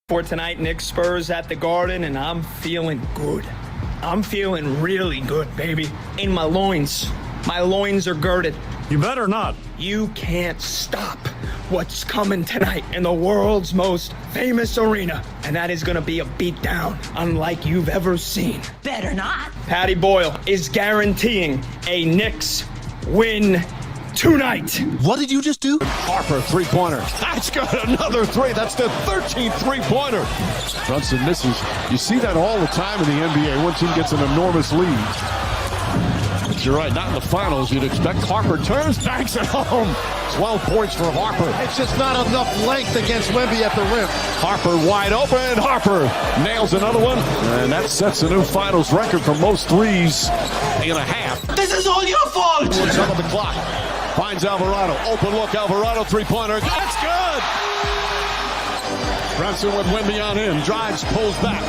For tonight, Knicks Spurs at the Garden, and I'm feeling good. I'm feeling really good, baby. In my loins. My loins are girded. You better not. You can't stop what's coming tonight in the world's most famous arena. And that is going to be a beatdown unlike you've ever seen. Better not. Patty Boyle is guaranteeing a Knicks win tonight. What did you just do? Harper, three-pointer. That's good. Another three. That's the 13th three-pointer. Brunson misses. You see that all the time in the NBA. One team gets an enormous lead. But you're right, not in the finals. You'd expect Harper turns, banks it home. 12 points for Harper. It's just not enough length against Wemby at the rim. Harper wide open. Harper nails another one. And that sets a new finals record for most threes in a half. This is all your fault. What's up on the clock? Finds Alvarado. Open look. Alvarado three-pointer. That's good. Brunson with Wemby on him. Drives, pulls back.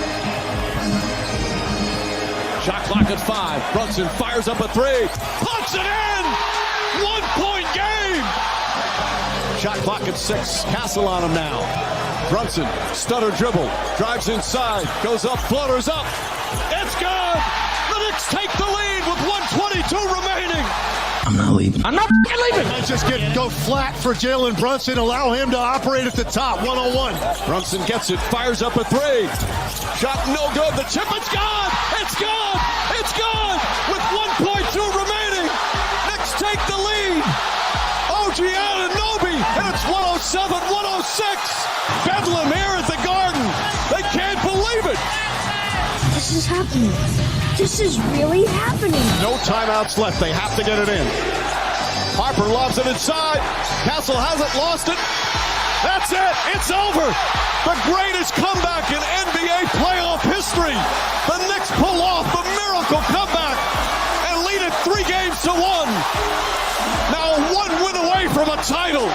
Shot clock at 5. Brunson fires up a three. Puts it in. 1-point game. Shot clock at 6. Castle on him now. Brunson, stutter dribble. Drives inside. Goes up. Floaters up. It's good. The Knicks take the lead with 1:22 remaining. I'm not leaving. I'm not leaving. Let's just go flat for Jalen Brunson. Allow him to operate at the top. 101. Brunson gets it. Fires up a three. Shot no good. The chip, it's gone. It's gone. It's gone. With 1:2 remaining. Knicks take the lead. OG Anunoby. And it's 107-106. Bedlam here at the Garden. They can't believe it. This is happening. This is really happening. No timeouts left. They have to get it in. Harper lobs it inside. Castle has it, lost it. That's it. It's over. The greatest comeback in NBA playoff history. The Knicks pull off the miracle comeback and lead it 3-1. Now 1 win away from a title.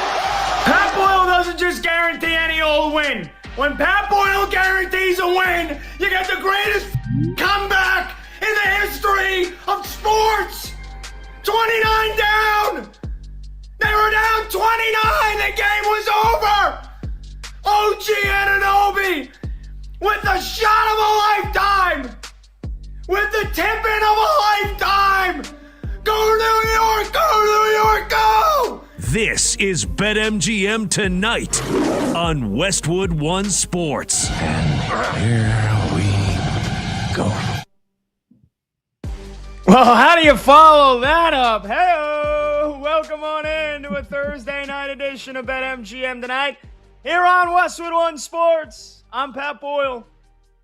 Pat Boyle doesn't just guarantee any old win. When Pat Boyle guarantees a win, you get the greatest comeback in the history of sports. 29 down. They were down 29. The game was over. OG Anunoby with the shot of a lifetime. With the tip-in of a lifetime. Go New York, go New York, go! This is BetMGM Tonight on Westwood One Sports. And here we go. Well, how do you follow that up? Hey-o! Welcome on in to a Thursday night edition of BetMGM Tonight here on Westwood One Sports. I'm Pat Boyle,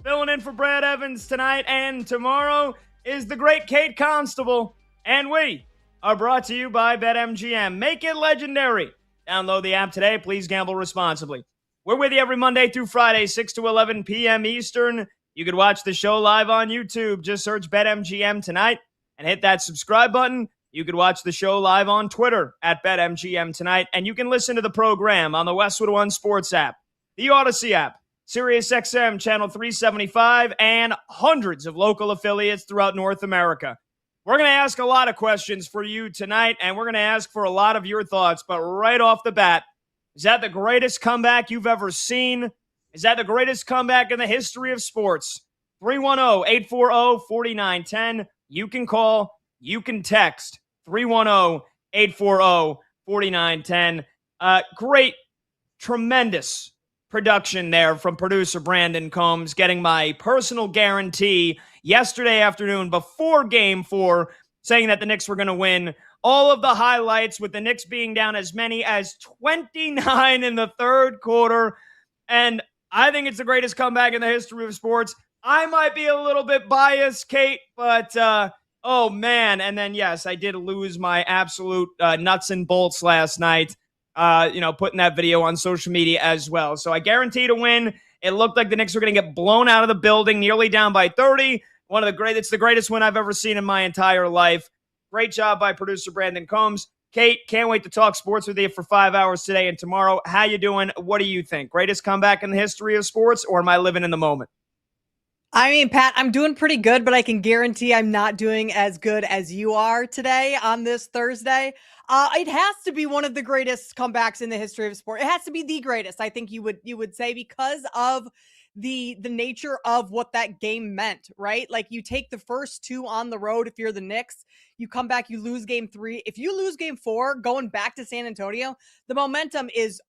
filling in for Brad Evans tonight, and tomorrow is the great Kate Constable, and we are brought to you by BetMGM. Make it legendary. Download the app today. Please gamble responsibly. We're with you every Monday through Friday, 6 to 11 p.m. Eastern. You can watch the show live on YouTube. Just search BetMGM Tonight and hit that subscribe button. You can watch the show live on Twitter at BetMGM Tonight. And you can listen to the program on the Westwood One Sports app, the Odyssey app, SiriusXM Channel 375, and hundreds of local affiliates throughout North America. We're going to ask a lot of questions for you tonight, and we're going to ask for a lot of your thoughts. But right off the bat, is that the greatest comeback you've ever seen? Is that the greatest comeback in the history of sports? 310-840-4910. You can call, you can text. 310-840-4910. Great, tremendous production there from producer Brandon Combs, getting my personal guarantee yesterday afternoon before Game 4, saying that the Knicks were going to win. All of the highlights with the Knicks being down as many as 29 in the third quarter. And I think it's the greatest comeback in the history of sports. I might be a little bit biased, Kate, but oh man. And then, yes, I did lose my absolute nuts and bolts last night, putting that video on social media as well. So I guaranteed a win. It looked like the Knicks were going to get blown out of the building, nearly down by 30. It's the greatest win I've ever seen in my entire life. Great job by producer Brandon Combs. Kate, can't wait to talk sports with you for 5 hours today and tomorrow. How you doing? What do you think? Greatest comeback in the history of sports, or am I living in the moment? I mean, Pat, I'm doing pretty good, but I can guarantee I'm not doing as good as you are today on this Thursday. It has to be one of the greatest comebacks in the history of sport. It has to be the greatest, I think you would say, because of the nature of what that game meant, right? Like, you take the first two on the road if you're the Knicks, you come back, you lose game 3. If you lose game 4 going back to San Antonio, the momentum is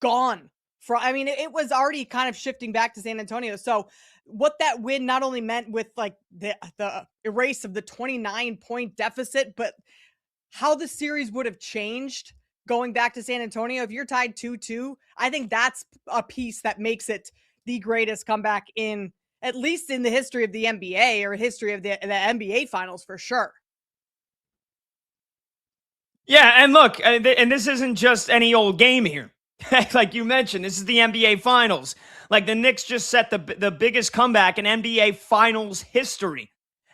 gone. It was already kind of shifting back to San Antonio. So what that win not only meant with like the erase of the 29-point deficit, but how the series would have changed going back to San Antonio. If you're tied 2-2, I think that's a piece that makes it the greatest comeback in, at least in the history of the NBA, or history of the NBA finals for sure. Yeah, and look, and this isn't just any old game here. Like you mentioned, this is the NBA Finals. Like, the Knicks just set the biggest comeback in NBA Finals history.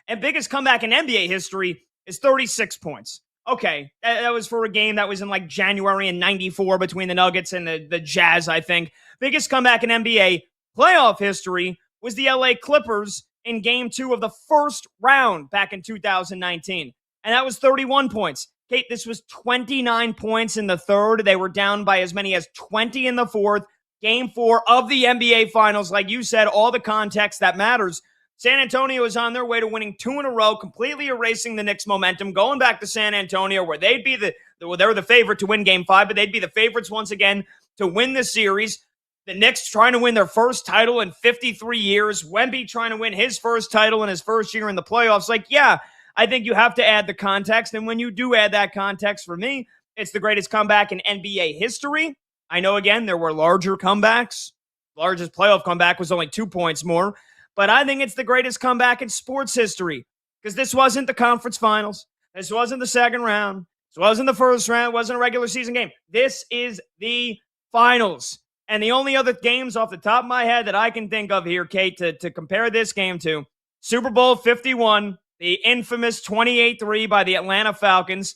And biggest comeback in NBA history is 36 points. Okay, that was for a game that was in like January in '94 between the Nuggets and the Jazz, I think. Biggest comeback in NBA playoff history was the LA Clippers in game 2 of the first round back in 2019. And that was 31 points. Kate, this was 29 points in the third. They were down by as many as 20 in the fourth. Game 4 of the NBA Finals. Like you said, all the context that matters. San Antonio is on their way to winning 2 in a row, completely erasing the Knicks' momentum, going back to San Antonio, where they'd be they're the favorite to win Game 5, but they'd be the favorites once again to win the series. The Knicks trying to win their first title in 53 years. Wemby trying to win his first title in his first year in the playoffs. Like, yeah, I think you have to add the context. And when you do add that context, for me, it's the greatest comeback in NBA history. I know, again, there were larger comebacks. Largest playoff comeback was only 2 points more. But I think it's the greatest comeback in sports history, because this wasn't the conference finals. This wasn't the second round. This wasn't the first round. It wasn't a regular season game. This is the finals. And the only other games off the top of my head that I can think of here, Kate, to compare this game to, Super Bowl 51, the infamous 28-3 by the Atlanta Falcons.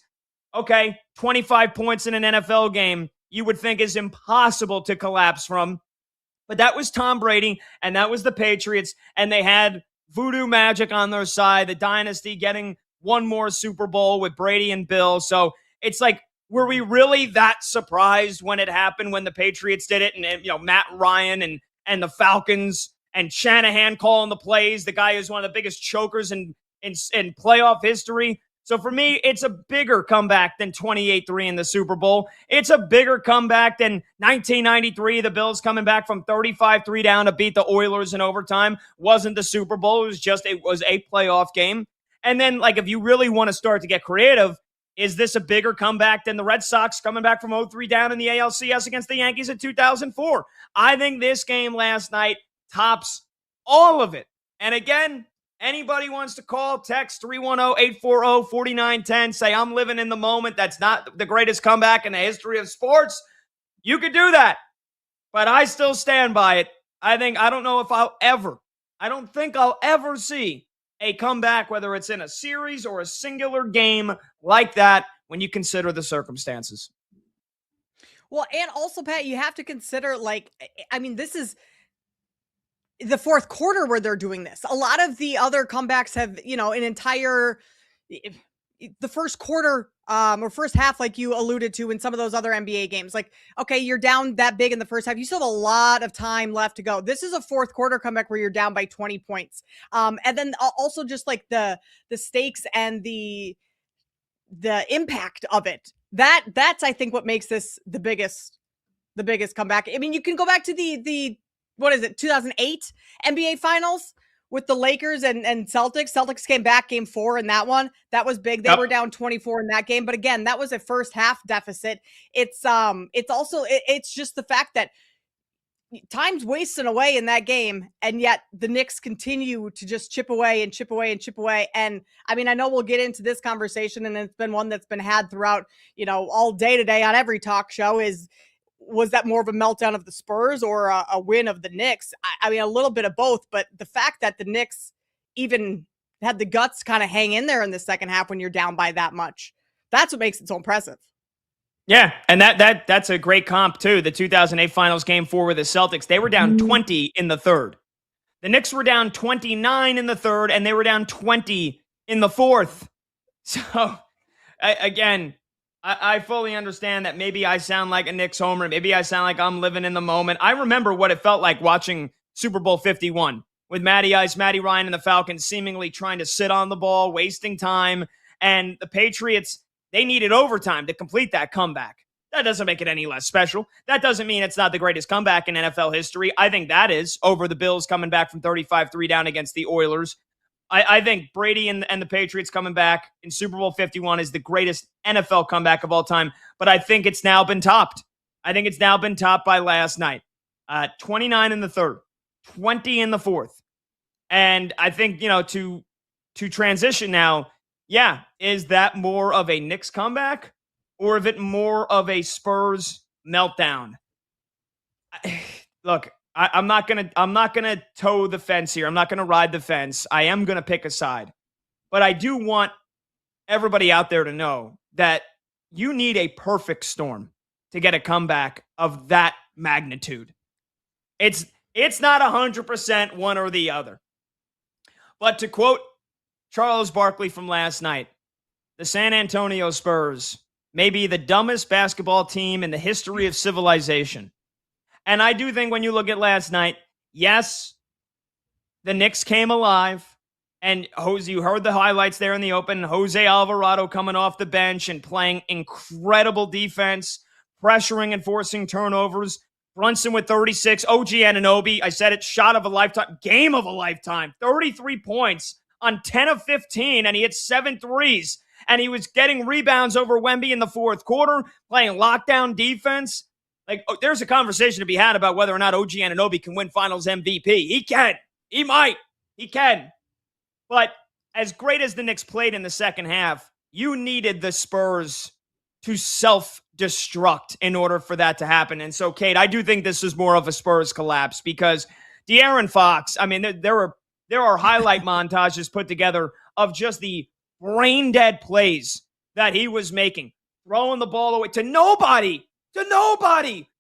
Okay, 25 points in an NFL game you would think is impossible to collapse from. But that was Tom Brady, and that was the Patriots, and they had voodoo magic on their side, the dynasty getting one more Super Bowl with Brady and Bill. So it's like, were we really that surprised when it happened, when the Patriots did it, and Matt Ryan and the Falcons and Shanahan calling the plays, the guy who's one of the biggest chokers in playoff history? So for me, it's a bigger comeback than 28-3 in the Super Bowl. It's a bigger comeback than 1993, the Bills coming back from 35-3 down to beat the Oilers in overtime. Wasn't the Super Bowl. It was a playoff game. And then, like, if you really want to start to get creative, is this a bigger comeback than the Red Sox coming back from 0-3 down in the ALCS against the Yankees in 2004? I think this game last night tops all of it. And again, anybody wants to call, text 310-840-4910, say I'm living in the moment, that's not the greatest comeback in the history of sports, you could do that. But I still stand by it. I don't think I'll ever see a comeback, whether it's in a series or a singular game like that, when you consider the circumstances. Well, and also, Pat, you have to consider, this is the fourth quarter where they're doing this. A lot of the other comebacks have, the first quarter or first half, like you alluded to in some of those other NBA games. Like, okay, you're down that big in the first half. You still have a lot of time left to go. This is a fourth quarter comeback where you're down by 20 points. And then also just like the stakes and the impact of it. That's I think what makes this the biggest comeback. I mean, you can go back to the 2008 NBA Finals with the Lakers and Celtics. Celtics came back game 4 in that one. That was big. They were down 24 in that game. But again, that was a first half deficit. It's just the fact that time's wasting away in that game, and yet the Knicks continue to just chip away and chip away and chip away. And I mean, I know we'll get into this conversation, and it's been one that's been had throughout, all day today on every talk show, was that more of a meltdown of the Spurs or a win of the Knicks? I mean, a little bit of both, but the fact that the Knicks even had the guts kind of hang in there in the second half when you're down by that much, that's what makes it so impressive. Yeah, and that's a great comp too. The 2008 Finals Game 4 with the Celtics, they were down 20 in the third. The Knicks were down 29 in the third, and they were down 20 in the fourth. So, again, I fully understand that maybe I sound like a Knicks homer. Maybe I sound like I'm living in the moment. I remember what it felt like watching Super Bowl 51 with Matty Ice, Matty Ryan, and the Falcons seemingly trying to sit on the ball, wasting time. And the Patriots, they needed overtime to complete that comeback. That doesn't make it any less special. That doesn't mean it's not the greatest comeback in NFL history. I think that is, over the Bills coming back from 35-3 down against the Oilers. I think Brady and the Patriots coming back in Super Bowl 51 is the greatest NFL comeback of all time, but I think it's now been topped. I think it's now been topped by last night. 29 in the third, 20 in the fourth. And I think, to transition now, is that more of a Knicks comeback or is it more of a Spurs meltdown? Look, I'm not gonna toe the fence here. I'm not gonna ride the fence. I am gonna pick a side. But I do want everybody out there to know that you need a perfect storm to get a comeback of that magnitude. It's not 100% one or the other. But to quote Charles Barkley from last night, the San Antonio Spurs may be the dumbest basketball team in the history of civilization. And I do think when you look at last night, yes, the Knicks came alive. And Jose, you heard the highlights there in the open. Jose Alvarado coming off the bench and playing incredible defense, pressuring and forcing turnovers. Brunson with 36. OG Anunoby, I said it, shot of a lifetime, game of a lifetime. 33 points on 10 of 15, and he hit 7 threes. And he was getting rebounds over Wemby in the fourth quarter, playing lockdown defense. There's a conversation to be had about whether or not OG Anunoby can win Finals MVP. He can. He might. He can. But as great as the Knicks played in the second half, you needed the Spurs to self-destruct in order for that to happen. And so, Kate, I do think this is more of a Spurs collapse because De'Aaron Fox, I mean, there are highlight montages put together of just the brain-dead plays that he was making, throwing the ball away to nobody,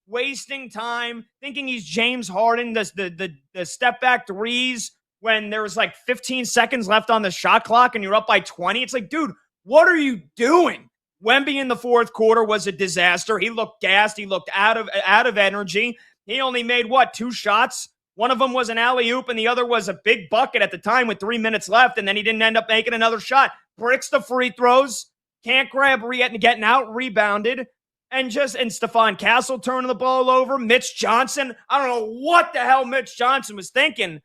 wasting time, thinking he's James Harden, the step-back threes when there was like 15 seconds left on the shot clock and you're up by 20. It's like, dude, what are you doing? Wemby in the fourth quarter was a disaster. He looked gassed. He looked out of energy. He only made, 2 shots? One of them was an alley-oop, and the other was a big bucket at the time with 3 minutes left, and then he didn't end up making another shot. Bricks the free throws, can't grab getting out rebounded, and Stephon Castle turning the ball over. Mitch Johnson, I don't know what the hell Mitch Johnson was thinking.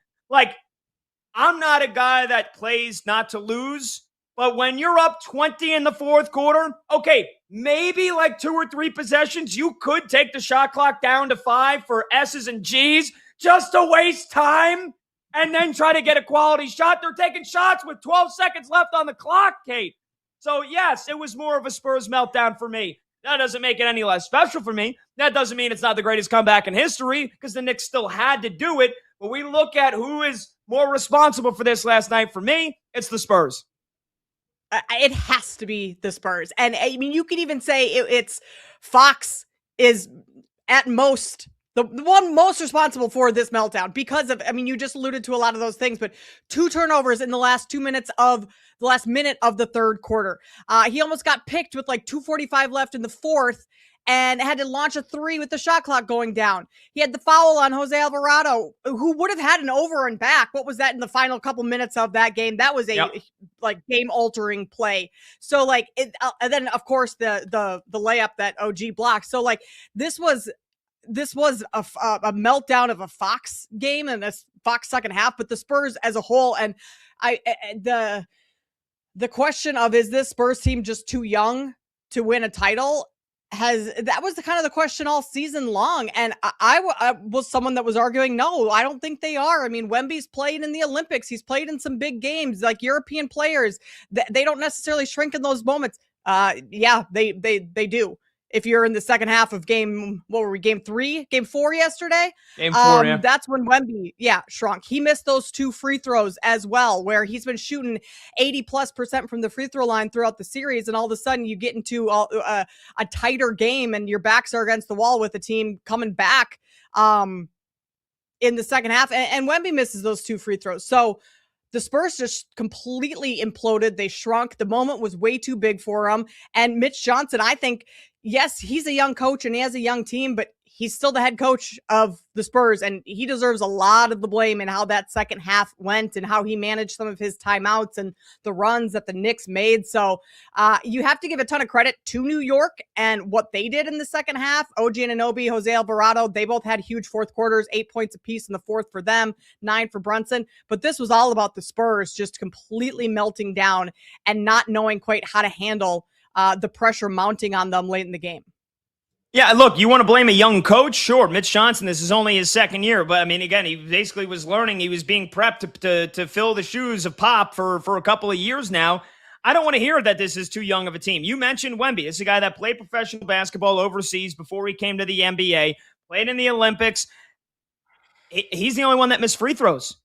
I'm not a guy that plays not to lose, but when you're up 20 in the fourth quarter, okay, maybe 2 or 3 possessions, you could take the shot clock down to 5 for S's and G's just to waste time and then try to get a quality shot. They're taking shots with 12 seconds left on the clock, Kate. So, yes, it was more of a Spurs meltdown for me. That doesn't make it any less special for me. That doesn't mean it's not the greatest comeback in history because the Knicks still had to do it. But we look at who is more responsible for this last night. For me, it's the Spurs. It has to be the Spurs. And I mean, you could even say it's Fox is at most the one most responsible for this meltdown because of, you just alluded to a lot of those things, but 2 turnovers in the last minute of the third quarter. He almost got picked with 2:45 left in the fourth and had to launch a 3 with the shot clock going down. He had the foul on Jose Alvarado, who would have had an over and back. What was that in the final couple minutes of that game? That was a game-altering play. So and then of course the layup that OG blocked. So this was a meltdown of a Fox game and a Fox second half, but the Spurs as a whole, and the question of, is this Spurs team just too young to win a title? That was the question all season long. And I was someone that was arguing, no, I don't think they are. I mean, Wemby's played in the Olympics. He's played in some big games, European players. They don't necessarily shrink in those moments. Yeah, they do. If you're in the second half of game 4 yesterday? Game 4, yeah. That's when Wemby, shrunk. He missed those 2 free throws as well, where he's been shooting 80+% from the free throw line throughout the series, and all of a sudden you get into a tighter game and your backs are against the wall with the team coming back in the second half, and Wemby misses those 2 free throws. So the Spurs just completely imploded. They shrunk. The moment was way too big for them. And Mitch Johnson, I think, yes, he's a young coach and he has a young team, but he's still the head coach of the Spurs, and he deserves a lot of the blame in how that second half went and how he managed some of his timeouts and the runs that the Knicks made. So you have to give a ton of credit to New York and what they did in the second half. OG Anunoby, Jose Alvarado, they both had huge fourth quarters, 8 points apiece in the fourth for them, 9 for Brunson. But this was all about the Spurs just completely melting down and not knowing quite how to handle the pressure mounting on them late in the game. Yeah, look, you want to blame a young coach? Sure, Mitch Johnson, this is only his second year. But, I mean, again, he basically was learning. He was being prepped to fill the shoes of Pop for a couple of years now. I don't want to hear that this is too young of a team. You mentioned Wemby. This is a guy that played professional basketball overseas before he came to the NBA, played in the Olympics. He's the only one that missed free throws.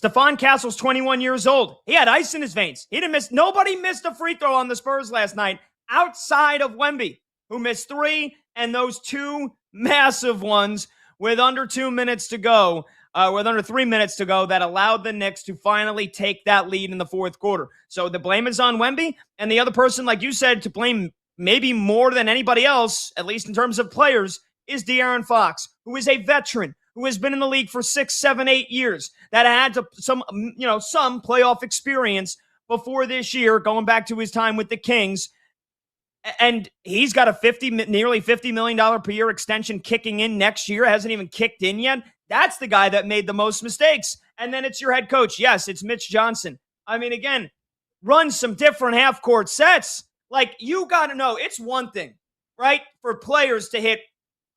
Stephon Castle's 21 years old. He had ice in his veins. He didn't miss. Nobody missed a free throw on the Spurs last night outside of Wemby, who missed 3, and those 2 massive ones with under 2 minutes to go, with under 3 minutes to go, that allowed the Knicks to finally take that lead in the fourth quarter. So the blame is on Wemby, and the other person, like you said, to blame maybe more than anybody else, at least in terms of players, is De'Aaron Fox, who is a veteran, who has been in the league for 6, 7, 8 years, that had some playoff experience before this year, going back to his time with the Kings. And he's got a nearly $50 million per year extension kicking in next year. Hasn't even kicked in yet. That's the guy that made the most mistakes. And then it's your head coach. Yes, it's Mitch Johnson. I mean, again, run some different half-court sets. Like, you got to know, it's one thing, right, for players to hit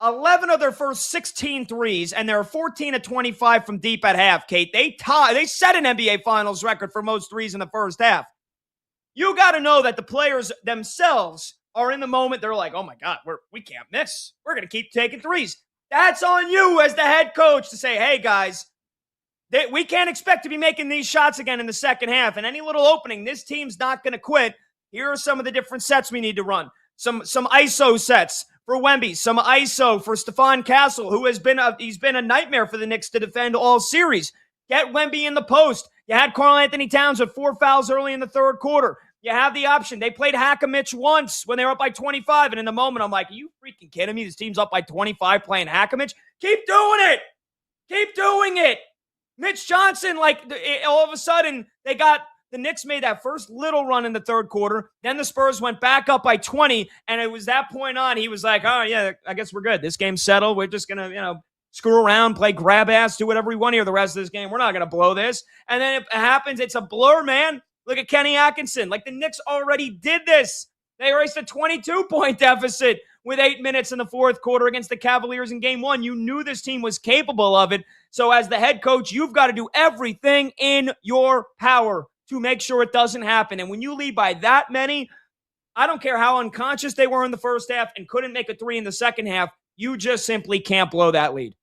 11 of their first 16 threes, and they're 14 of 25 from deep at half, Kate. They set an NBA Finals record for most threes in the first half. You got to know that the players themselves are in the moment. They're like, oh, my God, we can't miss. We're going to keep taking threes. That's on you as the head coach to say, hey, guys, we can't expect to be making these shots again in the second half. And any little opening, this team's not going to quit. Here are some of the different sets we need to run. Some ISO sets for Wemby, some ISO for Stephon Castle, who he's been a nightmare for the Knicks to defend all series. Get Wemby in the post. You had Karl Anthony Towns with 4 fouls early in the third quarter. You have the option. They played Hack-a-Mitch once when they were up by 25, and in the moment, I'm like, are you freaking kidding me? This team's up by 25 playing Hack-a-Mitch? Keep doing it! Keep doing it! Mitch Johnson, all of a sudden, the Knicks made that first little run in the third quarter. Then the Spurs went back up by 20, and it was that point on, he was like, oh, yeah, I guess we're good. This game's settled. We're just going to, screw around, play grab ass, do whatever we want here the rest of this game. We're not going to blow this. And then it happens. It's a blur, man. Look at Kenny Atkinson. The Knicks already did this. They erased a 22-point deficit with 8 minutes in the fourth quarter against the Cavaliers in game 1. You knew this team was capable of it. So as the head coach, you've got to do everything in your power to make sure it doesn't happen. And when you lead by that many, I don't care how unconscious they were in the first half and couldn't make a 3 in the second half, you just simply can't blow that lead.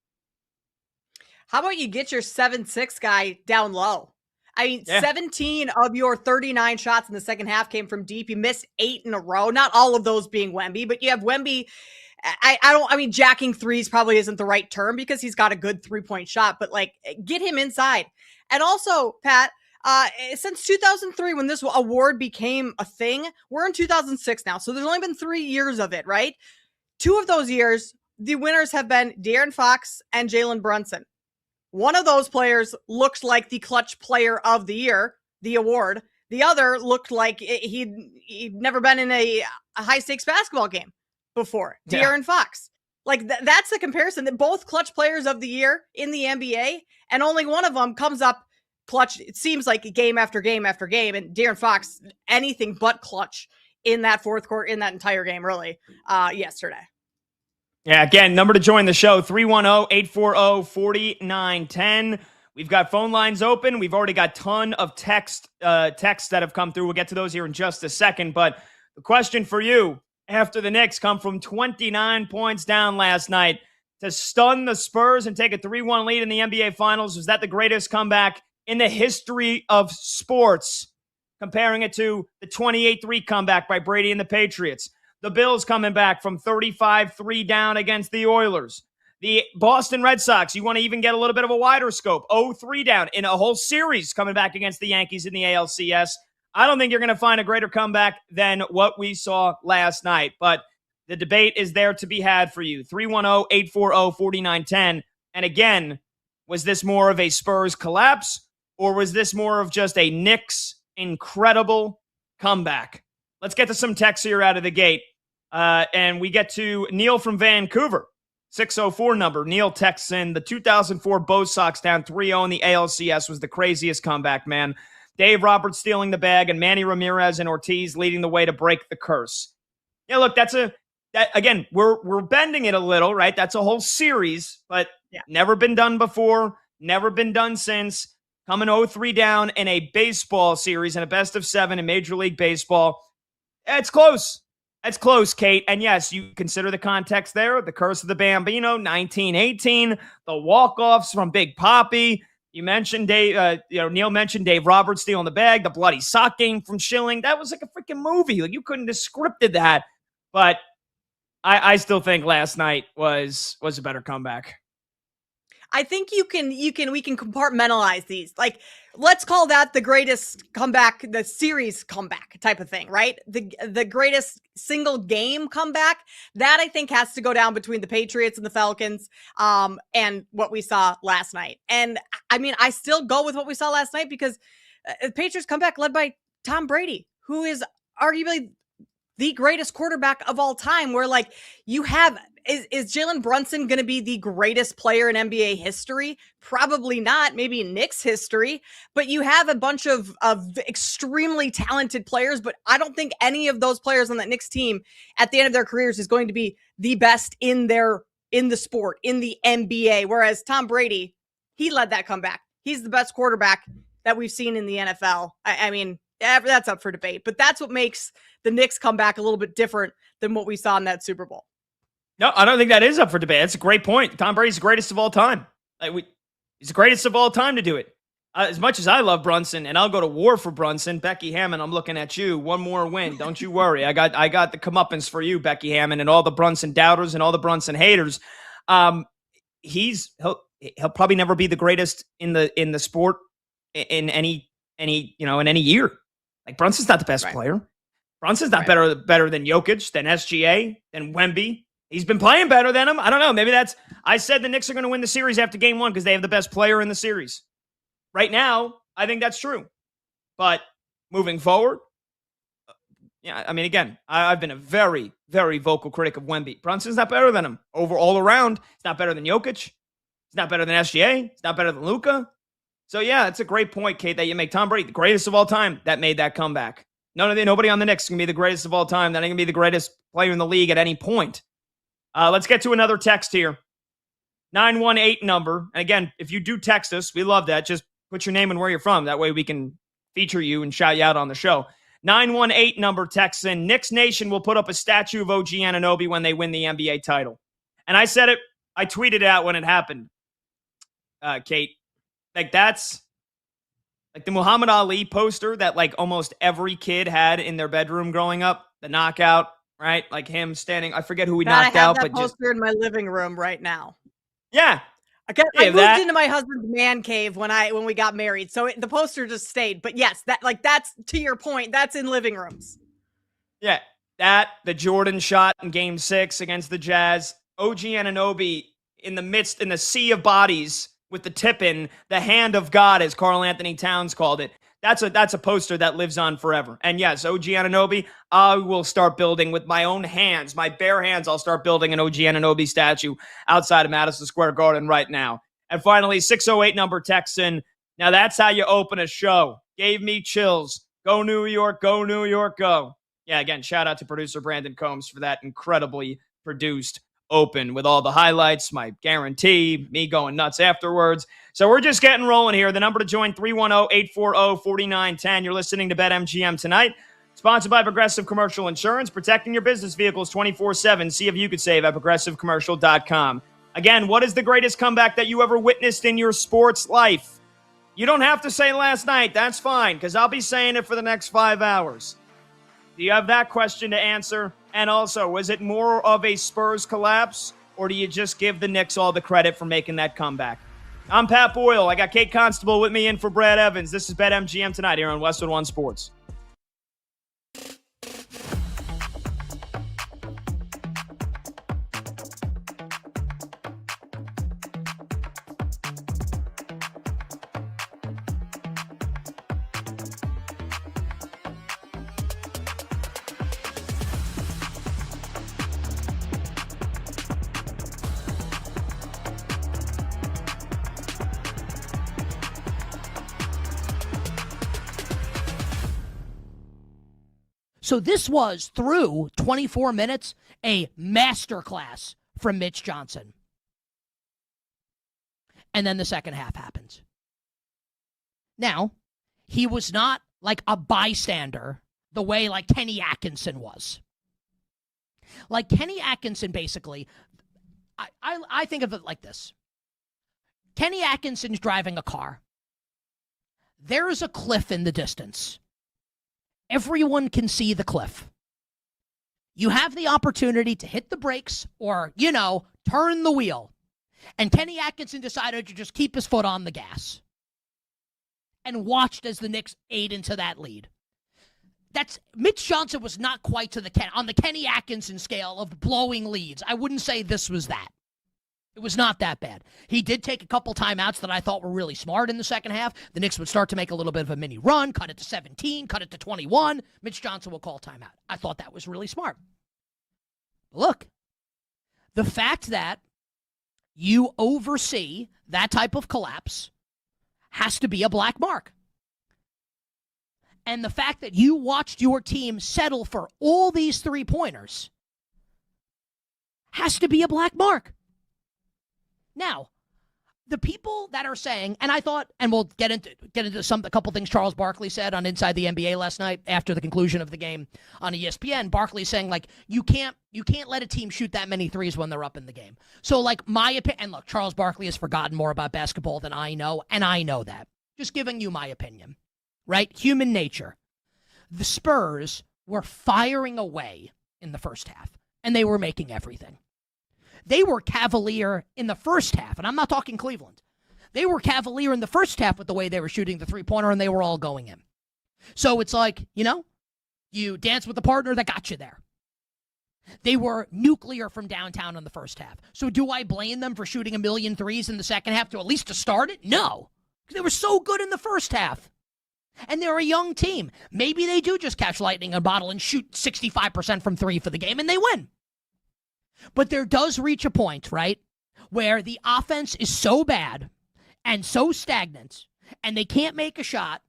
How about you get your 7-6 guy down low? I mean, 17 of your 39 shots in the second half came from deep. You missed 8 in a row. Not all of those being Wemby, but you have Wemby. Jacking threes probably isn't the right term because he's got a good 3-point shot, but get him inside. And also, Pat, since 2003, when this award became a thing, we're in 2006 now. So there's only been 3 years of it, right? 2 of those years, the winners have been De'Aaron Fox and Jalen Brunson. One of those players looked like the clutch player of the year, the award. The other looked like he'd never been in a high-stakes basketball game before. Yeah. De'Aaron Fox. That's the comparison, that both clutch players of the year in the NBA, and only one of them comes up clutch. It seems like game after game after game, and De'Aaron Fox, anything but clutch in that fourth quarter, in that entire game, really, yesterday. Yeah, again, number to join the show, 310-840-4910. We've got phone lines open. We've already got a ton of texts that have come through. We'll get to those here in just a second. But the question for you, after the Knicks come from 29 points down last night to stun the Spurs and take a 3-1 lead in the NBA Finals, was that the greatest comeback in the history of sports? Comparing it to the 28-3 comeback by Brady and the Patriots. The Bills coming back from 35-3 down against the Oilers. The Boston Red Sox, you want to even get a little bit of a wider scope. 0-3 down in a whole series coming back against the Yankees in the ALCS. I don't think you're going to find a greater comeback than what we saw last night. But the debate is there to be had for you. 310-840-4910. And again, was this more of a Spurs collapse, or was this more of just a Knicks incredible comeback? Let's get to some texts here out of the gate. And we get to Neil from Vancouver. 604 number. Neil texts in, the 2004 Bo Sox down 3-0 in the ALCS was the craziest comeback, man. Dave Roberts stealing the bag and Manny Ramirez and Ortiz leading the way to break the curse. Yeah, look, again, we're bending it a little, right? That's a whole series, but never been done before, never been done since. Coming 0-3 down in a baseball series in a best of 7 in Major League Baseball. It's close. It's close, Kate. And yes, you consider the context there, the curse of the Bambino, 1918, the walk-offs from Big Papi. You mentioned Neil mentioned Dave Roberts stealing the bag, the bloody sock game from Schilling. That was like a freaking movie. Like, you couldn't have scripted that. But I still think last night was a better comeback. I think we can compartmentalize these. Like, let's call that the greatest comeback, the series comeback type of thing, right? The greatest single game comeback. That I think has to go down between the Patriots and the Falcons, and what we saw last night. And I mean, I still go with what we saw last night because the Patriots comeback led by Tom Brady, who is arguably the greatest quarterback of all time, where like you have, is Jalen Brunson going to be the greatest player in NBA history? Probably not. Maybe Knicks history. But you have a bunch of extremely talented players, but I don't think any of those players on that Knicks team at the end of their careers is going to be the best in the sport, in the NBA. Whereas Tom Brady, he led that comeback. He's the best quarterback that we've seen in the NFL. I mean, that's up for debate, but that's what makes the Knicks comeback a little bit different than what we saw in that Super Bowl. No, I don't think that is up for debate. That's a great point. Tom Brady's the greatest of all time. He's the greatest of all time to do it. As much as I love Brunson, and I'll go to war for Brunson, Becky Hammond, I'm looking at you. One more win. Don't you worry. I got the comeuppance for you, Becky Hammond, and all the Brunson doubters and all the Brunson haters. He'll probably never be the greatest in the sport in any year. Like, Brunson's not the best player. Brunson's not better than Jokic, than SGA, than Wemby. He's been playing better than him. I don't know. Maybe I said the Knicks are going to win the series after game 1 because they have the best player in the series. Right now, I think that's true. But moving forward, I mean, again, I've been a very, very vocal critic of Wemby. Brunson's not better than him. All around, he's not better than Jokic. He's not better than SGA. He's not better than Luka. So, yeah, it's a great point, Kate, that you make. Tom Brady, the greatest of all time, that made that comeback. Nobody on the Knicks can be the greatest of all time. That ain't going to be the greatest player in the league at any point. Let's get to another text here. 918 number. And again, if you do text us, we love that. Just put your name and where you're from. That way we can feature you and shout you out on the show. 918 number texts in. Knicks Nation will put up a statue of OG Anunoby when they win the NBA title. And I said it. I tweeted it out when it happened. Kate. Like, that's like the Muhammad Ali poster that like almost every kid had in their bedroom growing up. The knockout. Right? Like him standing. I forget who he knocked out. I have that poster in my living room right now. Yeah. I moved into my husband's man cave when we got married. So the poster just stayed. But yes, that's to your point. That's in living rooms. Yeah. The Jordan shot in game 6 against the Jazz. OG Anunoby in the sea of bodies with the tip in, the hand of God, as Karl Anthony Towns called it. That's a poster that lives on forever. And yes, OG Anunoby, I will start building with my own hands, my bare hands. I'll start building an OG Anunoby statue outside of Madison Square Garden right now. And finally, 608 number texts in. Now that's how you open a show. Gave me chills. Go New York, go New York, go. Yeah, again, shout out to producer Brandon Combs for that incredibly produced open with all the highlights, my guarantee, me going nuts afterwards. So we're just getting rolling here. The number to join, 310-840-4910. You're listening to BetMGM tonight. Sponsored by Progressive Commercial Insurance, protecting your business vehicles 24/7. See if you could save at progressivecommercial.com. Again, what is the greatest comeback that you ever witnessed in your sports life? You don't have to say last night. That's fine, because I'll be saying it for the next 5 hours. Do you have that question to answer? And also, was it more of a Spurs collapse, or do you just give the Knicks all the credit for making that comeback? I'm Pat Boyle. I got Kate Constable with me in for Brad Evans. This is BetMGM Tonight here on Westwood One Sports. So this was, through 24 minutes, a masterclass from Mitch Johnson. And then the second half happens. Now, he was not like a bystander the way like Kenny Atkinson was. Like Kenny Atkinson, basically, I think of it like this. Kenny Atkinson's driving a car. There's a cliff in the distance. Everyone can see the cliff. You have the opportunity to hit the brakes or, turn the wheel. And Kenny Atkinson decided to just keep his foot on the gas and watched as the Knicks ate into that lead. Mitch Johnson was not quite on the Kenny Atkinson scale of blowing leads. I wouldn't say this was that. It was not that bad. He did take a couple timeouts that I thought were really smart in the second half. The Knicks would start to make a little bit of a mini run, cut it to 17, cut it to 21. Mitch Johnson will call timeout. I thought that was really smart. Look, the fact that you oversee that type of collapse has to be a black mark. And the fact that you watched your team settle for all these three-pointers has to be a black mark. Now, the people that are saying, and I thought, and we'll get into a couple things Charles Barkley said on Inside the NBA last night after the conclusion of the game on ESPN. Barkley saying, like, you can't let a team shoot that many threes when they're up in the game. So, like, my opinion, and look, Charles Barkley has forgotten more about basketball than I know, and I know that. Just giving you my opinion, right? Human nature. The Spurs were firing away in the first half, and they were making everything. They were cavalier in the first half, and I'm not talking Cleveland. They were cavalier in the first half with the way they were shooting the three-pointer, and they were all going in. So it's like, you dance with the partner that got you there. They were nuclear from downtown in the first half. So do I blame them for shooting a million threes in the second half at least to start it? No, because they were so good in the first half. And they're a young team. Maybe they do just catch lightning in a bottle and shoot 65% from three for the game, and they win. But there does reach a point, right, where the offense is so bad and so stagnant, and they can't make a shot.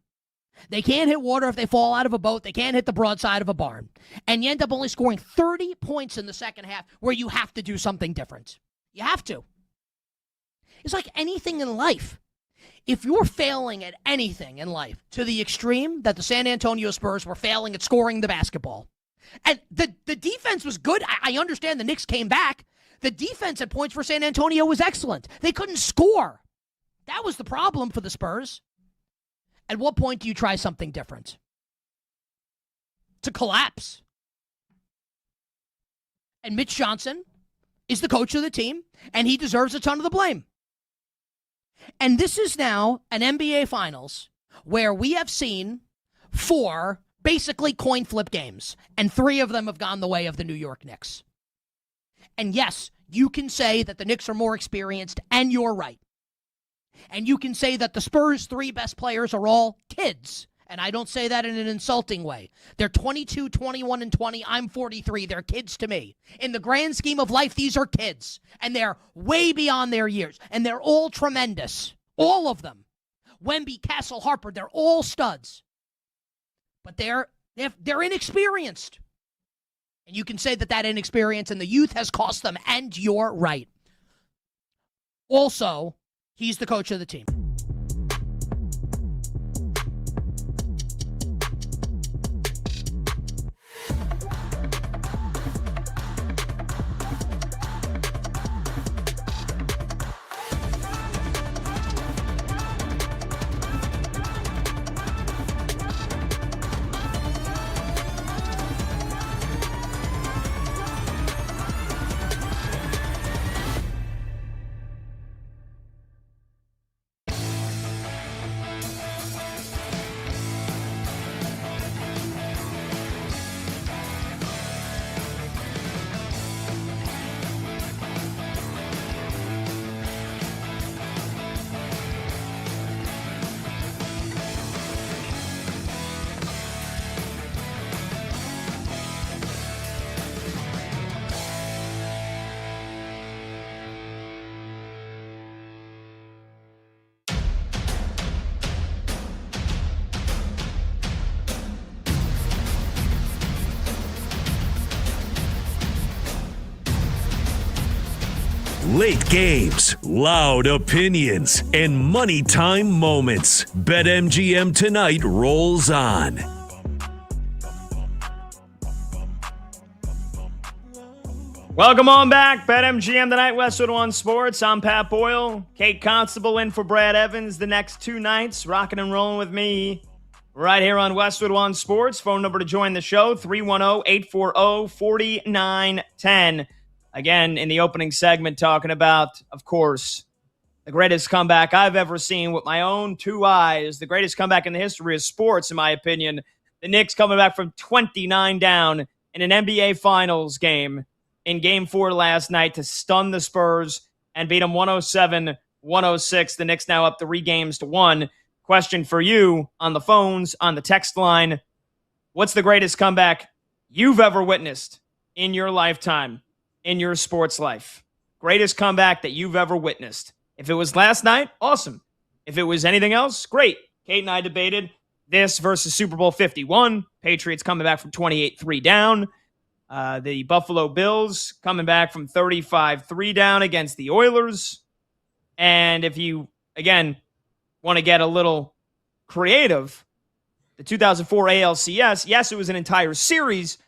They can't hit water if they fall out of a boat. They can't hit the broadside of a barn. And you end up only scoring 30 points in the second half where you have to do something different. You have to. It's like anything in life. If you're failing at anything in life to the extreme that the San Antonio Spurs were failing at scoring the basketball, and the defense was good. I understand the Knicks came back. The defense at points for San Antonio was excellent. They couldn't score. That was the problem for the Spurs. At what point do you try something different? To collapse. And Mitch Johnson is the coach of the team, and he deserves a ton of the blame. And this is now an NBA Finals where we have seen 4 basically coin flip games, and 3 of them have gone the way of the New York Knicks. And yes, you can say that the Knicks are more experienced, and you're right. And you can say that the Spurs' 3 best players are all kids, and I don't say that in an insulting way. They're 22, 21, and 20. I'm 43. They're kids to me. In the grand scheme of life, these are kids, and they're way beyond their years, and they're all tremendous. All of them. Wemby, Castle, Harper, they're all studs. But they're inexperienced. And you can say that inexperience and the youth has cost them, and you're right. Also, he's the coach of the team. Late games, loud opinions, and money time moments. BetMGM Tonight rolls on. Welcome on back. BetMGM Tonight, Westwood One Sports. I'm Pat Boyle. Kate Constable in for Brad Evans the next two nights. Rocking and rolling with me right here on Westwood One Sports. Phone number to join the show, 310-840-4910. Again, in the opening segment, talking about, of course, the greatest comeback I've ever seen with my own two eyes. The greatest comeback in the history of sports, in my opinion. The Knicks coming back from 29 down in an NBA Finals game in Game 4 last night to stun the Spurs and beat them 107-106. The Knicks now up 3 games to 1. Question for you on the phones, on the text line. What's the greatest comeback you've ever witnessed in your lifetime? In your sports life? Greatest comeback that you've ever witnessed. If it was last night, awesome. If it was anything else, great. Kate and I debated this versus Super Bowl 51. Patriots coming back from 28-3 down. The Buffalo Bills coming back from 35-3 down against the Oilers. And if you, again, want to get a little creative, the 2004 ALCS, yes, it was an entire series,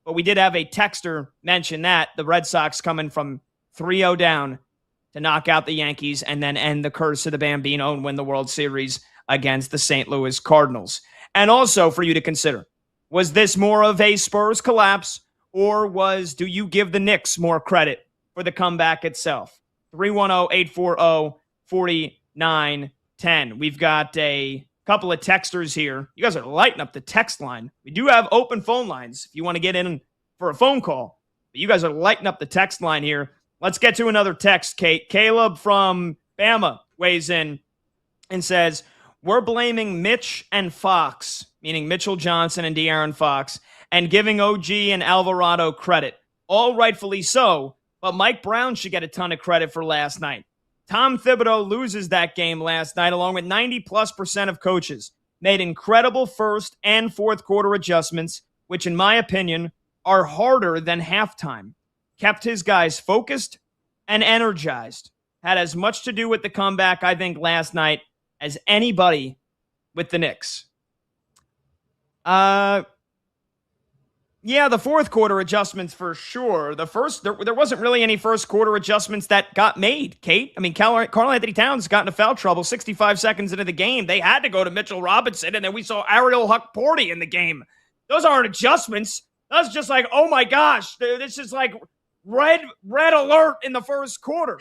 but we did have a texter mention that the Red Sox coming from 3-0 down to knock out the Yankees and then end the curse of the Bambino and win the World Series against the St. Louis Cardinals. And also for you to consider, was this more of a Spurs collapse, or do you give the Knicks more credit for the comeback itself? 310-840-4910. We've got a couple of texters here. You guys are lighting up the text line. We do have open phone lines if you want to get in for a phone call. But you guys are lighting up the text line here. Let's get to another text, Kate. Caleb from Bama weighs in and says, we're blaming Mitch and Fox, meaning Mitchell Johnson and De'Aaron Fox, and giving OG and Alvarado credit. All rightfully so, but Mike Brown should get a ton of credit for last night. Tom Thibodeau loses that game last night, along with 90+% of coaches. Made incredible first and fourth quarter adjustments, which in my opinion are harder than halftime. Kept his guys focused and energized. Had as much to do with the comeback, I think, last night as anybody with the Knicks. Yeah, the fourth quarter adjustments for sure. The first, there wasn't really any first quarter adjustments that got made, Kate. I mean, Karl Anthony Towns got into foul trouble 65 seconds into the game. They had to go to Mitchell Robinson, and then we saw Ariel Huck-Porty in the game. Those aren't adjustments. That's just like, oh my gosh, this is like red alert in the first quarter.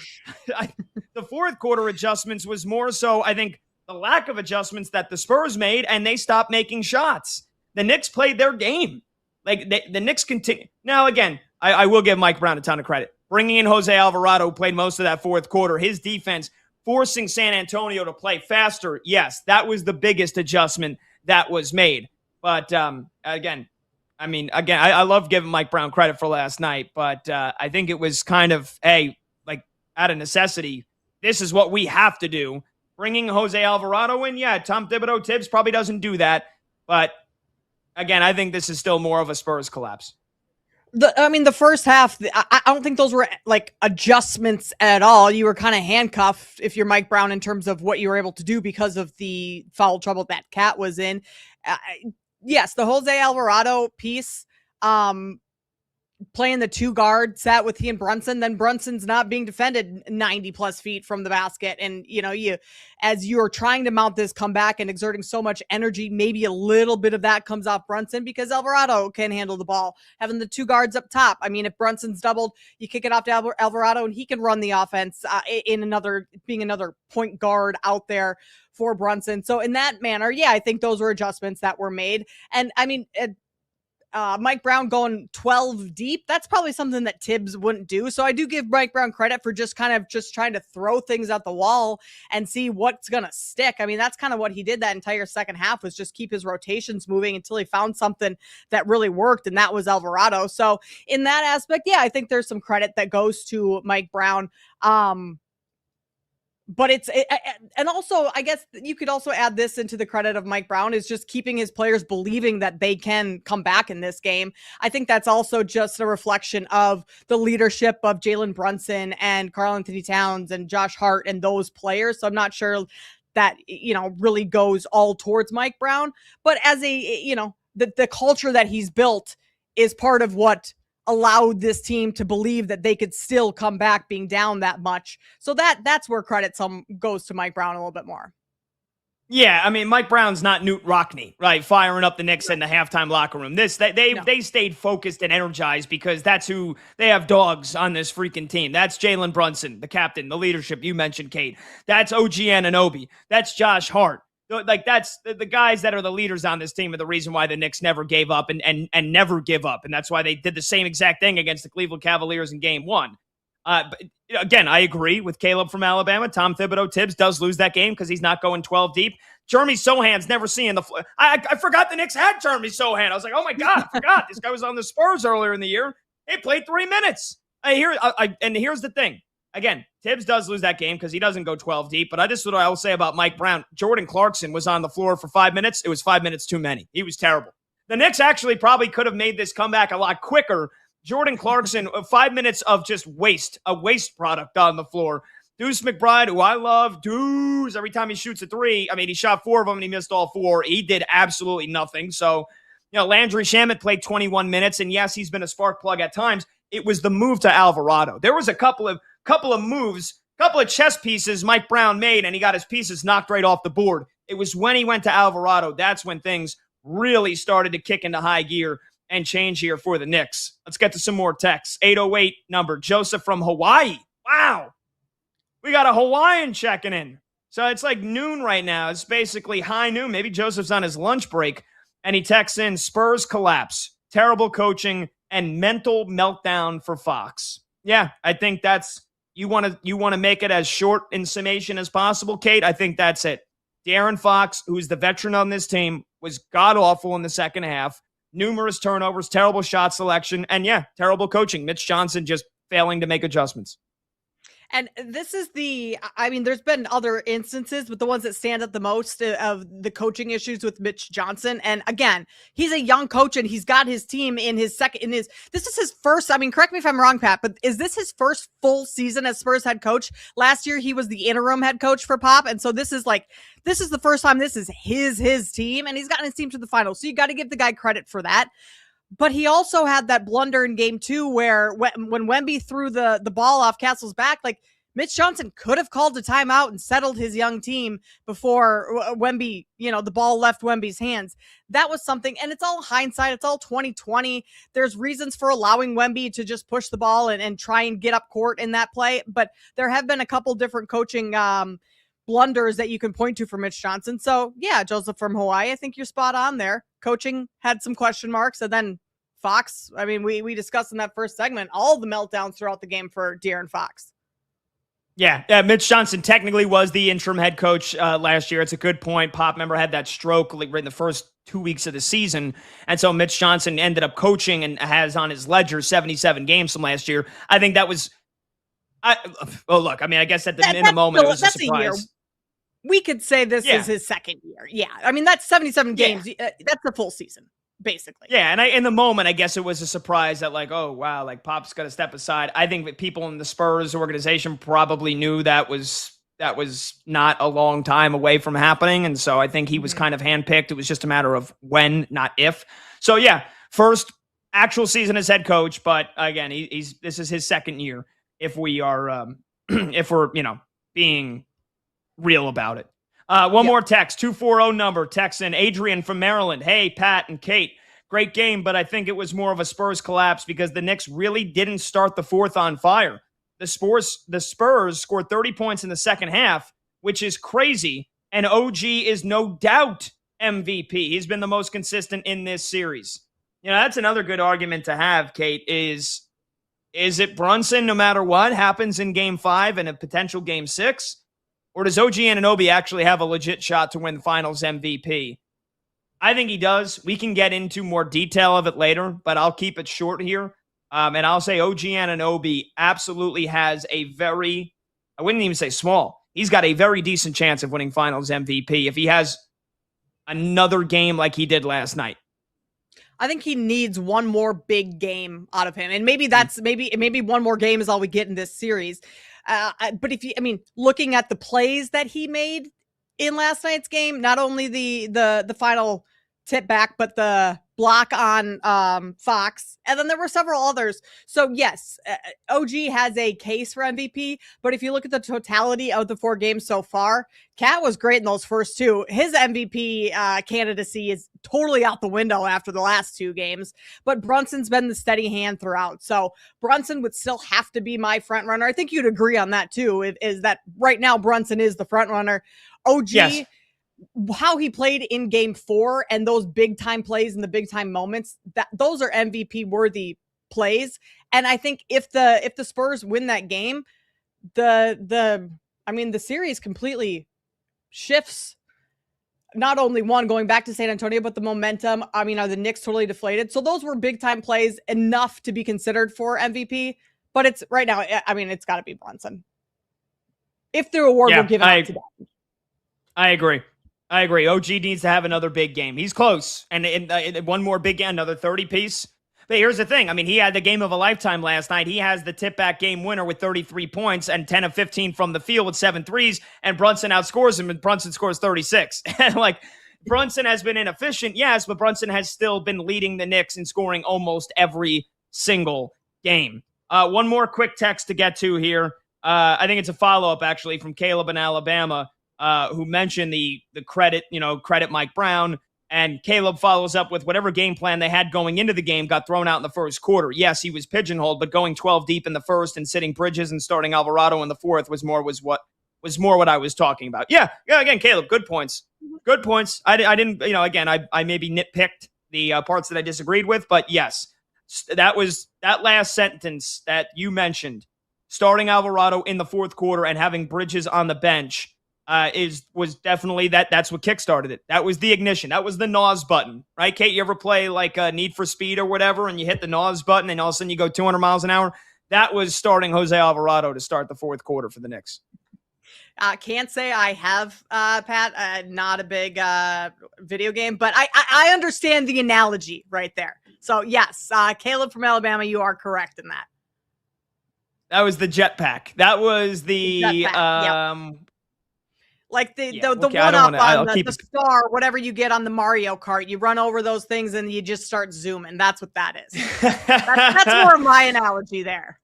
The fourth quarter adjustments was more so, I think, the lack of adjustments that the Spurs made, and they stopped making shots. The Knicks played their game. Like, the Knicks continue. Now, again, I will give Mike Brown a ton of credit. Bringing in Jose Alvarado, who played most of that fourth quarter, his defense, forcing San Antonio to play faster. Yes, that was the biggest adjustment that was made. But, again, I love giving Mike Brown credit for last night, but I think it was kind of, like, out of necessity, this is what we have to do. Bringing Jose Alvarado in, yeah, Tom Thibodeau Tibbs probably doesn't do that, but again, I think this is still more of a Spurs collapse. The first half, I don't think those were like adjustments at all. You were kind of handcuffed if you're Mike Brown in terms of what you were able to do because of the foul trouble that Cat was in. Yes, the Jose Alvarado piece, playing the two guard set with he and Brunson, then Brunson's not being defended 90 plus feet from the basket. And, as you're trying to mount this comeback and exerting so much energy, maybe a little bit of that comes off Brunson because Alvarado can handle the ball. Having the two guards up top. I mean, if Brunson's doubled, you kick it off to Alvarado and he can run the offense being another point guard out there for Brunson. So in that manner, yeah, I think those were adjustments that were made. And I mean, Mike Brown going 12 deep, that's probably something that Tibbs wouldn't do. So I do give Mike Brown credit for just trying to throw things at the wall and see what's going to stick. I mean, that's kind of what he did that entire second half, was just keep his rotations moving until he found something that really worked, and that was Alvarado. So in that aspect, yeah, I think there's some credit that goes to Mike Brown. but and also I guess you could also add this into the credit of Mike Brown is just keeping his players believing that they can come back in this game. I think that's also just a reflection of the leadership of Jalen Brunson and Karl-Anthony Towns and Josh Hart and those players. So I'm not sure that, really goes all towards Mike Brown, but as the culture that he's built is part of what allowed this team to believe that they could still come back being down that much. So that's where credit goes to Mike Brown a little bit more. Yeah, I mean, Mike Brown's not Newt Rockne, right? Firing up the Knicks in the halftime locker room. They stayed focused and energized because that's who they have dogs on this freaking team. That's Jalen Brunson, the captain, the leadership you mentioned, Kate. That's OG Anunoby. That's Josh Hart. Like, that's the guys that are the leaders on this team are the reason why the Knicks never gave up and never give up. And that's why they did the same exact thing against the Cleveland Cavaliers in game 1. But again, I agree with Caleb from Alabama. Tom Thibodeau Tibbs does lose that game because he's not going 12 deep. Jeremy Sohan's never seeing the floor. I forgot the Knicks had Jeremy Sohan. I was like, oh my God, I forgot. This guy was on the Spurs earlier in the year. He played 3 minutes. And here's the thing. Again, Tibbs does lose that game because he doesn't go 12 deep, but what I will say about Mike Brown. Jordan Clarkson was on the floor for 5 minutes. It was 5 minutes too many. He was terrible. The Knicks actually probably could have made this comeback a lot quicker. Jordan Clarkson, 5 minutes of just a waste product on the floor. Deuce McBride, who I love, Deuce, every time he shoots a 3, I mean, he shot 4 of them and he missed all 4. He did absolutely nothing. So, Landry Shamet played 21 minutes, and yes, he's been a spark plug at times. It was the move to Alvarado. There was a couple of moves, couple of chess pieces Mike Brown made, and he got his pieces knocked right off the board. It was when he went to Alvarado, that's when things really started to kick into high gear and change here for the Knicks. Let's get to some more texts. 808 number, Joseph from Hawaii. Wow. We got a Hawaiian checking in. So it's like noon right now. It's basically high noon. Maybe Joseph's on his lunch break, and he texts in Spurs collapse, terrible coaching, and mental meltdown for Fox. Yeah, I think that's you want to make it as short in summation as possible, Kate. I think that's it. De'Aaron Fox, who's the veteran on this team, was god-awful in the second half. Numerous turnovers, terrible shot selection, and yeah, terrible coaching. Mitch Johnson just failing to make adjustments. And this is there's been other instances, but the ones that stand out the most of the coaching issues with Mitch Johnson. And again, he's a young coach and he's got his team this is his first, correct me if I'm wrong, Pat, but is this his first full season as Spurs head coach? Last year, he was the interim head coach for Pop. And so this is the first time this is his team, and he's gotten his team to the finals. So you got to give the guy credit for that. But he also had that blunder in game 2 where when Wemby threw the ball off Castle's back, Mitch Johnson could have called a timeout and settled his young team before Wemby, the ball left Wemby's hands. That was something, and it's all hindsight. It's all 2020. There's reasons for allowing Wemby to just push the ball and try and get up court in that play. But there have been a couple different coaching blunders that you can point to for Mitch Johnson. So yeah, Joseph from Hawaii, I think you're spot on there. Coaching had some question marks, and then Fox, we discussed in that first segment, all the meltdowns throughout the game for De'Aaron Fox. Yeah, Mitch Johnson technically was the interim head coach last year. It's a good point. Pop, remember, had that stroke right in the first 2 weeks of the season. And so Mitch Johnson ended up coaching and has on his ledger 77 games from last year. I think that was, I guess in the moment it was a surprise. A year. We could say this is his second year. Yeah, that's 77 games. That's a full season, basically. Yeah, and in the moment, I guess it was a surprise that oh, wow, Pop's got to step aside. I think that people in the Spurs organization probably knew that was not a long time away from happening, and so I think he was kind of handpicked. It was just a matter of when, not if. So yeah, first actual season as head coach, but again, this is his second year. If we are, if we're being real about it. One more text, 240 number, text in Adrian from Maryland. Hey, Pat and Kate, great game, but I think it was more of a Spurs collapse because the Knicks really didn't start the fourth on fire. The Spurs scored 30 points in the second half, which is crazy, and OG is no doubt MVP. He's been the most consistent in this series. That's another good argument to have, Kate, is it Brunson no matter what happens in game 5 and a potential game 6? Or does OG Anunoby actually have a legit shot to win the finals MVP? I think he does. We can get into more detail of it later, but I'll keep it short here. And I'll say OG Anunoby absolutely has a very, I wouldn't even say small. he's got a very decent chance of winning Finals MVP if he has another game like he did last night. I think he needs one more big game out of him. And maybe that's maybe one more game is all we get in this series. But looking at the plays that he made in last night's game, not only the final tip back, but the block on Fox, and then there were several others. So yes, OG has a case for MVP, but if you look at the totality of the 4 games so far, Cat was great in those first 2. His MVP candidacy is totally out the window after the last 2 games, but Brunson's been the steady hand throughout. So Brunson would still have to be my front runner. I think you'd agree on that too, is that right now Brunson is the front runner. OG, yes. How he played in game 4 and those big time plays and the big time moments, those are MVP worthy plays. And I think if the Spurs win that game, the series completely shifts. Not only one going back to San Antonio, but the momentum. Are the Knicks totally deflated? So those were big time plays, enough to be considered for MVP. But it's right now, it's got to be Brunson. If the award were given out to them. I agree. OG needs to have another big game. He's close. And one more big game, another 30-piece. But here's the thing. He had the game of a lifetime last night. He has the tip-back game winner with 33 points and 10 of 15 from the field with 7 threes, and Brunson outscores him, and Brunson scores 36. And, Brunson has been inefficient, yes, but Brunson has still been leading the Knicks in scoring almost every single game. One more quick text to get to here. I think it's a follow-up, actually, from Caleb in Alabama. Who mentioned the credit Mike Brown, and Caleb follows up with whatever game plan they had going into the game got thrown out in the first quarter. Yes, he was pigeonholed, but going 12 deep in the first and sitting Bridges and starting Alvarado in the fourth was more what I was talking about. Yeah. Again, Caleb, good points. Good points. I didn't, I maybe nitpicked the parts that I disagreed with, but yes, that last sentence that you mentioned, starting Alvarado in the fourth quarter and having Bridges on the bench. Was definitely that's what kickstarted it. That was the ignition. That was the NOS button, right? Kate, you ever play Need for Speed or whatever, and you hit the NOS button, and all of a sudden you go 200 miles an hour? That was starting Jose Alvarado to start the fourth quarter for the Knicks. Can't say I have, Pat. Not a big video game, but I understand the analogy right there. So yes, Caleb from Alabama, you are correct in that. That was the jetpack. That was the jetpack, yep. Like the one up on the star, whatever you get on the Mario Kart, you run over those things and you just start zooming. That's what that is. That's more of my analogy there.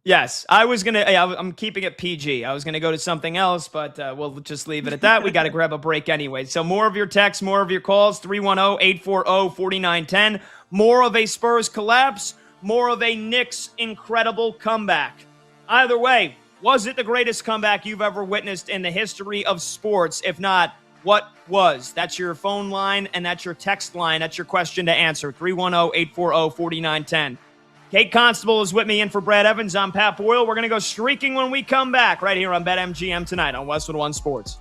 Yes, I'm keeping it PG. I was going to go to something else, but we'll just leave it at that. We got to grab a break anyway. So more of your texts, more of your calls, 310-840-4910. More of a Spurs collapse, more of a Knicks incredible comeback. Either way, was it the greatest comeback you've ever witnessed in the history of sports? If not, what was? That's your phone line and that's your text line. That's your question to answer. 310-840-4910. Kate Constable is with me in for Brad Evans. I'm Pat Boyle. We're going to go streaking when we come back right here on BetMGM tonight on Westwood One Sports.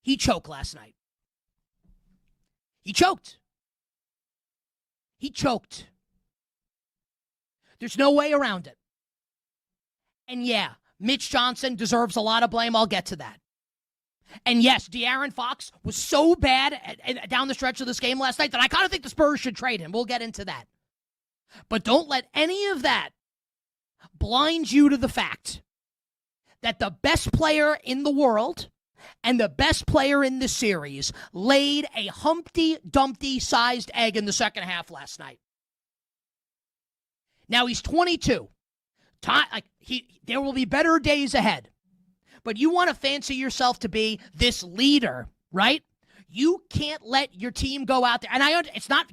He choked last night. He choked. There's no way around it. And yeah, Mitch Johnson deserves a lot of blame. I'll get to that. And yes, De'Aaron Fox was so bad down the stretch of this game last night that I kind of think the Spurs should trade him. We'll get into that. But don't let any of that blind you to the fact that the best player in the world and the best player in the series laid a Humpty Dumpty sized egg in the second half last night. Now he's 22. There will be better days ahead. But you want to fancy yourself to be this leader, right? You can't let your team go out there. And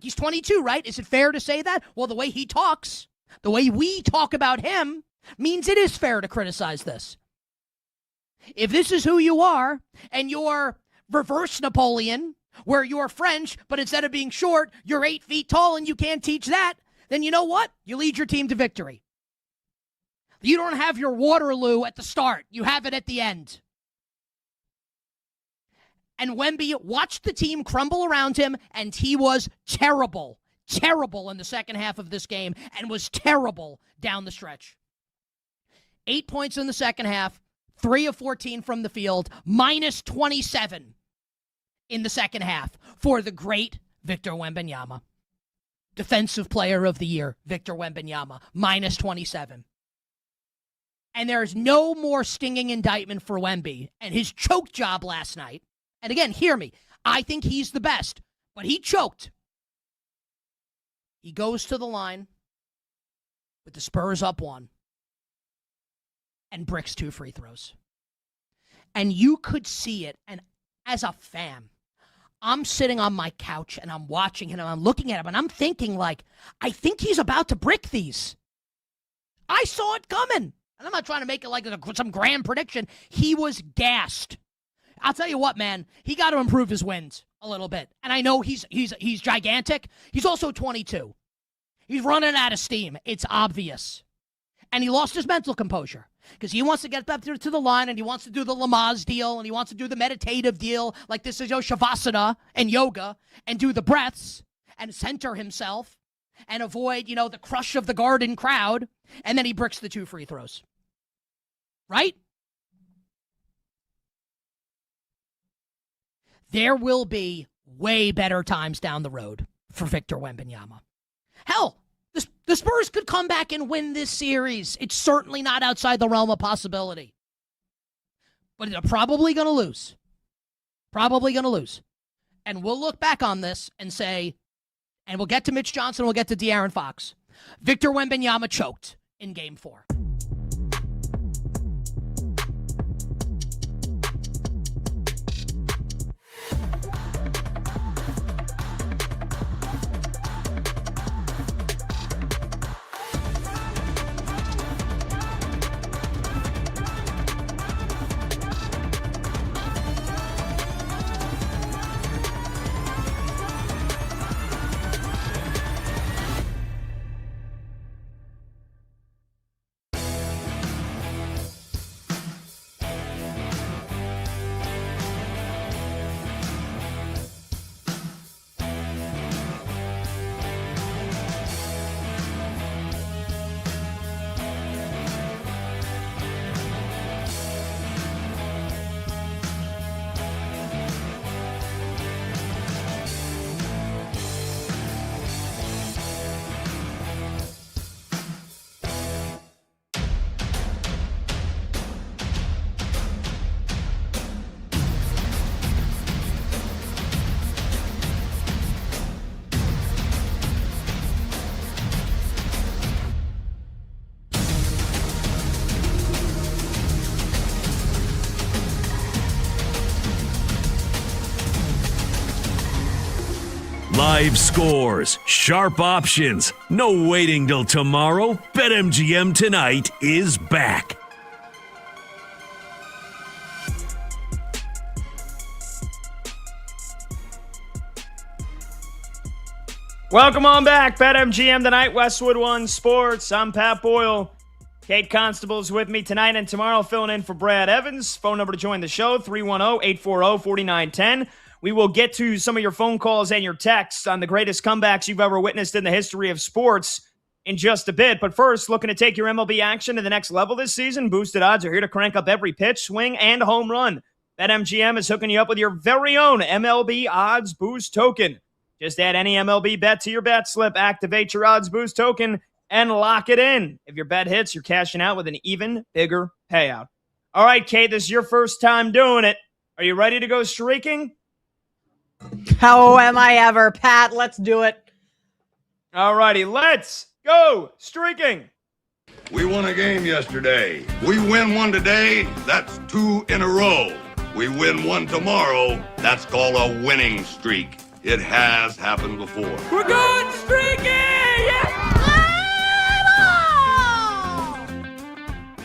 he's 22, right? Is it fair to say that? Well, the way he talks, the way we talk about him, means it is fair to criticize this. If this is who you are, and you're reverse Napoleon, where you're French, but instead of being short, you're 8 feet tall and you can't teach that, then you know what? You lead your team to victory. You don't have your Waterloo at the start. You have it at the end. And Wemby watched the team crumble around him, and he was terrible in the second half of this game, and was terrible down the stretch. 8 points in the second half, 3 of 14 from the field, minus 27 in the second half for the great Victor Wembanyama. Defensive Player of the Year, Victor Wembanyama, minus 27. And there's no more stinging indictment for Wemby and his choke job last night. And again, hear me. I think he's the best, but he choked. He goes to the line with the Spurs up 1 and bricks 2 free throws. And you could see it. And as a fan, I'm sitting on my couch and I'm watching him and I'm looking at him and I'm thinking, I think he's about to brick these. I saw it coming. And I'm not trying to make it like some grand prediction. He was gassed. I'll tell you what, man. He got to improve his wins a little bit. And I know he's gigantic. He's also 22. He's running out of steam. It's obvious. And he lost his mental composure because he wants to get back to the line and he wants to do the Lamaze deal and he wants to do the meditative deal like this is Shavasana and yoga and do the breaths and center himself and avoid, the crush of the Garden crowd. And then he bricks the 2 free throws. Right? There will be way better times down the road for Victor Wembanyama. Hell, the Spurs could come back and win this series. It's certainly not outside the realm of possibility. But they're probably going to lose. Probably going to lose. And we'll look back on this and say, and we'll get to Mitch Johnson, we'll get to De'Aaron Fox. Victor Wembanyama choked in Game 4. Live scores, sharp options, no waiting till tomorrow. BetMGM tonight is back. Welcome on back. BetMGM tonight, Westwood One Sports. I'm Pat Boyle. Kate Constable's with me tonight and tomorrow, filling in for Brad Evans. Phone number to join the show, 310-840-4910. We will get to some of your phone calls and your texts on the greatest comebacks you've ever witnessed in the history of sports in just a bit. But first, looking to take your MLB action to the next level this season? Boosted odds are here to crank up every pitch, swing, and home run. BetMGM is hooking you up with your very own MLB Odds Boost token. Just add any MLB bet to your bet slip, activate your Odds Boost token, and lock it in. If your bet hits, you're cashing out with an even bigger payout. All right, Kate, this is your first time doing it. Are you ready to go streaking? How am I ever, Pat? Let's do it. All righty, let's go streaking. We won a game yesterday. We win one today, that's 2 in a row. We win one tomorrow, that's called a winning streak. It has happened before. We're going streaking! Yeah!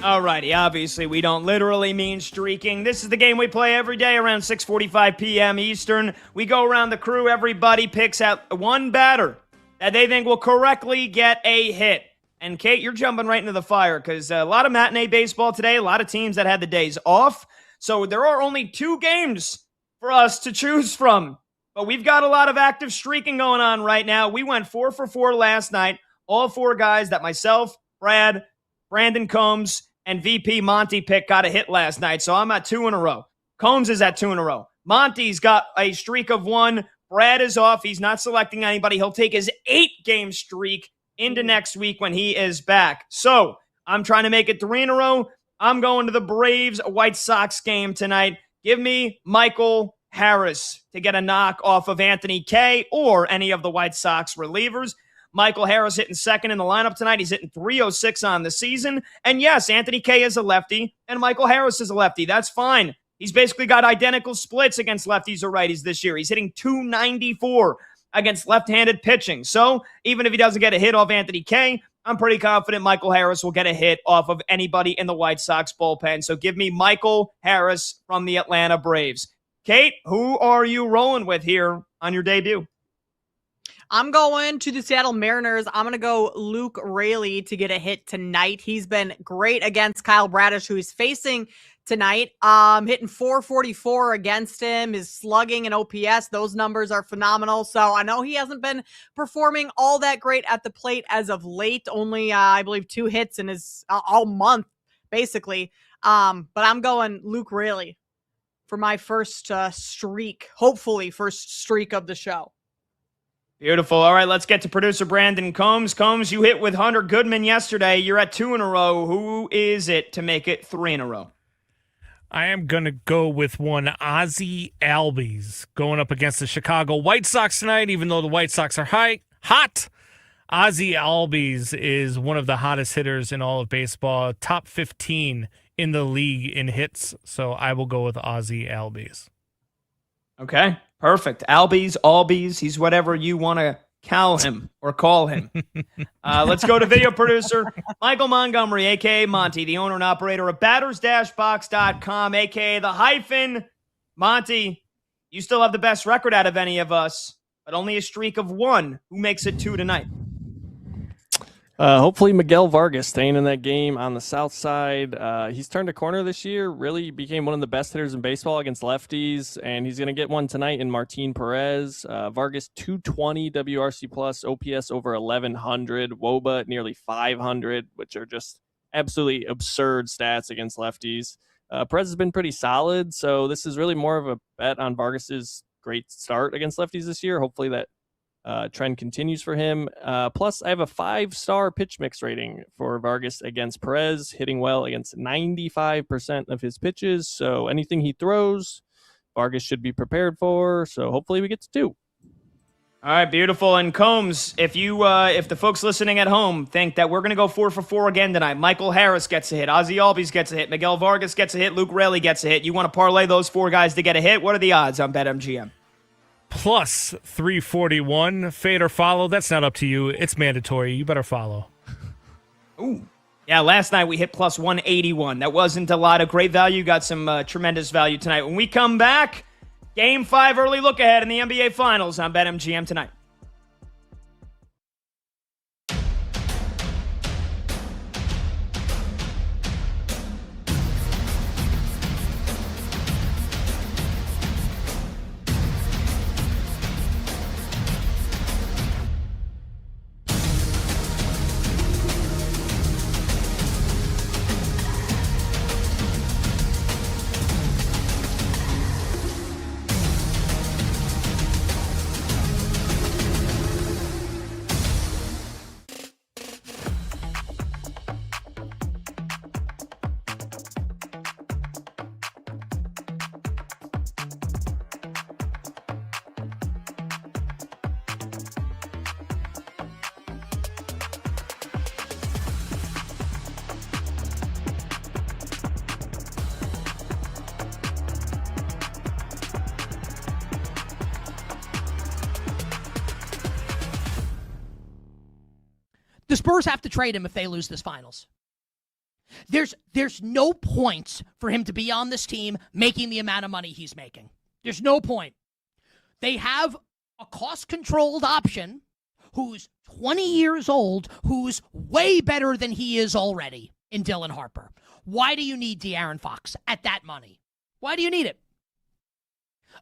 Alrighty, obviously we don't literally mean streaking. This is the game we play every day around 6:45 p.m. Eastern. We go around the crew, everybody picks out one batter that they think will correctly get a hit. And Kate, you're jumping right into the fire because a lot of matinee baseball today, a lot of teams that had the days off. So there are only 2 games for us to choose from. But we've got a lot of active streaking going on right now. We went 4 for 4 last night. All 4 guys that myself, Brad, Brandon Combs, and VP Monty pick got a hit last night. So I'm at 2 in a row. Combs is at 2 in a row. Monty's got a streak of 1. Brad is off. He's not selecting anybody. He'll take his 8-game streak into next week when he is back. So I'm trying to make it 3 in a row. I'm going to the Braves-White Sox game tonight. Give me Michael Harris to get a knock off of Anthony Kay or any of the White Sox relievers. Michael Harris hitting second in the lineup tonight. He's hitting 306 on the season. And yes, Anthony Kay is a lefty, and Michael Harris is a lefty. That's fine. He's basically got identical splits against lefties or righties this year. He's hitting 294 against left-handed pitching. So even if he doesn't get a hit off Anthony Kay, I'm pretty confident Michael Harris will get a hit off of anybody in the White Sox bullpen. So give me Michael Harris from the Atlanta Braves. Kate, who are you rolling with here on your debut? I'm going to the Seattle Mariners. I'm going to go Luke Raley to get a hit tonight. He's been great against Kyle Bradish, who he's facing tonight. Hitting 444 against him. His slugging and OPS, those numbers are phenomenal. So I know he hasn't been performing all that great at the plate as of late. Only, I believe, 2 hits in his all month, basically. But I'm going Luke Raley for my first streak, hopefully first streak of the show. Beautiful. All right, let's get to producer Brandon Combs. Combs, you hit with Hunter Goodman yesterday. You're at 2 in a row. Who is it to make it 3 in a row? I am going to go with one Ozzie Albies going up against the Chicago White Sox tonight, even though the White Sox are hot. Ozzie Albies is one of the hottest hitters in all of baseball, top 15 in the league in hits, so I will go with Ozzie Albies. Okay, perfect. Albies, he's whatever you want to call him. Let's go to video producer Michael Montgomery, a.k.a. Monty, the owner and operator of batters-box.com, a.k.a. the hyphen. Monty, you still have the best record out of any of us, but only a streak of 1. Who makes it 2 tonight? Hopefully Miguel Vargas staying in that game on the south side. He's turned a corner this year, really became one of the best hitters in baseball against lefties, and he's going to get one tonight in Martin Perez. Vargas 220 WRC plus, OPS over 1100, WOBA at nearly 500, which are just absolutely absurd stats against lefties. Perez has been pretty solid, so this is really more of a bet on Vargas's great start against lefties this year. Hopefully that trend continues for him. Plus, I have a 5-star pitch mix rating for Vargas against Perez, hitting well against 95% of his pitches. So anything he throws, Vargas should be prepared for. So hopefully we get to 2. All right, beautiful. And Combs, if the folks listening at home think that we're going to go 4 for 4 again tonight, Michael Harris gets a hit, Ozzie Albies gets a hit, Miguel Vargas gets a hit, Luke Raley gets a hit. You want to parlay those 4 guys to get a hit? What are the odds on BetMGM? Plus 341. Fade or follow, that's not up to you. It's mandatory. You better follow. Ooh. Yeah, last night we hit plus 181. That wasn't a lot of great value. Got some tremendous value tonight. When we come back, Game 5 early look ahead in the NBA Finals on BetMGM tonight. The Spurs have to trade him if they lose this finals. There's no point for him to be on this team making the amount of money he's making. There's no point. They have a cost-controlled option who's 20 years old, who's way better than he is already in Dylan Harper. Why do you need De'Aaron Fox at that money? Why do you need it?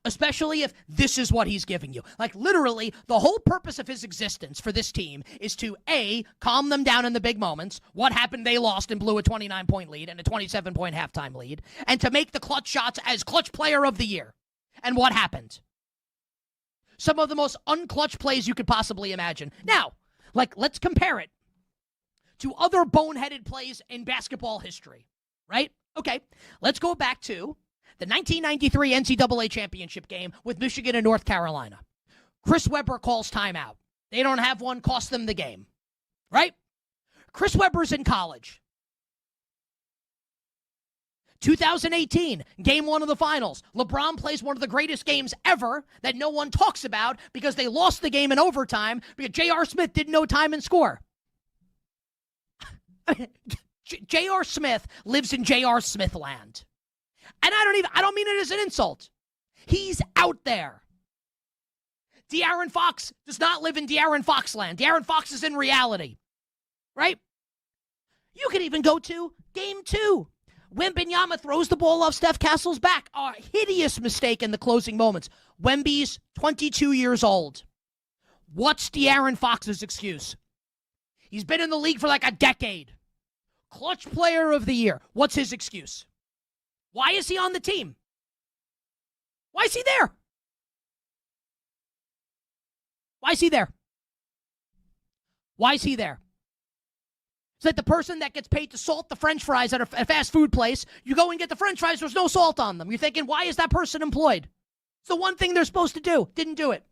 Especially if this is what he's giving you. Like, literally, the whole purpose of his existence for this team is to, A, calm them down in the big moments. What happened? They lost and blew a 29-point lead and a 27-point halftime lead. And to make the clutch shots as clutch player of the year. And what happened? Some of the most unclutch plays you could possibly imagine. Now, like, let's compare it to other boneheaded plays in basketball history, right? Okay, let's go back to the 1993 NCAA championship game with Michigan and North Carolina. Chris Webber calls timeout. They don't have one, cost them the game, right? Chris Webber's in college. 2018, game one of the finals. LeBron plays one of the greatest games ever that no one talks about because they lost the game in overtime because J.R. Smith didn't know time and score. J.R. Smith lives in J.R. Smith land. And I don't mean it as an insult. He's out there. De'Aaron Fox does not live in De'Aaron Fox land. De'Aaron Fox is in reality. Right? You could even go to game two. Wembanyama throws the ball off Steph Castle's back. A hideous mistake in the closing moments. Wemby's 22 years old. What's De'Aaron Fox's excuse? He's been in the league for like a decade. Clutch player of the year. What's his excuse? Why is he on the team? Why is he there? Why is he there? Why is he there? It's like the person that gets paid to salt the French fries at a fast food place. You go and get the French fries, there's no salt on them. You're thinking, why is that person employed? It's the one thing they're supposed to do. Didn't do it.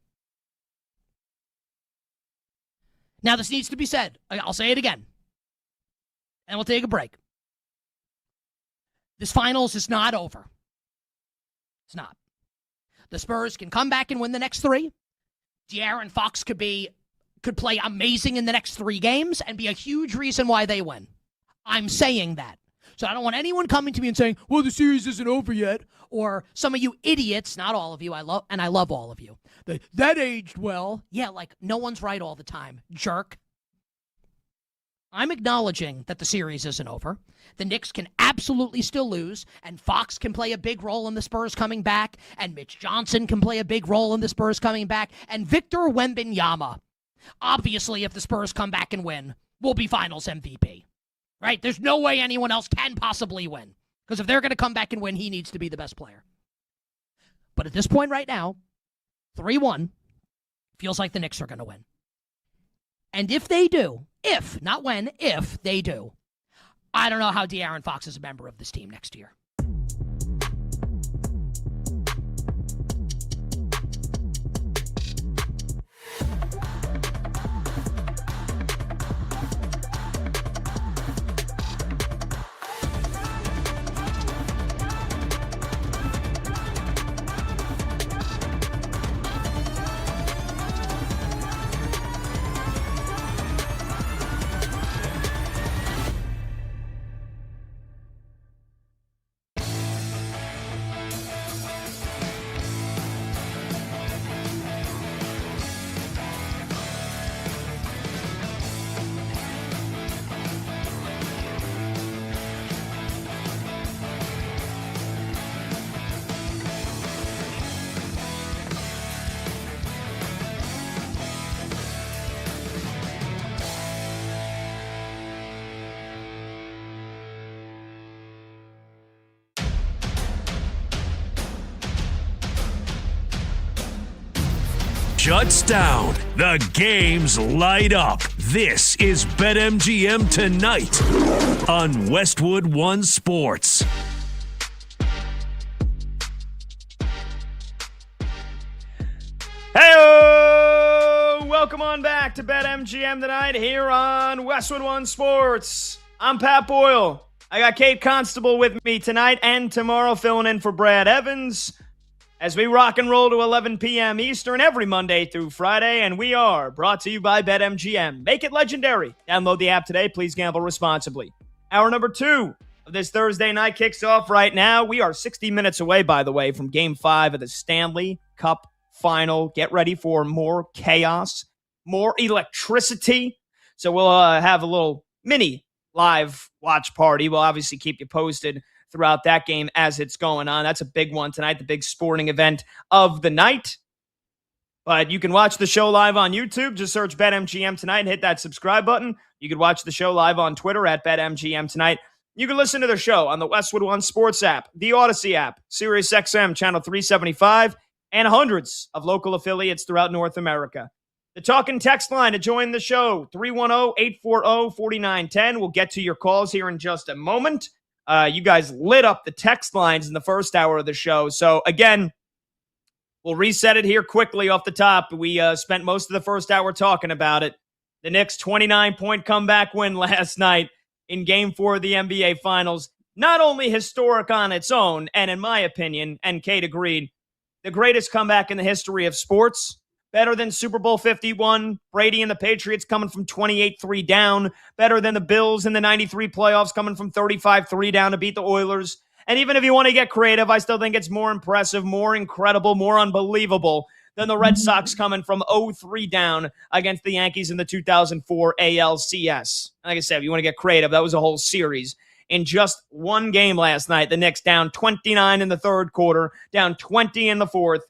Now, this needs to be said. I'll say it again. And we'll take a break. This finals is not over. It's not. The Spurs can come back and win the next three. De'Aaron Fox could play amazing in the next 3 games and be a huge reason why they win. I'm saying that. So I don't want anyone coming to me and saying, well, the series isn't over yet. Or some of you idiots, not all of you, I love all of you. That aged well. Yeah, like no one's right all the time, jerk. I'm acknowledging that the series isn't over. The Knicks can absolutely still lose, and Fox can play a big role in the Spurs coming back, and Mitch Johnson can play a big role in the Spurs coming back, and Victor Wembanyama, obviously, if the Spurs come back and win, will be Finals MVP. Right? There's no way anyone else can possibly win, because if they're going to come back and win, he needs to be the best player. But at this point right now, 3-1, feels like the Knicks are going to win. And if they do, if they do, I don't know how De'Aaron Fox is a member of this team next year. Shuts down. The games light up. This is BetMGM Tonight on Westwood One Sports. Hey, welcome on back to BetMGM Tonight here on Westwood One Sports. I'm Pat Boyle. I got Kate Constable with me tonight and tomorrow filling in for Brad Evans. as we rock and roll to 11 p.m. Eastern every Monday through Friday, and we are brought to you by BetMGM. Make it legendary. Download the app today. Please gamble responsibly. Hour number 2 of this Thursday night kicks off right now. We are 60 minutes away, by the way, from Game 5 of the Stanley Cup Final. Get ready for more chaos, more electricity. So we'll have a little mini live watch party. We'll obviously keep you posted throughout that game as it's going on. That's a big one tonight, the big sporting event of the night. But you can watch the show live on YouTube. Just search BetMGM Tonight and hit that subscribe button. You can watch the show live on Twitter at BetMGM Tonight. You can listen to the show on the Westwood One Sports app, the Odyssey app, SiriusXM Channel 375, and hundreds of local affiliates throughout North America. The talk and text line to join the show, 310-840-4910. We'll get to your calls here in just a moment. You guys lit up the text lines in the first hour of the show. So, again, we'll reset it here quickly off the top. We spent most of the first hour talking about it. The Knicks' 29-point comeback win last night in Game 4 of the NBA Finals. Not only historic on its own, and in my opinion, and Kate agreed, the greatest comeback in the history of sports. Better than Super Bowl 51, Brady and the Patriots coming from 28-3 down. Better than the Bills in the 93 playoffs coming from 35-3 down to beat the Oilers. And even if you want to get creative, I still think it's more impressive, more incredible, more unbelievable than the Red Sox coming from 0-3 down against the Yankees in the 2004 ALCS. Like I said, if you want to get creative, that was a whole series. In just one game last night, the Knicks down 29 in the third quarter, down 20 in the fourth.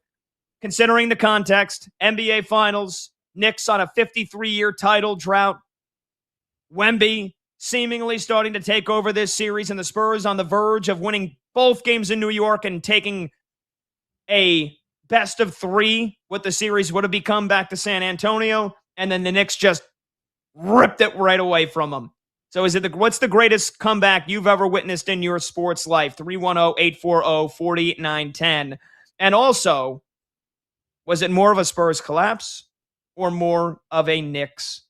Considering the context, NBA Finals, Knicks on a 53-year title drought, Wemby seemingly starting to take over this series, and the Spurs on the verge of winning both games in New York and taking a best of 3, what the series would have become back to San Antonio, and then the Knicks just ripped it right away from them. So what's the greatest comeback you've ever witnessed in your sports life? 310-840-4910. And also, was it more of a Spurs collapse or more of a Knicks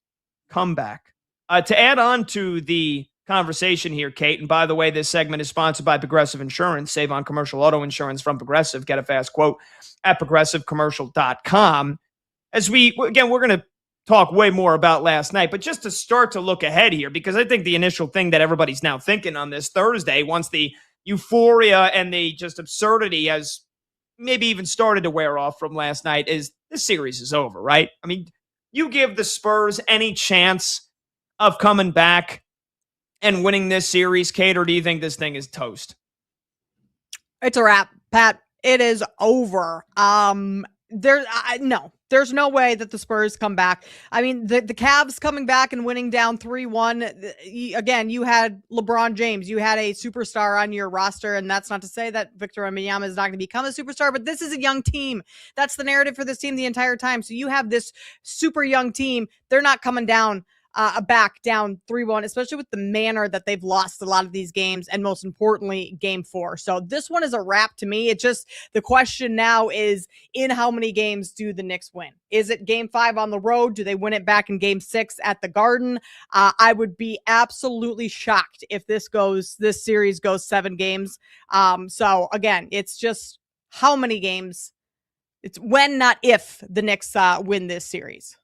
comeback? To add on to the conversation here, Kate, and by the way, this segment is sponsored by Progressive Insurance. Save on commercial auto insurance from Progressive. Get a fast quote at progressivecommercial.com. We're going to talk way more about last night, but just to start to look ahead here, because I think the initial thing that everybody's now thinking on this Thursday, once the euphoria and the just absurdity has maybe even started to wear off from last night, is this series is over, right? I mean, you give the Spurs any chance of coming back and winning this series, Kate, or do you think this thing is toast? It's a wrap, Pat. It is over. There's no way that the Spurs come back. I mean, the Cavs coming back and winning down 3-1. Again, you had LeBron James. You had a superstar on your roster, and that's not to say that Victor Wembanyama is not going to become a superstar, but this is a young team. That's the narrative for this team the entire time. So you have this super young team. They're not coming down back down 3-1, especially with the manner that they've lost a lot of these games, and most importantly, Game 4. So this one is a wrap to me. It's just the question now is, in how many games do the Knicks win? Is it Game 5 on the road? Do they win it back in Game 6 at the Garden? I would be absolutely shocked if this series goes 7 games. So again, it's just how many games. It's when, not if, the Knicks win this series.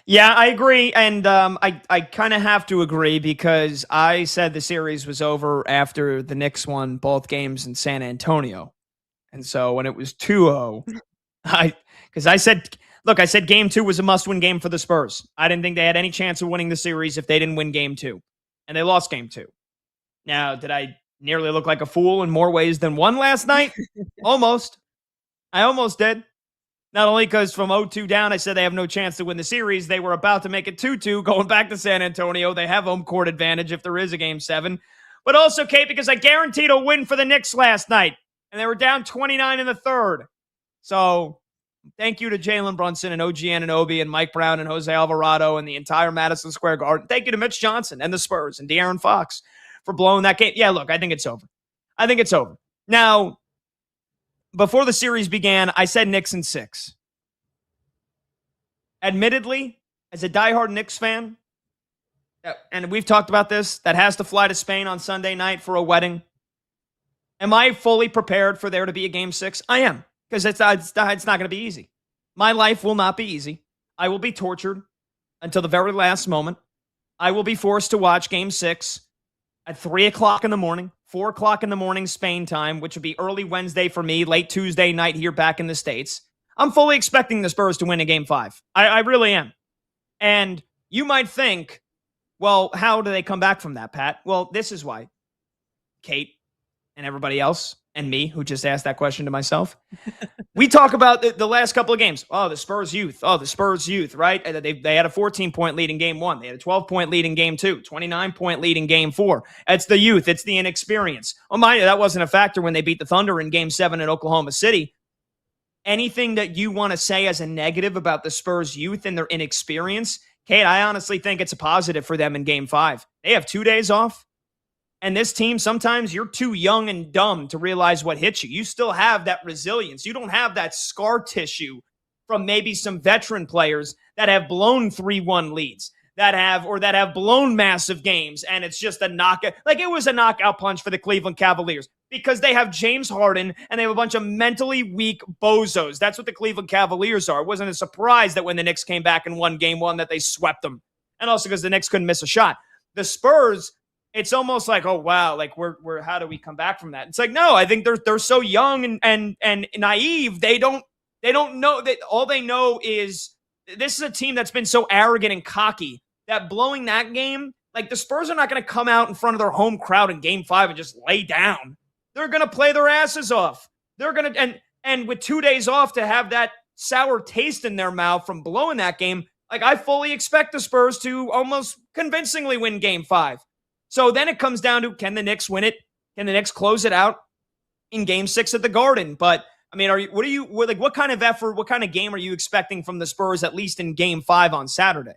Yeah, I agree, and I kind of have to agree because I said the series was over after the Knicks won both games in San Antonio. And so when it was 2-0, I said Game 2 was a must-win game for the Spurs. I didn't think they had any chance of winning the series if they didn't win Game 2, and they lost Game 2. Now, did I nearly look like a fool in more ways than one last night? Almost. I almost did. Not only because from 0-2 down, I said they have no chance to win the series. They were about to make it 2-2 going back to San Antonio. They have home court advantage if there is a Game 7. But also, Kate, because I guaranteed a win for the Knicks last night. And they were down 29 in the third. So thank you to Jalen Brunson and OG Anunoby and Mike Brown and Jose Alvarado and the entire Madison Square Garden. Thank you to Mitch Johnson and the Spurs and De'Aaron Fox for blowing that game. Yeah, look, I think it's over. Now, before the series began, I said Knicks in 6. Admittedly, as a diehard Knicks fan, and we've talked about this, that has to fly to Spain on Sunday night for a wedding, Am I fully prepared for there to be a game 6? I am, because it's not going to be easy. My life will not be easy. I will be tortured until the very last moment. I will be forced to watch game 6 at 3 o'clock in the morning, 4 o'clock in the morning Spain time, which would be early Wednesday for me, late Tuesday night here back in the States. I'm fully expecting the Spurs to win a game 5. I really am. And you might think, well, how do they come back from that, Pat? Well, this is why. Kate and everybody else and me, who just asked that question to myself, we talk about the last couple of games. Oh, the Spurs youth, right? They had a 14-point lead in game 1. They had a 12-point lead in game 2, 29-point lead in game 4. It's the youth. It's the inexperience. Oh, mind you, that wasn't a factor when they beat the Thunder in game 7 in Oklahoma City. Anything that you want to say as a negative about the Spurs youth and their inexperience, Kate, I honestly think it's a positive for them in game 5. They have 2 days off. And this team, sometimes you're too young and dumb to realize what hits you. You still have that resilience. You don't have that scar tissue from maybe some veteran players that have blown 3-1 leads, that have blown massive games, and it's just a knockout. Like, it was a knockout punch for the Cleveland Cavaliers because they have James Harden and they have a bunch of mentally weak bozos. That's what the Cleveland Cavaliers are. It wasn't a surprise that when the Knicks came back and won game 1 that they swept them. And also because the Knicks couldn't miss a shot. The Spurs, it's almost like, oh wow, like we're how do we come back from that? It's like, no, I think they're so young and naive. They don't know that. All they know is this is a team that's been so arrogant and cocky that blowing that game, like, the Spurs are not going to come out in front of their home crowd in game 5 and just lay down. They're going to play their asses off. They're going to, and with 2 days off to have that sour taste in their mouth from blowing that game, like, I fully expect the Spurs to almost convincingly win game 5. So then it comes down to, can the Knicks win it? Can the Knicks close it out in game 6 at the Garden? But I mean, what kind of effort, what kind of game are you expecting from the Spurs, at least in game 5 on Saturday?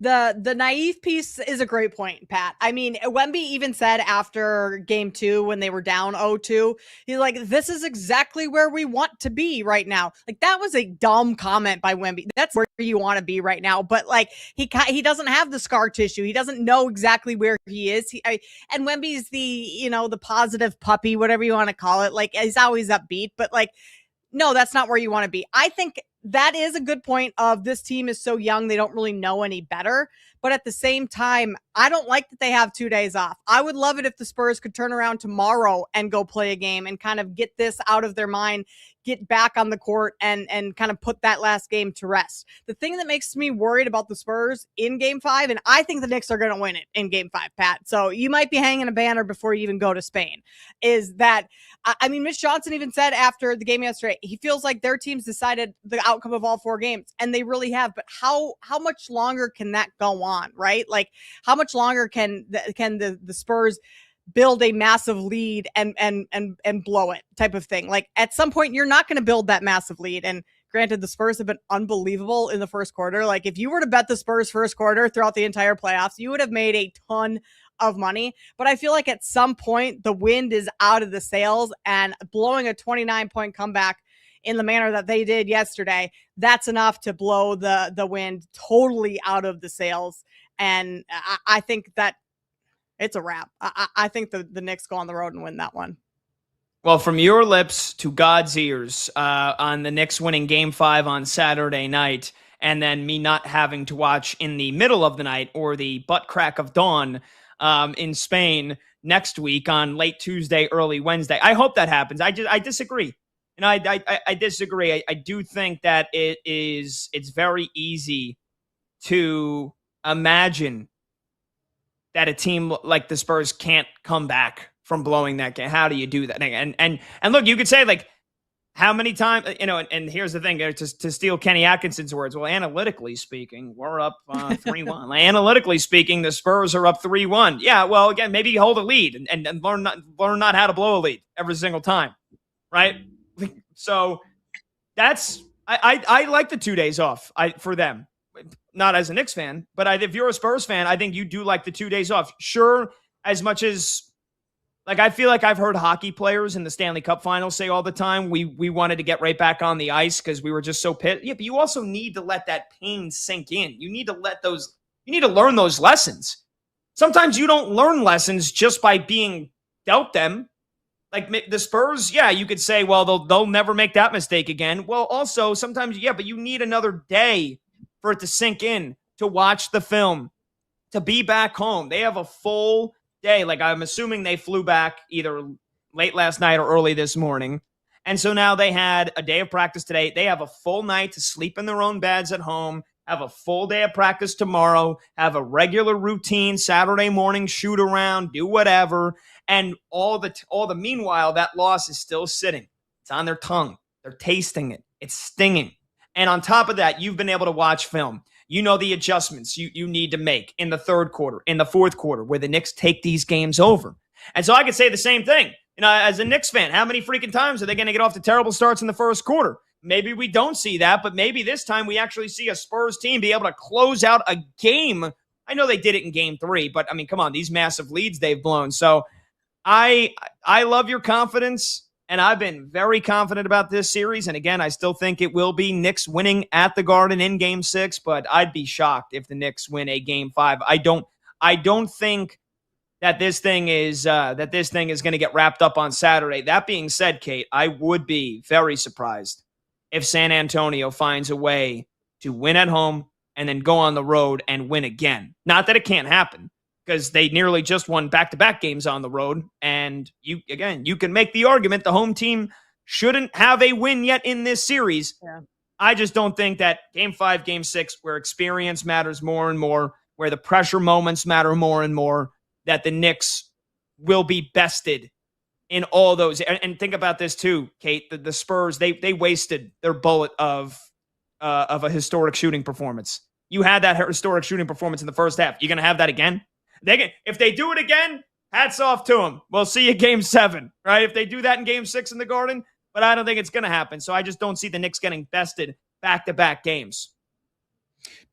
The naive piece is a great point, Pat. I mean, Wemby even said after game 2 when they were down 0-2, he's like, this is exactly where we want to be right now. Like, that was a dumb comment by Wemby. That's where you want to be right now. But like, he doesn't have the scar tissue. He doesn't know exactly where he is. And Wemby's the positive puppy, whatever you want to call it. Like, he's always upbeat, but like, no, that's not where you want to be. I think that is a good point of this team is so young, they don't really know any better. But at the same time, I don't like that they have 2 days off. I would love it if the Spurs could turn around tomorrow and go play a game and kind of get this out of their mind, get back on the court and kind of put that last game to rest. The thing that makes me worried about the Spurs in game 5, and I think the Knicks are going to win it in game 5, Pat. So you might be hanging a banner before you even go to Spain, is that, I mean, Mitch Johnson even said after the game yesterday, he feels like their team's decided the outcome of all 4 games, and they really have. But how much longer can that go on, right? Like, how much longer can the Spurs build a massive lead and blow it type of thing? Like, at some point, you're not going to build that massive lead. And granted, the Spurs have been unbelievable in the first quarter. Like, if you were to bet the Spurs first quarter throughout the entire playoffs, you would have made a ton of money. But I feel like at some point the wind is out of the sails, and blowing a 29-point comeback in the manner that they did yesterday, that's enough to blow the wind totally out of the sails. And I think that it's a wrap. I think the Knicks go on the road and win that one. Well, from your lips to God's ears, on the Knicks winning game 5 on Saturday night, and then me not having to watch in the middle of the night or the butt crack of dawn in Spain next week on late Tuesday, early Wednesday. I hope that happens. I disagree. And I disagree. I do think that it's very easy to imagine that a team like the Spurs can't come back from blowing that game. How do you do that? And look, you could say, like, how many times, and here's the thing, to steal Kenny Atkinson's words, well, analytically speaking, we're up 3-1. Analytically speaking, the Spurs are up 3-1. Yeah, well, again, maybe you hold a lead and learn not how to blow a lead every single time, right? So that's, I like the 2 days off for them. Not as a Knicks fan, but if you're a Spurs fan, I think you do like the 2 days off. Sure, as much as, like, I feel like I've heard hockey players in the Stanley Cup Finals say all the time, we wanted to get right back on the ice because we were just so pissed. Yeah, but you also need to let that pain sink in. You need to learn those lessons. Sometimes you don't learn lessons just by being dealt them. Like the Spurs, yeah, you could say, well, they'll never make that mistake again. Well, also sometimes, yeah, but you need another day for it to sink in, to watch the film, to be back home. They have a full day. Like I'm assuming they flew back either late last night or early this morning. And so now they had a day of practice today. They have a full night to sleep in their own beds at home, have a full day of practice tomorrow, have a regular routine Saturday morning shoot around, do whatever. And all the meanwhile, that loss is still sitting. It's on their tongue. They're tasting it. It's stinging. And on top of that, you've been able to watch film. You know the adjustments you need to make in the third quarter, in the fourth quarter, where the Knicks take these games over. And so I could say the same thing. As a Knicks fan, how many freaking times are they going to get off to terrible starts in the first quarter? Maybe we don't see that, but maybe this time we actually see a Spurs team be able to close out a game. I know they did it in game 3, but I mean, come on, these massive leads they've blown. So I love your confidence, and I've been very confident about this series. And again, I still think it will be Knicks winning at the Garden in game 6, but I'd be shocked if the Knicks win a game 5. I don't think that this thing is going to get wrapped up on Saturday. That being said, Kate, I would be very surprised if San Antonio finds a way to win at home and then go on the road and win again. Not that it can't happen, because they nearly just won back-to-back games on the road. And you can make the argument the home team shouldn't have a win yet in this series. Yeah. I just don't think that game 5, game 6, where experience matters more and more, where the pressure moments matter more and more, that the Knicks will be bested in all those. And think about this too, Kate, the Spurs, they wasted their bullet of a historic shooting performance. You had that historic shooting performance in the first half. You're going to have that again? If they do it again, hats off to them. We'll see you game 7, right? If they do that in game 6 in the Garden, but I don't think it's going to happen. So I just don't see the Knicks getting bested back-to-back games.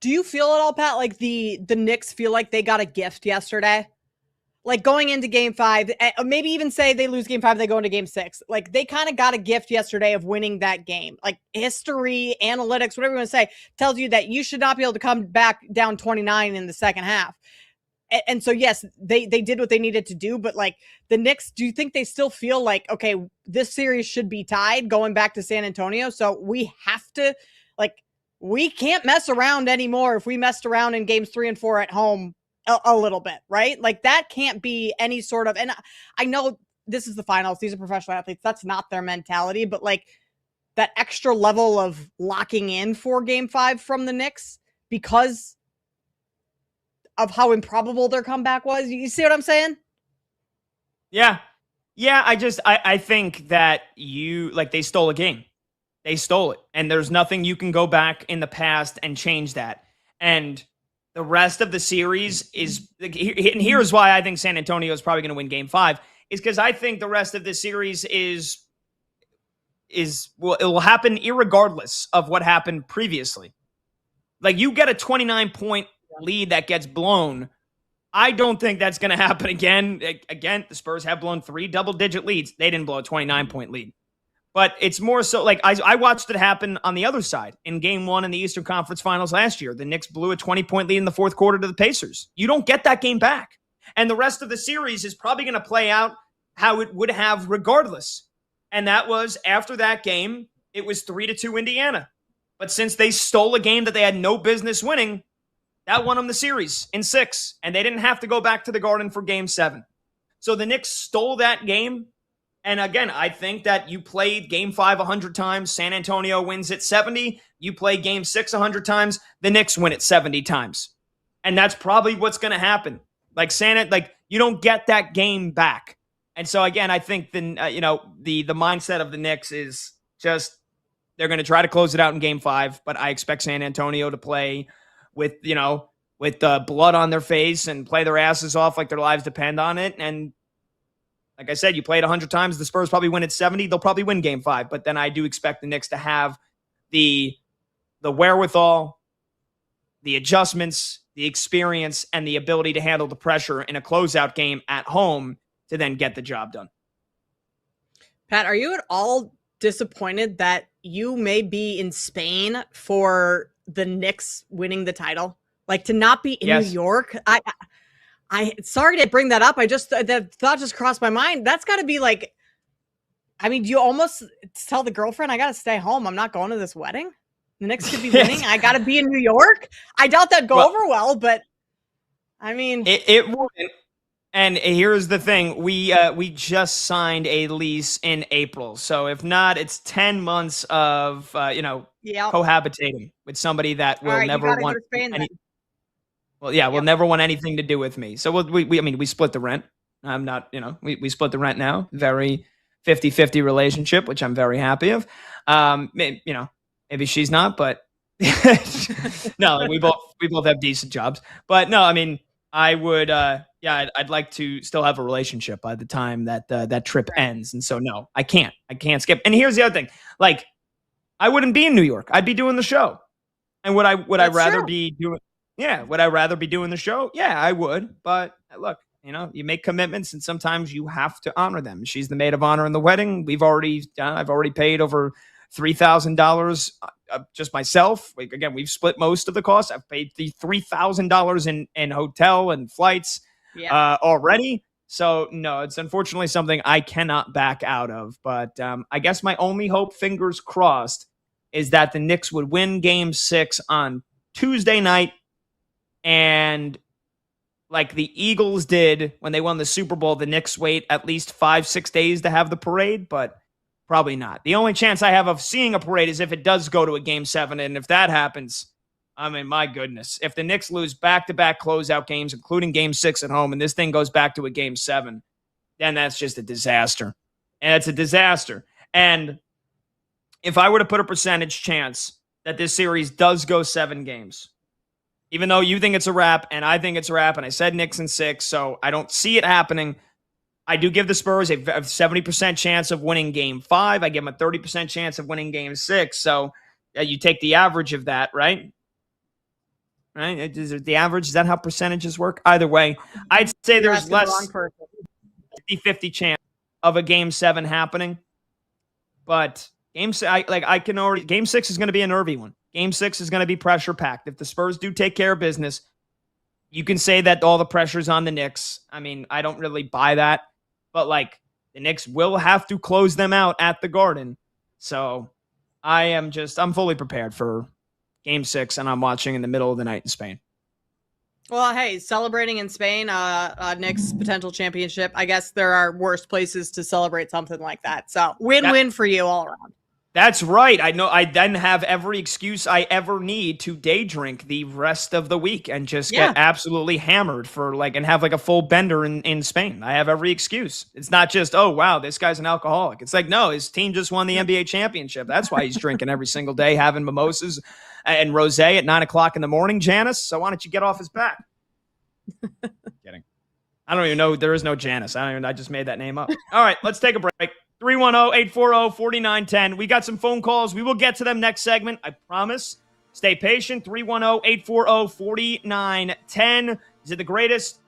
Do you feel at all, Pat, like the Knicks feel like they got a gift yesterday? Like going into game 5, maybe even say they lose game 5, they go into game 6. Like they kind of got a gift yesterday of winning that game. Like history, analytics, whatever you want to say, tells you that you should not be able to come back down 29 in the second half. And so, yes, they did what they needed to do. But like the Knicks, do you think they still feel like, okay, this series should be tied going back to San Antonio? So we have to, like, we can't mess around anymore. If we messed around in games 3 and 4 at home a little bit, right? Like that can't be any sort of, and I know this is the finals. These are professional athletes. That's not their mentality, but like that extra level of locking in for game 5 from the Knicks because of how improbable their comeback was. You see what I'm saying? Yeah. Yeah. I think that they stole a game. They stole it. And there's nothing you can go back in the past and change that. And the rest of the series is, and here's why I think San Antonio is probably going to win game 5, is because I think the rest of the series it will happen irregardless of what happened previously. Like you get a 29-point lead that gets blown. I don't think that's going to happen again. Again, the Spurs have blown 3 double-digit leads. They didn't blow a 29-point lead. But it's more so like I watched it happen on the other side in game 1 in the Eastern Conference Finals last year. The Knicks blew a 20-point lead in the fourth quarter to the Pacers. You don't get that game back. And the rest of the series is probably going to play out how it would have regardless. And that was after that game, it was 3-2 Indiana. But since they stole a game that they had no business winning, that won them the series in 6. And they didn't have to go back to the Garden for game 7. So the Knicks stole that game. And again, I think that you played game 5 100 times. San Antonio wins it 70. You play game 6 100 times. The Knicks win it 70 times. And that's probably what's going to happen. You don't get that game back. And so again, I think the mindset of the Knicks is just they're going to try to close it out in game 5, but I expect San Antonio to play with blood on their face and play their asses off like their lives depend on it. And like I said, you play it 100 times. The Spurs probably win at 70. They'll probably win game 5. But then I do expect the Knicks to have the wherewithal, the adjustments, the experience, and the ability to handle the pressure in a closeout game at home to then get the job done. Pat, are you at all disappointed that you may be in Spain for the Knicks winning the title? Like to not be in New York? I sorry to bring that up. The thought just crossed my mind. That's got to be like I mean, do you almost tell the girlfriend, I got to stay home. I'm not going to this wedding? The Knicks could be winning. I got to be in New York. I doubt that'd go over well, but I mean. It wouldn't. And here's the thing. We just signed a lease in April. So if not, it's 10 months of, cohabitating with somebody that will never want any. Well, yeah, will never want anything to do with me. So we split the rent. I'm not, we split the rent now. Very 50-50 relationship, which I'm very happy of. Maybe she's not, but no, we both have decent jobs. But no, I mean, I would, I'd like to still have a relationship by the time that that trip ends. And so, no, I can't skip. And here's the other thing. Like, I wouldn't be in New York. I'd be doing the show. And would I rather be doing? Yeah, would I rather be doing the show? Yeah, I would. But look, you make commitments, and sometimes you have to honor them. She's the maid of honor in the wedding. I've already paid over $3,000 just myself. Again, we've split most of the costs. I've paid the $3,000 in hotel and flights already. So no, it's unfortunately something I cannot back out of. But I guess my only hope, fingers crossed, is that the Knicks would win Game 6 on Tuesday night. And like the Eagles did when they won the Super Bowl, the Knicks wait at least 5-6 days to have the parade, but probably not. The only chance I have of seeing a parade is if it does go to a Game 7. And if that happens, I mean, my goodness, if the Knicks lose back-to-back closeout games, including Game 6 at home, and this thing goes back to a Game 7, then that's just a disaster. And it's a disaster. And if I were to put a percentage chance that this series does go 7 games, even though you think it's a wrap and I think it's a wrap, and I said Knicks in 6, so I don't see it happening, I do give the Spurs a 70% chance of winning Game 5. I give them a 30% chance of winning Game 6. So you take the average of that, right? Right? Is it the average? Is that how percentages work? Either way, I'd say there's less 50-50 chance of a Game 7 happening. But Game 6 is going to be a nervy one. Game 6 is going to be pressure packed. If the Spurs do take care of business, you can say that all the pressure's on the Knicks. I mean, I don't really buy that. But, the Knicks will have to close them out at the Garden. So I'm fully prepared for Game 6, and I'm watching in the middle of the night in Spain. Well, hey, celebrating in Spain, Knicks potential championship. I guess there are worse places to celebrate something like that. So win-win for you all around. That's right. I know I then have every excuse I ever need to day drink the rest of the week and just get absolutely hammered and have a full bender in Spain. I have every excuse. It's not just, oh, wow, this guy's an alcoholic. It's no, his team just won the NBA championship. That's why he's drinking every single day, having mimosas and rosé at 9 o'clock in the morning, Janice. So why don't you get off his back? Kidding. I don't even know. There is no Janice. I just made that name up. All right, let's take a break. 310-840-4910. We got some phone calls. We will get to them next segment. I promise. Stay patient. 310-840-4910. Is it the greatest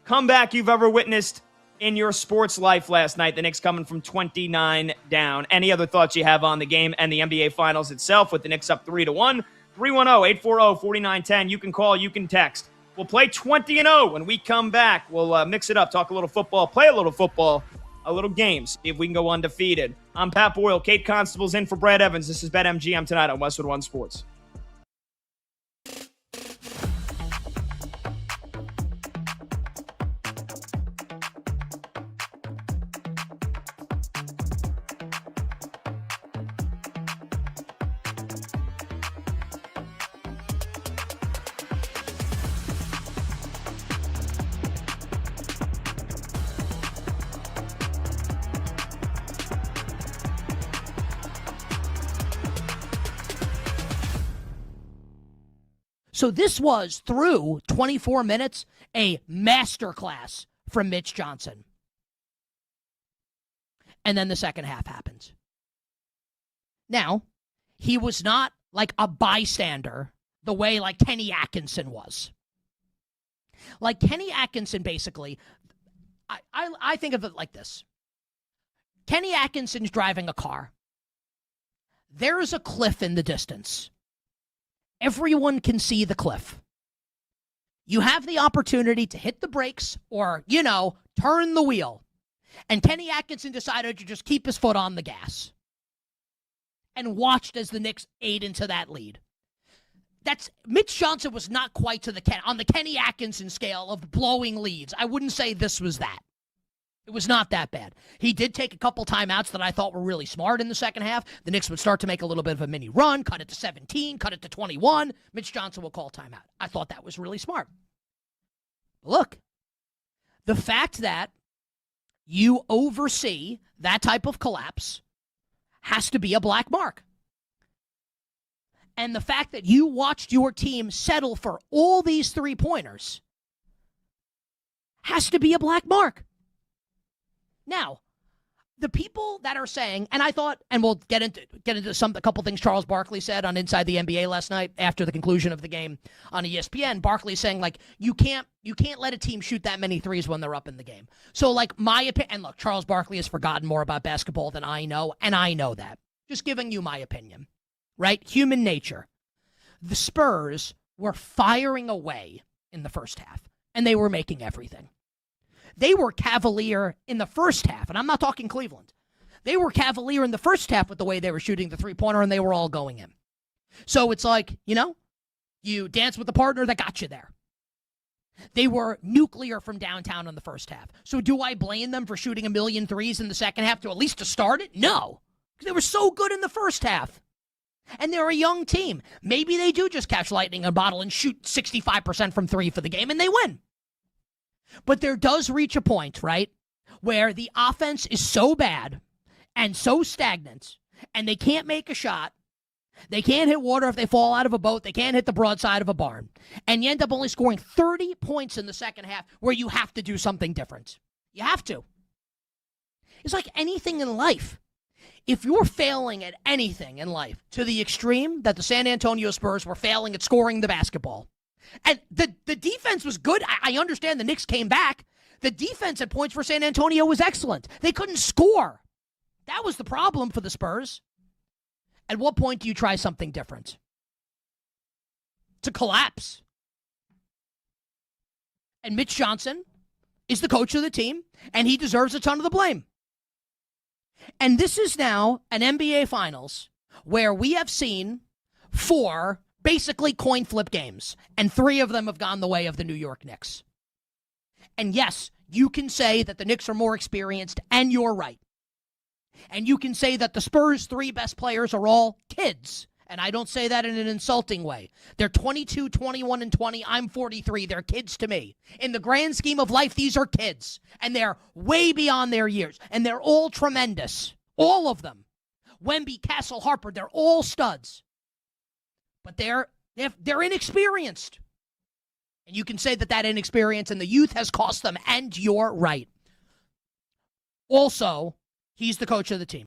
comeback you've ever witnessed in your sports life last night? The Knicks coming from 29 down. Any other thoughts you have on the game and the NBA Finals itself with the Knicks up 3-1? 310-840-4910. You can call. You can text. We'll play 20-0 when we come back. We'll mix it up, talk a little football, play a little football, a little games, see if we can go undefeated. I'm Pat Boyle. Kate Constable's in for Brad Evans. This is BetMGM tonight on Westwood One Sports. So this was, through 24 minutes, a masterclass from Mitch Johnson. And then the second half happens. Now, he was not like a bystander the way Kenny Atkinson was. Kenny Atkinson, basically, I think of it like this. Kenny Atkinson's driving a car. There is a cliff in the distance. Everyone can see the cliff. You have the opportunity to hit the brakes or, turn the wheel. And Kenny Atkinson decided to just keep his foot on the gas and watched as the Knicks ate into that lead. Mitch Johnson was not quite on the Kenny Atkinson scale of blowing leads. I wouldn't say this was that. It was not that bad. He did take a couple timeouts that I thought were really smart in the second half. The Knicks would start to make a little bit of a mini run, cut it to 17, cut it to 21. Mitch Johnson will call timeout. I thought that was really smart. Look, the fact that you oversee that type of collapse has to be a black mark. And the fact that you watched your team settle for all these three-pointers has to be a black mark. Now, the people that are saying, and I thought, and we'll get into a couple things Charles Barkley said on Inside the NBA last night after the conclusion of the game on ESPN. Barkley saying, like, you can't let a team shoot that many threes when they're up in the game. So, like, my opinion, and look, Charles Barkley has forgotten more about basketball than I know, and I know that. Just giving you my opinion, right? Human nature. The Spurs were firing away in the first half, and they were making everything. They were cavalier in the first half, and I'm not talking Cleveland. They were cavalier in the first half with the way they were shooting the three-pointer, and they were all going in. So it's like, you dance with the partner that got you there. They were nuclear from downtown in the first half. So do I blame them for shooting a million threes in the second half to at least to start it? No, because they were so good in the first half. And they're a young team. Maybe they do just catch lightning in a bottle and shoot 65% from three for the game, and they win. But there does reach a point, right, where the offense is so bad and so stagnant, and they can't make a shot. They can't hit water if they fall out of a boat. They can't hit the broadside of a barn. And you end up only scoring 30 points in the second half where you have to do something different. You have to. It's like anything in life. If you're failing at anything in life to the extreme that the San Antonio Spurs were failing at scoring the basketball, and the defense was good. I understand the Knicks came back. The defense at points for San Antonio was excellent. They couldn't score. That was the problem for the Spurs. At what point do you try something different? To collapse. And Mitch Johnson is the coach of the team, and he deserves a ton of the blame. And this is now an NBA Finals where we have seen 4 basically coin flip games, and 3 of them have gone the way of the New York Knicks. And yes, you can say that the Knicks are more experienced, and you're right. And you can say that the Spurs' 3 best players are all kids, and I don't say that in an insulting way. They're 22, 21, and 20. I'm 43. They're kids to me. In the grand scheme of life, these are kids, and they're way beyond their years, and they're all tremendous. All of them. Wemby, Castle, Harper, they're all studs. But they're inexperienced. And you can say that inexperience and the youth has cost them, and you're right. Also, he's the coach of the team.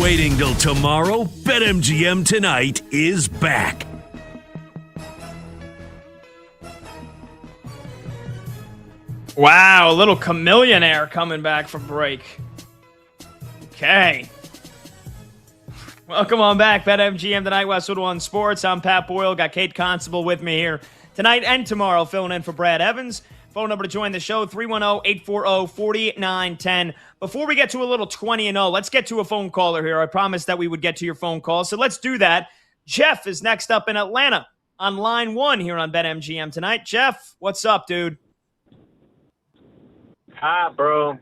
Waiting till tomorrow? BetMGM Tonight is back. Wow, a little chameleon air coming back from break. Okay. Welcome on back. BetMGM Tonight, Westwood One Sports. I'm Pat Boyle. Got Kate Constable with me here tonight and tomorrow, filling in for Brad Evans. Phone number to join the show, 310-840-4910. Before we get to a little 20-0, let's get to a phone caller here. I promised that we would get to your phone call, so let's do that. Jeff is next up in Atlanta on line 1 here on BetMGM tonight. Jeff, what's up, dude? Hi, bro.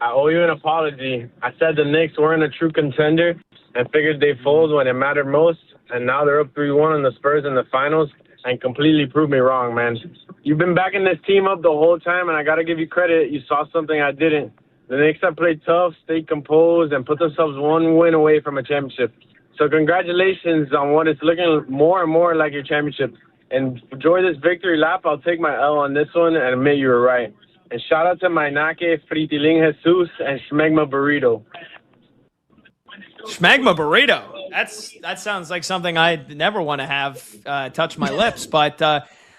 I owe you an apology. I said the Knicks weren't a true contender and figured they fold when it mattered most, and now they're up 3-1 on the Spurs in the finals and completely proved me wrong, man. You've been backing this team up the whole time, and I got to give you credit. You saw something I didn't. The Knicks have played tough, stayed composed, and put themselves one win away from a championship. So congratulations on what is looking more and more like your championship. And enjoy this victory lap. I'll take my L on this one and admit you were right. And shout out to my Nake, Fritiling Jesus, and Schmegma Burrito. Schmegma Burrito. That sounds like something I never want to have touch my lips. But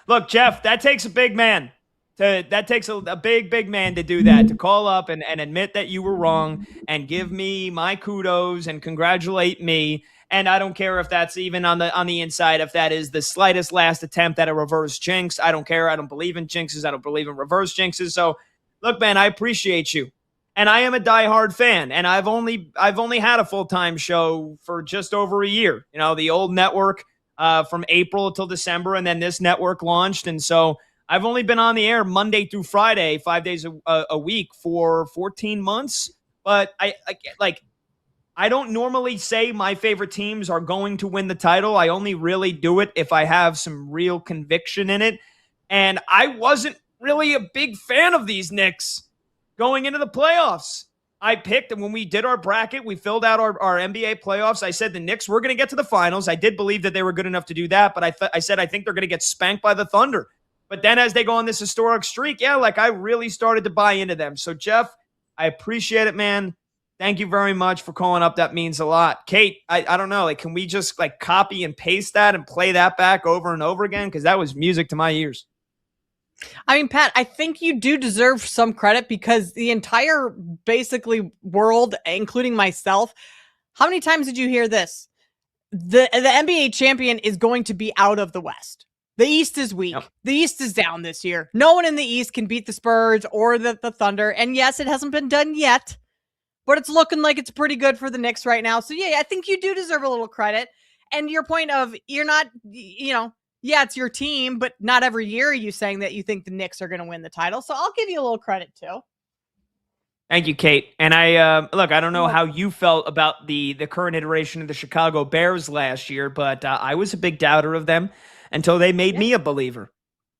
look, Jeff, that takes a big man. That takes a big man to do that, to call up and admit that you were wrong and give me my kudos and congratulate me. And I don't care if that's even on the inside, if that is the slightest last attempt at a reverse jinx. I don't care. I don't believe in jinxes. I don't believe in reverse jinxes. So, look, man, I appreciate you. And I am a diehard fan. And I've only had a full-time show for just over a year. You know, the old network from April till December, and then this network launched. And so I've only been on the air Monday through Friday, 5 days a week for 14 months. But I don't normally say my favorite teams are going to win the title. I only really do it if I have some real conviction in it. And I wasn't really a big fan of these Knicks going into the playoffs. I picked, and when we did our bracket, we filled out our NBA playoffs. I said the Knicks were going to get to the finals. I did believe that they were good enough to do that, but I said I think they're going to get spanked by the Thunder. But then as they go on this historic streak, I really started to buy into them. So, Jeff, I appreciate it, man. Thank you very much for calling up. That means a lot. Kate, I don't know. Can we just copy and paste that and play that back over and over again? Because that was music to my ears. I mean, Pat, I think you do deserve some credit because the entire basically world, including myself, how many times did you hear this? The NBA champion is going to be out of the West. The East is weak. Yep. The East is down this year. No one in the East can beat the Spurs or the Thunder. And yes, it hasn't been done yet. But it's looking like it's pretty good for the Knicks right now. So, yeah, I think you do deserve a little credit. And your point of you're not, it's your team, but not every year are you saying that you think the Knicks are going to win the title. So I'll give you a little credit, too. Thank you, Kate. And I don't know how you felt about the current iteration of the Chicago Bears last year, but I was a big doubter of them until they made me a believer.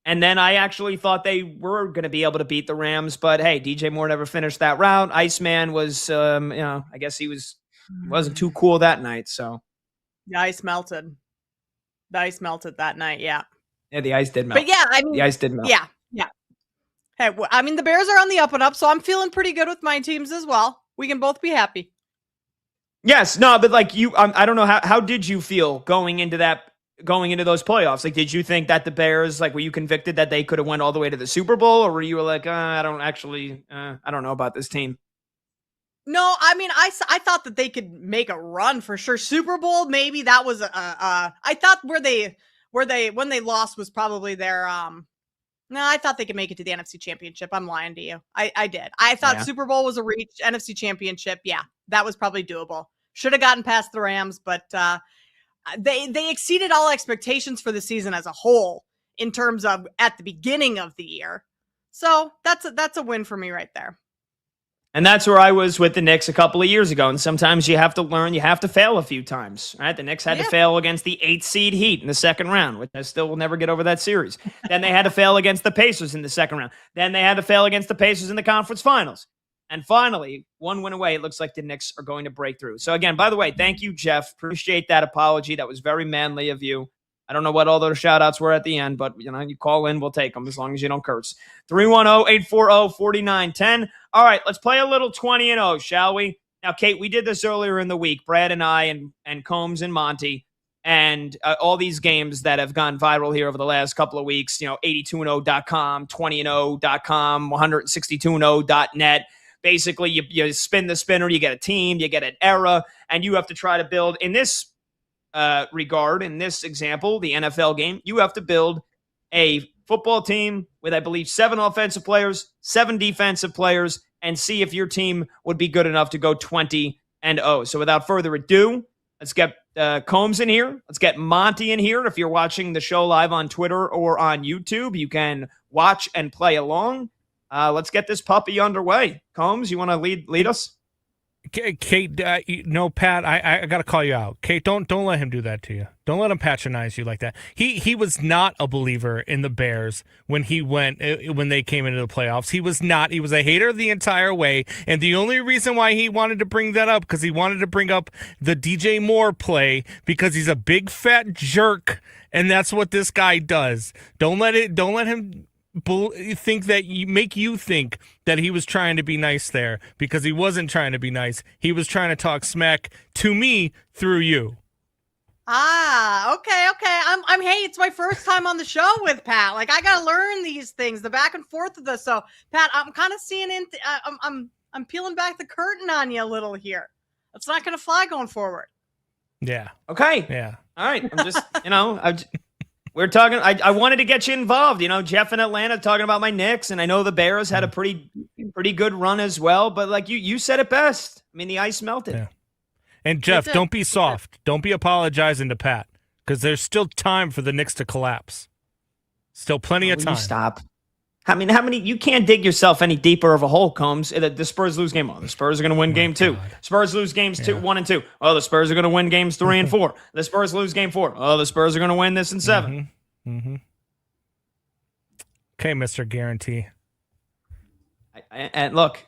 And then I actually thought they were going to be able to beat the Rams, but hey, DJ Moore never finished that round. Iceman was, I guess he wasn't too cool that night. So the ice melted. The ice melted that night. Yeah. Yeah, the ice did melt. But yeah, I mean, the ice did melt. Yeah. Hey, I mean, the Bears are on the up and up, so I'm feeling pretty good with my teams as well. We can both be happy. Yes, no, but I don't know how did you feel going into those playoffs? Did you think that the Bears, were you convicted that they could have went all the way to the Super Bowl, or were you I don't know about this team? No, I mean, I thought that they could make a run for sure. Super Bowl, maybe that was I thought when they lost was probably their no, I thought they could make it to the NFC Championship. I'm lying to you. I did. I thought Super Bowl was a reach. NFC Championship, yeah, that was probably doable. Should have gotten past the Rams, but they exceeded all expectations for the season as a whole in terms of at the beginning of the year. So that's a win for me right there. And that's where I was with the Knicks a couple of years ago. And sometimes you have to learn, you have to fail a few times, right? The Knicks had to fail against the 8th seed Heat in the second round, which I still will never get over that series. Then they had to fail against the Pacers in the second round. Then they had to fail against the Pacers in the conference finals. And finally, one win away, it looks like the Knicks are going to break through. So again, by the way, thank you, Jeff. Appreciate that apology. That was very manly of you. I don't know what all those shout-outs were at the end, but, you call in, we'll take them as long as you don't curse. 310-840-4910. All right, let's play a little 20-0, shall we? Now, Kate, we did this earlier in the week, Brad and I and Combs and Monty, and all these games that have gone viral here over the last couple of weeks, 82and0.com, 20and0.com, 162and0.net. Basically, you spin the spinner, you get a team, you get an era, and you have to try to build, in this regard, in this example, the NFL game, you have to build a football team with, I believe, 7 offensive players, 7 defensive players, and see if your team would be good enough to go 20-0. So without further ado, let's get Combs in here. Let's get Monty in here. If you're watching the show live on Twitter or on YouTube, you can watch and play along. Let's get this puppy underway. Combs, you want to lead us? Kate, no, Pat, I got to call you out. Kate, don't let him do that to you. Don't let him patronize you like that. He was not a believer in the Bears when they came into the playoffs. He was not. He was a hater the entire way, and the only reason why he wanted to bring that up because he wanted to bring up the DJ Moore play because he's a big fat jerk, and that's what this guy does. Don't let him make you think that he was trying to be nice there because he wasn't trying to be nice. He was trying to talk smack to me through you. Okay. Hey, it's my first time on the show with Pat. Like, I gotta learn these things, the back and forth of this. So, Pat, I'm kind of seeing I'm peeling back the curtain on you a little here. It's not gonna fly going forward. Yeah. Okay. Yeah. All right. I'm just, we're talking. I wanted to get you involved. Jeff in Atlanta talking about my Knicks, and I know the Bears had a pretty good run as well. But like you said it best. I mean, the ice melted. Yeah. And Jeff, don't be soft. Don't be apologizing to Pat because there's still time for the Knicks to collapse. Still plenty of time. You stop. I mean, how many? You can't dig yourself any deeper of a hole, Combs. The Spurs lose game 1. The Spurs are going to win game 2. Spurs lose games 1 and 2. Oh, the Spurs are going to win games 3 and 4. The Spurs lose game 4. Oh, the Spurs are going to win this in 7. Mm-hmm. Okay, Mr. Guarantee. And look.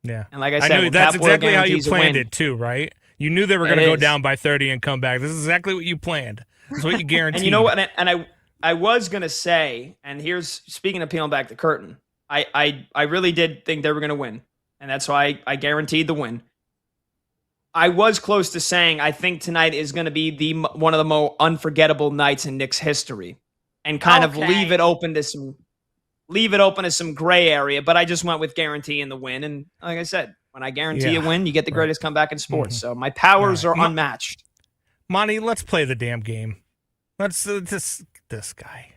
Yeah. And like I said, know that's exactly how you planned it too, right? You knew they were going to go down by 30 and come back. This is exactly what you planned. That's what you guaranteed. And you know what? And I was going to say, and here's, speaking of peeling back the curtain, I really did think they were going to win. And that's why I guaranteed the win. I was close to saying I think tonight is going to be one of the more unforgettable nights in Knicks history, and kind of leave it open to some gray area. But I just went with guaranteeing the win, and like I said, when I guarantee a win, you get the greatest comeback in sports. So my powers are unmatched. Monty, let's play the damn game. Let's this guy.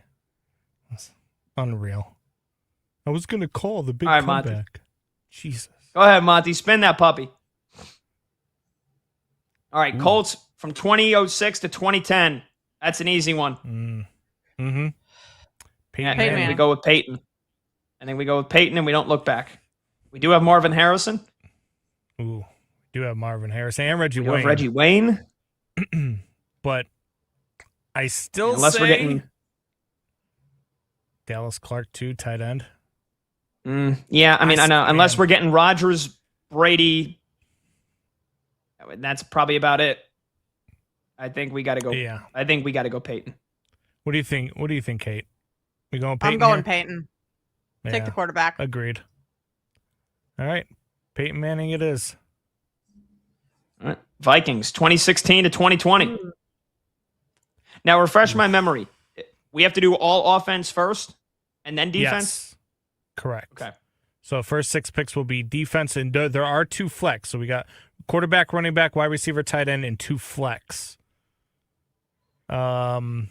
That's unreal. I was going to call the big comeback. Monty. Jesus. Go ahead, Monty. Spin that puppy. All right, Colts from 2006 to 2010. That's an easy one. Mm-hmm. Peyton. We go with Peyton. I think we go with Peyton, and we don't look back. We do have Marvin Harrison. Ooh, we do have Marvin Harrison and Reggie Wayne. Reggie Wayne. But I still unless say we're getting Dallas Clark too, tight end. Yeah, I mean, I know. Unless we're getting Rodgers, Brady. That's probably about it. I think we got to go. Yeah. I think we got to go Peyton. What do you think? What do you think, Kate? We going Peyton? I'm going here? Peyton. Yeah. Take the quarterback. Agreed. All right. Peyton Manning it is. All right. Vikings, 2016 to 2020. Now, refresh my memory. We have to do all offense first and then defense? Yes. Correct. Okay. So first 6 picks will be defense, and there are 2 flex. So we got quarterback, running back, wide receiver, tight end, and 2 flex. Man.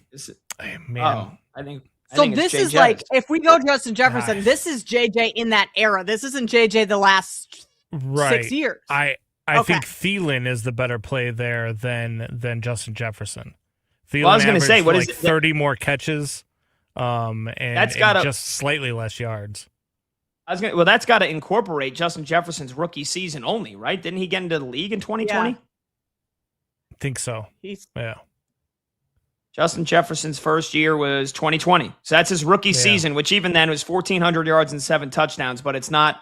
I think this is like, if we go Justin Jefferson, this is JJ in that era. This isn't JJ the last 6 years. I think Thielen is the better play there than Justin Jefferson. Thielen I was going to say, what is 30 more catches, and just slightly less yards. That's got to incorporate Justin Jefferson's rookie season only, right? Didn't he get into the league in 2020? I think so. Yeah. Justin Jefferson's first year was 2020. So that's his rookie season, which even then was 1,400 yards and 7 touchdowns, but it's not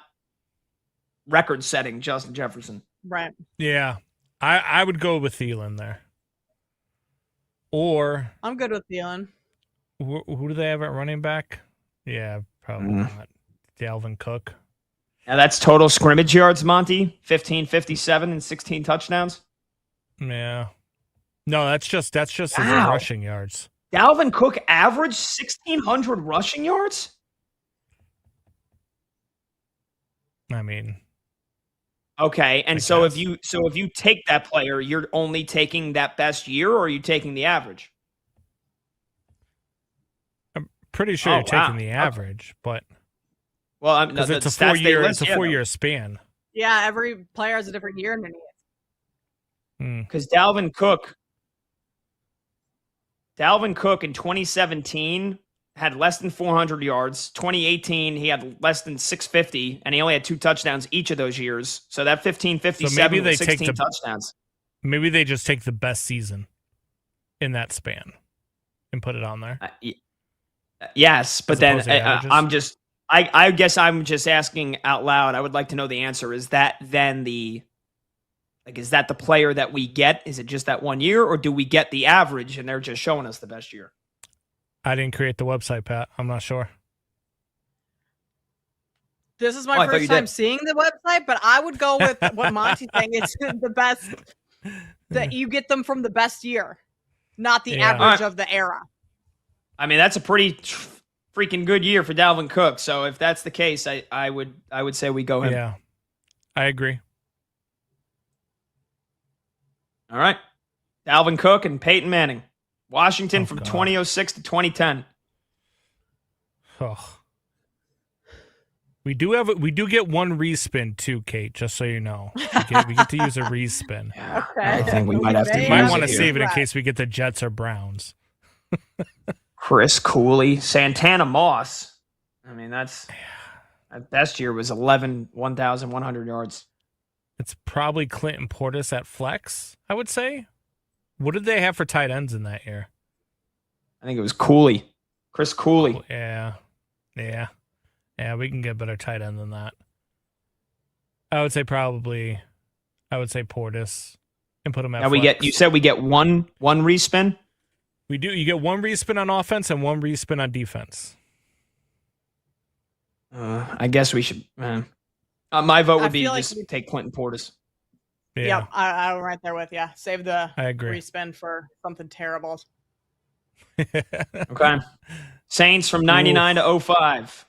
record-setting Justin Jefferson. Right. Yeah. I would go with Thielen there. Or I'm good with Thielen. Who do they have at running back? Yeah, probably not. Dalvin Cook. Now that's total scrimmage yards, Monty. 1,557 and 16 touchdowns. Yeah. No, that's just his rushing yards. Dalvin Cook averaged 1,600 rushing yards? I mean, okay, and so if you take that player, you're only taking that best year, or are you taking the average? pretty sure Oh, you're taking wow. the average, but Well, because the it's a stats they 4-year, list, it's a 4-year span. Yeah, every player has a different year in it. Because Dalvin Cook in 2017 had less than 400 yards. 2018, he had less than 650, and he only had 2 touchdowns each of those years. So that 15-57 So maybe they was 16 take touchdowns. Maybe they just take the best season in that span and put it on there. Yes, but As then opposed to averages? I guess I'm just asking out loud. I would like to know the answer. Is that then is that the player that we get? Is it just that 1 year, or do we get the average and they're just showing us the best year? I didn't create the website, Pat. I'm not sure. This is Oh, my I thought first you time did. seeing the website, but I would go with what Monty's saying. It's the best that you get them from the best year, not the Yeah. average of the era. I mean, that's a pretty freaking good year for Dalvin Cook. So if that's the case, I would say we go him. Yeah, I agree. All right, Dalvin Cook and Peyton Manning, Washington from God. 2006 to 2010. Oh. We do get one respin too, Kate. Just so you know, we get to use a respin. Okay. I think we might have to. You might want to use it save it in Right. case we get the Jets or Browns. Chris Cooley, Santana Moss. I mean, that best year was 1,100 yards. It's probably Clinton Portis at flex, I would say. What did they have for tight ends in that year? I think it was Cooley, Chris Cooley. Yeah. We can get better tight end than that. I would say Portis and put him at Now flex. you said we get one respin. We do. You get one respin on offense and one respin on defense. I guess we should. My vote I would be feel like just we- take Clinton Portis. Yeah, Yep, I'm right there with you. Save the I agree. respin for something terrible. Okay. Saints from 99 to 05.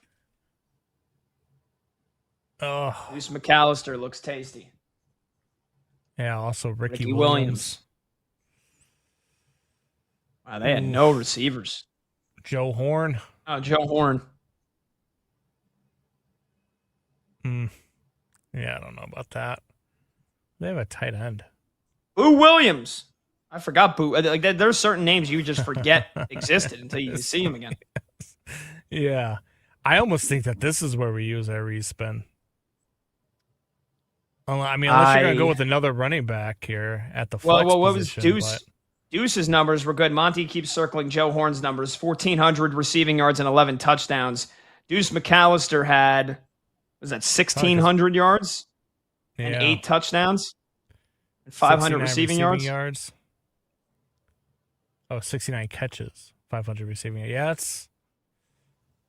Oh, Deuce McAllister looks tasty. yeah. Also, Ricky Ricky Williams. Williams. Wow, they had no receivers. Joe Horn. Oh, Joe Horn. Yeah, I don't know about that. They have a tight end. Boo Williams. I forgot Boo. Like there's certain names you just forget existed until you see them again. Yeah, I almost think that this is where we use our respin. I mean, unless you're going to go with another running back here at the flex Well, what was position, Deuce? but- Deuce's numbers were good. Monty keeps circling Joe Horn's numbers: 1,400 receiving yards and 11 touchdowns. Deuce McAllister had, was that 1,600 yards and 8 touchdowns and 500 receiving yards? Oh, 69 catches, 500 receiving yards. Yeah,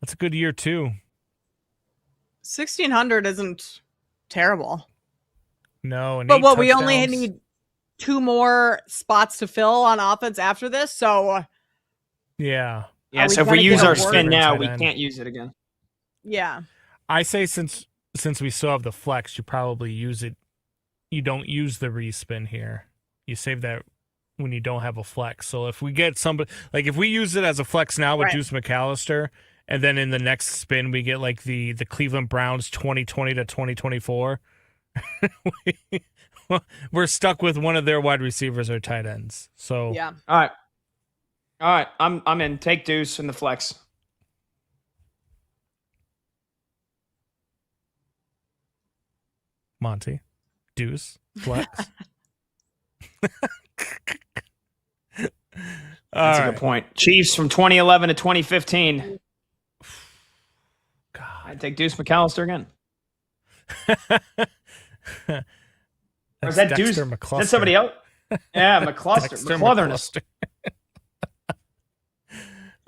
that's a good year too. 1,600 isn't terrible. No, and But 8 what, we only touchdowns. need 2 more spots to fill on offense after this, so Yeah. Yeah, we so if we gonna use get our a word? spin now, Tight we end. can't use it again. yeah. I say since we still have the flex, you probably use it. You don't use the respin here. You save that when you don't have a flex. So if we get somebody, like if we use it as a flex now with Right. Deuce McAllister, and then in the next spin we get like the Cleveland Browns 2020 to 2024, we're stuck with one of their wide receivers or tight ends. So Yeah. All right. I'm in. Take Deuce in the flex. Monty, Deuce, flex. That's a good point. Chiefs from 2011 to 2015. God. I'd take Deuce McAllister again. Or is That's that Deuce? Dexter Is McCluster. that somebody else? Yeah, McCluster. Dexter McClutherness.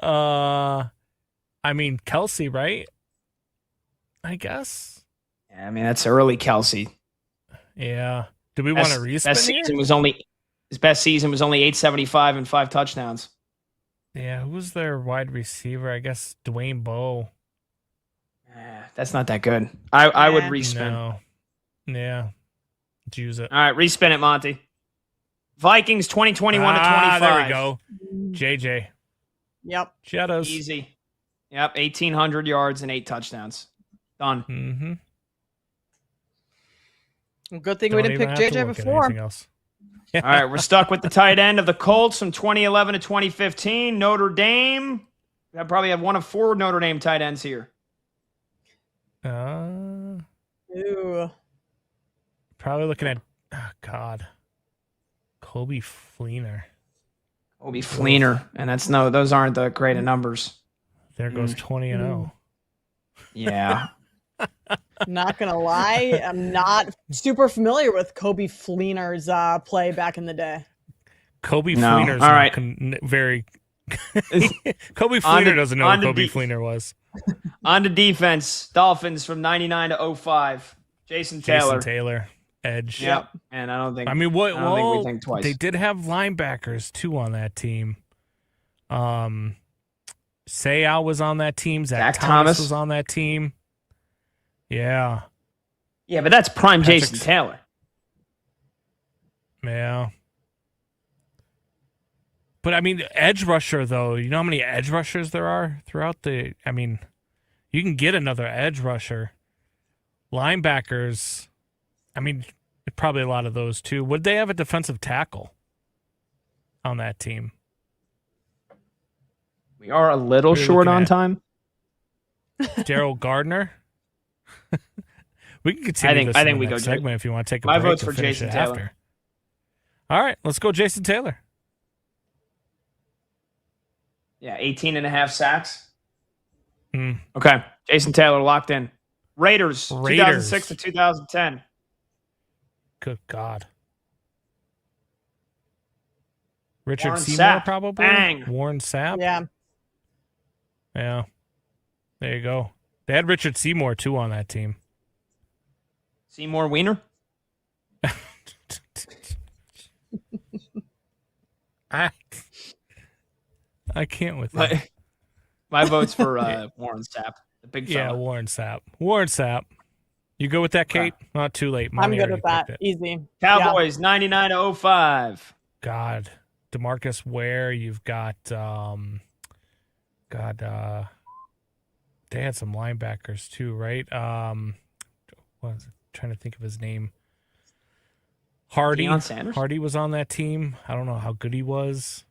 McCluster. I mean Kelsey, right? I guess. Yeah, I mean that's early Kelsey. Yeah. Do we want to respin Best here? season was only his best season was only 875 and 5 touchdowns. Yeah. Who was their wide receiver? I guess Dwayne Bowe. That's not that good. I would respin. No. Yeah. Let's use it. All right, respin it, Monty. Vikings 2021 to 25. There we go. JJ. Yep. Jettas. Easy. Yep, 1,800 yards and 8 touchdowns. Done. Mm-hmm. Well, good thing we didn't pick JJ before. All right, we're stuck with the tight end of the Colts from 2011 to 2015. Notre Dame. I probably have one of 4 Notre Dame tight ends here. Ooh. Probably looking at, Kobe Fleener. Kobe Fleener, and those aren't the great of numbers. There goes 20-0. Yeah. Not gonna lie, I'm not super familiar with Kobe Fleener's play back in the day. Kobe Fleener's all right. very. Kobe Fleener doesn't know who Kobe Fleener was. On to defense, Dolphins from 99 to 05. Jason Taylor, edge. Yep. And I don't think. I mean, what? I don't think we think twice. They did have linebackers too on that team. Sayal was on that team. Zach Thomas was on that team. Yeah. Yeah, but that's prime Jason Taylor. Yeah. But, I mean, edge rusher, though, you know how many edge rushers there are throughout the – I mean, you can get another edge rusher. Linebackers, I mean, probably a lot of those, too. Would they have a defensive tackle on that team? We are a little short on time. Daryl Gardner? We can continue this in the next segment if you want to take a break. My vote's and for finish Jason it Taylor. After. All right, let's go Jason Taylor. Yeah, 18.5 sacks. Hmm. Okay, Jason Taylor locked in. Raiders. 2006 to 2010. Good God. Richard Warren Seymour, Sapp. probably? Bang. Warren Sapp? Yeah. Yeah. There you go. They had Richard Seymour, too, on that team. Seymour Wiener? I can't with that. My vote's for Warren Sapp, the big fella. Yeah, Warren Sapp. Warren Sapp. You go with that, Kate? Not too late. I'm good with that. Easy. Cowboys, 99 to 05. God. DeMarcus Ware. You've got, they had some linebackers too, right? What was it? Trying to think of his name. Hardy. Deion Sanders? Hardy was on that team. I don't know how good he was.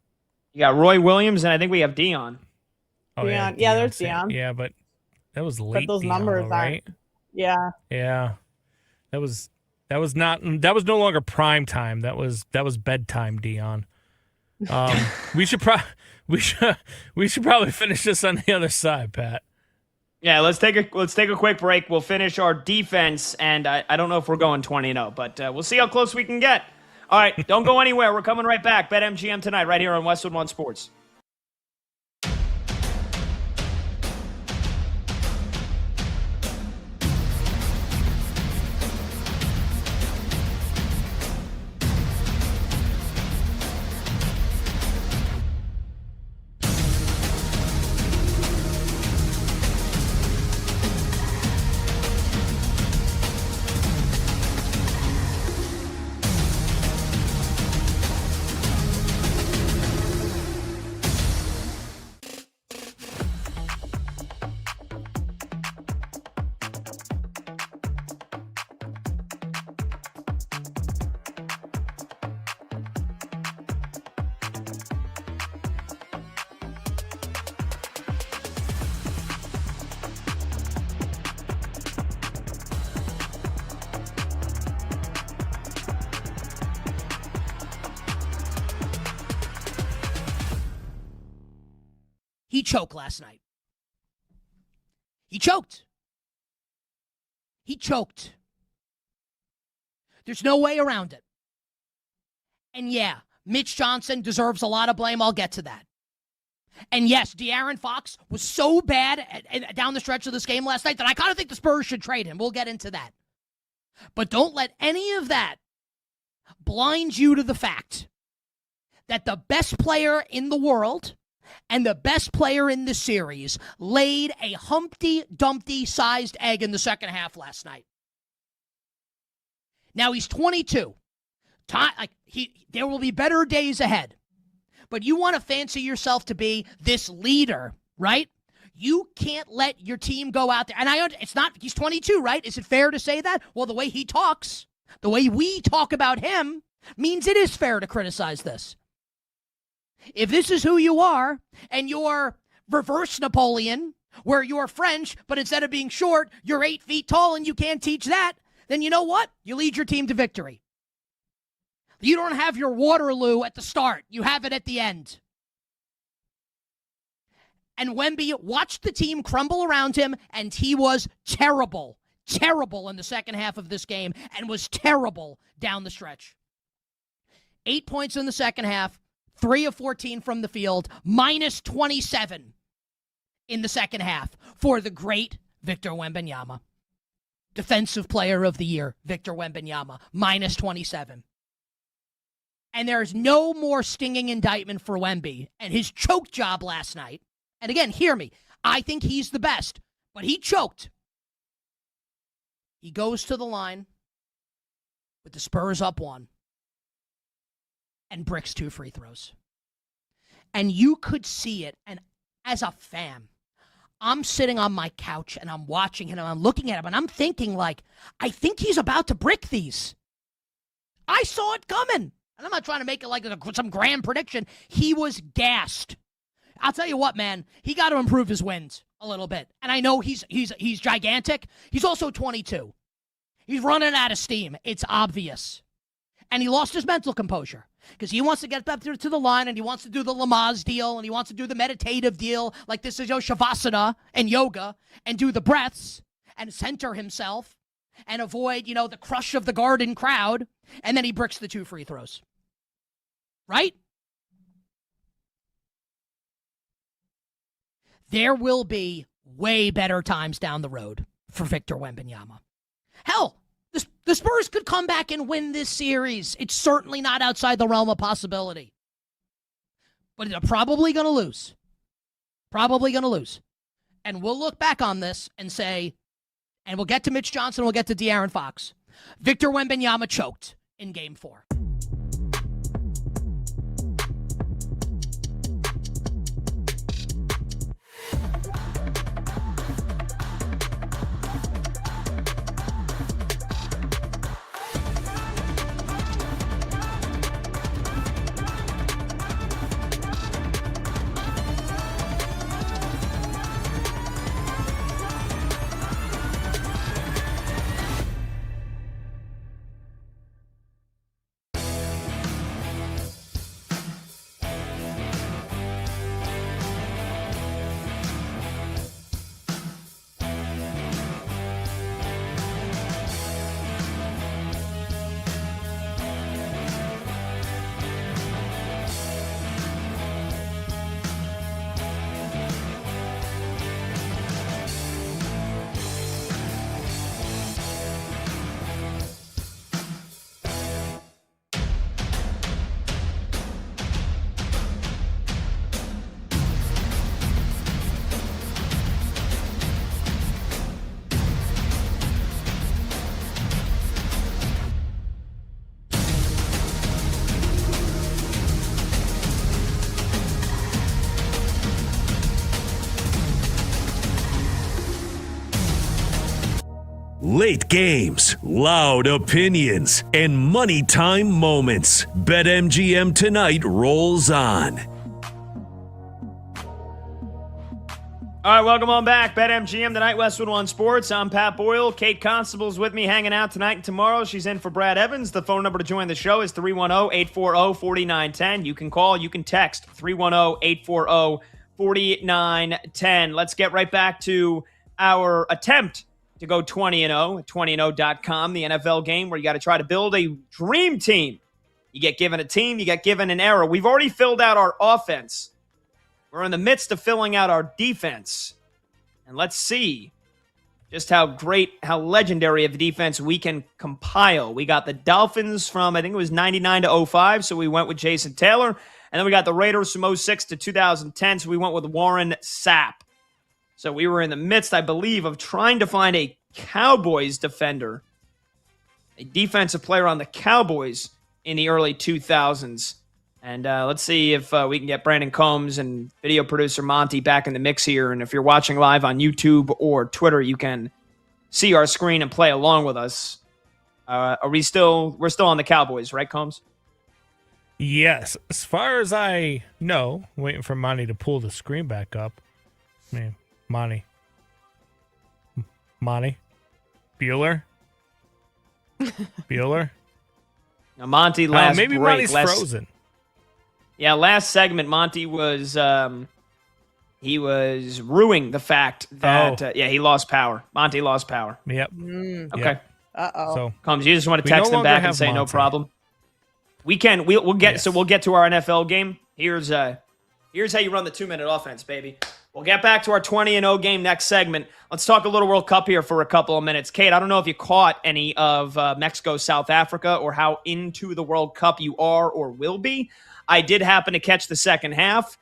You got Roy Williams, and I think we have Dion. Oh, Deion. Yeah, there's Deion. Yeah, but that was late. But those Deion, numbers though, right? Yeah. Yeah. That was no longer prime time. That was bedtime, Dion. We should probably finish this on the other side, Pat. Yeah, let's take a quick break. We'll finish our defense, and I don't know if we're going 20-0, but we'll see how close we can get. All right, don't go anywhere. We're coming right back. BetMGM tonight, right here on Westwood One Sports. He choked last night. He choked. He choked. There's no way around it. And yeah, Mitch Johnson deserves a lot of blame. I'll get to that. And yes, De'Aaron Fox was so bad down the stretch of this game last night that I kind of think the Spurs should trade him. We'll get into that. But don't let any of that blind you to the fact that the best player in the world and the best player in the series laid a Humpty Dumpty-sized egg in the second half last night. Now he's 22. There will be better days ahead. But you want to fancy yourself to be this leader, right? You can't let your team go out there. And it's not, he's 22, right? Is it fair to say that? Well, the way he talks, the way we talk about him means it is fair to criticize this. If this is who you are and you're reverse Napoleon, where you're French, but instead of being short, you're 8 feet tall and you can't teach that, then you know what? You lead your team to victory. You don't have your Waterloo at the start. You have it at the end. And Wemby watched the team crumble around him, and he was terrible in the second half of this game, and was terrible down the stretch. 8 points in the second half, 3 of 14 from the field, minus 27 in the second half for the great Victor Wembanyama. Defensive Player of the Year, Victor Wembanyama, minus 27. And there's no more stinging indictment for Wemby and his choke job last night. And again, hear me. I think he's the best, but he choked. He goes to the line with the Spurs up 1 and bricks 2 free throws. And you could see it. And as a fan, I'm sitting on my couch and I'm watching him and I'm looking at him and I'm thinking, like, I think he's about to brick these. I saw it coming. And I'm not trying to make it like some grand prediction. He was gassed. I'll tell you what, man, he got to improve his wins a little bit. And I know he's gigantic. He's also 22. He's running out of steam. It's obvious. And he lost his mental composure because he wants to get back to the line and he wants to do the Lamaze deal and he wants to do the meditative deal like this is Shavasana and yoga and do the breaths and center himself and avoid, the crush of the Garden crowd. And then he bricks the 2 free throws. Right? There will be way better times down the road for Victor Wembanyama. Hell, the Spurs could come back and win this series. It's certainly not outside the realm of possibility. But they're probably going to lose. Probably going to lose. And we'll look back on this and say, and we'll get to Mitch Johnson, we'll get to De'Aaron Fox. Victor Wembanyama choked in Game 4. Late games, loud opinions, and money time moments. BetMGM tonight rolls on. All right, welcome on back. BetMGM tonight, Westwood One Sports. I'm Pat Boyle. Kate Constable's with me hanging out tonight and tomorrow. She's in for Brad Evans. The phone number to join the show is 310-840-4910. You can call, you can text 310-840-4910. Let's get right back to our attempt to go 20-0 at 20and0.com, the NFL game where you got to try to build a dream team. You get given a team, you get given an era. We've already filled out our offense. We're in the midst of filling out our defense. And let's see just how great, how legendary of a defense we can compile. We got the Dolphins from, I think it was 99 to 05, so we went with Jason Taylor. And then we got the Raiders from 06 to 2010, so we went with Warren Sapp. So we were in the midst, I believe, of trying to find a Cowboys defender, a defensive player on the Cowboys in the early 2000s. And let's see if we can get Brandon Combs and video producer Monty back in the mix here. And if you're watching live on YouTube or Twitter, you can see our screen and play along with us. We're still on the Cowboys, right, Combs? Yes. As far as I know, waiting for Monty to pull the screen back up. I mean, Monty. Bueller? Bueller? Now, Monty, last maybe break, Monty's frozen. Yeah, last segment, Monty was he was ruining the fact that he lost power. Monty lost power. Yep. Okay. Yep. Uh-oh. So Combs, you just want to text him back and say Monty. no problem. We'll get to our NFL game. Here's how you run the 2-minute offense, baby. We'll get back to our 20-0 game next segment. Let's talk a little World Cup here for a couple of minutes. Kate, I don't know if you caught any of Mexico, South Africa, or how into the World Cup you are or will be. I did happen to catch the second half.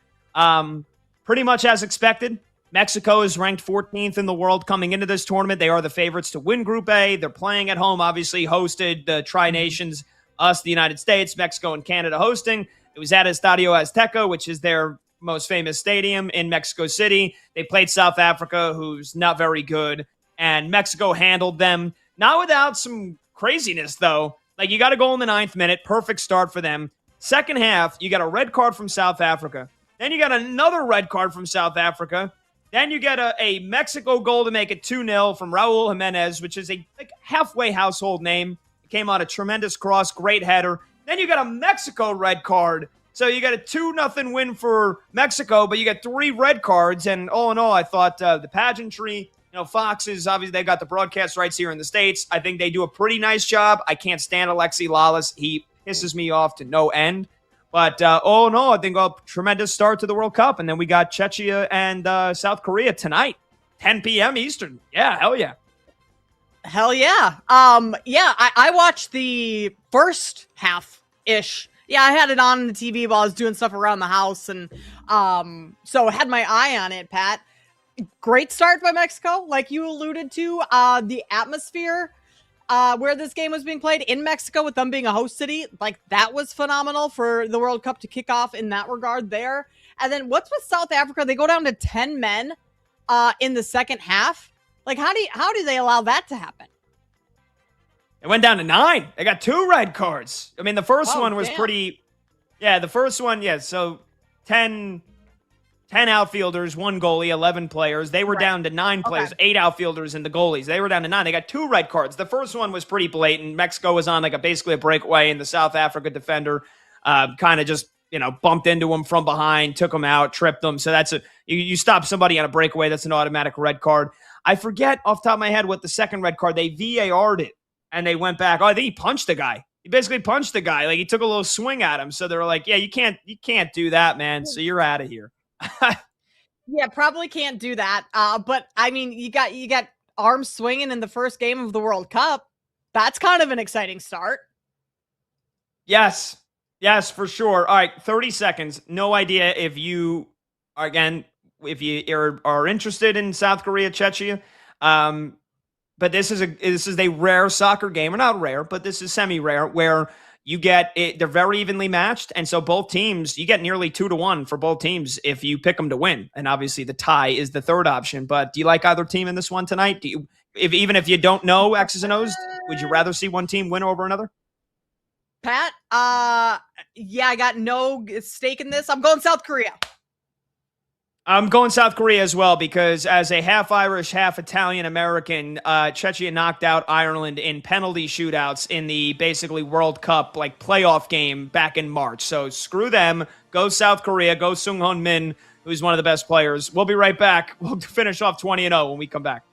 Pretty much as expected. Mexico is ranked 14th in the world coming into this tournament. They are the favorites to win Group A. They're playing at home, obviously hosted the Tri-Nations, us, the United States, Mexico, and Canada hosting. It was at Estadio Azteca, which is their most famous stadium in Mexico City. They played South Africa, who's not very good, and Mexico handled them. Not without some craziness, though. Like, you got a goal in the 9th minute. Perfect start for them. Second half, you got a red card from South Africa. Then you got another red card from South Africa. Then you get a Mexico goal to make it 2-0 from Raul Jimenez, which is a halfway household name. It came on a tremendous cross, great header. Then you got a Mexico red card. So you got a 2-0 win for Mexico, but you got 3 red cards. And all in all, I thought the pageantry, Fox is obviously, they got the broadcast rights here in the States. I think they do a pretty nice job. I can't stand Alexi Lalas. He pisses me off to no end. But all in all, I think a tremendous start to the World Cup. And then we got Czechia and South Korea tonight, 10 p.m. Eastern. Yeah, hell yeah. Hell yeah. I watched the first half-ish. Yeah, I had it on the TV while I was doing stuff around the house, and so I had my eye on it, Pat. Great start by Mexico, like you alluded to. The atmosphere where this game was being played in Mexico, with them being a host city, like that was phenomenal for the World Cup to kick off in that regard there. And then what's with South Africa? They go down to 10 men in the second half. Like, how do they allow that to happen? It went down to 9. They got 2 red cards. I mean, the first one was pretty... Yeah, the first one, so 10 outfielders, 1 goalie, 11 players. They were down to 9 players, 8 outfielders and the goalies. They were down to 9. They got 2 red cards. The first one was pretty blatant. Mexico was on basically a breakaway, and the South Africa defender kind of just, bumped into him from behind, took him out, tripped him. So that's you stop somebody on a breakaway, that's an automatic red card. I forget off the top of my head what the second red card, they VAR'd it. And they went back. Oh, I think he punched the guy. He basically punched the guy. Like, he took a little swing at him. So they were like, yeah, you can't do that, man. So you're out of here. Yeah, probably can't do that. But I mean, you got arms swinging in the first game of the World Cup. That's kind of an exciting start. Yes, for sure. All right, 30 seconds. No idea if you are interested in South Korea, Czechia. But this is a rare soccer game, or not rare, but this is semi-rare, where you get it. They're very evenly matched, and so both teams, you get nearly 2-1 for both teams if you pick them to win. And obviously, the tie is the third option. But do you like either team in this one tonight? Even if you don't know X's and O's, would you rather see one team win over another? Pat, yeah, I got no stake in this. I'm going South Korea. I'm going South Korea as well, because as a half Irish, half Italian American, Czechia knocked out Ireland in penalty shootouts in the basically World Cup playoff game back in March. So screw them. Go South Korea. Go Sung-Hoon Min, who's one of the best players. We'll be right back. We'll finish off 20-0 when we come back.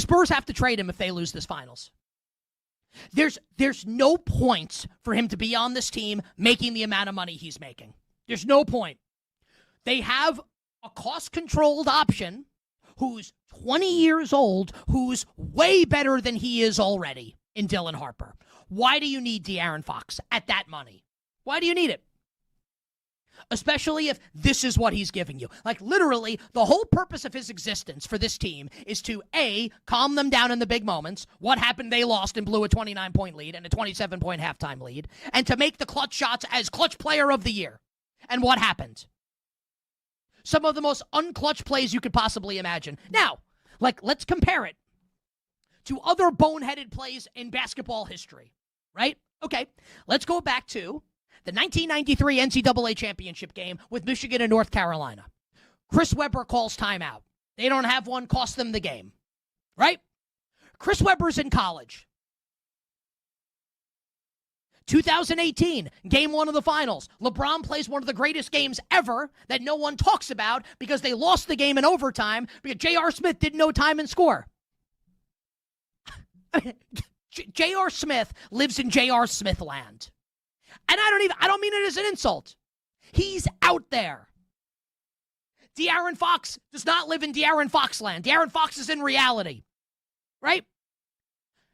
Spurs have to trade him if they lose this finals. There's no point for him to be on this team making the amount of money he's making. There's no point. They have a cost-controlled option who's 20 years old, who's way better than he is already in Dylan Harper. Why do you need De'Aaron Fox at that money? Why do you need it? Especially if this is what he's giving you. Like, literally, the whole purpose of his existence for this team is to, A, calm them down in the big moments. What happened? They lost and blew a 29-point lead and a 27-point halftime lead. And to make the clutch shots as clutch player of the year. And what happened? Some of the most unclutch plays you could possibly imagine. Now, like, let's compare it to other boneheaded plays in basketball history, right? Okay, let's go back to the 1993 NCAA championship game with Michigan and North Carolina. Chris Webber calls timeout. They don't have one, cost them the game, right? Chris Webber's in college. 2018, game one of the finals. LeBron plays one of the greatest games ever that no one talks about because they lost the game in overtime because J.R. Smith didn't know time and score. J.R. Smith lives in J.R. Smith land. And I don't mean it as an insult. He's out there. De'Aaron Fox does not live in De'Aaron Fox land. De'Aaron Fox is in reality. Right?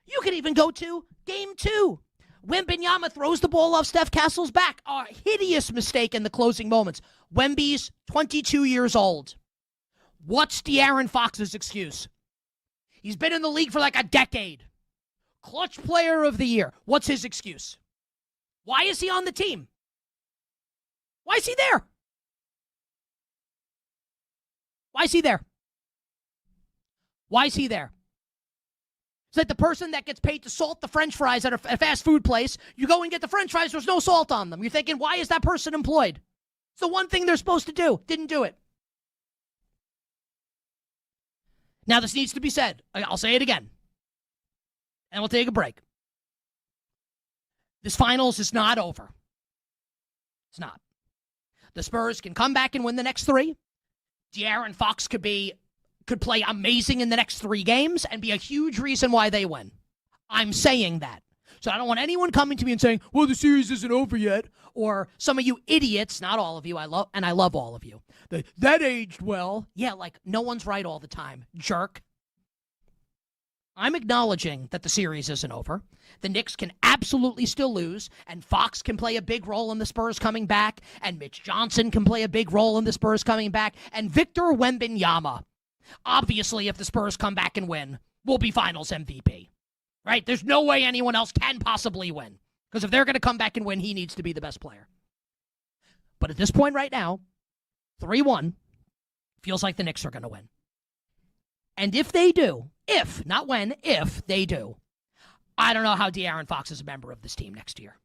You could even go to game two. Wembanyama throws the ball off Steph Castle's back. A hideous mistake in the closing moments. Wemby's 22 years old. What's De'Aaron Fox's excuse? He's been in the league for like a decade. Clutch player of the year. What's his excuse? Why is he on the team? Why is he there? Why is he there? Why is he there? It's like the person that gets paid to salt the French fries at a fast food place. You go and get the French fries, there's no salt on them. You're thinking, why is that person employed? It's the one thing they're supposed to do. Didn't do it. Now, this needs to be said. I'll say it again. And we'll take a break. This finals is not over. It's not. The Spurs can come back and win the next three. De'Aaron Fox could play amazing in the next 3 games and be a huge reason why they win. I'm saying that. So I don't want anyone coming to me and saying, well, the series isn't over yet. Or some of you idiots, not all of you, I love all of you. That aged well. Yeah, like no one's right all the time, jerk. I'm acknowledging that the series isn't over. The Knicks can absolutely still lose, and Fox can play a big role in the Spurs coming back, and Mitch Johnson can play a big role in the Spurs coming back, and Victor Wembanyama, obviously, if the Spurs come back and win, will be Finals MVP. Right? There's no way anyone else can possibly win. Because if they're going to come back and win, he needs to be the best player. But at this point right now, 3-1, feels like the Knicks are going to win. And if they do, if, not when, if they do, I don't know how De'Aaron Fox is a member of this team next year.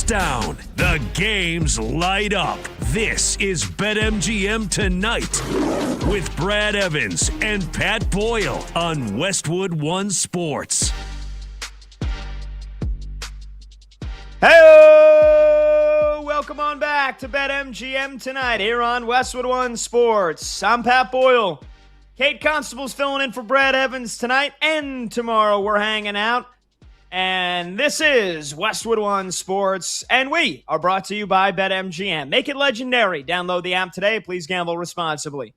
Down. The games light up. This is BetMGM Tonight with Brad Evans and Pat Boyle on Westwood One Sports. Hey, welcome on back to BetMGM Tonight here on Westwood One Sports. I'm Pat Boyle. Kate Constable's filling in for Brad Evans tonight and tomorrow. We're hanging out. And this is Westwood One Sports, and we are brought to you by BetMGM. Make it legendary. Download the app today. Please gamble responsibly.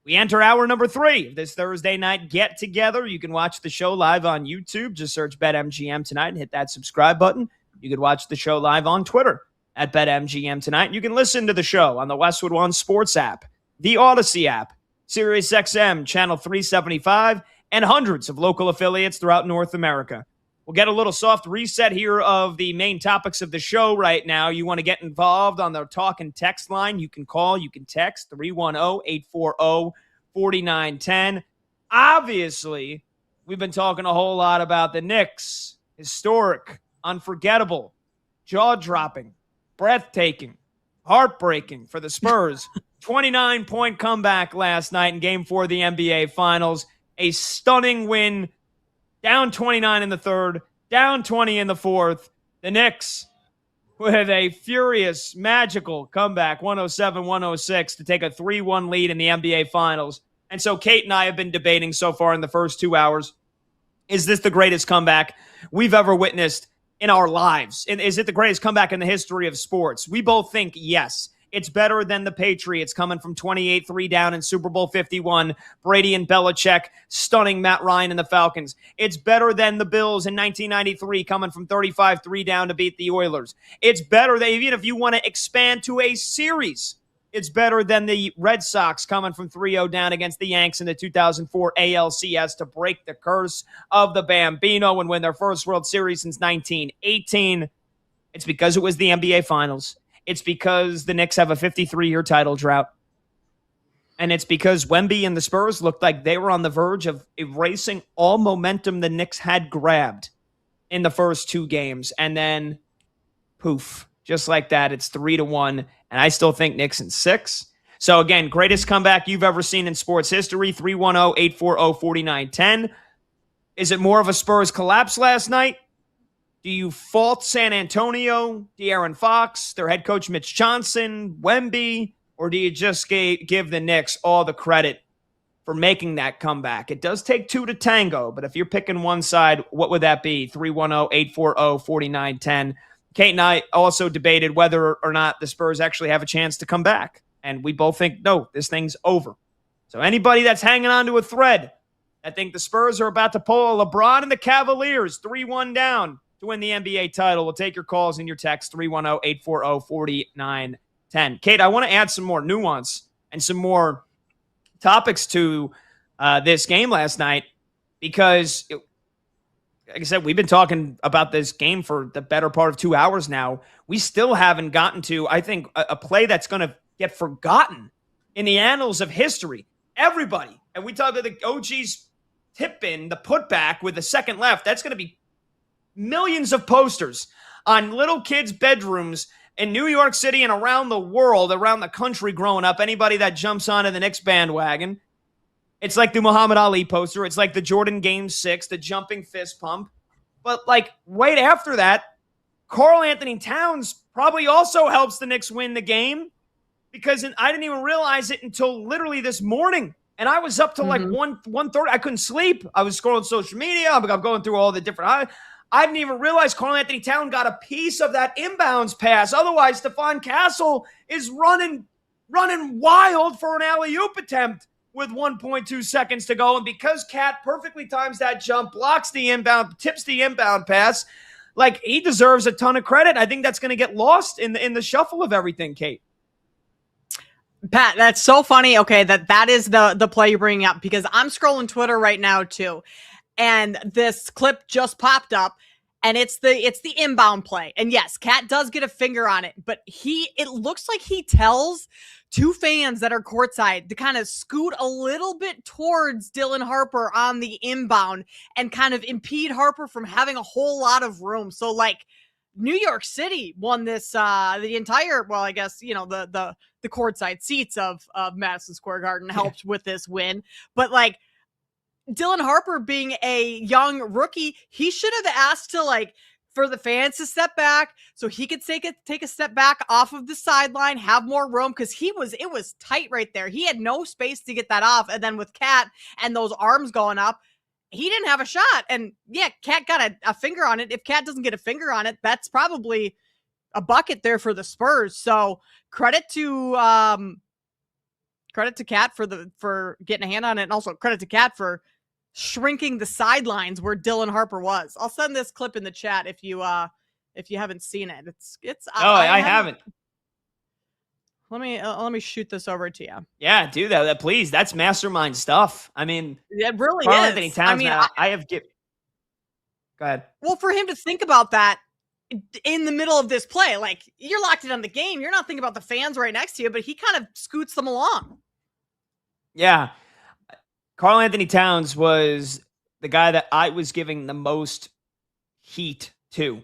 We enter hour number 3 of this Thursday night get together. You can watch the show live on YouTube. Just search BetMGM tonight and hit that subscribe button. You can watch the show live on Twitter at BetMGM tonight. You can listen to the show on the Westwood One Sports app, the Odyssey app, SiriusXM channel 375, and hundreds of local affiliates throughout North America. We'll get a little soft reset here of the main topics of the show right now. You want to get involved on the talk and text line, you can call, you can text 310-840-4910. Obviously, we've been talking a whole lot about the Knicks. Historic, unforgettable, jaw-dropping, breathtaking, heartbreaking for the Spurs. 29-point comeback last night in Game 4 of the NBA Finals. A stunning win. Down 29 in the third, down 20 in the fourth. The Knicks with a furious, magical comeback, 107-106, to take a 3-1 lead in the NBA Finals. And so Kate and I have been debating so far in the first 2 hours, is this the greatest comeback we've ever witnessed in our lives? And is it the greatest comeback in the history of sports? We both think yes. It's better than the Patriots coming from 28-3 down in Super Bowl 51. Brady and Belichick stunning Matt Ryan and the Falcons. It's better than the Bills in 1993 coming from 35-3 down to beat the Oilers. It's better than, even if you want to expand to a series, it's better than the Red Sox coming from 3-0 down against the Yanks in the 2004 ALCS to break the curse of the Bambino and win their first World Series since 1918. It's because it was the NBA Finals. It's because the Knicks have a 53-year title drought. And it's because Wemby and the Spurs looked like they were on the verge of erasing all momentum the Knicks had grabbed in the first 2 games. And then, poof, just like that, it's 3-1. And I still think Knicks in 6. So again, greatest comeback you've ever seen in sports history, 310-840-4910. Is it more of a Spurs collapse last night? Do you fault San Antonio, De'Aaron Fox, their head coach Mitch Johnson, Wemby, or do you just give the Knicks all the credit for making that comeback? It does take 2 to tango, but if you're picking one side, what would that be? 310-840-4910. Kate and I also debated whether or not the Spurs actually have a chance to come back, and we both think, no, this thing's over. So anybody that's hanging on to a thread, I think the Spurs are about to pull a LeBron and the Cavaliers 3-1 down to win the NBA title. We'll take your calls and your texts, 310-840-4910. Kate, I want to add some more nuance and some more topics to this game last night because, like I said, we've been talking about this game for the better part of 2 hours now. We still haven't gotten to, I think, a play that's going to get forgotten in the annals of history. Everybody, and we talked about the OG's tip-in, the putback with the second left, that's going to be millions of posters on little kids' bedrooms in New York City and around the world, around the country growing up. Anybody that jumps onto the Knicks bandwagon. It's like the Muhammad Ali poster. It's like the Jordan Game 6, the jumping fist pump. But like right after that, Karl Anthony Towns probably also helps the Knicks win the game because I didn't even realize it until literally this morning. And I was up till like 1:30. I couldn't sleep. I was scrolling social media. I'm going through all the different... I didn't even realize Karl Anthony Towns got a piece of that inbounds pass. Otherwise, Stephon Castle is running wild for an alley-oop attempt with 1.2 seconds to go. And because Cat perfectly times that jump, blocks the inbound, tips the inbound pass, like he deserves a ton of credit. I think that's going to get lost in the shuffle of everything, Kate. Pat, that's so funny. Okay, that is the play you're bringing up because I'm scrolling Twitter right now too. And this clip just popped up, and it's the inbound play. And yes, Cat does get a finger on it, but it looks like he tells 2 fans that are courtside to kind of scoot a little bit towards Dylan Harper on the inbound and kind of impede Harper from having a whole lot of room. So like New York City won this the entire, well, I guess, the courtside seats of Madison Square Garden helped with this win. But like Dylan Harper being a young rookie, he should have asked to for the fans to step back so he could take a step back off of the sideline, have more room because it was tight right there. He had no space to get that off. And then with Cat and those arms going up, he didn't have a shot. And yeah, Cat got a finger on it. If Cat doesn't get a finger on it, that's probably a bucket there for the Spurs. So credit to credit to Cat for getting a hand on it, and also credit to Cat for shrinking the sidelines where Dylan Harper was. I'll send this clip in the chat if you haven't seen it. It's. No, I haven't. Let me shoot this over to you. Yeah, do that, please. That's mastermind stuff. I mean, it really Karl is. Anthony Towns. I mean, I have Go ahead. Well, for him to think about that in the middle of this play, like, you're locked in on the game. You're not thinking about the fans right next to you, but he kind of scoots them along. Yeah. Karl Anthony Towns was the guy that I was giving the most heat to,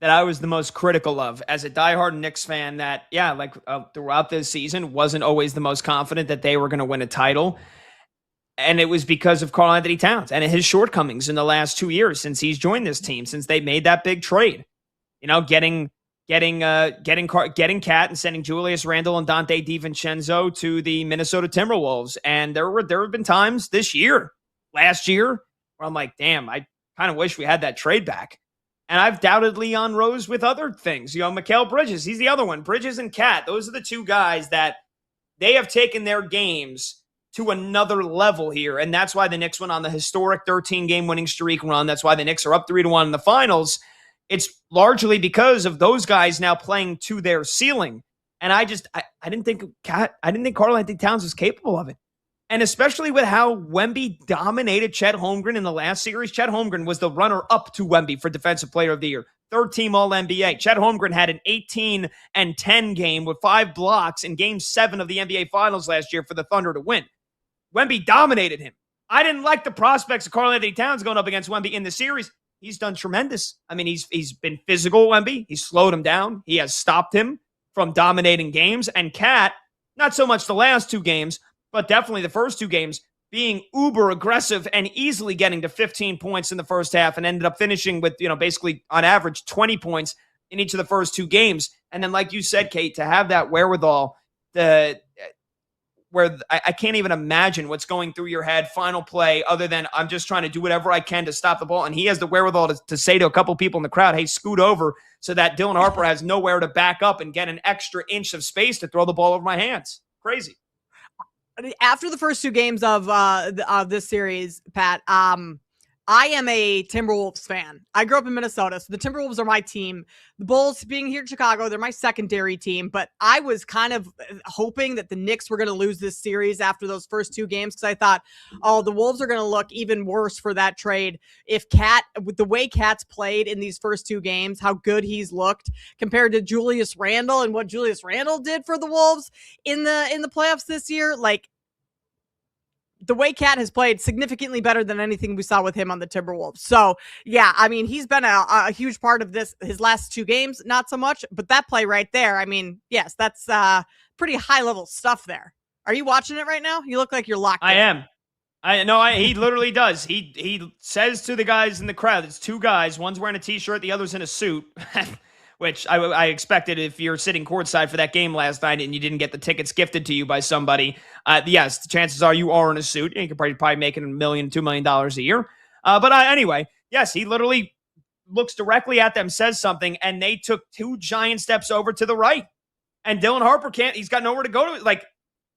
that I was the most critical of as a diehard Knicks fan that, throughout this season wasn't always the most confident that they were going to win a title. And it was because of Karl Anthony Towns and his shortcomings in the last 2 years since he's joined this team, since they made that big trade. You know, getting Cat and sending Julius Randle and Dante DiVincenzo to the Minnesota Timberwolves. And there have been times last year, where I'm like, damn, I kind of wish we had that trade back. And I've doubted Leon Rose with other things. You know, Mikal Bridges, he's the other one. Bridges and Cat, those are the two guys that they have taken their games to another level here. And that's why the Knicks went on the historic 13-game winning streak run. That's why the Knicks are up 3-1 in the finals. It's largely because of those guys now playing to their ceiling. And I didn't think Karl Anthony Towns was capable of it. And especially with how Wemby dominated Chet Holmgren in the last series. Chet Holmgren was the runner-up to Wemby for Defensive Player of the Year. Third-team All-NBA. Chet Holmgren had an 18-10 game with 5 blocks in Game 7 of the NBA Finals last year for the Thunder to win. Wemby dominated him. I didn't like the prospects of Karl Anthony Towns going up against Wemby in the series. He's done tremendous. I mean, he's been physical, Wemby. He's slowed him down. He has stopped him from dominating games. And Cat, not so much the last 2 games, but definitely the first 2 games, being uber aggressive and easily getting to 15 points in the first half, and ended up finishing with, basically on average 20 points in each of the first 2 games. And then, like you said, Kate, to have that wherewithal, where I can't even imagine what's going through your head, final play, other than I'm just trying to do whatever I can to stop the ball. And he has the wherewithal to say to a couple people in the crowd, hey, scoot over, so that Dylan Harper has nowhere to back up and get an extra inch of space to throw the ball over my hands. Crazy. After the first 2 games of this series, Pat, I am a Timberwolves fan. I grew up in Minnesota, so the Timberwolves are my team. The Bulls, being here in Chicago, they're my secondary team, but I was kind of hoping that the Knicks were going to lose this series after those first 2 games, because I thought, the Wolves are going to look even worse for that trade if with the way Cat's played in these first 2 games, how good he's looked compared to Julius Randle and what Julius Randle did for the Wolves in the playoffs this year. Like, the way Cat has played significantly better than anything we saw with him on the Timberwolves. So, yeah, I mean, he's been a huge part of this, his last 2 games, not so much, but that play right there, I mean, yes, that's pretty high-level stuff there. Are you watching it right now? You look like you're locked in. I am. He literally does. He says to the guys in the crowd, it's 2 guys, one's wearing a T-shirt, the other's in a suit, which I expected if you're sitting courtside for that game last night and you didn't get the tickets gifted to you by somebody. Yes, the chances are you are in a suit, and you could probably making $1 million, $2 million a year. Anyway, yes, he literally looks directly at them, says something, and they took 2 giant steps over to the right. And Dylan Harper he's got nowhere to go to. Like,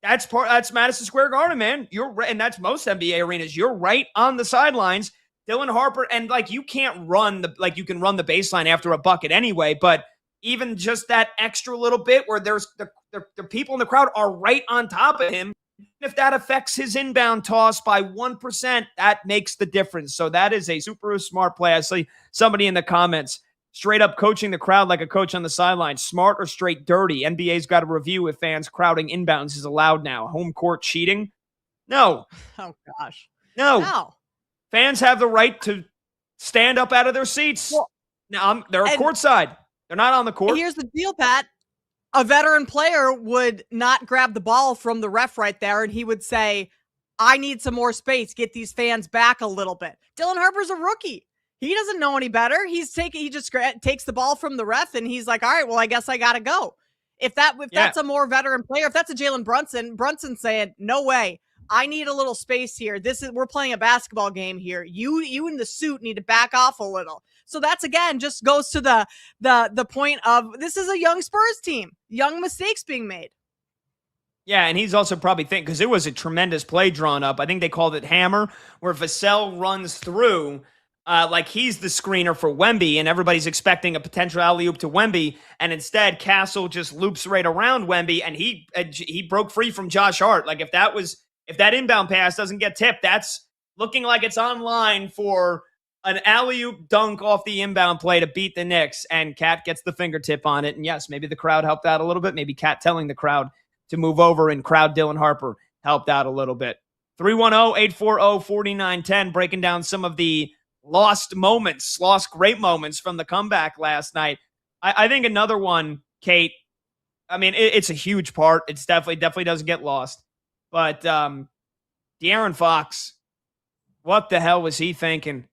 that's Madison Square Garden, man. And that's most NBA arenas. You're right on the sidelines. Dylan Harper, and you can't you can run the baseline after a bucket anyway, but even just that extra little bit where there's the people in the crowd are right on top of him. If that affects his inbound toss by 1%, that makes the difference. So that is a super smart play. I see somebody in the comments straight up coaching the crowd like a coach on the sideline. Smart or straight dirty? NBA's got to review if fans crowding inbounds is allowed now. Home court cheating? No. Oh, gosh. No. Fans have the right to stand up out of their seats. Well, now, they're courtside. They're not on the court. Here's the deal, Pat. A veteran player would not grab the ball from the ref right there, and he would say, I need some more space. Get these fans back a little bit. Dylan Harper's a rookie. He doesn't know any better. He just takes the ball from the ref, and he's like, all right, well, I guess I got to go. If that's a more veteran player, if that's a Jalen Brunson saying, no way. I need a little space here. We're playing a basketball game here. You in the suit need to back off a little. So that's, again, just goes to the point of this is a young Spurs team. Young mistakes being made. Yeah, and he's also probably thinking, because it was a tremendous play drawn up. I think they called it hammer, where Vassell runs through like he's the screener for Wemby, and everybody's expecting a potential alley-oop to Wemby, and instead Castle just loops right around Wemby, and he broke free from Josh Hart. Like if that inbound pass doesn't get tipped, that's looking like it's online for an alley-oop dunk off the inbound play to beat the Knicks, and Cat gets the fingertip on it. And yes, maybe the crowd helped out a little bit. Maybe Cat telling the crowd to move over and crowd Dylan Harper helped out a little bit. 310-840-4910, breaking down some of the lost great moments from the comeback last night. I think another one, Kate, I mean, it's a huge part. It's definitely doesn't get lost. But De'Aaron Fox, what the hell was he thinking?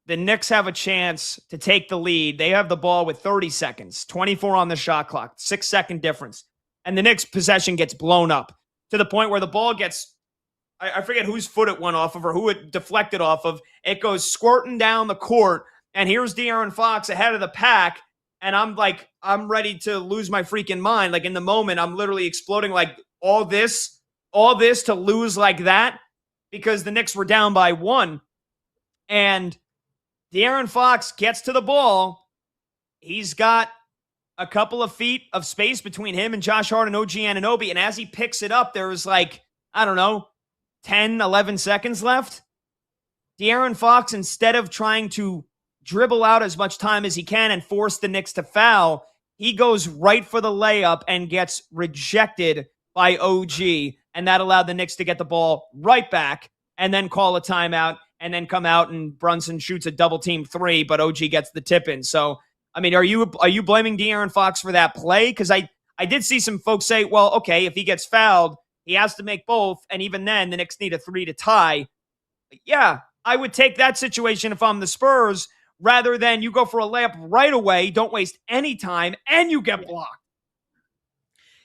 The Knicks have a chance to take the lead. They have the ball with 30 seconds, 24 on the shot clock, 6-second difference. And the Knicks' possession gets blown up to the point where the ball gets, I forget whose foot it went off of or who it deflected off of. It goes squirting down the court, and here's De'Aaron Fox ahead of the pack, and I'm ready to lose my freaking mind. Like in the moment, I'm literally exploding, like all this to lose like that because the Knicks were down by 1. And De'Aaron Fox gets to the ball. He's got a couple of feet of space between him and Josh Hart and OG Anunoby. And as he picks it up, there was 10, 11 seconds left. De'Aaron Fox, instead of trying to dribble out as much time as he can and force the Knicks to foul, he goes right for the layup and gets rejected by OG. And that allowed the Knicks to get the ball right back and then call a timeout and then come out and Brunson shoots a double team 3, but OG gets the tip in. So, I mean, are you blaming De'Aaron Fox for that play? Because I did see some folks say, well, okay, if he gets fouled, he has to make both, and even then, the Knicks need a 3 to tie. Yeah, I would take that situation if I'm the Spurs, rather than you go for a layup right away, don't waste any time, and you get blocked.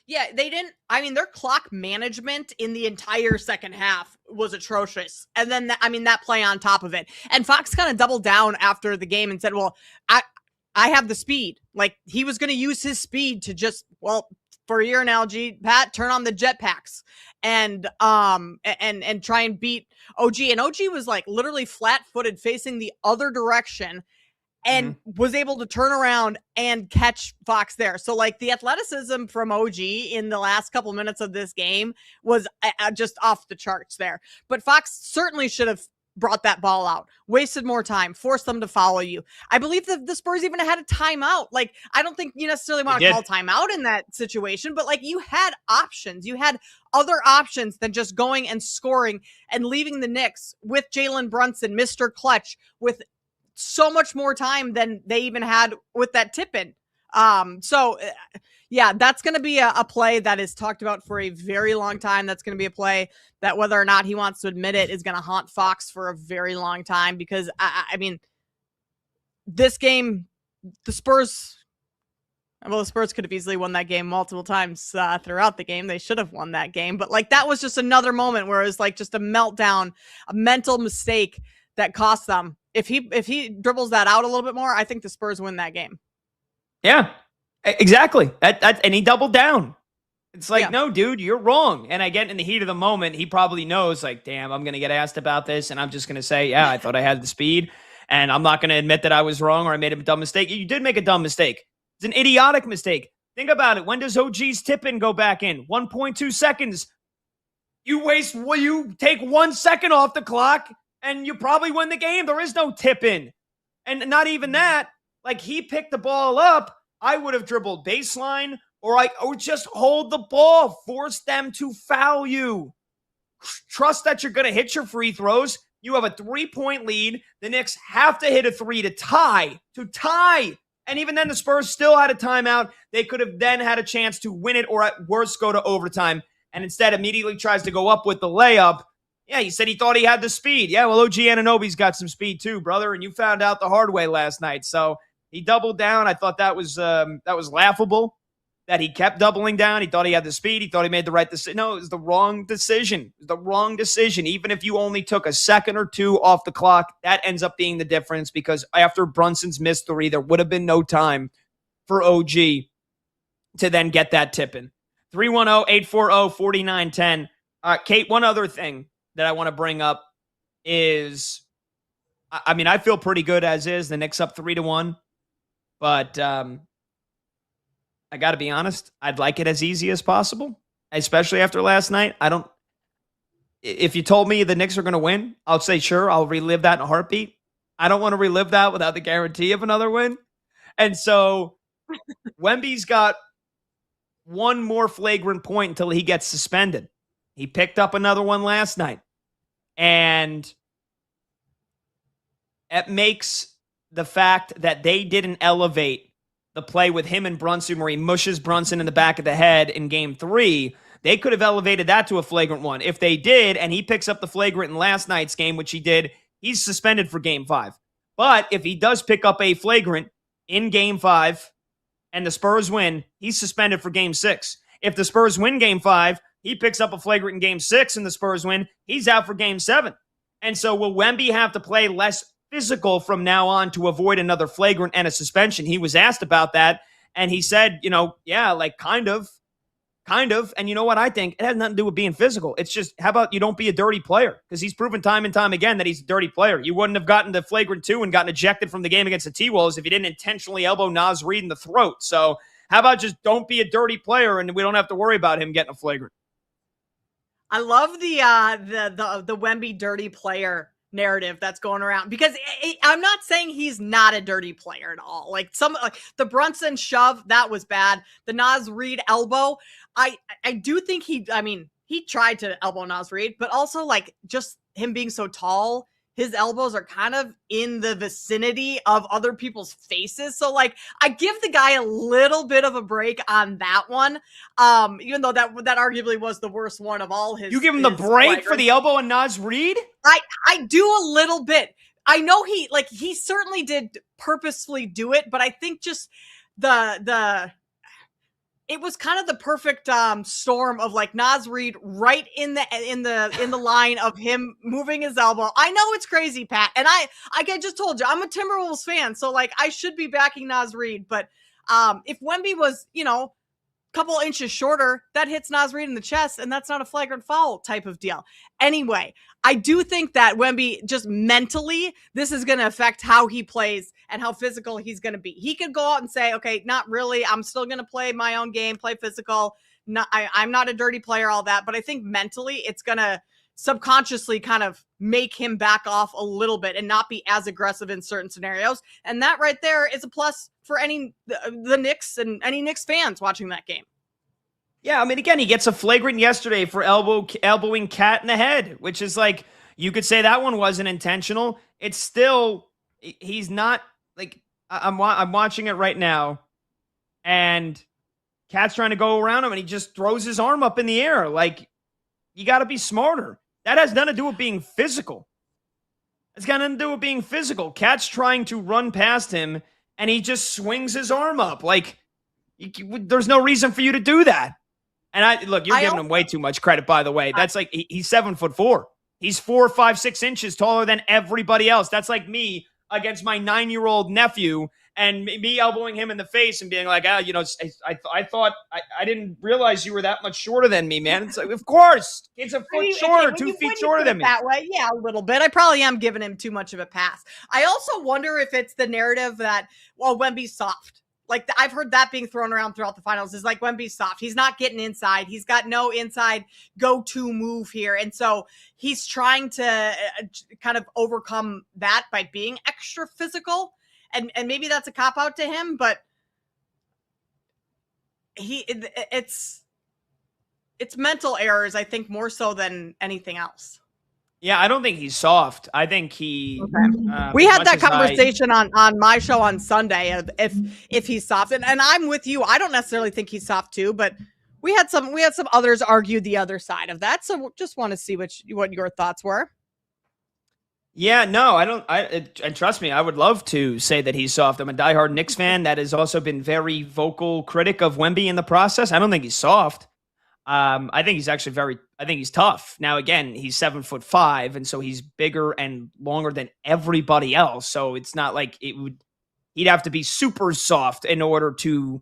Yeah, they didn't. I mean, their clock management in the entire second half was atrocious. And then, that play on top of it. And Fox kind of doubled down after the game and said, well, I have the speed. Like, he was going to use his speed to just, well, for your analogy, Pat, turn on the jetpacks and try and beat OG. And OG was like literally flat-footed facing the other direction and was able to turn around and catch Fox there. So like the athleticism from OG in the last couple minutes of this game was just off the charts there. But Fox certainly should have brought that ball out, wasted more time, forced them to follow you. I believe that the Spurs even had a timeout. Like, I don't think you necessarily want to call timeout in that situation, but like you had options. You had other options than just going and scoring and leaving the Knicks with Jalen Brunson, Mr. Clutch, with so much more time than they even had with that tip-in. Yeah, that's going to be a play that is talked about for a very long time. That's going to be a play that, whether or not he wants to admit it, is going to haunt Fox for a very long time because, I mean, this game, the Spurs could have easily won that game multiple times throughout the game. They should have won that game. But, like, that was just another moment where it was, like, just a meltdown, a mental mistake that cost them. If he dribbles that out a little bit more, I think the Spurs win that game. Yeah. Exactly. And he doubled down. It's like, no, dude, you're wrong. And I get in the heat of the moment, he probably knows, like, damn, I'm going to get asked about this. And I'm just going to say, yeah, I thought I had the speed. And I'm not going to admit that I was wrong or I made a dumb mistake. You did make a dumb mistake. It's an idiotic mistake. Think about it. When does OG's tip-in go back in? 1.2 seconds. You take 1 second off the clock and you probably win the game. There is no tip-in. And not even that. Like, he picked the ball up. I would have dribbled baseline or just hold the ball, force them to foul you. Trust that you're going to hit your free throws. You have a 3-point lead. The Knicks have to hit a 3 to tie. And even then, the Spurs still had a timeout. They could have then had a chance to win it or at worst go to overtime. And instead immediately tries to go up with the layup. Yeah, he said he thought he had the speed. Yeah, well, OG Anunoby's got some speed too, brother. And you found out the hard way last night. So he doubled down. I thought that was laughable that he kept doubling down. He thought he had the speed. He thought he made the right decision. No, it was the wrong decision. Even if you only took a second or two off the clock, that ends up being the difference because after Brunson's missed 3, there would have been no time for OG to then get that tip in. 310-840-4910. Kate, one other thing that I want to bring up is, I mean, I feel pretty good as is. The Knicks up 3-1. But I got to be honest, I'd like it as easy as possible, especially after last night. If you told me the Knicks are going to win, I'll say, sure, I'll relive that in a heartbeat. I don't want to relive that without the guarantee of another win. And so Wemby's got one more flagrant point until he gets suspended. He picked up another one last night. And it makes the fact that they didn't elevate the play with him and Brunson where he mushes Brunson in the back of the head in game 3. They could have elevated that to a flagrant one. If they did, and he picks up the flagrant in last night's game, which he did, he's suspended for game 5. But if he does pick up a flagrant in game 5 and the Spurs win, he's suspended for game 6. If the Spurs win game 5, he picks up a flagrant in game 6 and the Spurs win, he's out for game 7. And so will Wemby have to play less physical from now on to avoid another flagrant and a suspension? He was asked about that, and he said, yeah, like kind of. And you know what I think? It has nothing to do with being physical. It's just, how about you don't be a dirty player? Because he's proven time and time again that he's a dirty player. You wouldn't have gotten the flagrant 2 and gotten ejected from the game against the T-Wolves if you didn't intentionally elbow Naz Reid in the throat. So how about just don't be a dirty player and we don't have to worry about him getting a flagrant? I love the Wemby dirty player narrative that's going around, because I'm not saying he's not a dirty player at all. Like the Brunson shove, that was bad. The Naz Reid elbow, I do think he tried to elbow Naz Reid, but also like just him being so tall, his elbows are kind of in the vicinity of other people's faces. So like I give the guy a little bit of a break on that one. Even though that arguably was the worst one of all his. You give him the break for the elbow on Naz Reid? I do a little bit. I know he certainly did purposefully do it, but I think just it was kind of the perfect storm of like Naz Reid right in the line of him moving his elbow. I know it's crazy, Pat, and I just told you I'm a Timberwolves fan, so like I should be backing Naz Reid, but if Wemby was couple inches shorter, that hits Naz Reid in the chest, and that's not a flagrant foul type of deal. Anyway, I do think that Wemby, just mentally, this is going to affect how he plays and how physical he's going to be. He could go out and say, okay, not really. I'm still going to play my own game, play physical. I'm not a dirty player, all that. But I think mentally, it's going to subconsciously kind of make him back off a little bit and not be as aggressive in certain scenarios. And that right there is a plus for the Knicks and any Knicks fans watching that game. Yeah, I mean, again, he gets a flagrant yesterday for elbowing Cat in the head, which is like, you could say that one wasn't intentional. It's still, he's not, like, I'm watching it right now, and Cat's trying to go around him, and he just throws his arm up in the air. Like, you got to be smarter. That has nothing to do with being physical. It's got nothing to do with being physical. Cat's trying to run past him, and he just swings his arm up. Like, there's no reason for you to do that. And you're giving him way too much credit, by the way. That's like, he's 7'4". He's 4, 5, 6 inches taller than everybody else. That's like me against my 9-year-old nephew and me elbowing him in the face and being like, I thought, I didn't realize you were that much shorter than me, man. It's like, of course, it's a foot shorter, 2 feet shorter than me. That way, yeah, a little bit. I probably am giving him too much of a pass. I also wonder if it's the narrative that, well, Wemby's soft. Like, I've heard that being thrown around throughout the finals is like, Wemby's soft. He's not getting inside. He's got no inside go-to move here. And so he's trying to kind of overcome that by being extra physical. And maybe that's a cop-out to him, but it's mental errors, I think, more so than anything else. Yeah, I don't think he's soft. I think he. Okay. We had that conversation on my show on Sunday of if he's soft, and I'm with you. I don't necessarily think he's soft too, but we had some others argue the other side of that. So just want to see what your thoughts were. Yeah, no, I don't. And trust me, I would love to say that he's soft. I'm a diehard Knicks fan that has also been very vocal critic of Wemby in the process. I don't think he's soft. I think he's actually I think he's tough. Now, again, he's 7'5", and so he's bigger and longer than everybody else. So it's not like he'd have to be super soft in order to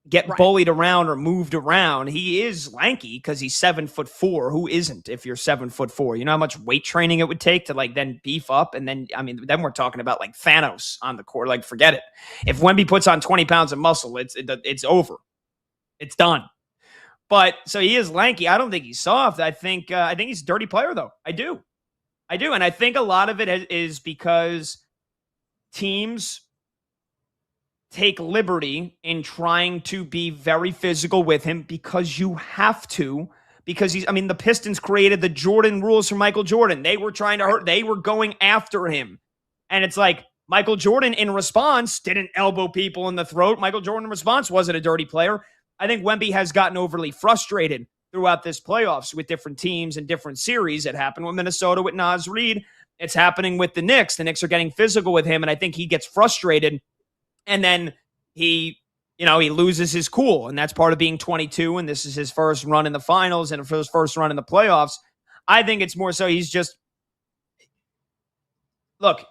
get bullied around or moved around. He is lanky because he's 7'4". Who isn't if you're 7'4"? You know how much weight training it would take to like then beef up? And then, then we're talking about like Thanos on the court. Like, forget it. If Wemby puts on 20 pounds of muscle, it's over. It's done. But so he is lanky. I don't think he's soft. I think he's a dirty player, though. I do. And I think a lot of it is because teams take liberty in trying to be very physical with him because you have to, because the Pistons created the Jordan rules for Michael Jordan. They were trying to hurt, they were going after him. And it's like Michael Jordan in response didn't elbow people in the throat. Michael Jordan in response wasn't a dirty player. I think Wemby has gotten overly frustrated throughout this playoffs with different teams and different series. It happened with Minnesota with Naz Reid. It's happening with the Knicks. The Knicks are getting physical with him, and I think he gets frustrated. And then he loses his cool, and that's part of being 22, and this is his first run in the finals and his first run in the playoffs. I think it's more so he's just, look,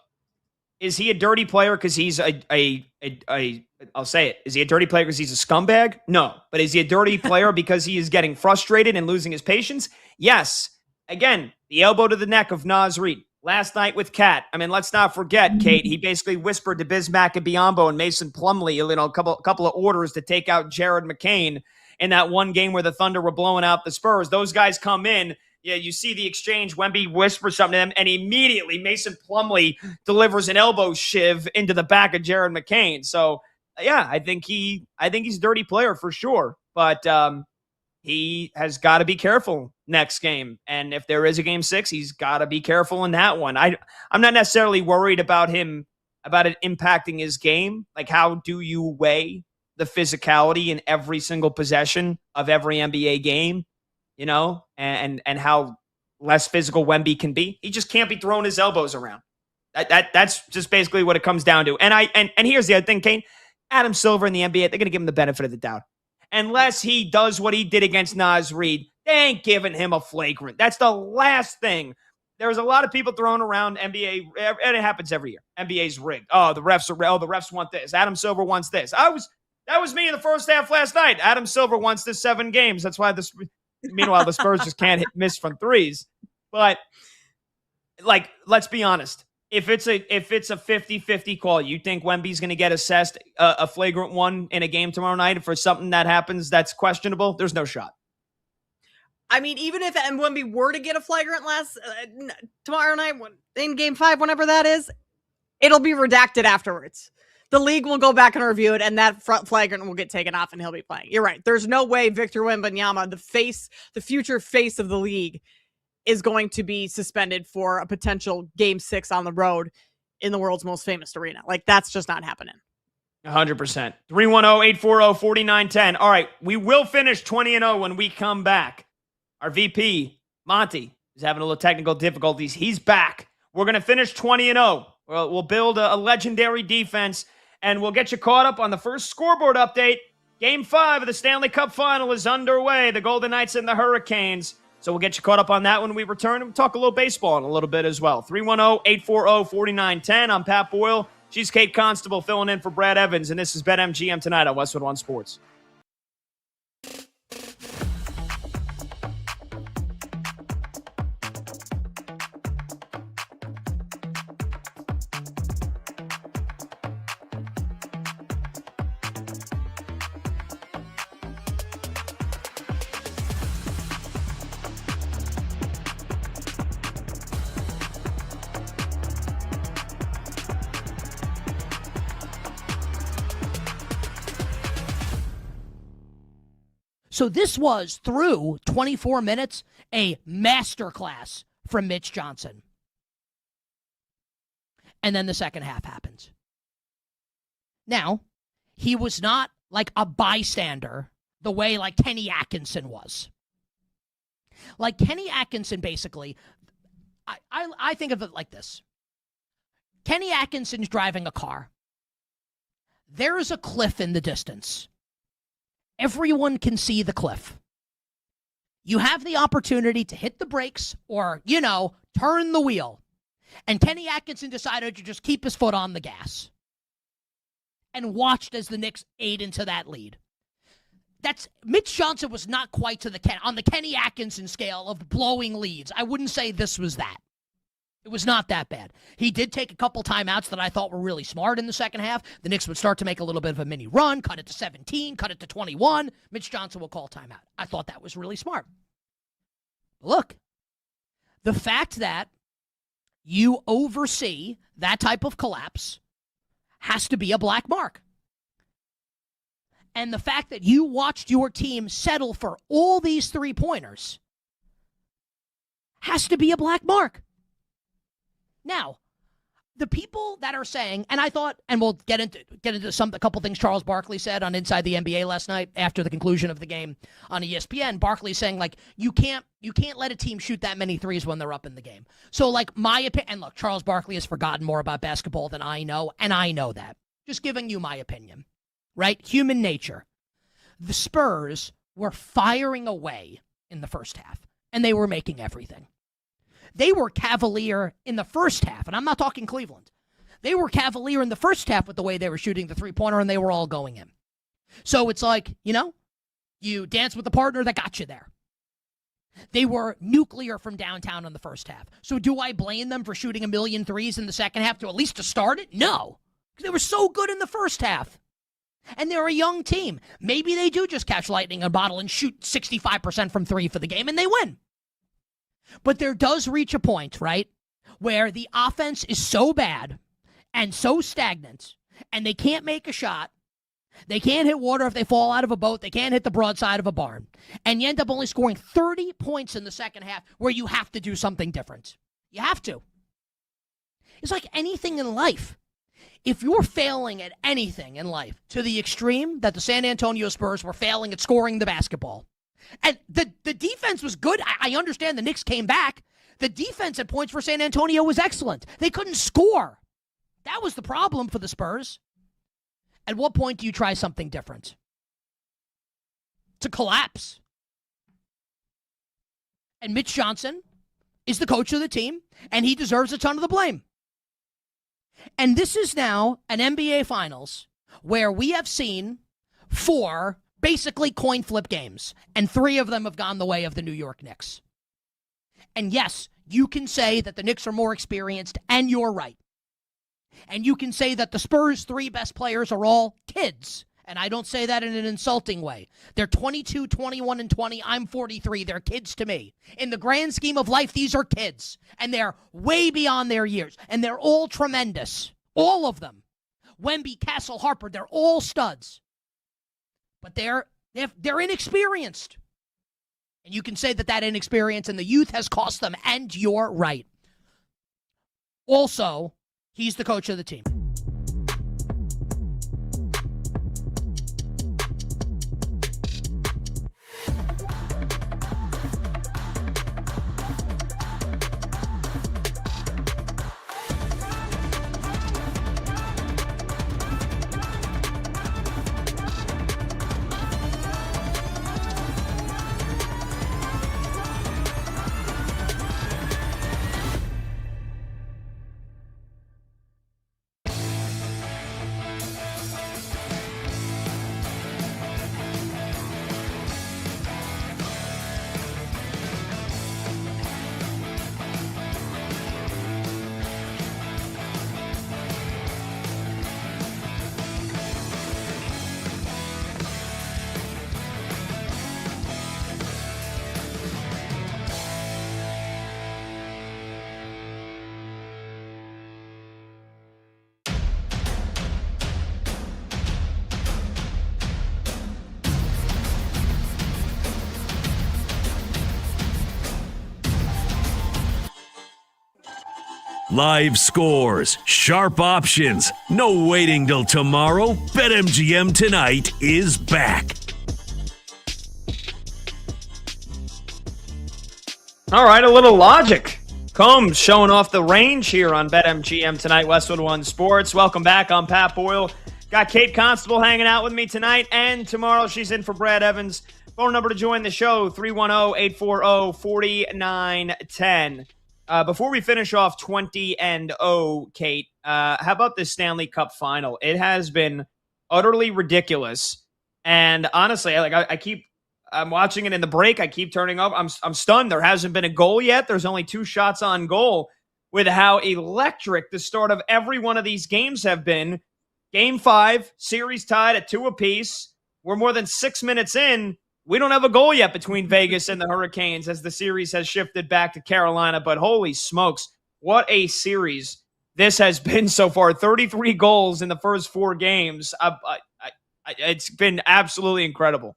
is he a dirty player because he's I'll say it. Is he a dirty player because he's a scumbag? No. But is he a dirty player because he is getting frustrated and losing his patience? Yes. Again, the elbow to the neck of Naz Reid. Last night with Kat, let's not forget, Kate, he basically whispered to Bismack and Biyombo and Mason Plumlee, a couple of orders to take out Jared McCain in that one game where the Thunder were blowing out the Spurs. Those guys come in. Yeah, you see the exchange. Wemby whispers something to them, and immediately Mason Plumlee delivers an elbow shiv into the back of Jared McCain. So, yeah, I think he's a dirty player for sure. But he has got to be careful next game. And if there is a game 6, he's got to be careful in that one. I'm not necessarily worried about it impacting his game. Like, how do you weigh the physicality in every single possession of every NBA game? And how less physical Wemby can be. He just can't be throwing his elbows around. That's just basically what it comes down to. And here's the other thing, Kane. Adam Silver in the NBA, they're going to give him the benefit of the doubt. Unless he does what he did against Naz Reid, they ain't giving him a flagrant. That's the last thing. There's a lot of people throwing around NBA, and it happens every year. NBA's rigged. The refs want this. Adam Silver wants this. That was me in the first half last night. Adam Silver wants this 7 games. That's why meanwhile, the Spurs just can't miss from threes. But, like, let's be honest. If it's a 50-50 call, you think Wemby's going to get assessed a flagrant one in a game tomorrow night for something that happens that's questionable? There's no shot. Even if Wemby were to get a flagrant tomorrow night in game 5, whenever that is, it'll be redacted afterwards. The league will go back and review it, and that flagrant will get taken off, and he'll be playing. You're right. There's no way Victor Wembanyama, the future face of the league, is going to be suspended for a potential game 6 on the road in the world's most famous arena. Like, that's just not happening. 100%. 310-840-4910. All right, we will finish 20-0 when we come back. Our VP, Monty, is having a little technical difficulties. He's back. We're going to finish 20-0. We'll build a legendary defense, and we'll get you caught up on the first scoreboard update. Game 5 of the Stanley Cup Final is underway. The Golden Knights and the Hurricanes. So we'll get you caught up on that when we return. And we'll talk a little baseball in a little bit as well. 310-840-4910. I'm Pat Boyle. She's Kate Constable filling in for Brad Evans. And this is BetMGM tonight on Westwood One Sports. So this was, through 24 minutes, a masterclass from Mitch Johnson. And then the second half happens. Now, he was not like a bystander the way like Kenny Atkinson was. Like Kenny Atkinson, basically, I think of it like this. Kenny Atkinson's driving a car. There is a cliff in the distance. Everyone can see the cliff. You have the opportunity to hit the brakes or, turn the wheel. And Kenny Atkinson decided to just keep his foot on the gas and watched as the Knicks ate into that lead. That's Mitch Johnson was not quite to on the Kenny Atkinson scale of blowing leads. I wouldn't say this was that. It was not that bad. He did take a couple timeouts that I thought were really smart in the second half. The Knicks would start to make a little bit of a mini run, cut it to 17, cut it to 21. Mitch Johnson will call timeout. I thought that was really smart. Look, the fact that you oversee that type of collapse has to be a black mark. And the fact that you watched your team settle for all these three-pointers has to be a black mark. Now, the people that are saying, and I thought, and we'll get into a couple things Charles Barkley said on Inside the NBA last night after the conclusion of the game on ESPN. Barkley saying, like, you can't let a team shoot that many threes when they're up in the game. So, like, my opinion, and look, Charles Barkley has forgotten more about basketball than I know, and I know that. Just giving you my opinion, right? Human nature. The Spurs were firing away in the first half, and they were making everything. They were cavalier in the first half, and I'm not talking Cleveland. They were cavalier in the first half with the way they were shooting the three-pointer, and they were all going in. So it's like, you dance with the partner that got you there. They were nuclear from downtown in the first half. So do I blame them for shooting a million threes in the second half at least to start it? No, because they were so good in the first half. And they're a young team. Maybe they do just catch lightning in a bottle and shoot 65% from three for the game, and they win. But there does reach a point, right, where the offense is so bad and so stagnant, and they can't make a shot. They can't hit water if they fall out of a boat. They can't hit the broadside of a barn. And you end up only scoring 30 points in the second half where you have to do something different. You have to. It's like anything in life. If you're failing at anything in life to the extreme that the San Antonio Spurs were failing at scoring the basketball, and the defense was good. I understand the Knicks came back. The defense at points for San Antonio was excellent. They couldn't score. That was the problem for the Spurs. At what point do you try something different? To collapse. And Mitch Johnson is the coach of the team, and he deserves a ton of the blame. And this is now an NBA Finals where we have seen 4 basically coin flip games, and 3 of them have gone the way of the New York Knicks. And yes, you can say that the Knicks are more experienced, and you're right. And you can say that the Spurs' 3 best players are all kids, and I don't say that in an insulting way. They're 22, 21, and 20. I'm 43. They're kids to me. In the grand scheme of life, these are kids, and they're way beyond their years, and they're all tremendous. All of them. Wemby, Castle, Harper, they're all studs. But they're inexperienced. And you can say that inexperience and the youth has cost them, and you're right. Also, he's the coach of the team. Live scores, sharp options, no waiting till tomorrow. BetMGM Tonight is back. All right, a little logic. Combs showing off the range here on BetMGM Tonight, Westwood One Sports. Welcome back. I'm Pat Boyle. Got Kate Constable hanging out with me tonight and tomorrow. She's in for Brad Evans. Phone number to join the show, 310-840-4910. Before we finish off 20-0, Kate, how about this Stanley Cup final? It has been utterly ridiculous And honestly, I'm watching it in the break. I keep turning up. I'm stunned. There hasn't been a goal yet. There's only 2 shots on goal with how electric the start of every one of these games have been. Game 5, series tied at 2 apiece. We're more than 6 minutes in. We don't have a goal yet between Vegas and the Hurricanes as the series has shifted back to Carolina. But holy smokes, what a series this has been so far. 33 goals in the first 4 games. It's been absolutely incredible.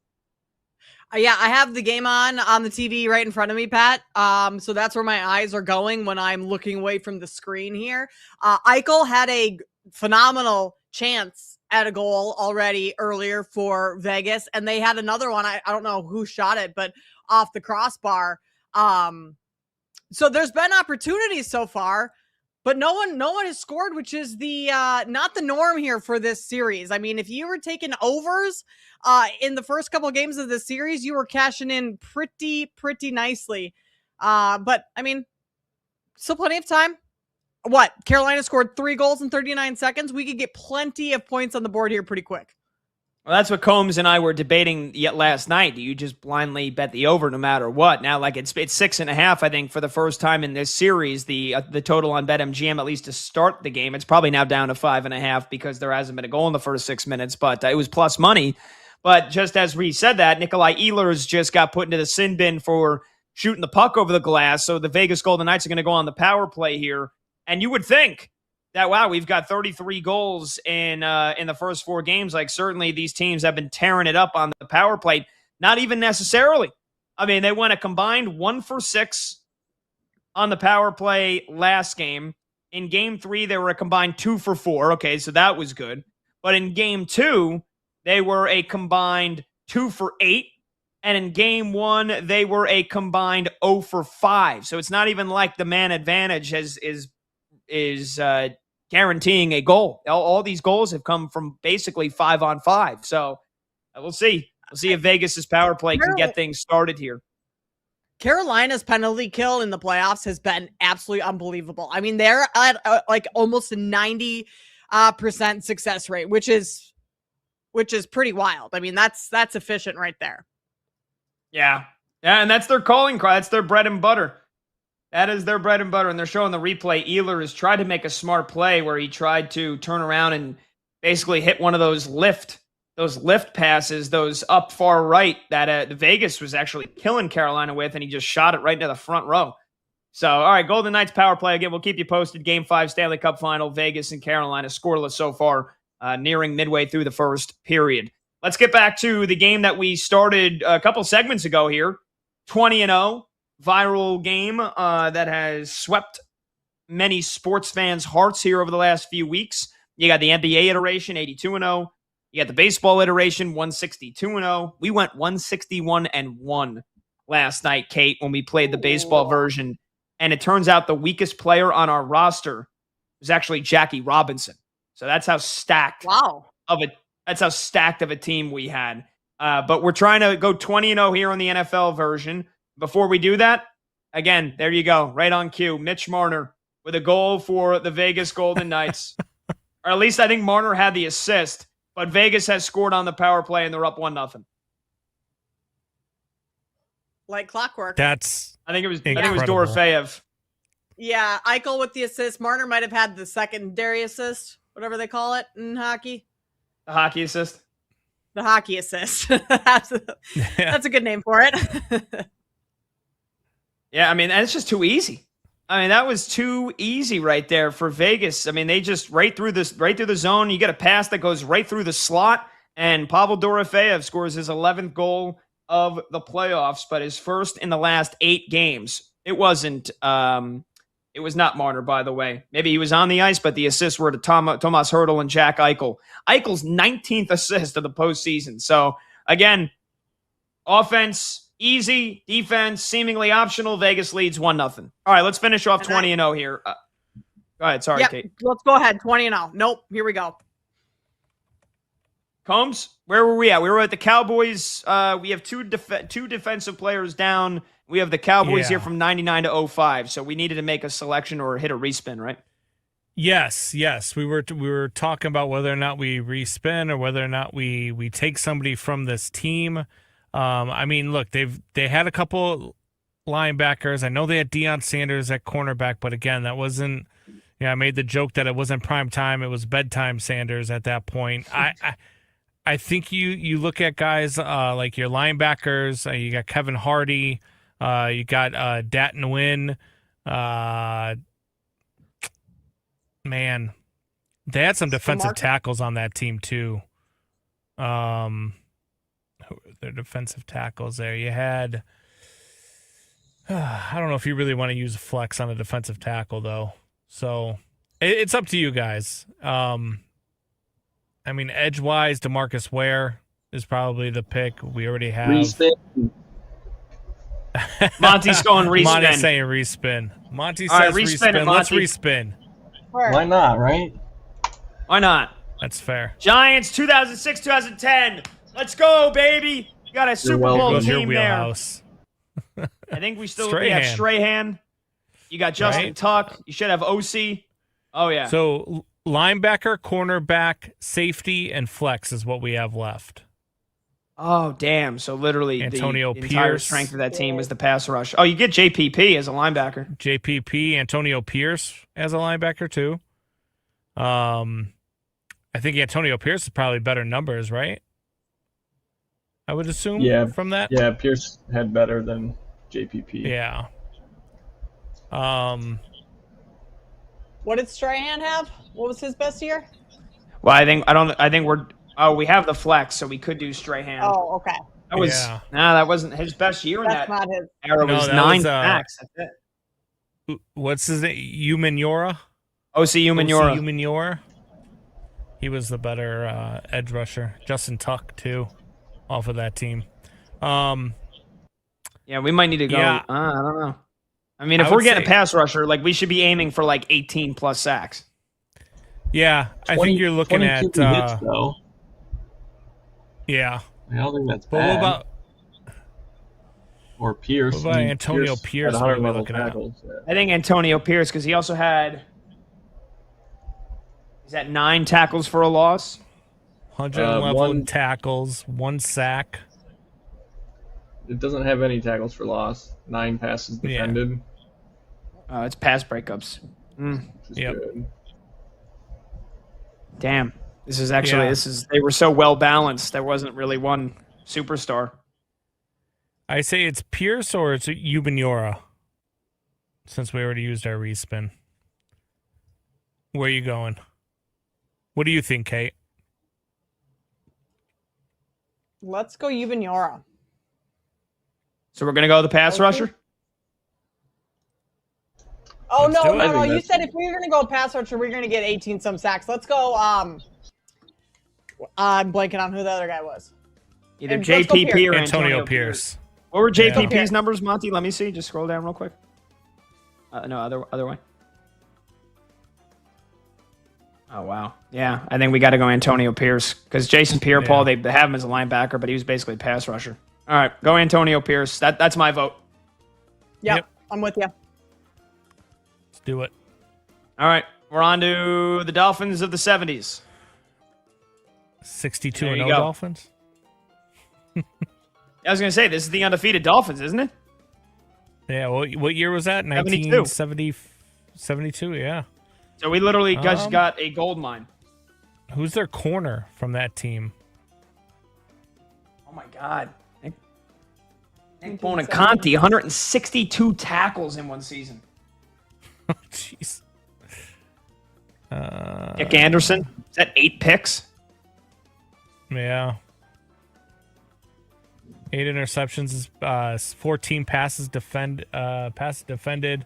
Yeah, I have the game on the TV right in front of me, Pat. So that's where my eyes are going when I'm looking away from the screen here. Eichel had a phenomenal chance at a goal already earlier for Vegas, and they had another one. I don't know who shot it, but off the crossbar. So there's been opportunities so far, but no one has scored, which is the not the norm here for this series. I mean, if you were taking overs in the first couple of games of the series, you were cashing in pretty nicely. But I mean, still plenty of time. What? Carolina scored 3 goals in 39 seconds. We could get plenty of points on the board here pretty quick. Well, that's what Combs and I were debating yet last night. Do you just blindly bet the over no matter what? Now, like it's 6.5, I think, for the first time in this series. The total on BetMGM, at least to start the game, it's probably now down to 5.5 because there hasn't been a goal in the first 6 minutes. But it was plus money. But just as we said that, Nikolai Ehlers just got put into the sin bin for shooting the puck over the glass. So the Vegas Golden Knights are going to go on the power play here. And you would think that, wow, we've got 33 goals in the first 4 games. Like, certainly these teams have been tearing it up on the power play. Not even necessarily. I mean, they went a combined 1 for 6 on the power play last game. In game 3, they were a combined 2 for 4. Okay, so that was good. But in game 2, they were a combined 2 for 8. And in game 1, they were a combined 0 for 5. So it's not even like the man advantage is guaranteeing a goal. All these goals have come from basically 5-on-5. So we'll see. We'll see if Vegas's power play can get things started here. Carolina's penalty kill in the playoffs has been absolutely unbelievable. I mean, they're at like almost a 90% success rate, which is pretty wild. I mean, that's efficient right there. Yeah, and that's their calling card. That's their bread and butter. That is their bread and butter, and they're showing the replay. Ehlers tried to make a smart play where he tried to turn around and basically hit one of those lift passes, those up far right that the Vegas was actually killing Carolina with, and he just shot it right into the front row. So, all right, Golden Knights power play again. We'll keep you posted. Game 5 Stanley Cup Final, Vegas and Carolina scoreless so far, nearing midway through the first period. Let's get back to the game that we started a couple segments ago here. 20-0. Viral game that has swept many sports fans' hearts here over the last few weeks. You got the NBA iteration, 82-0. You got the baseball iteration, 162-0. We went 161-1 last night, Kate, when we played the baseball version. And it turns out the weakest player on our roster was actually Jackie Robinson. So that's how stacked that's how stacked of a team we had. But we're trying to go 20-0 here on the NFL version. Before we do that, again, there you go, right on cue. Mitch Marner with a goal for the Vegas Golden Knights. Or at least I think Marner had the assist, but Vegas has scored on the power play and they're up 1-0. Like clockwork. I think it was Dorofeyev. Yeah, Eichel with the assist. Marner might have had the secondary assist, whatever they call it in hockey. The hockey assist? The hockey assist. That's a good name for it. Yeah, I mean, it's just too easy. I mean, that was too easy right there for Vegas. I mean, they just right through the zone. You get a pass that goes right through the slot, and Pavel Dorofeyev scores his 11th goal of the playoffs, but his first in the last 8 games. It was not Marner, by the way. Maybe he was on the ice, but the assists were to Tomas Hertl and Jack Eichel. Eichel's 19th assist of the postseason. So, again, offense easy, defense seemingly optional. Vegas leads 1-0. All right, let's finish off 20-0 here. Go ahead. Sorry, Kate. Let's go ahead. 20-0. Nope. Here we go. Combs, where were we at? We were at the Cowboys. We have two defensive players down. We have the Cowboys here from 99 to 05. So we needed to make a selection or hit a respin, right? Yes. We were talking about whether or not we respin or whether or not we take somebody from this team. I mean, look, they had a couple linebackers. I know they had Deion Sanders at cornerback, but again, that wasn't. Yeah, I made the joke that it wasn't prime time; it was bedtime Sanders at that point. I think you look at guys like your linebackers. You got Kevin Hardy. You got Dat Nguyen. Man, they had some defensive tackles on that team too. Who were their defensive tackles there? You had. I don't know if you really want to use a flex on a defensive tackle though. So it's up to you guys. I mean, edge-wise, DeMarcus Ware is probably the pick. We already have. Respin. Monty's going respin. Monty's saying respin. Monty All says right, respin respin. it, Let's Monty. respin. Why not, right? Why not? That's fair. Giants 2006, 2010. Let's go, baby. You got a Super Bowl Goes your team there. wheelhouse. I think we still Strahan. have Strahan. You got Justin Right. Tuck. You should have OC. Oh, yeah. So linebacker, cornerback, safety, and flex is what we have left. Oh, damn. So literally Antonio the entire Pierce. strength of that team is the pass rush. Oh, you get JPP as a linebacker. JPP, Antonio Pierce as a linebacker too. I think Antonio Pierce is probably better numbers, right? I would assume from that. Yeah, Pierce had better than JPP. Yeah. What did Strahan have? What was his best year? Well, we have the flex, so we could do Strahan. Oh, okay. That wasn't his best year in That's that not his. era. Was that 9 was, sacks. That's it. What's his name? Umenyiora? OC Umenyiora. OC Umenyiora. He was the better edge rusher. Justin Tuck, too, off of that team. Yeah, we might need to go. Yeah. I don't know. I mean, if I we're would getting say- a pass rusher, like we should be aiming for like 18 plus sacks. Yeah, I think you're looking 20 at. QB hits, though. Yeah. I don't think that's But bad. what about Or Pierce. what about Antonio Pierce? had What are 100 we level looking at? tackles. Yeah. I think Antonio Pierce, because he also had. Is that 9 tackles for a loss? 111 one- tackles, 1 sack. It doesn't have any tackles for loss. 9 passes Yeah. defended. It's pass breakups. Which is Yep. good. Damn. This is actually, Yeah. they were so well balanced. There wasn't really one superstar. I say it's Pierce or it's Umenyiora, since we already used our respin. Where are you going? What do you think, Kate? Let's go Umenyiora. So we're going to go the pass rusher? Oh, Let's no, do it. no, I no. think You that's- said if we were going to go pass rusher, we are going to get 18 some sacks. Let's go. I'm blanking on who the other guy was. Either And let's go JPP or Pierce. Antonio Pierce. What were JPP's Yeah. numbers, Monty? Let me see. Just scroll down real quick. No, other way. Oh, wow. Yeah, I think we got to go Antonio Pierce because Jason Pierre-Paul, they have him as a linebacker, but he was basically a pass rusher. All right, go Antonio Pierce. That's my vote. Yep. I'm with you. Let's do it. All right, we're on to the Dolphins of the 70s. 62 There and you 0 go. Dolphins. I was going to say, this is the undefeated Dolphins, isn't it? Yeah, what year was that? 72. 1970, 72, yeah. So we literally just got a gold mine. Who's their corner from that team? Oh, my God. Nick Bonaconte, 162 tackles in one season. Oh, jeez. Dick Anderson, is that 8 picks? Yeah. 8 interceptions, 14 passes defended.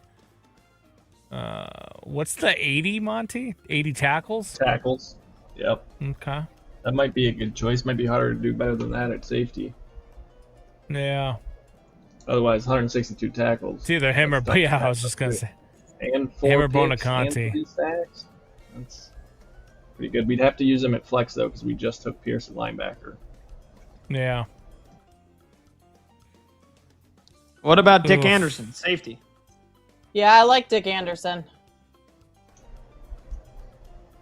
What's the 80, Monty? 80 tackles? Tackles. Yep. Okay. That might be a good choice. Might be harder to do better than that at safety. Yeah. Otherwise, 162 tackles. It's either him or, yeah, I was just going to say. And 4 Him or picks Bonaconte. and 3 sacks. That's pretty good. We'd have to use him at flex, though, because we just took Pierce at linebacker. Yeah. What about Dick Oof. Anderson, safety? Yeah, I like Dick Anderson.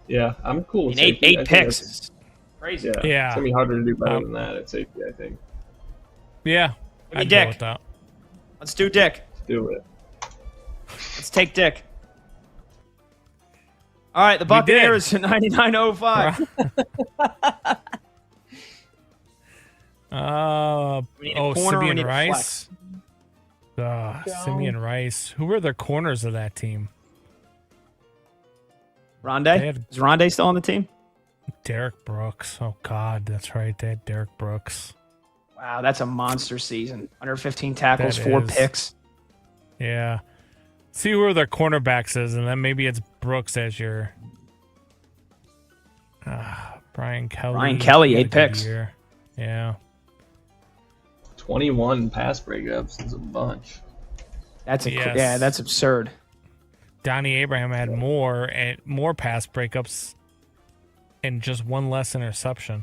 Yeah, I'm cool with eight safety. I think picks that's- is crazy. Yeah. It's going to be harder to do better than that at safety, I think. Yeah. Give me I'd go Dick. with that. Let's do Dick. Let's do it. Let's take Dick. All right, the Buccaneers at 99.05. We need a corner, we Simeon need a Rice. Simeon Rice. Who were the corners of that team? Rondé? Is Rondé still on the team? Derek Brooks. Oh, God, that's right. They had Derek Brooks. Wow, that's a monster season. 115 tackles, That 4 is. picks. Yeah. See who their cornerbacks is, and then maybe it's Brooks as your Brian Kelly. Brian Kelly, He had 8 a good picks. year. Yeah. 21 pass breakups is a bunch. That's Yes. yeah, that's absurd. Donnie Abraham had more pass breakups and just one less interception.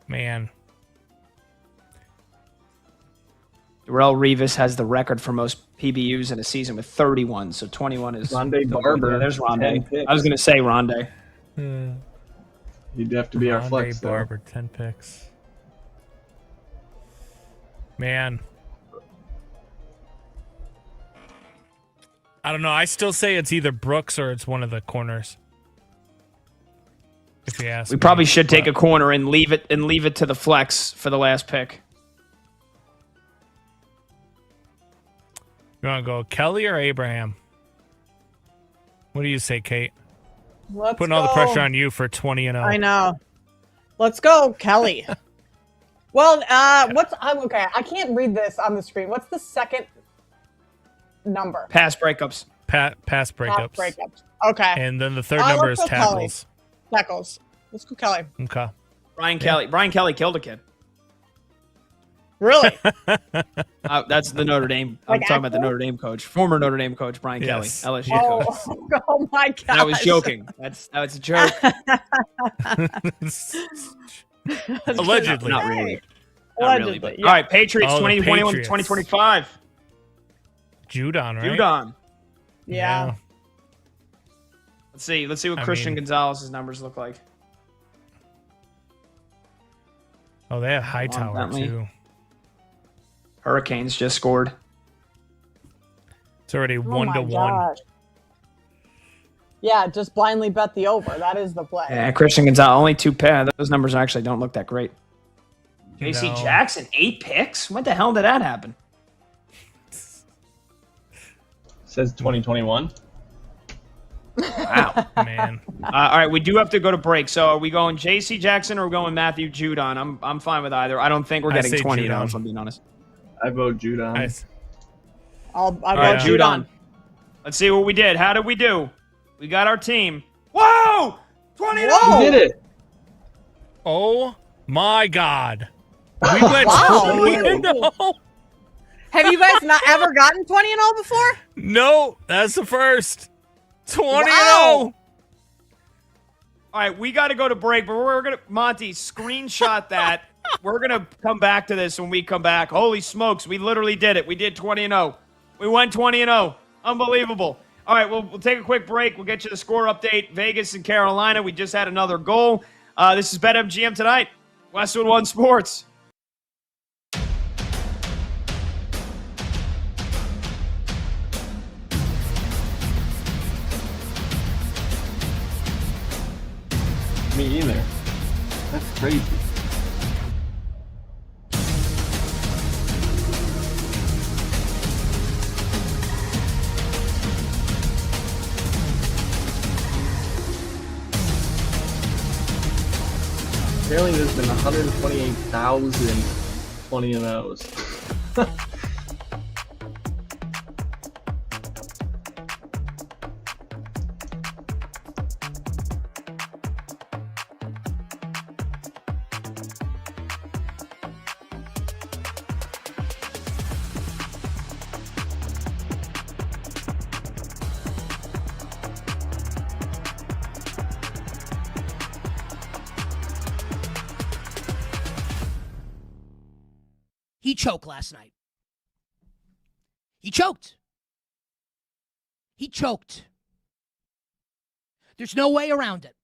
Man. Darrell Revis has the record for most PBUs in a season with 31, so 21 is... Rondé Barber, Yeah, there's 10 Rondé. picks. I was going to say Rondé. He'd have to be our Rondé flex, though. Barber, 10 picks. Man. I don't know. I still say it's either Brooks or it's one of the corners. If you ask We me. probably should take a corner and leave it to the flex for the last pick. You want to go Kelly or Abraham? What do you say, Kate? Let's Putting all the go. pressure on you for 20-0. I know. Let's go, Kelly. Well, okay. I can't read this on the screen. What's the second number? Pass breakups. Pass breakups. Pass breakups. Okay. And then the third Let's number is go Kelly. tackles. Tackles. Let's go, Kelly. Okay. Brian Kelly. Brian Kelly killed a kid. Really? That's the Notre Dame. I'm Like talking about the actual? Notre Dame coach, former Notre Dame coach Brian Yes. Kelly, LSU coach. Oh my god! And I was joking. That was a joke. Allegedly. Not really. Not Allegedly, really. But, yeah. All right, Patriots Oh, the 2021 Patriots. 2025. Judon, right? Judon. Yeah. Let's see what I Christian mean- Gonzalez's numbers look like. Oh, they have Hightower, Bentley. too. Hurricanes just scored. It's already Oh 1 my to 1. gosh. Yeah, just blindly bet the over. That is the play. Yeah, Christian Gonzalez, only 2 pair. Those numbers actually don't look that great. JC No. Jackson, 8 picks? When the hell did that happen? Says 2021. Wow. Man. All right, we do have to go to break. So are we going J.C. Jackson or are we going Matthew Judon? I'm fine with either. I don't think we're I getting say 20 now, Judon. if I'm being honest. I vote Judon. Nice. I'll All go right, Judon. Judon. Let's see what we did. How did we do? We got our team. Whoa! 20 You did it. Oh, my God. We went Wow. 20-0. Have you guys not ever gotten 20-0 before? No, that's the first. 20-0. Wow. All right, we got to go to break, but we're going to, Monty, screenshot that. We're going to come back to this when we come back. Holy smokes, we literally did it. We did 20-0. We went 20-0. Unbelievable. All right, we'll take a quick break. We'll get you the score update. Vegas and Carolina, we just had another goal. This is BetMGM tonight. Westwood One Sports. Me either. That's crazy. Apparently there's been 128,000 20-0s. He choked last night. He choked. He choked. There's no way around it.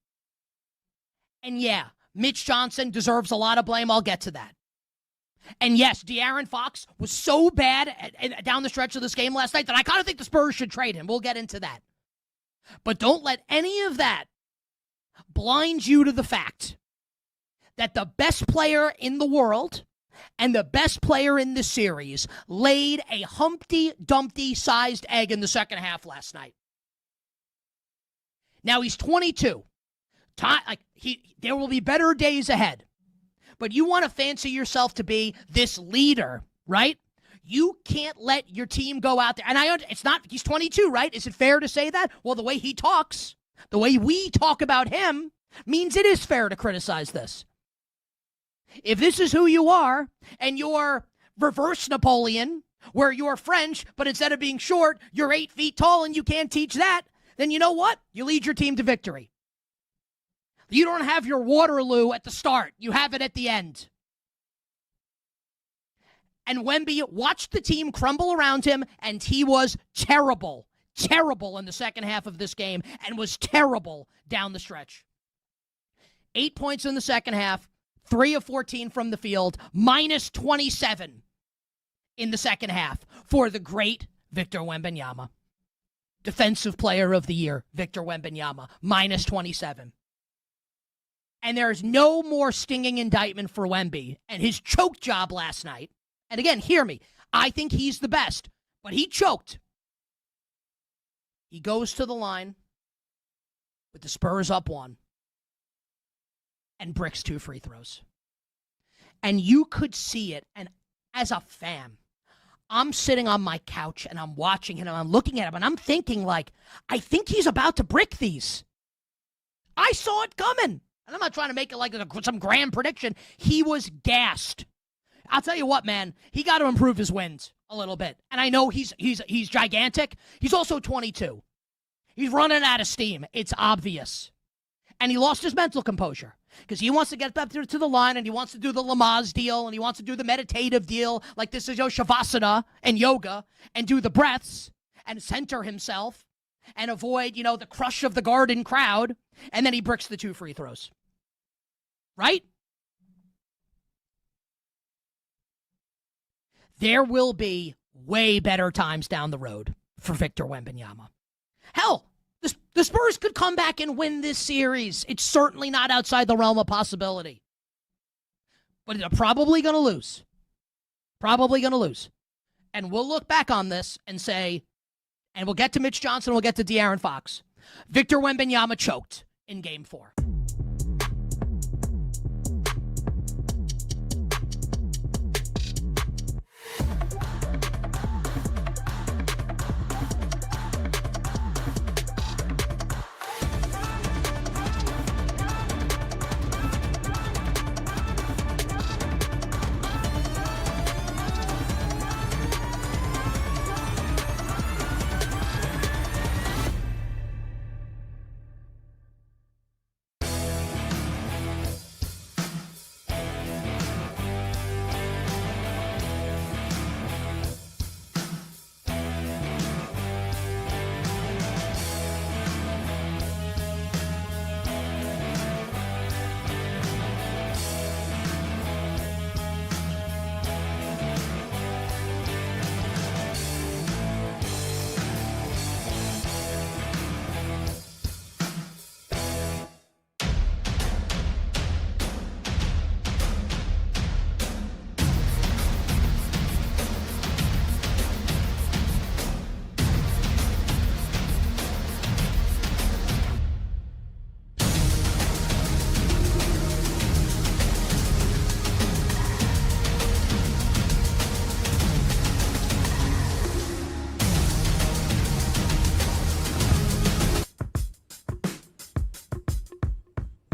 And yeah, Mitch Johnson deserves a lot of blame. I'll get to that. And yes, De'Aaron Fox was so bad down the stretch of this game last night that I kind of think the Spurs should trade him. We'll get into that. But don't let any of that blind you to the fact that the best player in the world and the best player in the series laid a Humpty Dumpty-sized egg in the second half last night. Now he's 22. There will be better days ahead. But you want to fancy yourself to be this leader, right? You can't let your team go out there. And he's 22, right? Is it fair to say that? Well, the way he talks, the way we talk about him, means it is fair to criticize this. If this is who you are, and you're reverse Napoleon, where you're French, but instead of being short, you're 8 feet tall and you can't teach that, then you know what? You lead your team to victory. You don't have your Waterloo at the start. You have it at the end. And Wemby watched the team crumble around him, and he was terrible in the second half of this game, and was terrible down the stretch. 8 points in the second half, 3 of 14 from the field, minus 27 in the second half for the great Victor Wembanyama. Defensive Player of the Year, Victor Wembanyama, minus 27. And there's no more stinging indictment for Wemby and his choke job last night. And again, hear me. I think he's the best, but he choked. He goes to the line with the Spurs up 1 and bricks 2 free throws. And you could see it. And as a fan, I'm sitting on my couch and I'm watching him and I'm looking at him and I'm thinking I think he's about to brick these. I saw it coming. And I'm not trying to make it like some grand prediction. He was gassed. I'll tell you what, man. He got to improve his wins a little bit. And I know he's gigantic. He's also 22. He's running out of steam. It's obvious. And he lost his mental composure because he wants to get back to the line and he wants to do the Lamaze deal and he wants to do the meditative deal like this is Shavasana and yoga and do the breaths and center himself and avoid, the crush of the Garden crowd. And then he bricks the 2 free throws. Right? There will be way better times down the road for Victor Wembanyama. Hell, the Spurs could come back and win this series. It's certainly not outside the realm of possibility. But they're probably going to lose. Probably going to lose. And we'll look back on this and say, and we'll get to Mitch Johnson, we'll get to De'Aaron Fox. Victor Wembanyama choked in Game 4.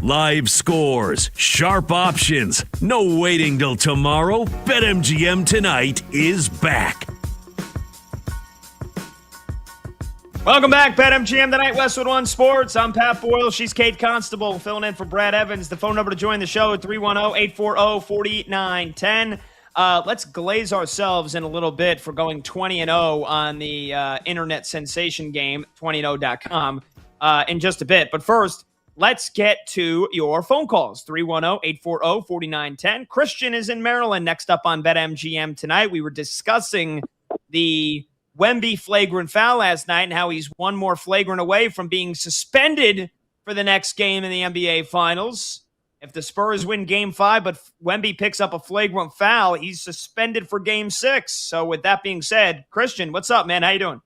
Live scores, sharp options, no waiting till tomorrow. BetMGM Tonight is back. Welcome back, BetMGM Tonight, Westwood One Sports. I'm Pat Boyle. She's Kate Constable, filling in for Brad Evans. The phone number to join the show at 310-840-4910. Let's glaze ourselves in a little bit for going 20-0 on the internet sensation game, 20and0.com. in just a bit. But first, let's get to your phone calls. 310-840-4910. Christian is in Maryland next up on BetMGM tonight. We were discussing the Wemby flagrant foul last night and how he's one more flagrant away from being suspended for the next game in the NBA Finals. If the Spurs win Game 5, but Wemby picks up a flagrant foul, he's suspended for Game 6. So with that being said, Christian, what's up, man? How you doing?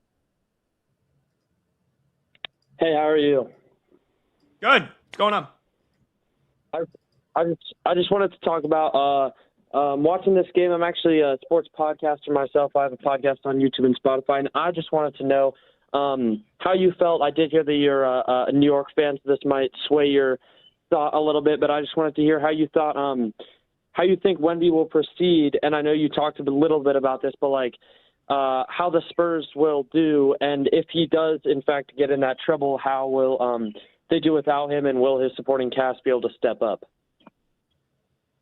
Hey, how are you? Good. What's going on? I just wanted to talk about watching this game. I'm actually a sports podcaster myself. I have a podcast on YouTube and Spotify, and I just wanted to know how you felt. I did hear that you're a New York fan, so this might sway your thought a little bit, but I just wanted to hear how you thought, how you think Wemby will proceed. And I know you talked a little bit about this, but how the Spurs will do, and if he does in fact get in that trouble, how will they do without him, and will his supporting cast be able to step up?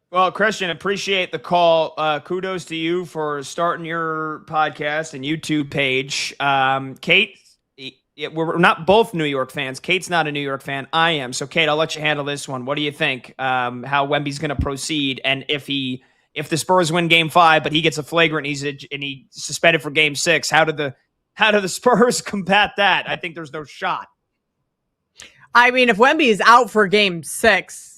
Well, Christian, appreciate the call. Kudos to you for starting your podcast and YouTube page. Kate, we're not both New York fans. Kate's not a New York fan. I am. So, Kate, I'll let you handle this one. What do you think? How Wemby's going to proceed, and if the Spurs win Game 5, but he gets a flagrant, and he's suspended for Game 6, how do the Spurs combat that? I think there's no shot. I mean, if Wemby is out for Game 6,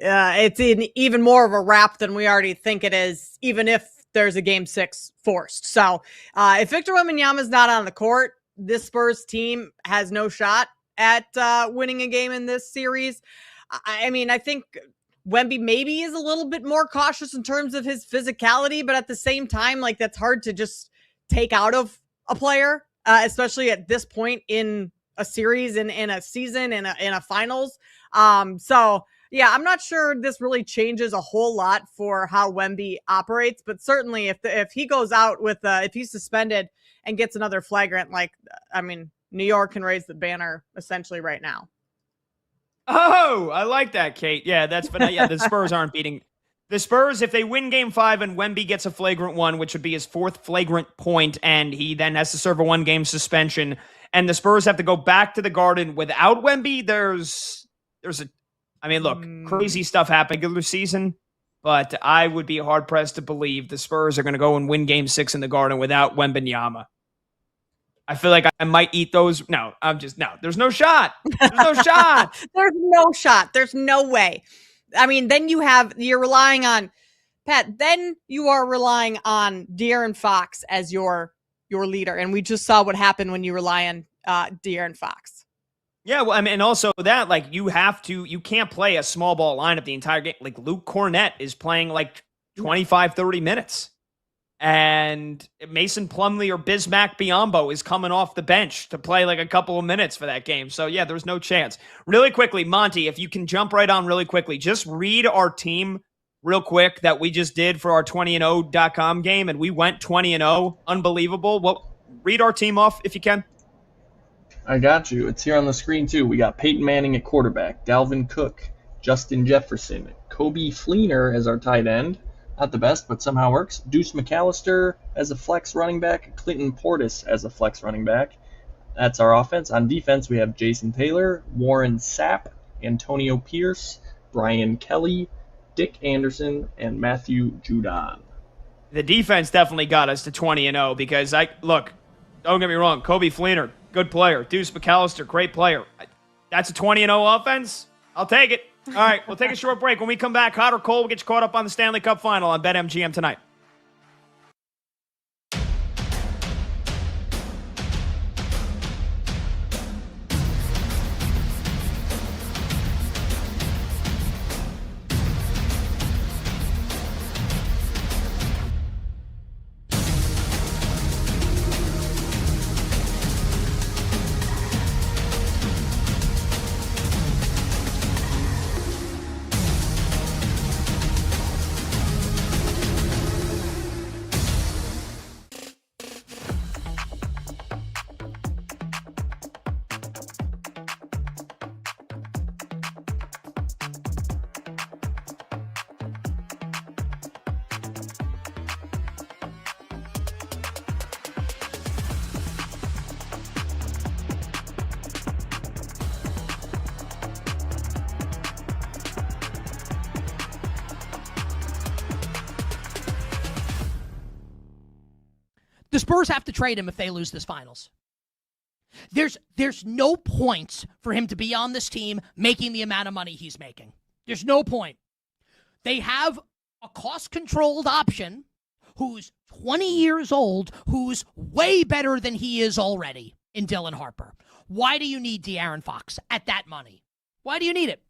it's even more of a wrap than we already think it is, even if there's a Game 6 forced. So if Victor Wembanyama is not on the court, this Spurs team has no shot at winning a game in this series. I mean, I think Wemby maybe is a little bit more cautious in terms of his physicality, but at the same time, that's hard to just take out of a player, especially at this point in a series, in a season, in a finals. So yeah, I'm not sure this really changes a whole lot for how Wemby operates, but certainly if he goes out with if he's suspended and gets another flagrant, New York can raise the banner essentially right now. Oh, I like that, Kate. Yeah, that's but yeah, the Spurs aren't beating the Spurs. If they win Game 5 and Wemby gets a flagrant one, which would be his 4th flagrant point, and he then has to serve a 1-game suspension, and the Spurs have to go back to the Garden without Wemby, crazy stuff happened in the season, but I would be hard-pressed to believe the Spurs are going to go and win Game 6 in the Garden without Wembanyama. I feel like I might eat those. No, there's no shot. There's no shot. There's no shot. There's no way. I mean, then you're relying on, Pat, then you are relying on De'Aaron Fox as your leader. And we just saw what happened when you rely on De'Aaron Fox. Yeah, well, I mean, and also that, you can't play a small ball lineup the entire game. Luke Cornett is playing 25, 30 minutes. And Mason Plumlee or Bismack Biyombo is coming off the bench to play a couple of minutes for that game. So, yeah, there's no chance. Really quickly, Monty, if you can jump right on really quickly, just read our team real quick that we just did for our 20and0.com game, and we went 20-0. Unbelievable. Well, read our team off if you can. I got you. It's here on the screen, too. We got Peyton Manning at quarterback, Dalvin Cook, Justin Jefferson, Kobe Fleener as our tight end. Not the best, but somehow works. Deuce McAllister as a flex running back, Clinton Portis as a flex running back. That's our offense. On defense, we have Jason Taylor, Warren Sapp, Antonio Pierce, Brian Kelly, Dick Anderson, and Matthew Judon. The defense definitely got us to 20-0 because, don't get me wrong, Kobe Fleener, good player. Deuce McAllister, great player. That's a 20-0 offense? I'll take it. All right, we'll take a short break. When we come back, hot or cold, we'll get you caught up on the Stanley Cup Final on BetMGM tonight. The Spurs have to trade him if they lose this finals. There's no point for him to be on this team making the amount of money he's making. There's no point. They have a cost-controlled option who's 20 years old, who's way better than he is already in Dylan Harper. Why do you need De'Aaron Fox at that money? Why do you need it?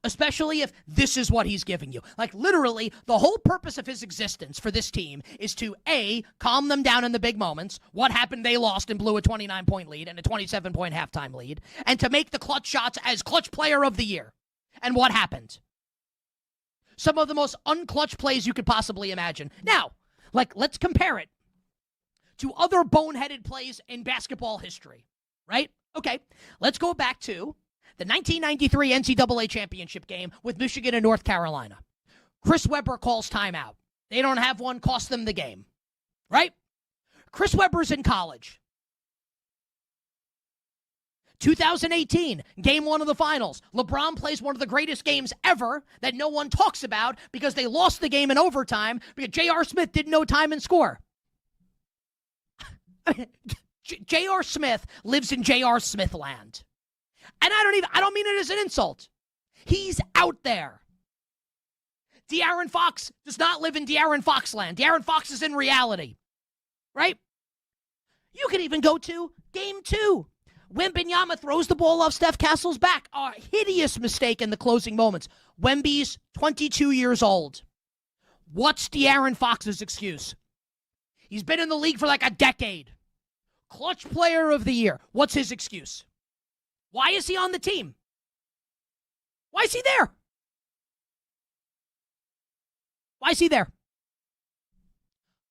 Especially if this is what he's giving you. Like, literally, the whole purpose of his existence for this team is to, A, calm them down in the big moments. What happened? They lost and blew a 29-point lead and a 27-point halftime lead. And to make the clutch shots as clutch player of the year. And what happened? Some of the most unclutch plays you could possibly imagine. Now, let's compare it to other boneheaded plays in basketball history, right? Okay, let's go back to the 1993 NCAA championship game with Michigan and North Carolina. Chris Webber calls timeout. They don't have one, cost them the game, right? Chris Webber's in college. 2018, game one of the finals. LeBron plays one of the greatest games ever that no one talks about because they lost the game in overtime because J.R. Smith didn't know time and score. J.R. Smith lives in J.R. Smith land. And I don't mean it as an insult. He's out there. De'Aaron Fox does not live in De'Aaron Fox land. De'Aaron Fox is in reality. Right? You can even go to game two. Wembanyama throws the ball off Steph Castle's back. A hideous mistake in the closing moments. Wemby's 22 years old. What's De'Aaron Fox's excuse? He's been in the league for like a decade. Clutch player of the year. What's his excuse? Why is he on the team? Why is he there? Why is he there?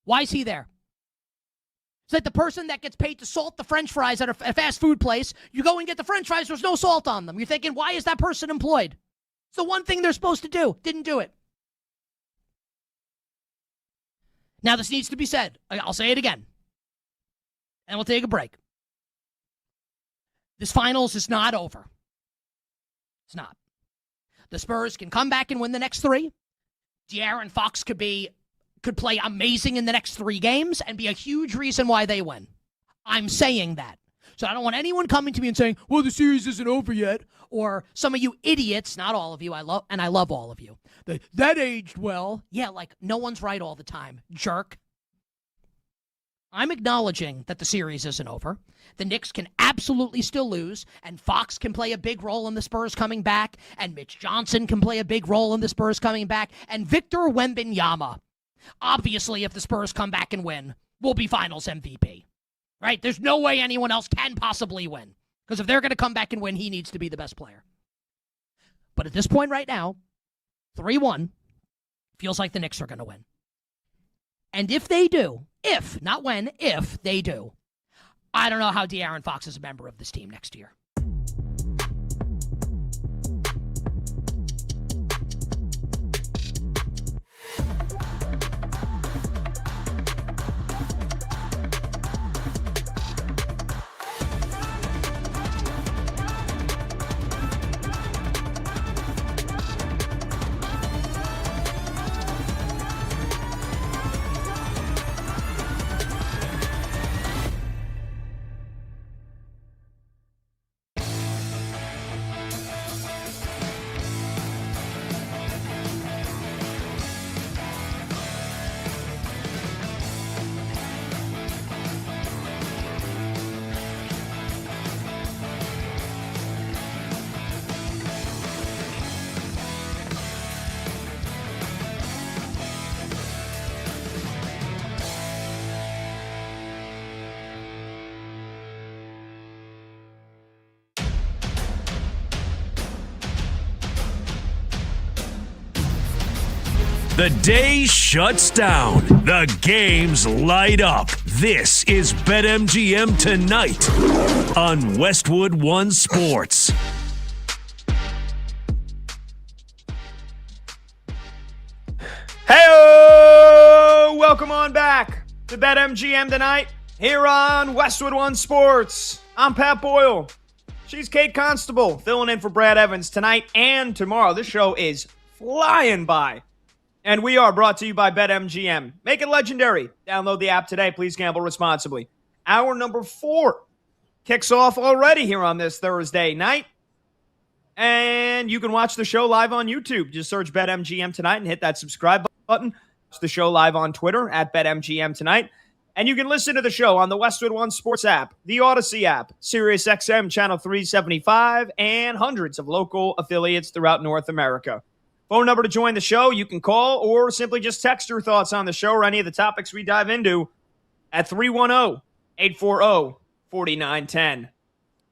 Why is he there? It's like the person that gets paid to salt the French fries at a fast food place. You go and get the French fries, there's no salt on them. You're thinking, why is that person employed? It's the one thing they're supposed to do. Didn't do it. Now, this needs to be said. I'll say it again. And we'll take a break. This finals is not over. It's not. The Spurs can come back and win the next three. De'Aaron Fox could play amazing in the next 3 games and be a huge reason why they win. I'm saying that. So I don't want anyone coming to me and saying, well, the series isn't over yet. Or some of you idiots, not all of you, I love all of you. That aged well. Yeah, like no one's right all the time. Jerk. I'm acknowledging that the series isn't over. The Knicks can absolutely still lose, and Fox can play a big role in the Spurs coming back, and Mitch Johnson can play a big role in the Spurs coming back, and Victor Wembanyama, obviously, if the Spurs come back and win, will be Finals MVP. Right? There's no way anyone else can possibly win, because if they're going to come back and win, he needs to be the best player. But at this point right now, 3-1, feels like the Knicks are going to win. And if they do, if they do, I don't know how De'Aaron Fox is a member of this team next year. The day shuts down. The games light up. This is BetMGM Tonight on Westwood One Sports. Hey, welcome on back to BetMGM Tonight here on Westwood One Sports. I'm Pat Boyle. She's Kate Constable filling in for Brad Evans tonight and tomorrow. This show is flying by. And we are brought to you by BetMGM. Make it legendary. Download the app today. Please gamble responsibly. Hour number 4 kicks off already here on this Thursday night. And you can watch the show live on YouTube. Just search BetMGM Tonight and hit that subscribe button. Watch the show live on Twitter at BetMGM Tonight. And you can listen to the show on the Westwood One Sports app, the Odyssey app, SiriusXM Channel 375, and hundreds of local affiliates throughout North America. Phone number to join the show, you can call or simply just text your thoughts on the show or any of the topics we dive into at 310-840-4910.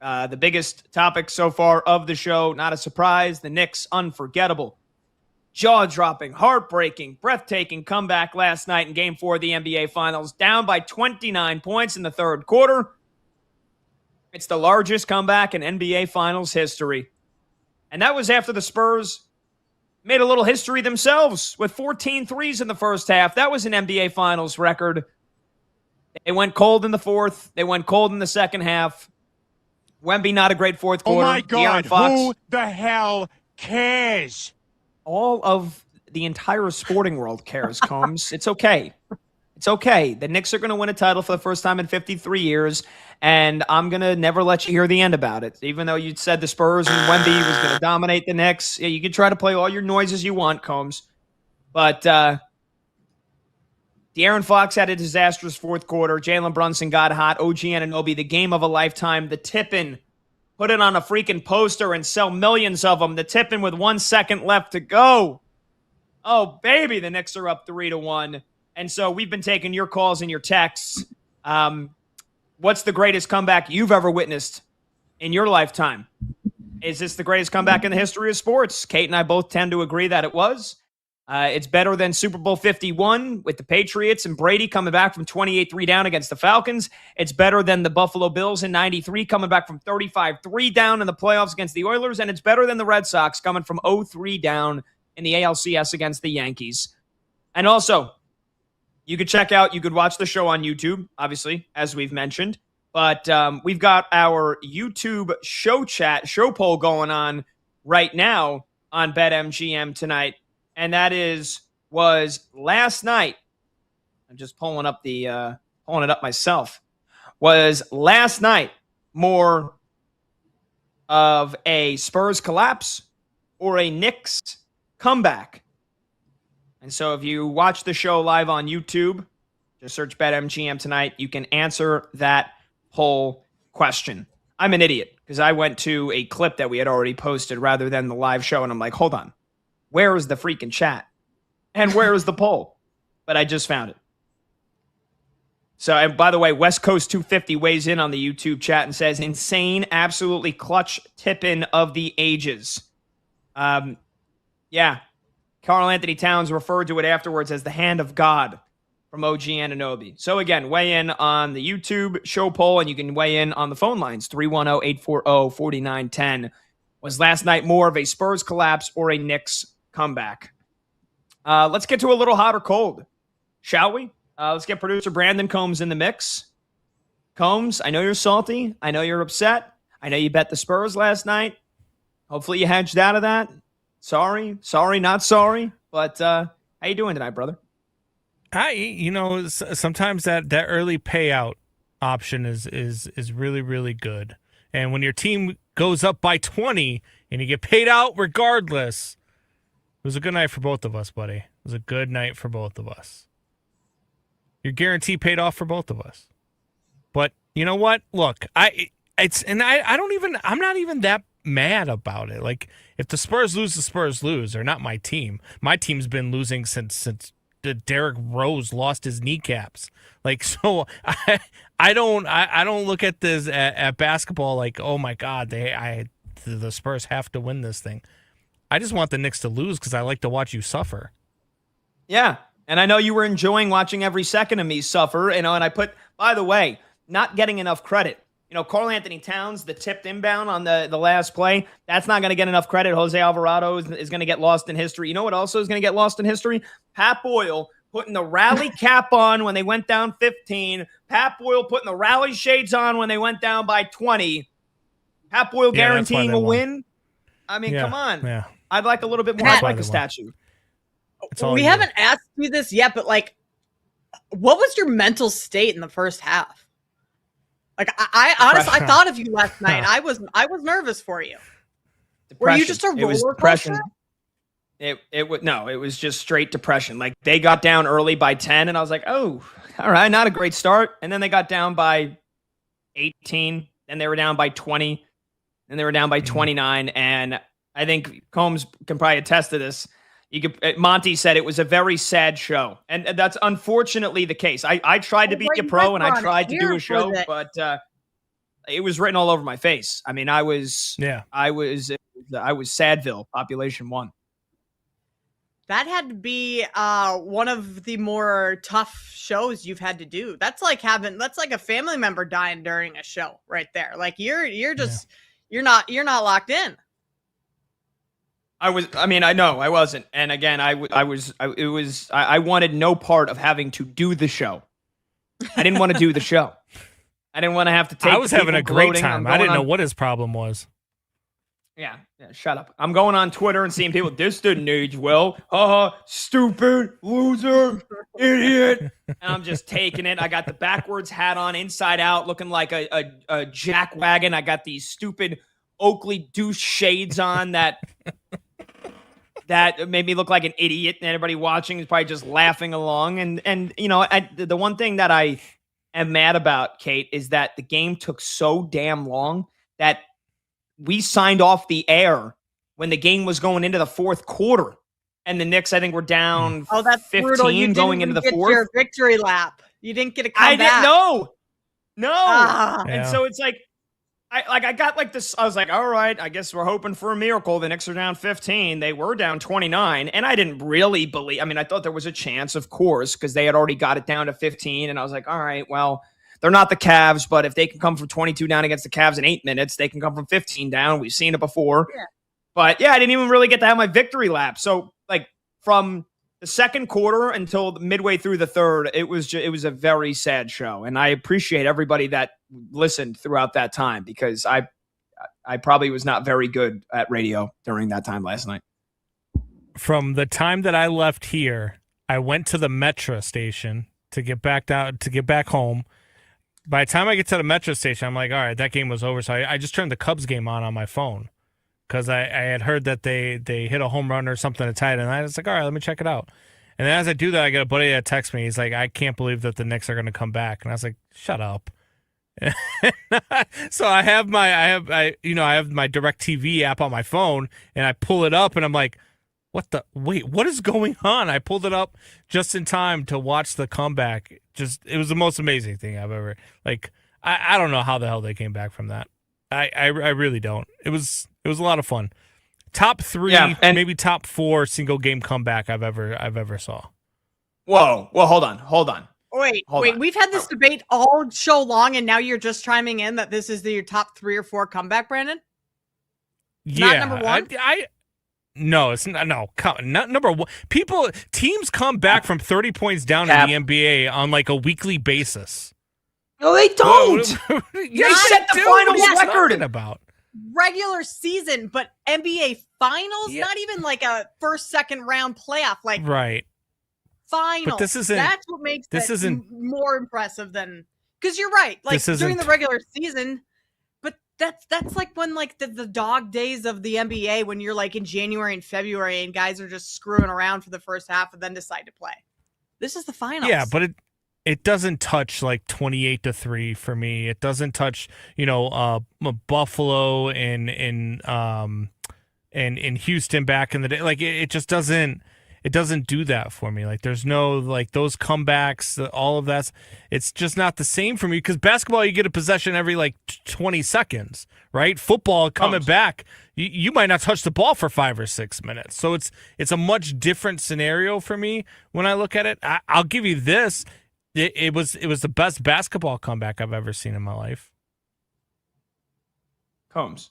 The biggest topic so far of the show, not a surprise, the Knicks' unforgettable, jaw-dropping, heartbreaking, breathtaking comeback last night in Game 4 of the NBA Finals, down by 29 points in the third quarter. It's the largest comeback in NBA Finals history. And that was after the Spurs made a little history themselves with 14 threes in the first half. That was an NBA Finals record. They went cold in the fourth. They went cold in the second half. Wemby, not a great fourth quarter. Oh, my God. Fox, who the hell cares? all of the entire sporting world cares, Combs. It's okay. It's okay. The Knicks are going to win a title for the first time in 53 years, and I'm going to never let you hear the end about it. Even though you said the Spurs and Wemby was going to dominate the Knicks, yeah, you can try to play all your noises you want, Combs. But De'Aaron Fox had a disastrous fourth quarter. Jalen Brunson got hot. OG Anunoby, the game of a lifetime. The tip-in, put it on a freaking poster and sell millions of them. The tip-in with 1 second left to go. Oh, baby, the Knicks are up 3-1. And so we've been taking your calls and your texts. What's the greatest comeback you've ever witnessed in your lifetime? Is this the greatest comeback in the history of sports? Kate and I both tend to agree that it was. It's better than Super Bowl 51 with the Patriots and Brady coming back from 28-3 down against the Falcons. It's better than the Buffalo Bills in 93 coming back from 35-3 down in the playoffs against the Oilers. And it's better than the Red Sox coming from 0-3 down in the ALCS against the Yankees. And also, you could watch the show on YouTube, obviously, as we've mentioned. But we've got our YouTube show poll going on right now on BetMGM tonight. And that was last night. I'm just pulling it up myself. Was last night more of a Spurs collapse or a Knicks comeback? And so if you watch the show live on YouTube, just search BetMGM tonight. You can answer that whole question. I'm an idiot because I went to a clip that we had already posted rather than the live show. And I'm like, hold on. Where is the freaking chat? And where is the poll? But I just found it. So, and by the way, West Coast 250 weighs in on the YouTube chat and says, insane, absolutely clutch tip-in of the ages. Yeah. Karl Anthony Towns referred to it afterwards as the hand of God from OG Anunoby. So again, weigh in on the YouTube show poll, and you can weigh in on the phone lines, 310-840-4910. Was last night more of a Spurs collapse or a Knicks comeback? Let's get to a little hot or cold, shall we? Let's get producer Brandon Combs in the mix. Combs, I know you're salty. I know you're upset. I know you bet the Spurs last night. Hopefully you hedged out of that. Sorry, not sorry. But how you doing tonight, brother? Sometimes that early payout option is really, really good. And when your team goes up by 20 and you get paid out regardless, it was a good night for both of us, buddy. It was a good night for both of us. Your guarantee paid off for both of us. But you know what? Look, I'm not even that mad about it. Like, if the Spurs lose, the Spurs lose. They're not my team. My team's been losing since Derrick Rose lost his kneecaps. Like, so I don't look at this at basketball like, oh my God, the Spurs have to win this thing. I just want the Knicks to lose because I like to watch you suffer. Yeah, and I know you were enjoying watching every second of me suffer. And I put, by the way, not getting enough credit. Karl Anthony Towns, the tipped inbound on the last play, that's not going to get enough credit. Jose Alvarado is going to get lost in history. You know what also is going to get lost in history? Pat Boyle putting the rally cap on when they went down 15. Pat Boyle putting the rally shades on when they went down by 20. Pat Boyle guaranteeing a win. I mean, come on. Yeah. I'd like a little bit more. I'd like a statue. We haven't asked you this yet, but like, what was your mental state in the first half? Like, I honestly, I thought of you last night. I was nervous for you. Depression. Were you just a roller coaster? It was just straight depression. Like, they got down early by 10, and I was like, oh, all right, not a great start. And then they got down by 18, and they were down by 20, and they were down by 29. And I think Combs can probably attest to this. Monty said it was a very sad show, and that's unfortunately the case. I tried to be a pro, and I tried to do a show, but it was written all over my face. I mean, I was Sadville, population 1. That had to be one of the more tough shows you've had to do. That's like a family member dying during a show right there. Like you're not locked in. I wasn't. And again, I wanted no part of having to do the show. I didn't want to do the show. I didn't want to have to take. I was having a great time. I didn't know what his problem was. Yeah, shut up. I'm going on Twitter and seeing people, this didn't age well. Stupid, loser, idiot. And I'm just taking it. I got the backwards hat on, inside out, looking like a jack wagon. I got these stupid Oakley douche shades on that made me look like an idiot. And everybody watching is probably just laughing along. And the one thing that I am mad about, Kate, is that the game took so damn long that we signed off the air when the game was going into the fourth quarter. And the Knicks, I think, were down 15 brutal. going into the fourth. Your victory lap. You didn't get a comeback. I didn't know. No. Yeah. And so it's like, I got like this. I was like, all right, I guess we're hoping for a miracle. The Knicks are down 15. They were down 29. And I didn't really believe. I mean, I thought there was a chance, of course, because they had already got it down to 15. And I was like, all right, well, they're not the Cavs, but if they can come from 22 down against the Cavs in 8 minutes, they can come from 15 down. We've seen it before. Yeah. But yeah, I didn't even really get to have my victory lap. So like from the second quarter until midway through the third, it was a very sad show. And I appreciate everybody that listened throughout that time, because I probably was not very good at radio during that time last night. From the time that I left here, I went to the Metro station to get back home. By the time I get to the Metro station, I'm like, all right, that game was over. So I just turned the Cubs game on my phone because I had heard that they hit a home run or something to tie it. And I was like, all right, let me check it out. And then as I do that, I get a buddy that texts me. He's like, I can't believe that the Knicks are going to come back. And I was like, shut up. So I have my DirecTV app on my phone, and I pull it up, and I'm like, what is going on? I pulled it up just in time to watch the comeback. It was the most amazing thing I've ever, I don't know how the hell they came back from that. I really don't. It was a lot of fun. Top 3, maybe top 4 single game comeback I've ever saw. Whoa, hold on. Wait, we've had this debate all show long, and now you're just chiming in that this is your top 3 or 4 comeback, Brandon? Yeah. Not number 1? No, it's not. No, not number 1. Teams come back from 30 points down in the NBA on like a weekly basis. No, they don't. They set the finals record. About regular season, but NBA finals, not even like a first, second round playoff, like right. Finals. But this isn't. That's what makes it more impressive than, because you're right. Like during the regular season. That's like when like the dog days of the NBA, when you're like in January and February and guys are just screwing around for the first half and then decide to play. This is the finals. Yeah, but it doesn't touch like 28-3 for me. It doesn't touch Buffalo and Houston back in the day. Like it just doesn't. It doesn't do that for me. Like there's no like those comebacks, all of that. It's just not the same for me, because basketball, you get a possession every like 20 seconds, right? Football coming back, you might not touch the ball for 5 or 6 minutes. So it's a much different scenario for me when I look at it. I'll give you this. It was the best basketball comeback I've ever seen in my life. Combs,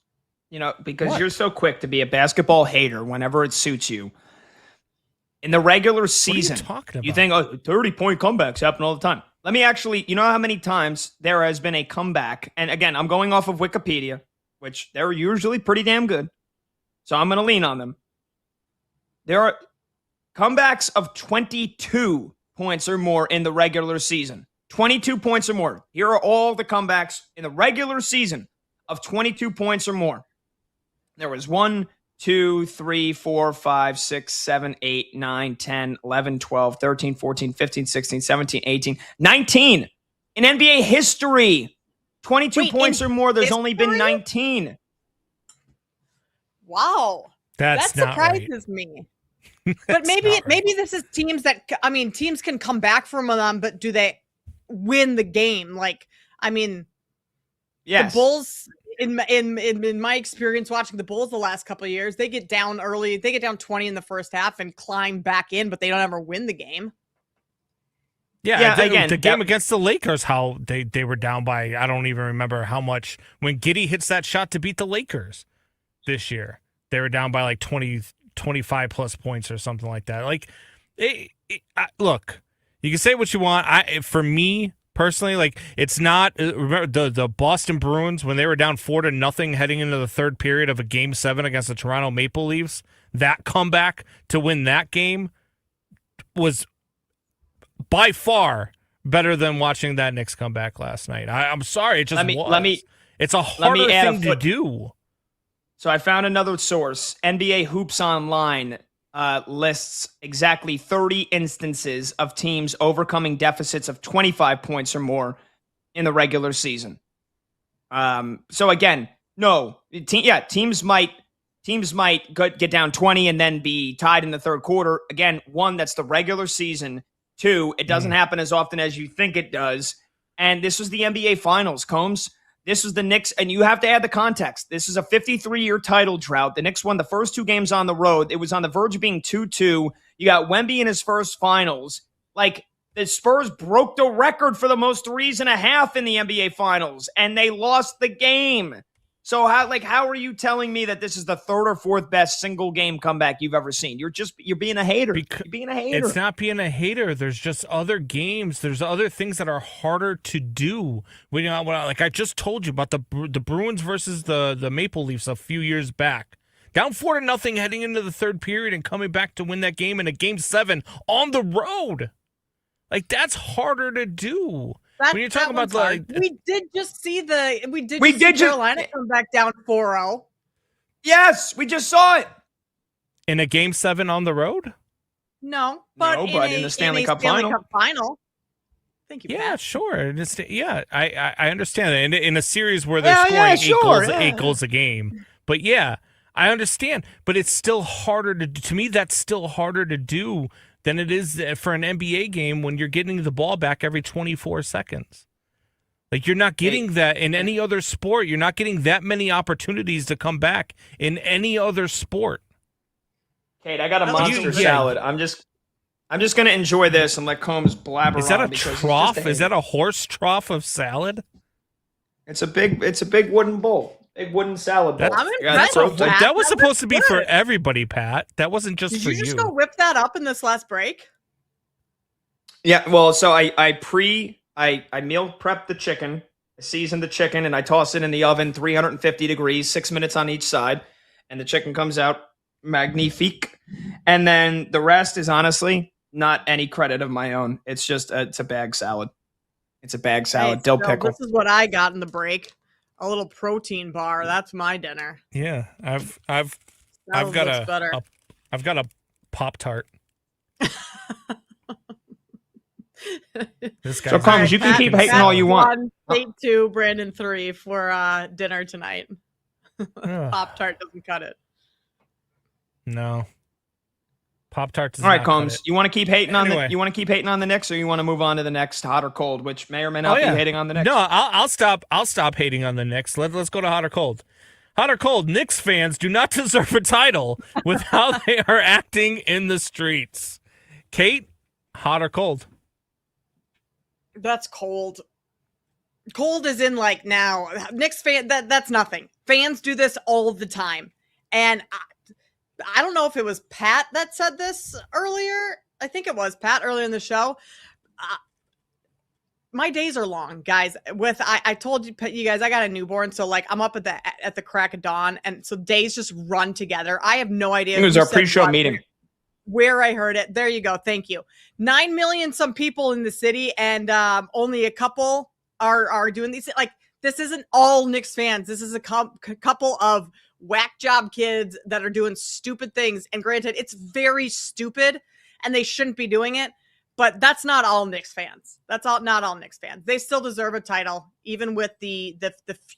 because you're so quick to be a basketball hater whenever it suits you. In the regular season, you think, 30-point comebacks happen all the time. Let me actually, you know how many times there has been a comeback? And again, I'm going off of Wikipedia, which they're usually pretty damn good. So I'm going to lean on them. There are comebacks of 22 points or more in the regular season. 22 points or more. Here are all the comebacks in the regular season of 22 points or more. There was 1, 2, 3, 4, 5, 6, 7, 8, 9, 10, 11, 12, 13, 14, 15, 16, 17, 18, 19 in NBA history. 22 points or more. There's only been 19. Wow. That surprises me. But maybe this is teams that, teams can come back from them, but do they win the game? Yes. The Bulls, in my experience watching the Bulls the last couple of years, they get down early. They get down 20 in the first half and climb back in, but they don't ever win the game. Yeah, the game against the Lakers, how they were down by, I don't even remember how much. When Giddey hits that shot to beat the Lakers this year, they were down by like 20, 25 plus points or something like that. Like, look, you can say what you want. For me personally, like, it's not. Remember the Boston Bruins when they were down 4-0 heading into the third period of a Game 7 against the Toronto Maple Leafs. That comeback to win that game was by far better than watching that Knicks comeback last night. I'm sorry, it just was. It's a harder thing to do. So I found another source. NBA Hoops Online lists exactly 30 instances of teams overcoming deficits of 25 points or more in the regular season. So again, no, teams might get down 20 and then be tied in the third quarter. Again, one, that's the regular season. Two, it doesn't happen as often as you think it does. And this was the NBA Finals, Combs. This was the Knicks, and you have to add the context. This is a 53-year title drought. The Knicks won the first 2 games on the road. It was on the verge of being 2-2. You got Wemby in his first finals. Like, the Spurs broke the record for the most 3.5 in the NBA Finals, and they lost the game. So how are you telling me that this is the third or fourth best single game comeback you've ever seen? You're being a hater. You're being a hater. It's not being a hater. There's just other games. There's other things that are harder to do. Like I just told you about the Bruins versus the Maple Leafs a few years back. Down 4-0 heading into the third period and coming back to win that game in a Game 7 on the road. Like, that's harder to do. When you're talking about we did just see Carolina come back down 4-0. Yes, we just saw it in a Game 7 on the road. No, but in the Stanley Cup final. Thank you. Yeah, Pat. sure. I understand that in a series where they're scoring 8 goals a game. But yeah, I understand. But it's still harder to me. That's still harder to do than it is for an NBA game when you're getting the ball back every 24 seconds. Like, you're not getting that in any other sport. You're not getting that many opportunities to come back in any other sport. Kate, I got a monster salad. I'm just going to enjoy this and let Combs blabber on. Is that a trough? Is that a horse trough of salad? It's a big wooden bowl. Big wooden salad bowl. That was supposed to be for everybody, Pat. That wasn't just for you. Did you just go whip that up in this last break? Yeah, well, so I meal prep the chicken, I season the chicken, and I toss it in the oven, 350 degrees, 6 minutes on each side, and the chicken comes out magnifique. And then the rest is honestly not any credit of my own. It's just it's a bag salad. It's a bag salad, dill pickle. This is what I got in the break. A little protein bar. That's my dinner. Yeah, I've got a Pop-Tart. This guy. So Combs, you can keep hating all you want. 1, 2, Brandon 3 for dinner tonight. Pop-Tart doesn't cut it. No. Pop-Tart does all right, not Combs. cut it. You want to keep hating on the Knicks, or you want to move on to the next hot or cold, which may or may not be hating on the Knicks? No, I'll stop hating on the Knicks. Let's go to hot or cold. Hot or cold, Knicks fans do not deserve a title with how they are acting in the streets. Kate, hot or cold? That's cold. Cold is in like now. Knicks fan, that's nothing. Fans do this all the time. And I don't know if it was Pat that said this earlier. I think it was Pat earlier in the show. My days are long, guys. I told you guys I got a newborn, so like I'm up at the crack of dawn, and so days just run together. I have no idea. It was our pre-show meeting. where I heard it. There you go. Thank you. 9 million some people in the city, and only a couple are doing these. Like, this isn't all Knicks fans. This is a couple of whack job kids that are doing stupid things. And granted, it's very stupid, and they shouldn't be doing it. But that's not all Knicks fans. Not all Knicks fans. They still deserve a title, even with the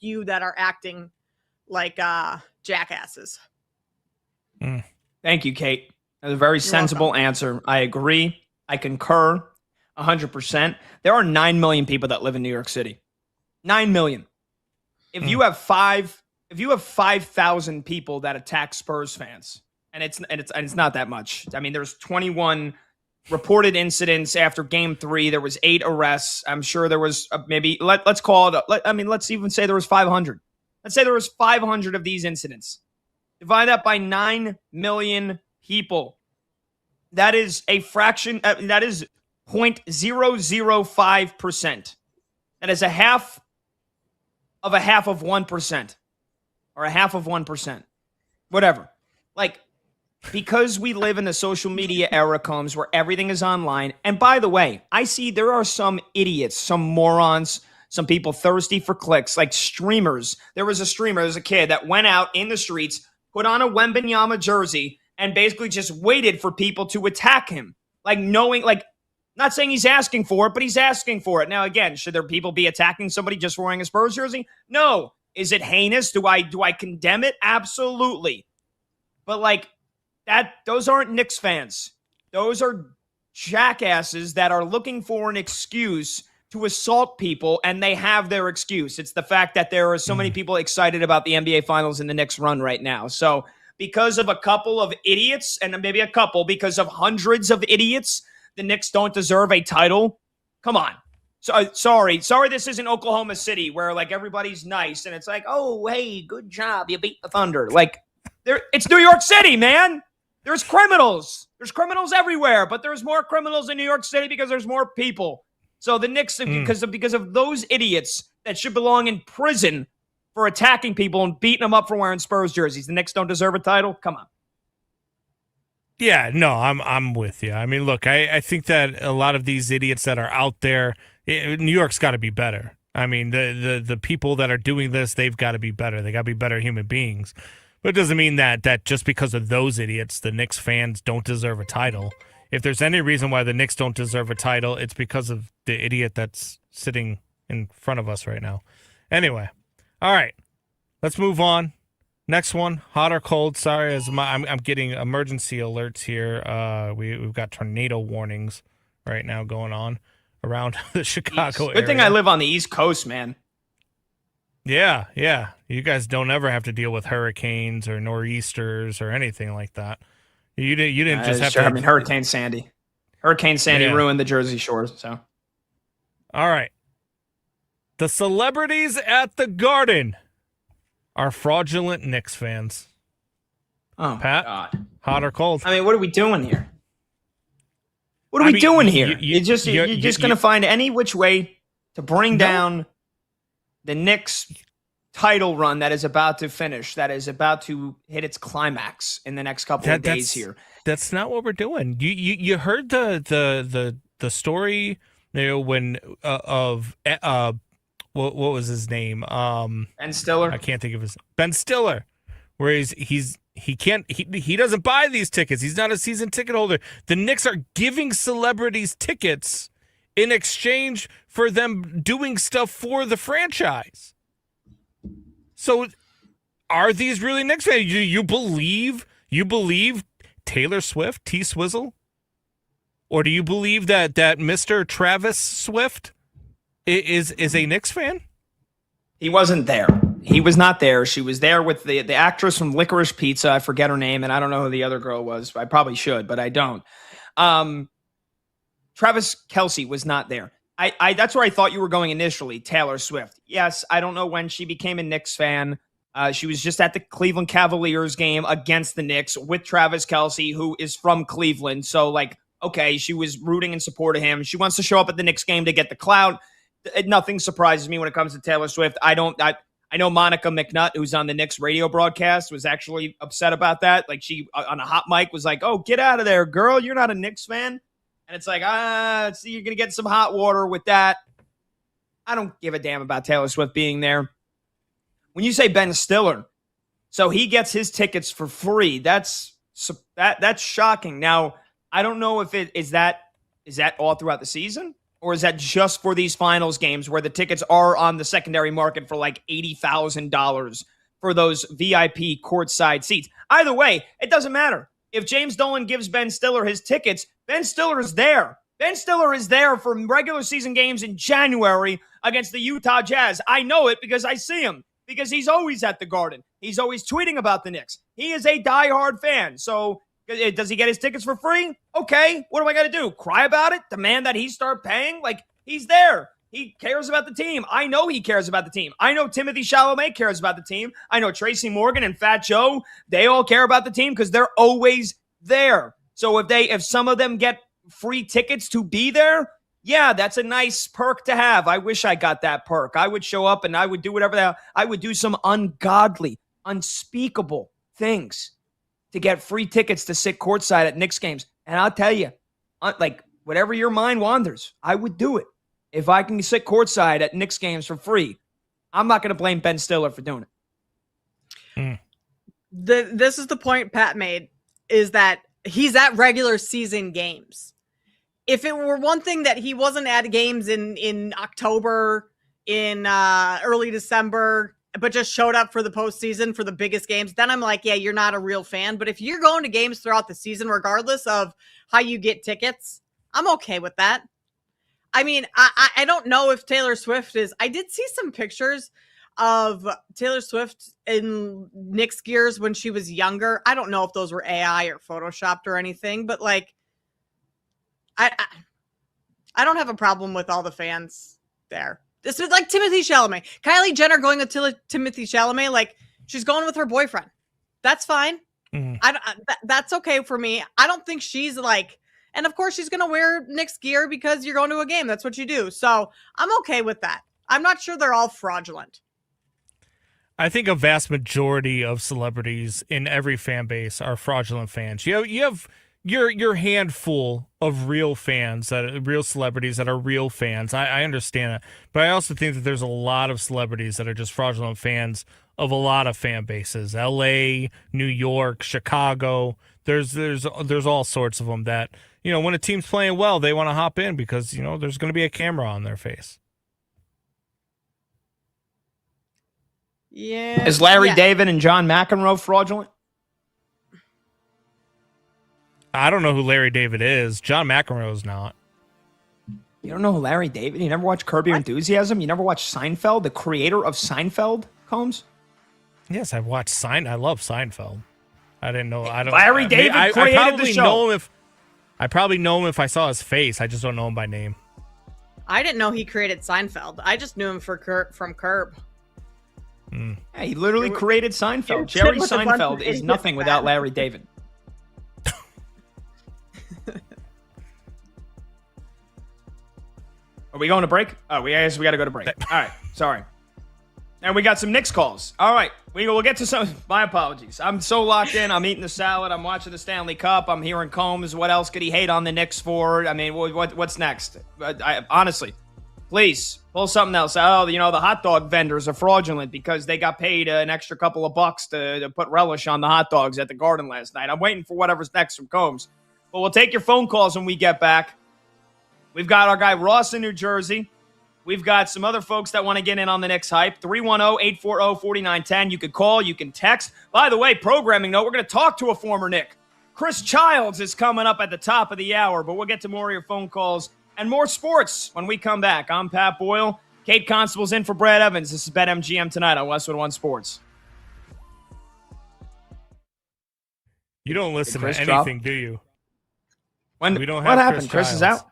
few that are acting like jackasses. Thank you, Kate. That was a very sensible answer. I agree. I concur 100%. There are 9 million people that live in New York City. 9 million. If you have 5,000 people that attack Spurs fans, and it's not that much. I mean, there's 21 reported incidents after game 3. There was 8 arrests. I'm sure there was maybe, let's call it, let's even say there was 500. Let's say there was 500 of these incidents. Divide that by 9 million people. That is a fraction, that is 0.005%. That is a half of 1%. Or a half of 1%. Whatever. Like, because we live in the social media era comes where everything is online. And by the way, I see there are some idiots, some morons, some people thirsty for clicks, like streamers. There was a kid that went out in the streets, put on a Wembanyama jersey, and basically just waited for people to attack him. Like, knowing, like, not saying he's asking for it, but he's asking for it. Now, again, should there people be attacking somebody just wearing a Spurs jersey? No. Is it heinous? Do I condemn it? Absolutely. But, like, those aren't Knicks fans. Those are jackasses that are looking for an excuse to assault people, and they have their excuse. It's the fact that there are so many people excited about the NBA Finals and the Knicks run right now. So because of a couple of idiots, and maybe a couple, because of hundreds of idiots, the Knicks don't deserve a title? Come on. So, sorry, this isn't Oklahoma City where, like, everybody's nice, and it's like, oh, hey, good job, you beat the Thunder. Like, it's New York City, man. There's criminals. There's criminals everywhere, but there's more criminals in New York City because there's more people. So the Knicks, because of those idiots that should belong in prison for attacking people and beating them up for wearing Spurs jerseys, the Knicks don't deserve a title? Come on. Yeah, no, I'm with you. I mean, look, I think that a lot of these idiots that are out there, New York's got to be better. I mean, the people that are doing this, they've got to be better. They got to be better human beings. But it doesn't mean that just because of those idiots, the Knicks fans don't deserve a title. If there's any reason why the Knicks don't deserve a title, it's because of the idiot that's sitting in front of us right now. Anyway, all right, let's move on. Next one, hot or cold. Sorry, I'm getting emergency alerts here. We've got tornado warnings right now going on around the Chicago area. Good thing I live on the East Coast, man. Yeah. You guys don't ever have to deal with hurricanes or nor'easters or anything like that. You didn't just have to. I mean, Hurricane Sandy. Hurricane Sandy ruined the Jersey Shore. So, all right. The celebrities at the Garden are fraudulent Knicks fans. Oh, Pat, God. Hot or cold? I mean, what are we doing here? What are we doing here? You're just going to find any which way to bring down the Knicks title run that is about to finish, that is about to hit its climax in the next couple of days here. That's not what we're doing. You heard the story, when what was his name? Ben Stiller. I can't think of his Ben Stiller, where he doesn't buy these tickets. He's not a season ticket holder. The Knicks are giving celebrities tickets in exchange for them doing stuff for the franchise. So, are these really Knicks fans? You believe Taylor Swift, T Swizzle, or do you believe that Mr. Travis Swift is a Knicks fan? He wasn't there. He was not there. She was there with the actress from Licorice Pizza. I forget her name, and I don't know who the other girl was. I probably should, but I don't. Travis Kelce was not there. I that's where I thought you were going initially, Taylor Swift. Yes, I don't know when she became a Knicks fan. She was just at the Cleveland Cavaliers game against the Knicks with Travis Kelce, who is from Cleveland. So, like, okay, she was rooting in support of him. She wants to show up at the Knicks game to get the clout. Nothing surprises me when it comes to Taylor Swift. I I know Monica McNutt, who's on the Knicks radio broadcast, was actually upset about that. Like she, on a hot mic, was like, oh, get out of there, girl. You're not a Knicks fan. And it's like, see, you're going to get some hot water with that. I don't give a damn about Taylor Swift being there. When you say Ben Stiller, so he gets his tickets for free, that's shocking. Now, I don't know if is that all throughout the season, or is that just for these finals games where the tickets are on the secondary market for like $80,000 for those VIP courtside seats? Either way, it doesn't matter. If James Dolan gives Ben Stiller his tickets, Ben Stiller is there. Ben Stiller is there for regular season games in January against the Utah Jazz. I know it because I see him, because he's always at the Garden. He's always tweeting about the Knicks. He is a diehard fan. So does he get his tickets for free? Okay. What do I got to do? Cry about it? Demand that he start paying? Like, he's there. He cares about the team. I know he cares about the team. I know Timothy Chalamet cares about the team. I know Tracy Morgan and Fat Joe, they all care about the team because they're always there. So if some of them get free tickets to be there, yeah, that's a nice perk to have. I wish I got that perk. I would show up and I would do whatever I would do some ungodly, unspeakable things to get free tickets to sit courtside at Knicks games. And I'll tell you, like, whatever your mind wanders, I would do it. If I can sit courtside at Knicks games for free, I'm not going to blame Ben Stiller for doing it. This is the point Pat made, is that he's at regular season games. If it were one thing that he wasn't at games in October, in early December, but just showed up for the postseason for the biggest games, then I'm like, yeah, you're not a real fan. But if you're going to games throughout the season, regardless of how you get tickets, I'm okay with that. I mean, I don't know if Taylor Swift is. I did see some pictures of Taylor Swift in Knicks gears when she was younger. I don't know if those were AI or photoshopped or anything, but like, I don't have a problem with all the fans there. This is like Timothy Chalamet. Kylie Jenner going with Timothy Chalamet, like, she's going with her boyfriend. That's fine. That's okay for me. I don't think she's like, and of course she's going to wear Knicks gear because you're going to a game. That's what you do. So I'm okay with that. I'm not sure they're all fraudulent. I think a vast majority of celebrities in every fan base are fraudulent fans. You have your handful of real fans, real celebrities that are real fans. I understand that, but I also think that there's a lot of celebrities that are just fraudulent fans of a lot of fan bases. L.A., New York, Chicago. There's all sorts of them that, you know, when a team's playing well, they want to hop in because, you know, there's going to be a camera on their face. Yeah. Is Larry David and John McEnroe fraudulent? I don't know who Larry David is. John McEnroe's not. You don't know who Larry David? You never watched Curb Your Enthusiasm? You never watched Seinfeld, the creator of Seinfeld, Combs? Yes, I've watched Seinfeld. I love Seinfeld. I didn't know. Larry David created the show. I probably know him if I saw his face. I just don't know him by name. I didn't know he created Seinfeld. I just knew him from Curb. Yeah, he literally created Seinfeld. Jerry Seinfeld is nothing without Larry David. Are we going to break? Oh, I guess we got to go to break. All right, sorry. And we got some Knicks calls. All right, we'll get to some. My apologies. I'm so locked in. I'm eating the salad. I'm watching the Stanley Cup. I'm hearing Combs. What else could he hate on the Knicks for? I mean, what's next? Honestly, please pull something else. Oh, you know, the hot dog vendors are fraudulent because they got paid an extra couple of bucks to put relish on the hot dogs at the Garden last night. I'm waiting for whatever's next from Combs. But we'll take your phone calls when we get back. We've got our guy Ross in New Jersey. We've got some other folks that want to get in on the Knicks hype. 310-840-4910. You can call, you can text. By the way, programming note, we're going to talk to a former Knick. Chris Childs is coming up at the top of the hour, but we'll get to more of your phone calls and more sports when we come back. I'm Pat Boyle. Kate Constable's in for Brad Evans. This is BetMGM tonight on Westwood One Sports. You don't listen to anything, do you? We don't have what happened? Chris is out.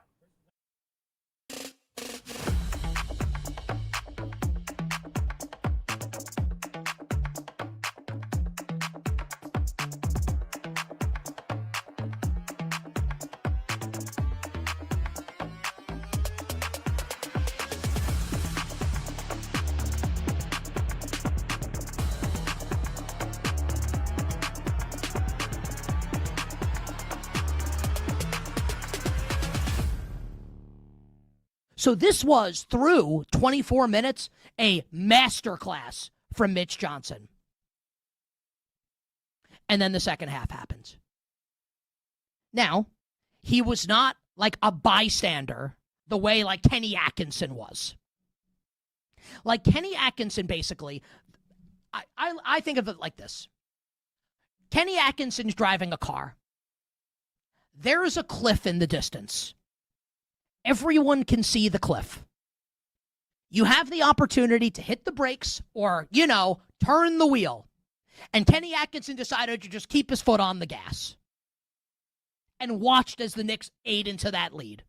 So this was, through 24 minutes, a masterclass from Mitch Johnson. And then the second half happens. Now, he was not like a bystander the way like Kenny Atkinson was. Like Kenny Atkinson, basically, I think of it like this. Kenny Atkinson's driving a car. There is a cliff in the distance. Everyone can see the cliff. You have the opportunity to hit the brakes or, turn the wheel. And Kenny Atkinson decided to just keep his foot on the gas and watched as the Knicks ate into that lead.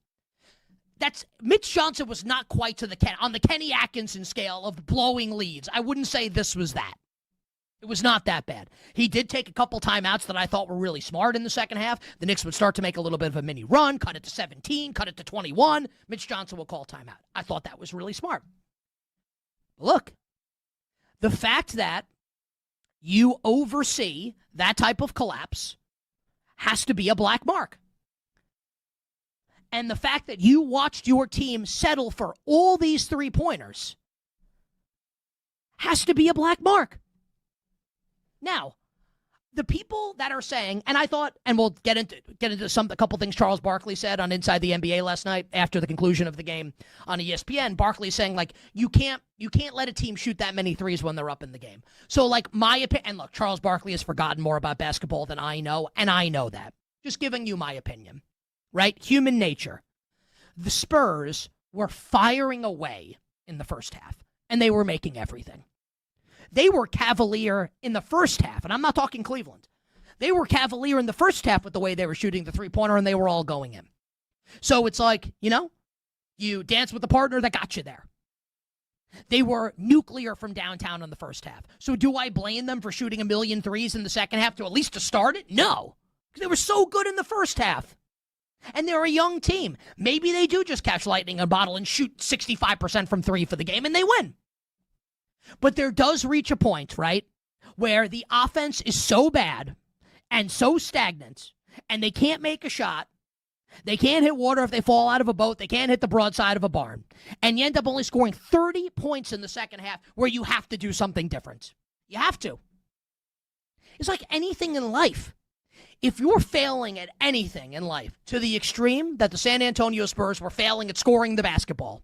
Mitch Johnson was not quite on the Kenny Atkinson scale of blowing leads. I wouldn't say this was that. It was not that bad. He did take a couple timeouts that I thought were really smart in the second half. The Knicks would start to make a little bit of a mini run, cut it to 17, cut it to 21. Mitch Johnson will call timeout. I thought that was really smart. Look, the fact that you oversee that type of collapse has to be a black mark. And the fact that you watched your team settle for all these three-pointers has to be a black mark. Now, the people that are saying, and I thought, and we'll get into a couple things Charles Barkley said on Inside the NBA last night after the conclusion of the game on ESPN. Barkley saying, like, you can't let a team shoot that many threes when they're up in the game. So, like, my opinion, and look, Charles Barkley has forgotten more about basketball than I know, and I know that. Just giving you my opinion, right? Human nature. The Spurs were firing away in the first half, and they were making everything. They were cavalier in the first half, and I'm not talking Cleveland. They were cavalier in the first half with the way they were shooting the three-pointer, and they were all going in. So it's like, you dance with the partner that got you there. They were nuclear from downtown in the first half. So do I blame them for shooting 1,000,000 threes in the second half to at least to start it? No, because they were so good in the first half. And they're a young team. Maybe they do just catch lightning in a bottle and shoot 65% from three for the game, and they win. But there does reach a point, right, where the offense is so bad and so stagnant, and they can't make a shot. They can't hit water if they fall out of a boat. They can't hit the broadside of a barn. And you end up only scoring 30 points in the second half where you have to do something different. You have to. It's like anything in life. If you're failing at anything in life to the extreme that the San Antonio Spurs were failing at scoring the basketball,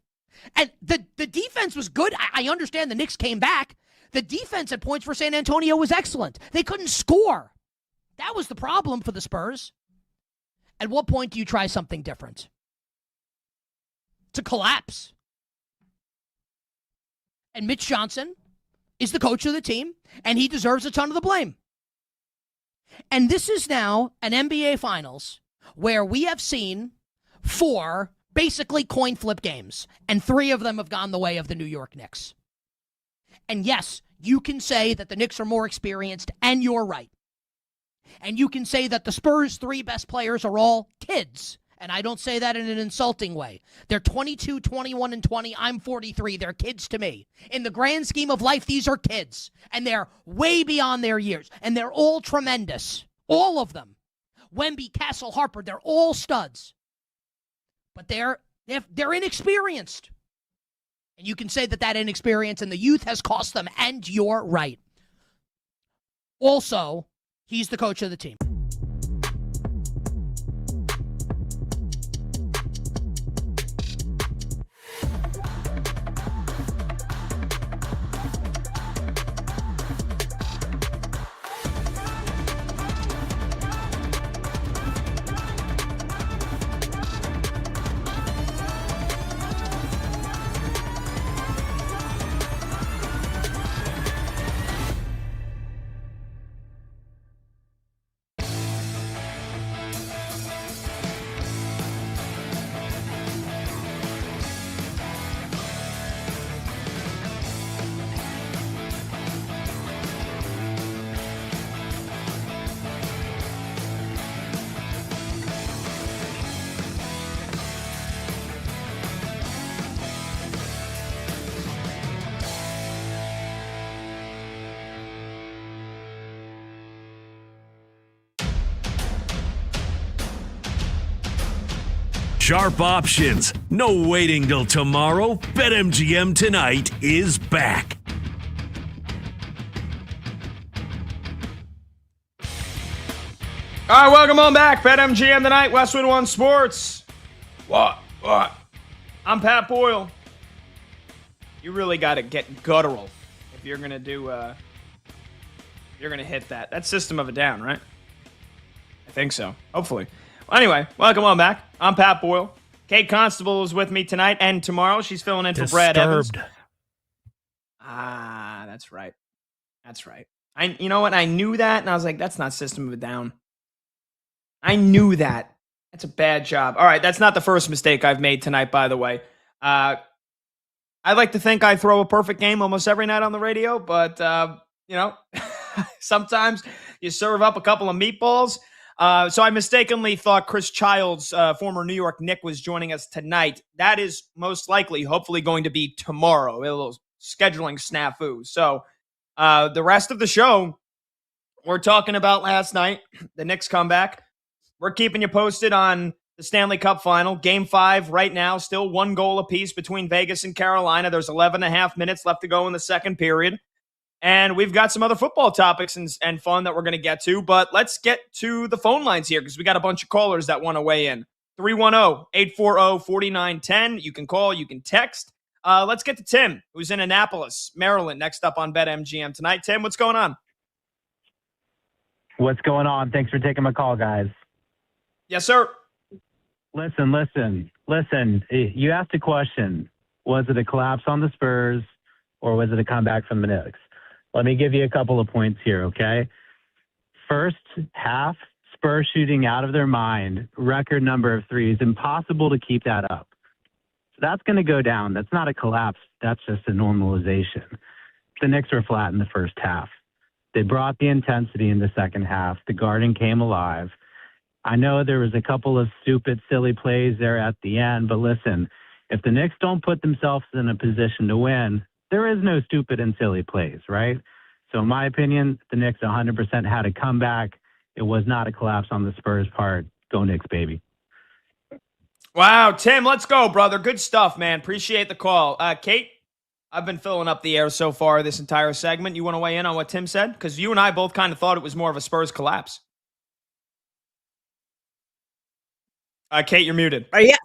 and the defense was good. I understand the Knicks came back. The defense at points for San Antonio was excellent. They couldn't score. That was the problem for the Spurs. At what point do you try something different? To collapse. And Mitch Johnson is the coach of the team, and he deserves a ton of the blame. And this is now an NBA Finals where we have seen 4 basically coin flip games, and 3 of them have gone the way of the New York Knicks. And yes, you can say that the Knicks are more experienced, and you're right. And you can say that the Spurs' 3 best players are all kids, and I don't say that in an insulting way. They're 22, 21, and 20. I'm 43. They're kids to me. In the grand scheme of life, these are kids, and they're way beyond their years, and they're all tremendous. All of them. Wemby, Castle, Harper, they're all studs. But they're inexperienced. And you can say that inexperience and the youth has cost them, and you're right. Also, he's the coach of the team. Sharp options. No waiting till tomorrow. BetMGM Tonight is back. All right, welcome on back. BetMGM Tonight, Westwood One Sports. What? I'm Pat Boyle. You really got to get guttural if you're going to you're going to hit that. That's System of a Down, right? I think so. Hopefully. Well, anyway, welcome on back. I'm Pat Boyle. Kate Constable is with me tonight and tomorrow. She's filling in for Brad Evans. Ah, that's right. That's right. You know what? I knew that, and I was like, that's not System of a Down. I knew that. That's a bad job. All right, that's not the first mistake I've made tonight, by the way. I like to think I throw a perfect game almost every night on the radio, but, sometimes you serve up a couple of meatballs. So I mistakenly thought Chris Childs, former New York Knick, was joining us tonight. That is most likely, hopefully, going to be tomorrow. A little scheduling snafu. So the rest of the show, we're talking about last night, the Knicks comeback. We're keeping you posted on the Stanley Cup Final. Game 5 right now, still 1 goal apiece between Vegas and Carolina. There's 11 and a half minutes left to go in the second period. And we've got some other football topics and fun that we're going to get to. But let's get to the phone lines here because we got a bunch of callers that want to weigh in. 310-840-4910. You can call, you can text. Let's get to Tim, who's in Annapolis, Maryland, next up on BetMGM tonight. Tim, what's going on? What's going on? Thanks for taking my call, guys. Yes, sir. Listen. You asked a question. Was it a collapse on the Spurs or was it a comeback from the Knicks? Let me give you a couple of points here, okay? First half, Spurs shooting out of their mind, record number of threes, impossible to keep that up. So that's going to go down. That's not a collapse. That's just a normalization. The Knicks were flat in the first half. They brought the intensity in the second half. The Garden came alive. I know there was a couple of stupid, silly plays there at the end, but listen, if the Knicks don't put themselves in a position to win, there is no stupid and silly plays, right? So in my opinion, the Knicks 100% had a comeback. It was not a collapse on the Spurs' part. Go Knicks, baby. Wow, Tim, let's go, brother. Good stuff, man. Appreciate the call. Kate, I've been filling up the air so far this entire segment. You want to weigh in on what Tim said? Because you and I both kind of thought it was more of a Spurs collapse. Kate, you're muted. Yeah.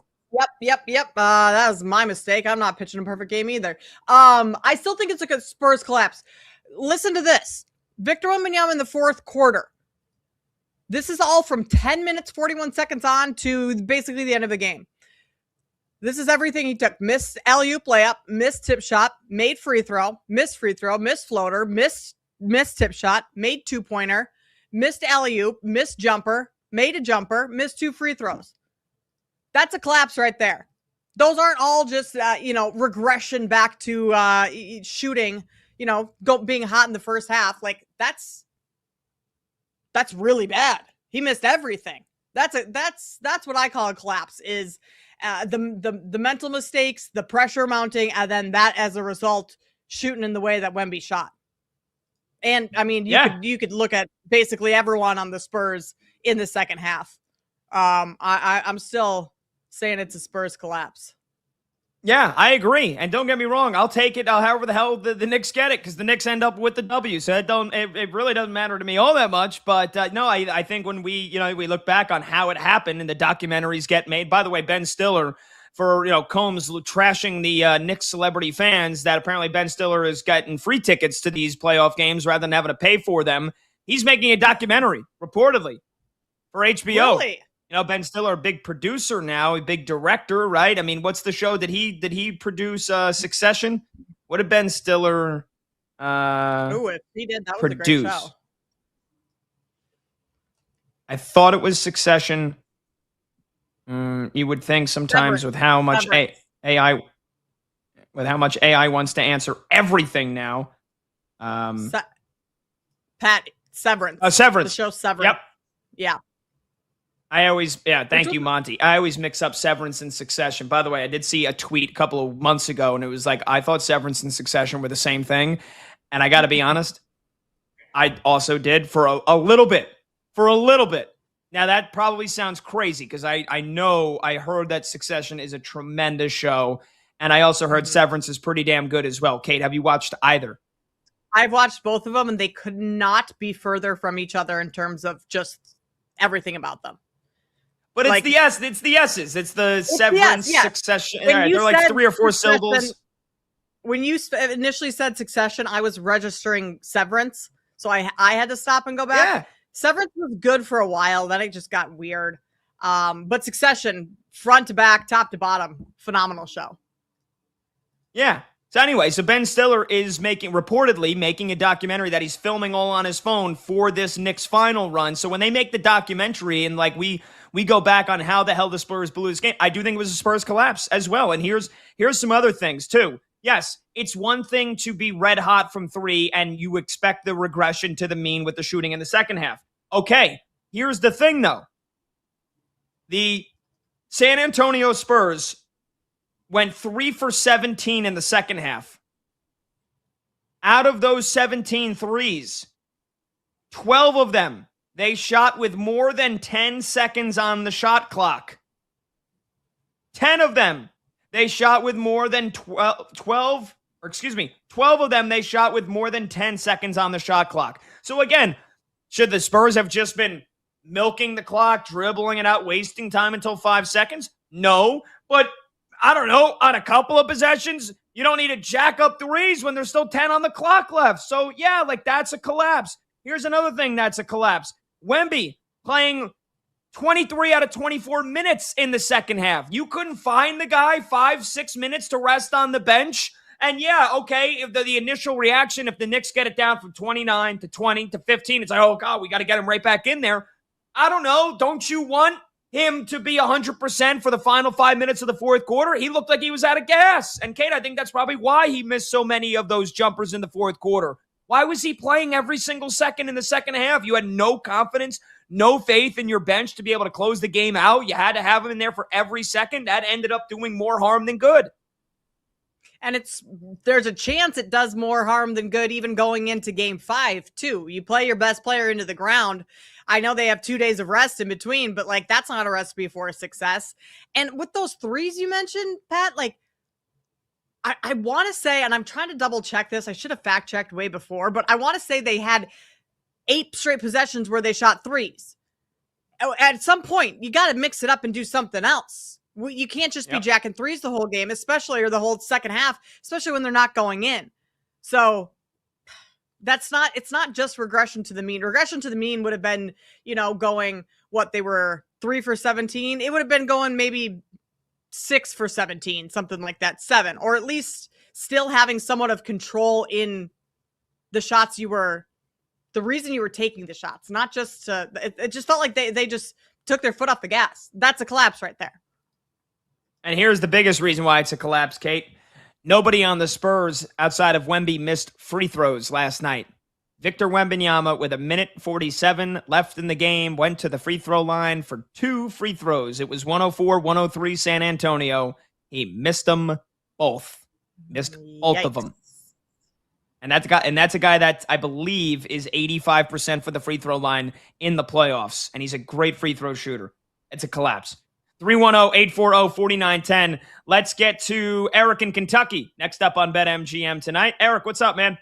Yep. That was my mistake. I'm not pitching a perfect game either. I still think it's like a Spurs collapse. Listen to this. Victor Wembanyama in the fourth quarter. This is all from 10 minutes, 41 seconds on to basically the end of the game. This is everything he took. Missed alley-oop layup, missed tip shot, made free throw, missed floater, missed tip shot, made two-pointer, missed alley-oop, missed jumper, made a jumper, missed 2 free throws. That's a collapse right there. Those aren't all just, regression back to shooting, being hot in the first half. Like that's really bad. He missed everything. That's what I call a collapse is the mental mistakes, the pressure mounting, and then that as a result, shooting in the way that Wemby shot. And I mean, you could look at basically everyone on the Spurs in the second half. I'm still saying it's a Spurs collapse. Yeah, I agree. And don't get me wrong, I'll take it however the hell the Knicks get it because the Knicks end up with the W. So it really doesn't matter to me all that much. But no, I think when we look back on how it happened and the documentaries get made. By the way, Ben Stiller for Combs trashing the Knicks celebrity fans that apparently Ben Stiller is getting free tickets to these playoff games rather than having to pay for them. He's making a documentary reportedly for HBO. Really? Ben Stiller, a big producer now, a big director, right? I mean, what's the show that he produce? Succession. What did Ben Stiller? If he did, that was produce? A great show. I thought it was Succession. You would think sometimes with how much AI wants to answer everything now. Pat, Severance. Severance. The show Severance. Yep. Yeah. Thank you, Monty. I always mix up Severance and Succession. By the way, I did see a tweet a couple of months ago, and it was like, I thought Severance and Succession were the same thing. And I got to be honest, I also did for a little bit. Now, that probably sounds crazy because I know I heard that Succession is a tremendous show, and I also heard Severance is pretty damn good as well. Kate, have you watched either? I've watched both of them, and they could not be further from each other in terms of just everything about them. But it's the S's. It's the Severance, Succession. They're like 3 or 4 syllables. When you initially said Succession, I was registering Severance, so I had to stop and go back. Yeah. Severance was good for a while, then it just got weird. But Succession, front to back, top to bottom, phenomenal show. Yeah. So anyway, Ben Stiller is reportedly making a documentary that he's filming all on his phone for this Knicks final run. So when they make the documentary and like we go back on how the hell the Spurs blew this game, I do think it was a Spurs collapse as well. And here's some other things too. Yes, it's one thing to be red hot from 3 and you expect the regression to the mean with the shooting in the second half. Okay, here's the thing though. The San Antonio Spurs went 3 for 17 in the second half. Out of those 17 threes, 12 of them, they shot with more than 10 seconds on the shot clock. 10 of them, they shot with more than 12 of them, they shot with more than 10 seconds on the shot clock. So again, should the Spurs have just been milking the clock, dribbling it out, wasting time until 5 seconds? No, but I don't know, on a couple of possessions, you don't need to jack up threes when there's still 10 on the clock left. So yeah, like that's a collapse. Here's another thing that's a collapse. Wemby playing 23 out of 24 minutes in the second half. You couldn't find the guy 5-6 minutes to rest on the bench. And yeah, okay, if the initial reaction, if the Knicks get it down from 29 to 20 to 15, it's like, oh God, we got to get him right back in there. I don't know. Don't you want him to be 100% for the final 5 minutes of the fourth quarter? He looked like he was out of gas. And Kate, I think that's probably why he missed so many of those jumpers in the fourth quarter. Why was he playing every single second in the second half? You had no confidence, no faith in your bench to be able to close the game out. You had to have him in there for every second. That ended up doing more harm than good. And there's a chance it does more harm than good even going into game 5 too. You play your best player into the ground. I know they have 2 days of rest in between, but like that's not a recipe for success. And with those threes you mentioned, Pat, like I want to say, and I'm trying to double check this. I should have fact checked way before, but I want to say they had 8 straight possessions where they shot threes. At some point, you got to mix it up and do something else. You can't just be jacking threes the whole game, or the whole second half, especially when they're not going in. So it's not just regression to the mean. Regression to the mean would have been, going they were 3 for 17. It would have been going maybe 6 for 17, something like that, 7, or at least still having somewhat of control in the shots the reason you were taking the shots, not just it just felt like they just took their foot off the gas. That's a collapse right there. And here's the biggest reason why it's a collapse, Kate. Nobody on the Spurs outside of Wemby missed free throws last night. Victor Wembanyama, with 1:47 left in the game, went to the free throw line for 2 free throws. It was 104-103 San Antonio. He missed them both. Missed both of them. And that's a guy that I believe is 85% for the free throw line in the playoffs. And he's a great free throw shooter. It's a collapse. 310-840-4910. Let's get to Eric in Kentucky next up on BetMGM tonight. Eric, what's up, man?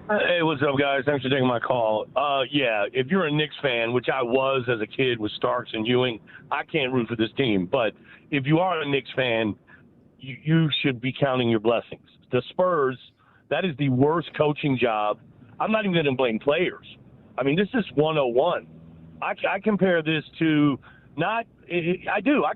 Hey, what's up, guys? Thanks for taking my call. Yeah, if you're a Knicks fan, which I was as a kid with Starks and Ewing, I can't root for this team. But if you are a Knicks fan, you should be counting your blessings. The Spurs, that is the worst coaching job. I'm not even going to blame players. I mean, this is 101. I compare this to I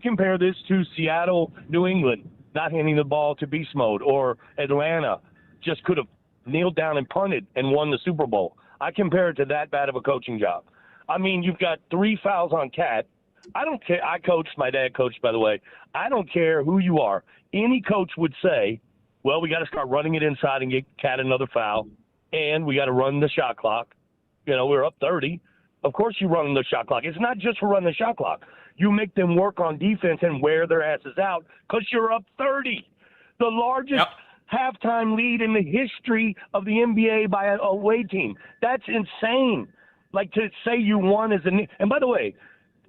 compare this to Seattle, New England, not handing the ball to beast mode, or Atlanta just could have kneeled down and punted and won the Super Bowl. I compare it to that bad of a coaching job. I mean, you've got 3 fouls on Cat. I don't care. My dad coached, by the way. I don't care who you are. Any coach would say, well, we got to start running it inside and get Cat another foul, and we got to run the shot clock. We're up 30. Of course you run the shot clock. It's not just for running the shot clock. You make them work on defense and wear their asses out because you're up 30. The largest halftime lead in the history of the NBA by an away team. That's insane. Like, to say you won as a Knicks. And by the way,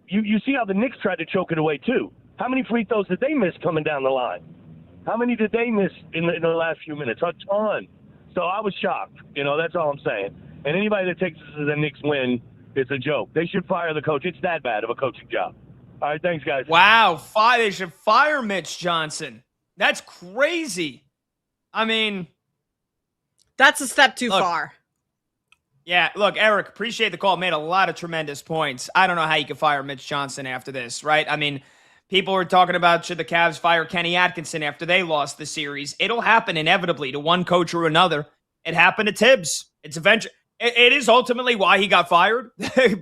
you see how the Knicks tried to choke it away, too. How many free throws did they miss coming down the line? How many did they miss in the last few minutes? A ton. So I was shocked. That's all I'm saying. And anybody that takes this as a Knicks win, it's a joke. They should fire the coach. It's that bad of a coaching job. All right, thanks, guys. Wow, they should fire Mitch Johnson. That's crazy. I mean, that's a step too far. Yeah, look, Eric, appreciate the call. Made a lot of tremendous points. I don't know how you could fire Mitch Johnson after this, right? I mean, people were talking about should the Cavs fire Kenny Atkinson after they lost the series. It'll happen inevitably to one coach or another. It happened to Tibbs. It's eventually. It is ultimately why he got fired,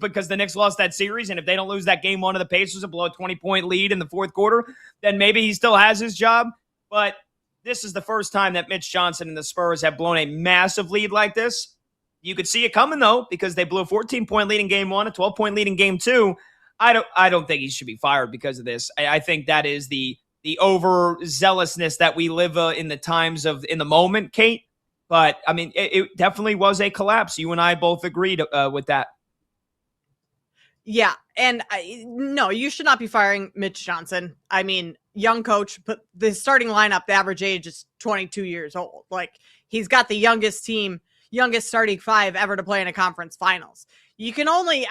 because the Knicks lost that series, and if they don't lose that game one of the Pacers and blow a 20-point lead in the fourth quarter, then maybe he still has his job. But this is the first time that Mitch Johnson and the Spurs have blown a massive lead like this. You could see it coming, though, because they blew a 14-point lead in game one, a 12-point lead in game two. I don't think he should be fired because of this. I think that is the overzealousness that we live in the times of in the moment, Kate. But, I mean, it definitely was a collapse. You and I both agreed with that. Yeah, and no, you should not be firing Mitch Johnson. I mean, young coach, but the starting lineup, the average age is 22 years old. Like, he's got the youngest starting five ever to play in a conference finals. You can only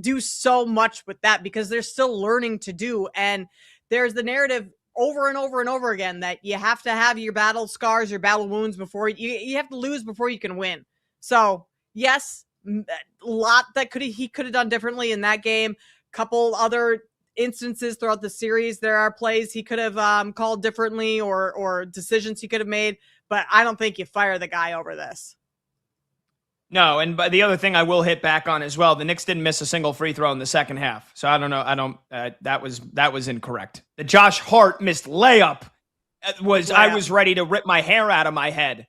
do so much with that because they're still learning to do. And there's the narrative over and over and over again that you have to have your battle scars, your battle wounds before you have to lose before you can win. So yes, a lot that he could have done differently in that game. Couple other instances throughout the series, there are plays he could have called differently or decisions he could have made, but I don't think you fire the guy over this. No, and but the other thing I will hit back on as well, the Knicks didn't miss a single free throw in the second half. So I don't know. That was incorrect. The Josh Hart missed layup I was ready to rip my hair out of my head.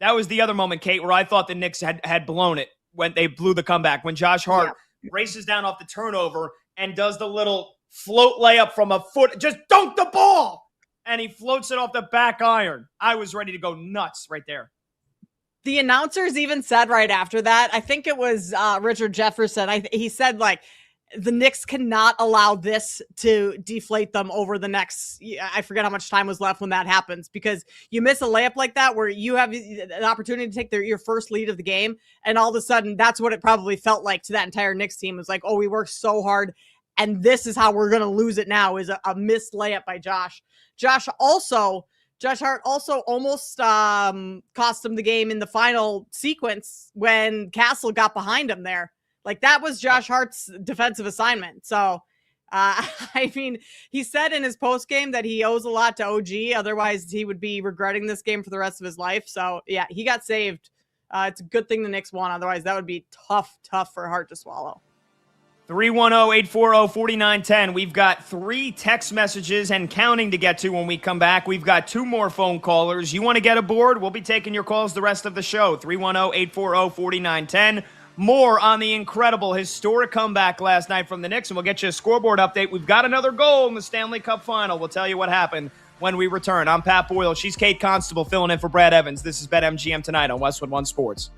That was the other moment, Kate, where I thought the Knicks had blown it when they blew the comeback. When Josh Hart races down off the turnover and does the little float layup from a foot, just dunk the ball, and he floats it off the back iron. I was ready to go nuts right there. The announcers even said right after that, I think it was Richard Jefferson, he said, like, the Knicks cannot allow this to deflate them over the next, I forget how much time was left when that happens, because you miss a layup like that where you have an opportunity to take your first lead of the game, and all of a sudden, that's what it probably felt like to that entire Knicks team. It was like, oh, we worked so hard, and this is how we're going to lose it now, is a missed layup by Josh. Josh Hart also almost cost him the game in the final sequence when Castle got behind him there. Like, that was Josh Hart's defensive assignment. So, I mean, he said in his postgame that he owes a lot to OG. Otherwise, he would be regretting this game for the rest of his life. So, yeah, he got saved. It's a good thing the Knicks won. Otherwise, that would be tough for Hart to swallow. 310-840-4910. We've got 3 text messages and counting to get to when we come back. We've got 2 more phone callers. You want to get aboard? We'll be taking your calls the rest of the show. 310-840-4910. More on the incredible, historic comeback last night from the Knicks, and we'll get you a scoreboard update. We've got another goal in the Stanley Cup Final. We'll tell you what happened when we return. I'm Pat Boyle. She's Kate Constable filling in for Brad Evans. This is BetMGM Tonight on Westwood One Sports.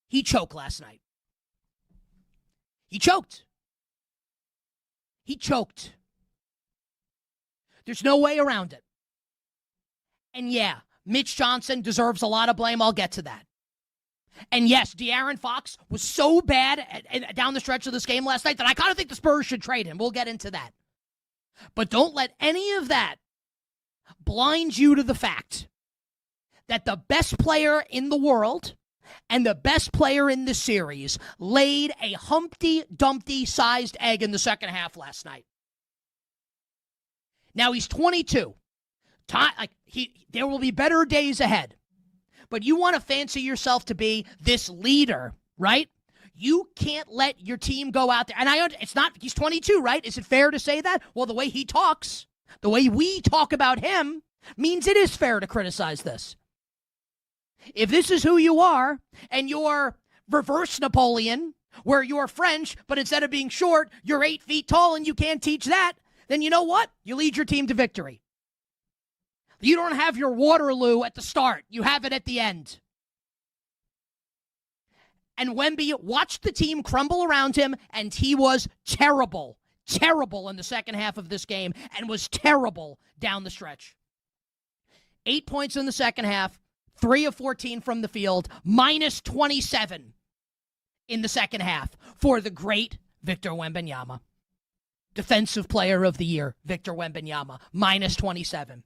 He choked last night. He choked. There's no way around it. And yeah, Mitch Johnson deserves a lot of blame. I'll get to that. And yes, De'Aaron Fox was so bad down the stretch of this game last night that I kind of think the Spurs should trade him. We'll get into that. But don't let any of that blind you to the fact that the best player in the world and the best player in the series laid a Humpty Dumpty-sized egg in the second half last night. Now he's 22. There will be better days ahead. But you want to fancy yourself to be this leader, right? You can't let your team go out there. And he's 22, right? Is it fair to say that? Well, the way he talks, the way we talk about him, means it is fair to criticize this. If this is who you are, and you're reverse Napoleon, where you're French, but instead of being short, you're 8 feet tall and you can't teach that, then you know what? You lead your team to victory. You don't have your Waterloo at the start. You have it at the end. And Wemby watched the team crumble around him, and he was terrible in the second half of this game, and was terrible down the stretch. 8 points in the second half, 3 of 14 from the field, minus 27 in the second half for the great Victor Wembanyama. Defensive Player of the Year, Victor Wembanyama, minus 27.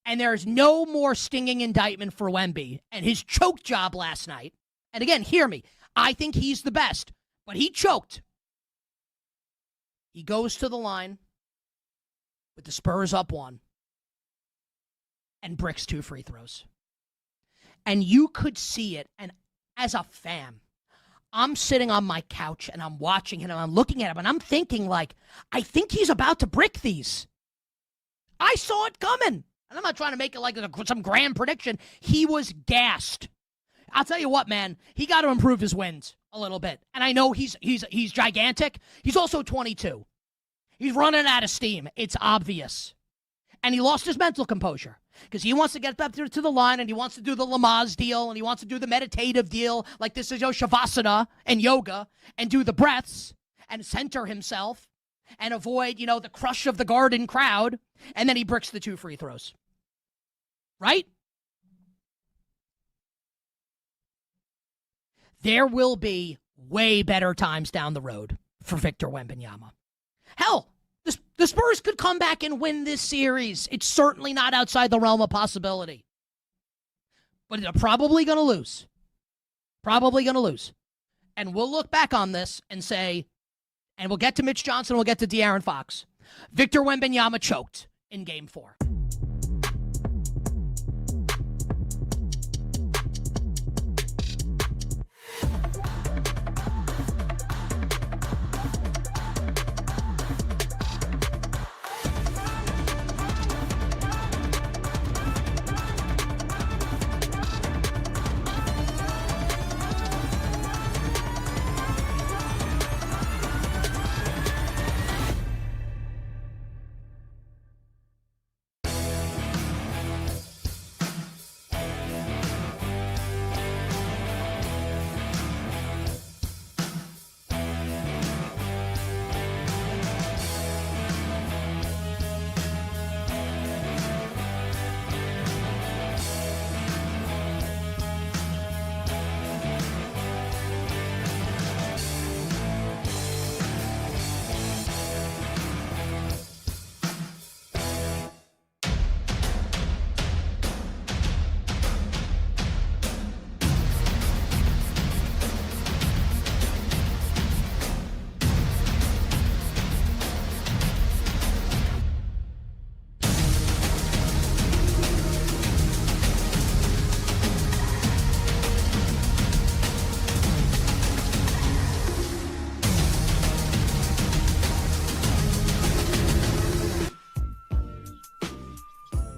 And there's no more stinging indictment for Wemby and his choke job last night. And again, hear me. I think he's the best, but he choked. He goes to the line with the Spurs up 1 and bricks 2 free throws. And you could see it. And as a fan, I'm sitting on my couch and I'm watching him and I'm looking at him and I'm thinking, I think he's about to brick these. I saw it coming. And I'm not trying to make it like some grand prediction. He was gassed. I'll tell you what, man. He got to improve his wins a little bit. And I know he's gigantic. He's also 22. He's running out of steam. It's obvious. And he lost his mental composure because he wants to get up there to the line and he wants to do the Lamaze deal and he wants to do the meditative deal like this is Shavasana and yoga and do the breaths and center himself and avoid, the crush of the Garden crowd. And then he bricks the 2 free throws. Right? There will be way better times down the road for Victor Wembanyama. Hell, the Spurs could come back and win this series. It's certainly not outside the realm of possibility. But they're probably going to lose. Probably going to lose. And we'll look back on this and say, and we'll get to Mitch Johnson, we'll get to De'Aaron Fox. Victor Wembanyama choked in Game 4.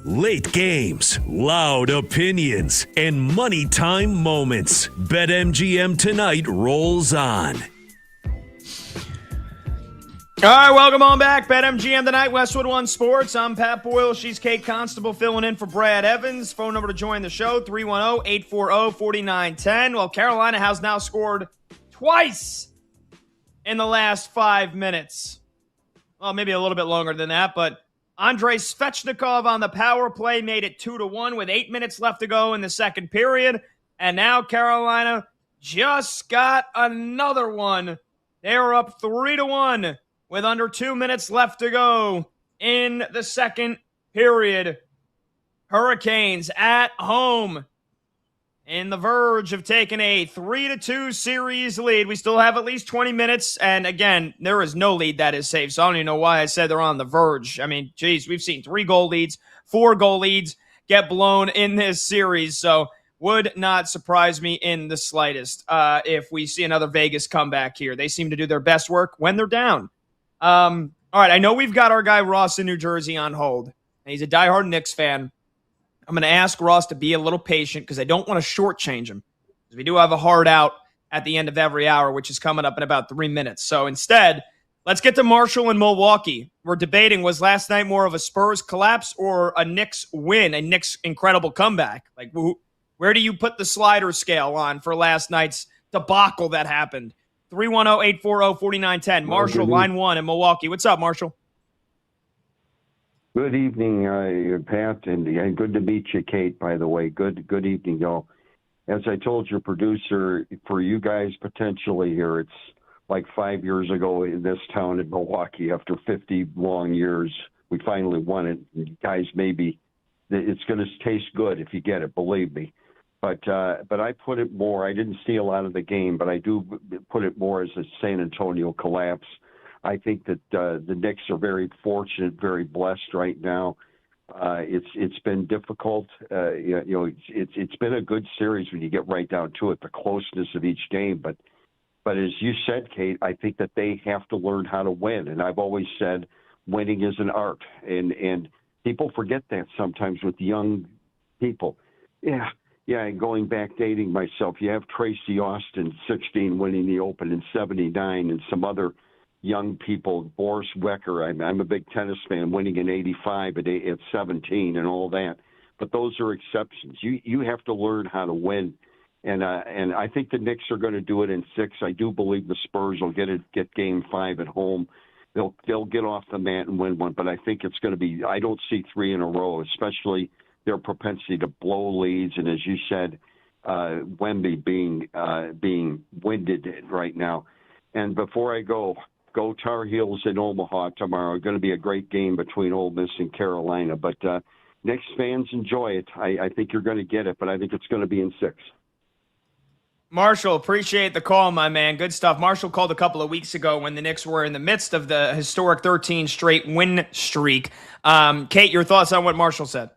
Late games, loud opinions, and money time moments. BetMGM tonight rolls on. All right, welcome on back. BetMGM tonight, Westwood One Sports. I'm Pat Boyle. She's Kate Constable filling in for Brad Evans. Phone number to join the show, 310-840-4910. Well, Carolina has now scored twice in the last 5 minutes. Well, maybe a little bit longer than that, but Andrei Svechnikov on the power play made it 2-1 with 8 minutes left to go in the second period. And now Carolina just got another one. They were up 3-1 with under 2 minutes left to go in the second period. Hurricanes at home in the verge of taking a 3-2 series lead. We still have at least 20 minutes. And again, there is no lead that is safe. So I don't even know why I said they're on the verge. I mean, geez, we've seen 3-goal leads, 4-goal leads get blown in this series. So would not surprise me in the slightest if we see another Vegas comeback here. They seem to do their best work when they're down. All right, I know we've got our guy Ross in New Jersey on hold. And he's a diehard Knicks fan. I'm going to ask Ross to be a little patient because I don't want to shortchange him. Because we do have a hard out at the end of every hour, which is coming up in about 3 minutes. So instead, let's get to Marshall in Milwaukee. We're debating, was last night more of a Spurs collapse or a Knicks win, a Knicks incredible comeback? Like, where do you put the slider scale on for last night's debacle that happened? 310-840-4910. Marshall, line one in Milwaukee. What's up, Marshall? Good evening, Pat, and good to meet you, Kate, by the way. Good evening, y'all. As I told your producer, for you guys potentially here, it's like 5 years ago in this town in Milwaukee, after 50 long years, we finally won it. And guys, maybe it's going to taste good if you get it, believe me. But I put it more, I didn't see a lot of the game, but I do put it more as a San Antonio collapse. I think that the Knicks are very fortunate, very blessed right now. It's been difficult. It's been a good series when you get right down to it, the closeness of each game. But as you said, Kate, I think that they have to learn how to win. And I've always said winning is an art. And people forget that sometimes with young people. Yeah, and going back, dating myself, you have Tracy Austin, 16, winning the Open in 79, and some other young people, Boris Wecker, I'm a big tennis fan, winning in 85 at 17 and all that. But those are exceptions. You have to learn how to win. And I think the Knicks are going to do it in 6. I do believe the Spurs will get game 5 at home. They'll get off the mat and win one. But I think it's going to be, I don't see 3 in a row, especially their propensity to blow leads. And as you said, Wemby being winded right now. And before I go Tar Heels in Omaha tomorrow. Going to be a great game between Ole Miss and Carolina. But Knicks fans, enjoy it. I think you're going to get it, but I think it's going to be in 6. Marshall, appreciate the call, my man. Good stuff. Marshall called a couple of weeks ago when the Knicks were in the midst of the historic 13 straight win streak. Kate, your thoughts on what Marshall said?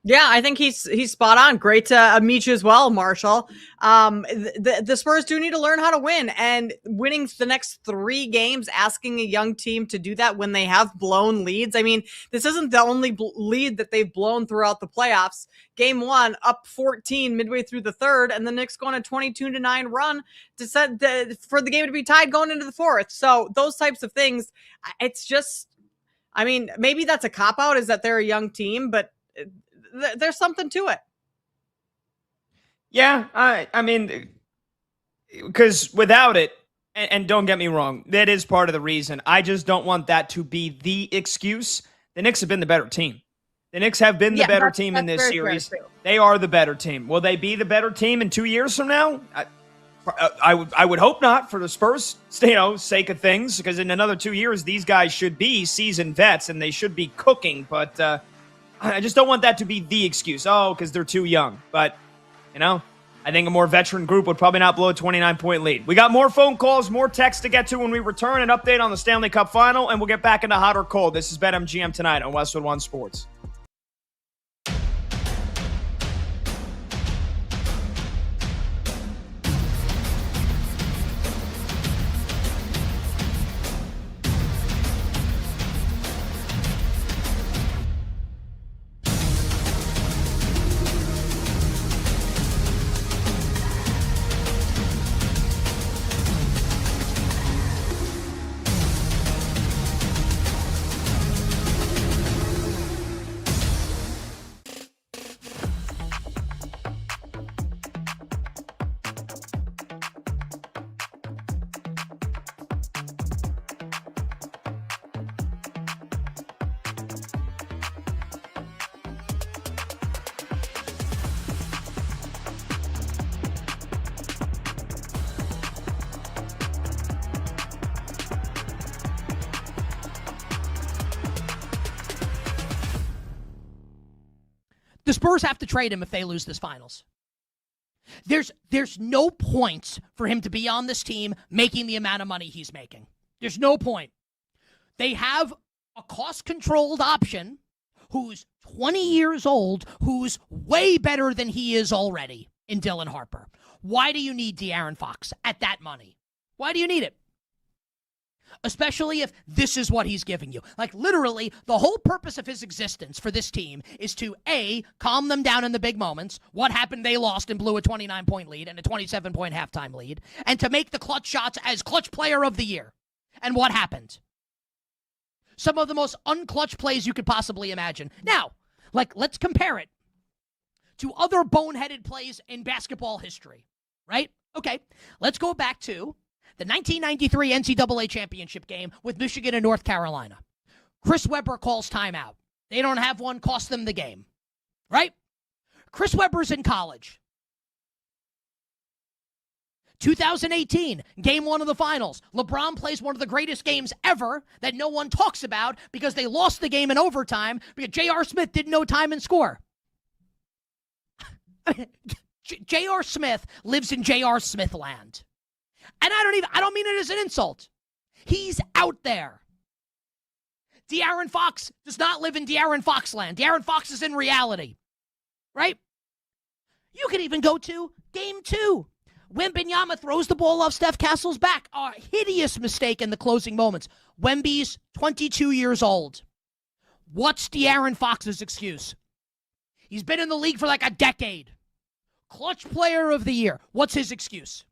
Yeah, I think he's spot on. Great to meet you as well, Marshall. The Spurs do need to learn how to win, and winning the next 3 games, asking a young team to do that when they have blown leads. I mean, this isn't the only lead that they've blown throughout the playoffs. Game 1, up 14 midway through the third, and the Knicks go on a 22-9 run for the game to be tied going into the fourth. So those types of things, it's just, I mean, maybe that's a cop-out, is that they're a young team, but there's something to it. Yeah, I mean, because without it, and don't get me wrong, that is part of the reason. I just don't want that to be the excuse. The Knicks have been the better team. The Knicks have been the better team in this series. They are the better team. Will they be the better team in 2 years from now? I would hope not, for the Spurs, sake of things, because in another 2 years, these guys should be seasoned vets and they should be cooking. But I just don't want that to be the excuse. Oh, because they're too young. But, I think a more veteran group would probably not blow a 29-point lead. We got more phone calls, more texts to get to when we return, an update on the Stanley Cup Final, and we'll get back into hot or cold. This is BetMGM tonight on Westwood One Sports. The Spurs have to trade him if they lose this finals. There's no point for him to be on this team making the amount of money he's making. There's no point. They have a cost-controlled option who's 20 years old, who's way better than he is already in Dylan Harper. Why do you need De'Aaron Fox at that money? Why do you need it? Especially if this is what he's giving you. Like, literally, the whole purpose of his existence for this team is to, A, calm them down in the big moments. What happened? They lost and blew a 29-point lead and a 27-point halftime lead. And to make the clutch shots as clutch player of the year. And what happened? Some of the most unclutch plays you could possibly imagine. Now, like, let's compare it to other boneheaded plays in basketball history, right? Okay, let's go back to the 1993 NCAA championship game with Michigan and North Carolina. Chris Webber calls timeout. They don't have one, cost them the game, right? Chris Webber's in college. 2018, game one of the finals. LeBron plays one of the greatest games ever that no one talks about because they lost the game in overtime because J.R. Smith didn't know time and score. J.R. Smith lives in J.R. Smith land. And I don't mean it as an insult. He's out there. De'Aaron Fox does not live in De'Aaron Fox land. De'Aaron Fox is in reality. Right? You could even go to game two. Wembanyama throws the ball off Steph Castle's back. A hideous mistake in the closing moments. Wemby's 22 years old. What's De'Aaron Fox's excuse? He's been in the league for like a decade. Clutch player of the year. What's his excuse?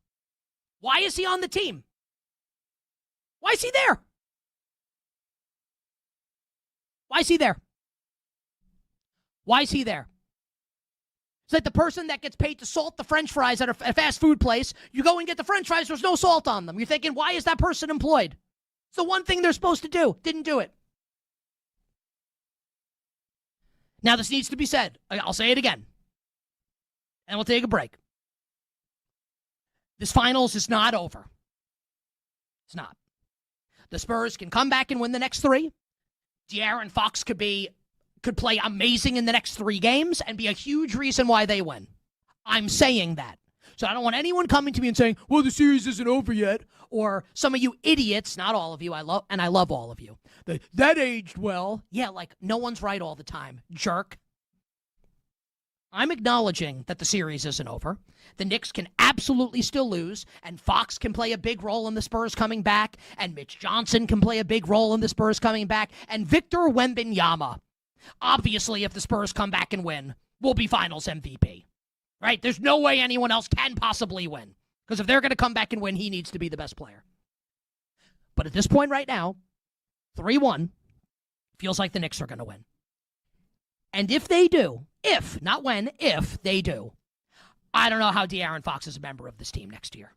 Why is he on the team? Why is he there? Why is he there? Why is he there? It's like the person that gets paid to salt the French fries at a fast food place. You go and get the French fries, there's no salt on them. You're thinking, why is that person employed? It's the one thing they're supposed to do. Didn't do it. Now, this needs to be said. I'll say it again. And we'll take a break. This finals is not over. It's not. The Spurs can come back and win the next three. De'Aaron Fox could play amazing in the next 3 games and be a huge reason why they win. I'm saying that. So I don't want anyone coming to me and saying, well, the series isn't over yet. Or some of you idiots, not all of you, I love all of you. That aged well. Yeah, like no one's right all the time. Jerk. I'm acknowledging that the series isn't over. The Knicks can absolutely still lose, and Fox can play a big role in the Spurs coming back, and Mitch Johnson can play a big role in the Spurs coming back, and Victor Wembanyama, obviously, if the Spurs come back and win, will be Finals MVP. Right? There's no way anyone else can possibly win, because if they're going to come back and win, he needs to be the best player. But at this point right now, 3-1, feels like the Knicks are going to win. And if they do, if they do, I don't know how De'Aaron Fox is a member of this team next year.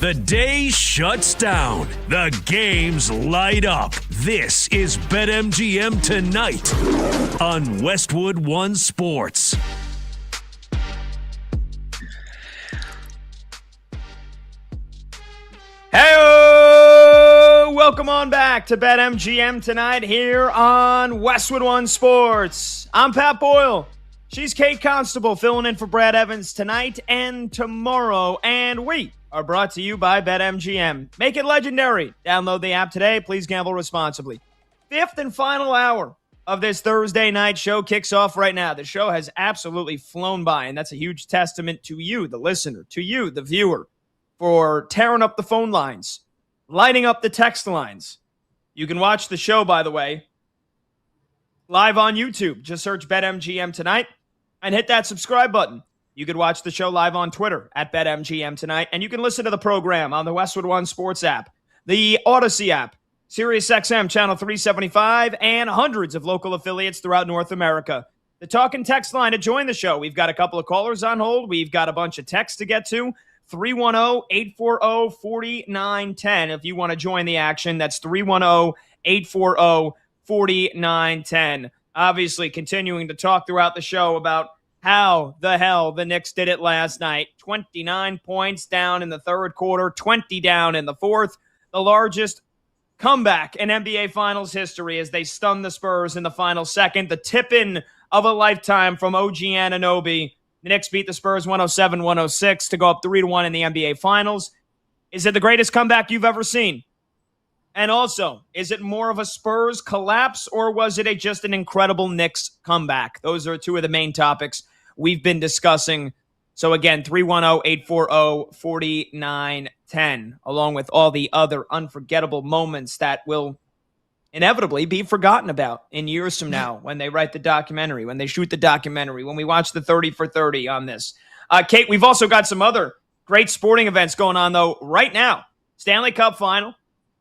The day shuts down. The games light up. This is BetMGM Tonight on Westwood One Sports. Hey, welcome on back to BetMGM Tonight here on Westwood One Sports. I'm Pat Boyle. She's Kate Constable filling in for Brad Evans tonight and tomorrow. And we are brought to you by BetMGM. Make it legendary. Download the app today. Please gamble responsibly. Fifth and final hour of this Thursday night show kicks off right now. The show has absolutely flown by, and that's a huge testament to you, the listener, to you, the viewer, for tearing up the phone lines, lighting up the text lines. You can watch the show, by the way, live on YouTube. Just search BetMGM tonight and hit that subscribe button. You could watch the show live on Twitter at BetMGM tonight, and you can listen to the program on the Westwood One Sports app, the Odyssey app, SiriusXM Channel 375, and hundreds of local affiliates throughout North America. The talk and text line to join the show. We've got a couple of callers on hold. We've got a bunch of texts to get to. 310-840-4910. If you want to join the action, that's 310-840-4910. Obviously, continuing to talk throughout the show about how the hell the Knicks did it last night. 29 points down in the third quarter, 20 down in the fourth. The largest comeback in NBA Finals history as they stun the Spurs in the final second. The tip-in of a lifetime from OG Anunoby. The Knicks beat the Spurs 107-106 to go up 3-1 in the NBA Finals. Is it the greatest comeback you've ever seen? And also, is it more of a Spurs collapse, or was it just an incredible Knicks comeback? Those are two of the main topics we've been discussing. So again, 310-840-4910, along with all the other unforgettable moments that will inevitably be forgotten about in years from now when they write the documentary, when they shoot the documentary, when we watch the 30 for 30 on this. Kate, we've also got some other great sporting events going on, though, right now. Stanley Cup Final,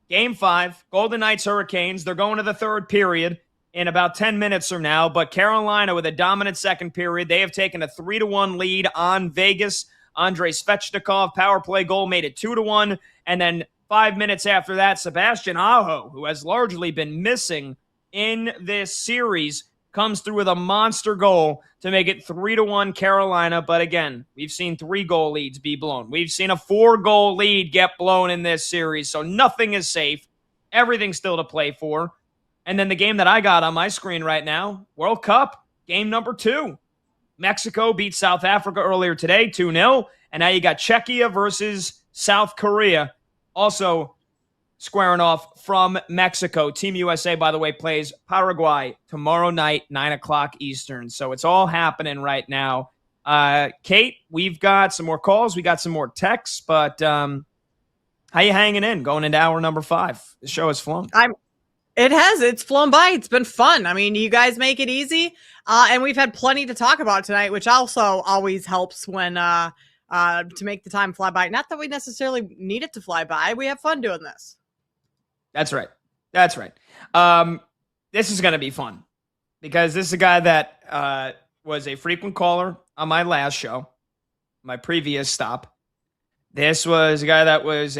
Game 5, Golden Knights Hurricanes. They're going to the third period in about 10 minutes from now, but Carolina with a dominant second period. They have taken a 3-1 lead on Vegas. Andrei Svechnikov, power play goal, made it 2-1, and then 5 minutes after that, Sebastian Aho, who has largely been missing in this series, comes through with a monster goal to make it 3-1 Carolina. But again, we've seen 3-goal leads be blown. We've seen a 4-goal lead get blown in this series, so nothing is safe. Everything's still to play for. And then the game that I got on my screen right now, World Cup, game number 2. Mexico beat South Africa earlier today, 2-0. And now you got Czechia versus South Korea, also squaring off from Mexico. Team USA, by the way, plays Paraguay tomorrow night, 9 o'clock Eastern. So it's all happening right now. Kate, we've got some more calls. We got some more texts. But how you hanging in going into hour number 5? The show has flown. It's flown by. It's been fun. I mean, you guys make it easy. And we've had plenty to talk about tonight, which also always helps when to make the time fly by. Not that we necessarily need it to fly by. We have fun doing this. That's right. This is going to be fun because this is a guy that was a frequent caller on my last show, my previous stop. This was a guy that is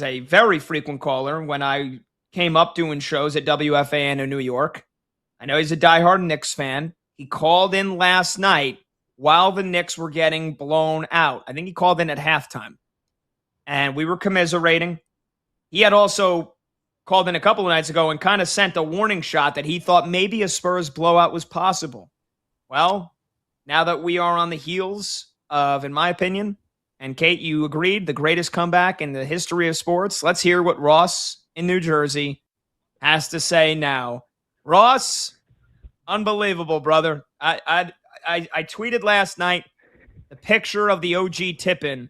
a very frequent caller when I came up doing shows at WFAN in New York. I know he's a diehard Knicks fan. He called in last night while the Knicks were getting blown out. I think he called in at halftime. And we were commiserating. He had also called in a couple of nights ago and kind of sent a warning shot that he thought maybe a Spurs blowout was possible. Well, now that we are on the heels of, in my opinion, and Kate, you agreed, the greatest comeback in the history of sports, let's hear what Ross in New Jersey has to say now. Ross, unbelievable, brother. I tweeted last night the picture of the OG tip-in,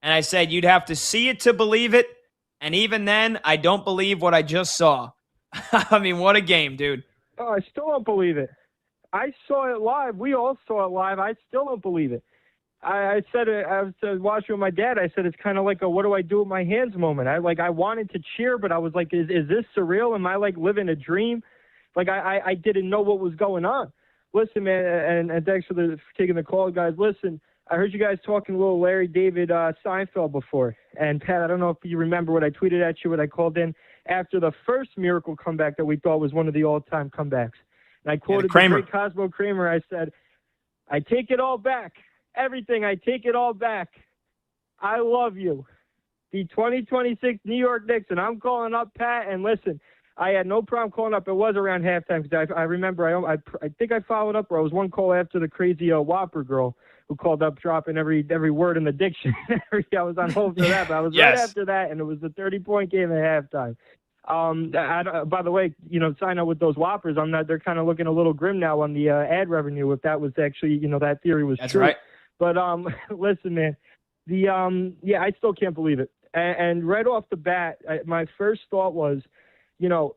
and I said you'd have to see it to believe it, and even then, I don't believe what I just saw. I mean, what a game, dude. Oh, I still don't believe it. I saw it live. We all saw it live. I still don't believe it. I said it. I was watching with my dad. I said it's kind of like a "what do I do with my hands" moment. I wanted to cheer, but I was like, "Is this surreal? Am I like living a dream?" Like I didn't know what was going on. Listen, man, and thanks for taking the call, guys. Listen, I heard you guys talking a little Larry David Seinfeld before, and Pat, I don't know if you remember what I tweeted at you when I called in after the first miracle comeback that we thought was one of the all-time comebacks, and I quoted the great Cosmo Kramer. I said, "I take it all back. Everything, I take it all back. I love you. The 2026 New York Knicks," and I'm calling up Pat, and listen, I had no problem calling up. It was around halftime because I remember I think I followed up, or I was one call after the crazy Whopper girl who called up dropping every word in the dictionary. I was on hold for that, but I was right after that, and it was the 30-point game at halftime. By the way, sign up with those Whoppers. They're kind of looking a little grim now on the ad revenue. If that was actually, that theory was That's true. right. But listen, man, I still can't believe it. And right off the bat, my first thought was,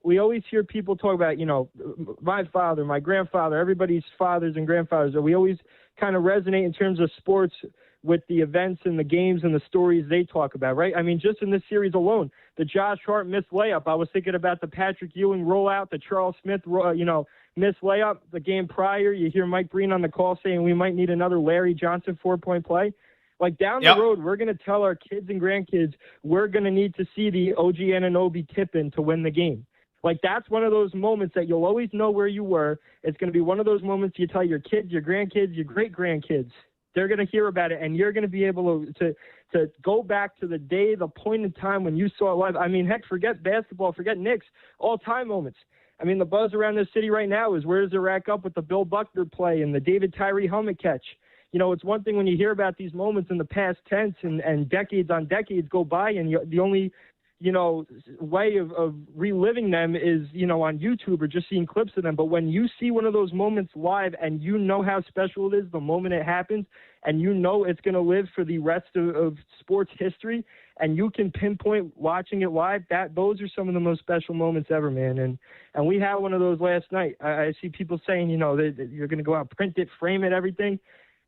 we always hear people talk about, my father, my grandfather, everybody's fathers and grandfathers. We always kind of resonate in terms of sports with the events and the games and the stories they talk about, right? I mean, just in this series alone, the Josh Hart missed layup. I was thinking about the Patrick Ewing rollout, the Charles Smith, missed layup. The game prior, you hear Mike Breen on the call saying we might need another Larry Johnson 4-point play. Like down the road, we're going to tell our kids and grandkids we're going to need to see the OG Anunoby tip-in to win the game. Like that's one of those moments that you'll always know where you were. It's going to be one of those moments you tell your kids, your grandkids, your great-grandkids. They're going to hear about it, and you're going to be able to go back to the day, the point in time when you saw it live. I mean, heck, forget basketball, forget Knicks, all-time moments. I mean, the buzz around this city right now is where does it rack up with the Bill Buckner play and the David Tyree helmet catch? It's one thing when you hear about these moments in the past tense and decades on decades go by, and the only way of reliving them is, on YouTube or just seeing clips of them. But when you see one of those moments live and you know how special it is the moment it happens, and it's going to live for the rest of sports history, and you can pinpoint watching it live, those are some of the most special moments ever, man. And we had one of those last night. I see people saying, that you're going to go out, print it, frame it, everything.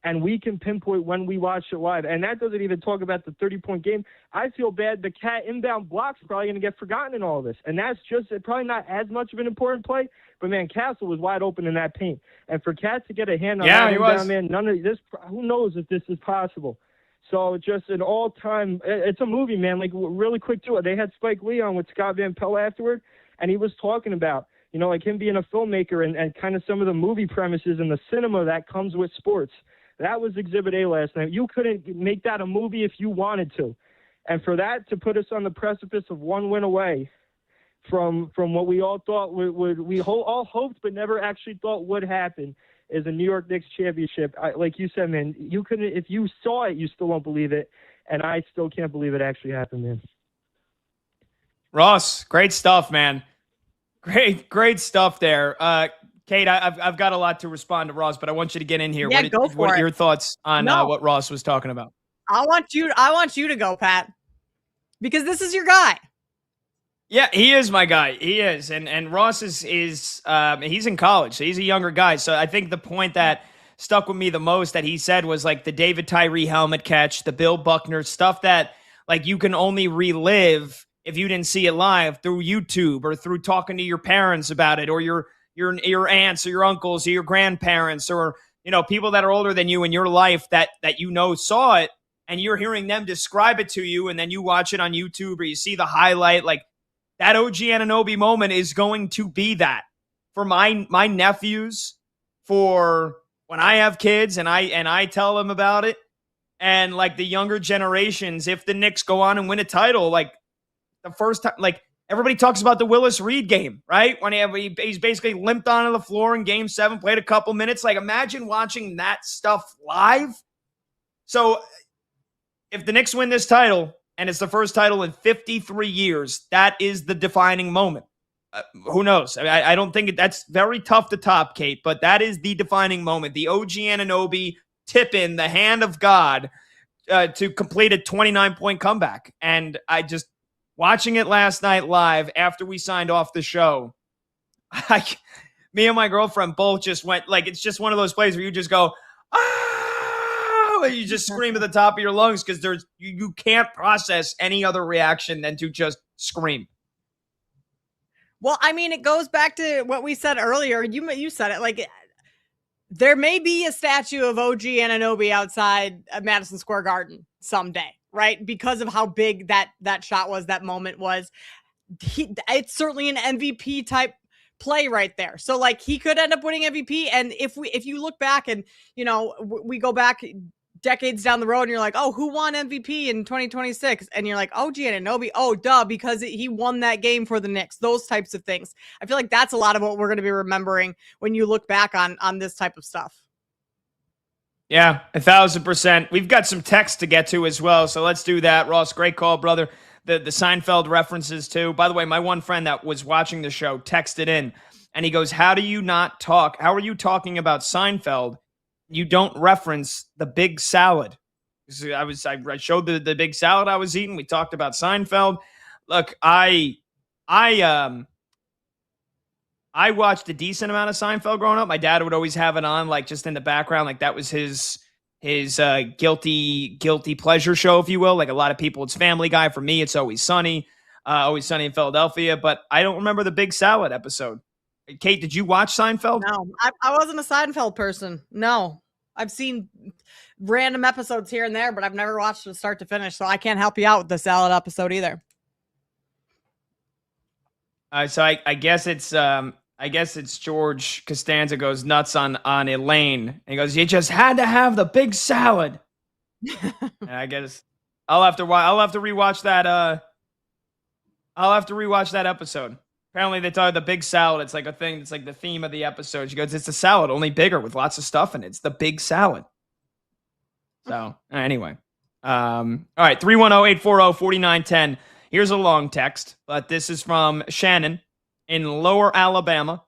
And we can pinpoint when we watch it live. And that doesn't even talk about the 30-point game. I feel bad. The Cat inbound block's probably going to get forgotten in all of this. And that's just probably not as much of an important play. But, man, Castle was wide open in that paint. And for Cat to get a hand on that inbound, man, none of this, who knows if this is possible. So just an all-time – it's a movie, man. Like, really quick, too. They had Spike Lee on with Scott Van Pelt afterward, and he was talking about, like him being a filmmaker and kind of some of the movie premises and the cinema that comes with sports. That was Exhibit A last night. You couldn't make that a movie if you wanted to. And for that to put us on the precipice of one win away from what we all thought all hoped but never actually thought would happen is a New York Knicks championship. Like you said, man, you couldn't, if you saw it, you still won't believe it. And I still can't believe it actually happened, man. Ross, great stuff, man. Great stuff there. Kate, I've got a lot to respond to Ross, but I want you to get in here. Yeah, What are your thoughts on what Ross was talking about? I want you to go, Pat, because this is your guy. Yeah, he is my guy. He is, and Ross is he's in college, so he's a younger guy. So I think the point that stuck with me the most that he said was like the David Tyree helmet catch, the Bill Buckner stuff that like you can only relive if you didn't see it live through YouTube or through talking to your parents about it or your aunts or your uncles or your grandparents or, people that are older than you in your life that saw it and you're hearing them describe it to you. And then you watch it on YouTube or you see the highlight, like that OG Anunoby moment is going to be that for my nephews, for when I have kids and I tell them about it. And like the younger generations, if the Knicks go on and win a title, like the first time, like, everybody talks about the Willis Reed game, right? When he's basically limped onto the floor in Game 7, played a couple minutes. Like, imagine watching that stuff live. So, if the Knicks win this title, and it's the first title in 53 years, that is the defining moment. Who knows? I don't think that's very tough to top, Kate, but that is the defining moment. The OG Anunoby tip-in, the hand of God, to complete a 29-point comeback. And watching it last night live after we signed off the show, me and my girlfriend both just went, like, it's just one of those plays where you just go, ah, and you just scream at the top of your lungs because you can't process any other reaction than to just scream. Well, I mean, it goes back to what we said earlier. You said it, like, there may be a statue of OG Anunoby outside Madison Square Garden someday. Right? Because of how big that shot was, that moment was. It's certainly an MVP type play right there. So like he could end up winning MVP. And if you look back and, we go back decades down the road and you're like, oh, who won MVP in 2026? And you're like, oh, Giannobi. Oh, duh, because he won that game for the Knicks. Those types of things. I feel like that's a lot of what we're going to be remembering when you look back on this type of stuff. Yeah, 1,000%. We've got some text to get to as well, so let's do that. Ross, great call, brother. The Seinfeld references too. By the way, my one friend that was watching the show texted in, and he goes, how are you talking about Seinfeld? You don't reference the big salad. I showed the big salad I was eating. We talked about Seinfeld. Look, I watched a decent amount of Seinfeld growing up. My dad would always have it on, like just in the background, like that was his guilty pleasure show, if you will. Like a lot of people, it's Family Guy. For me, it's Always Sunny in Philadelphia. But I don't remember the big salad episode. Kate, did you watch Seinfeld? No, I wasn't a Seinfeld person. No, I've seen random episodes here and there, but I've never watched it start to finish. So I can't help you out with the salad episode either. So I guess it's George Costanza goes nuts on Elaine. And he goes, you just had to have the big salad. And I guess I'll have to rewatch that. I'll have to rewatch that episode. Apparently they thought the big salad. It's like a thing. It's like the theme of the episode. She goes, it's a salad, only bigger with lots of stuff in it. It's the big salad. So anyway, all right. 310-840-4910. Here's a long text, but this is from Shannon in Lower Alabama.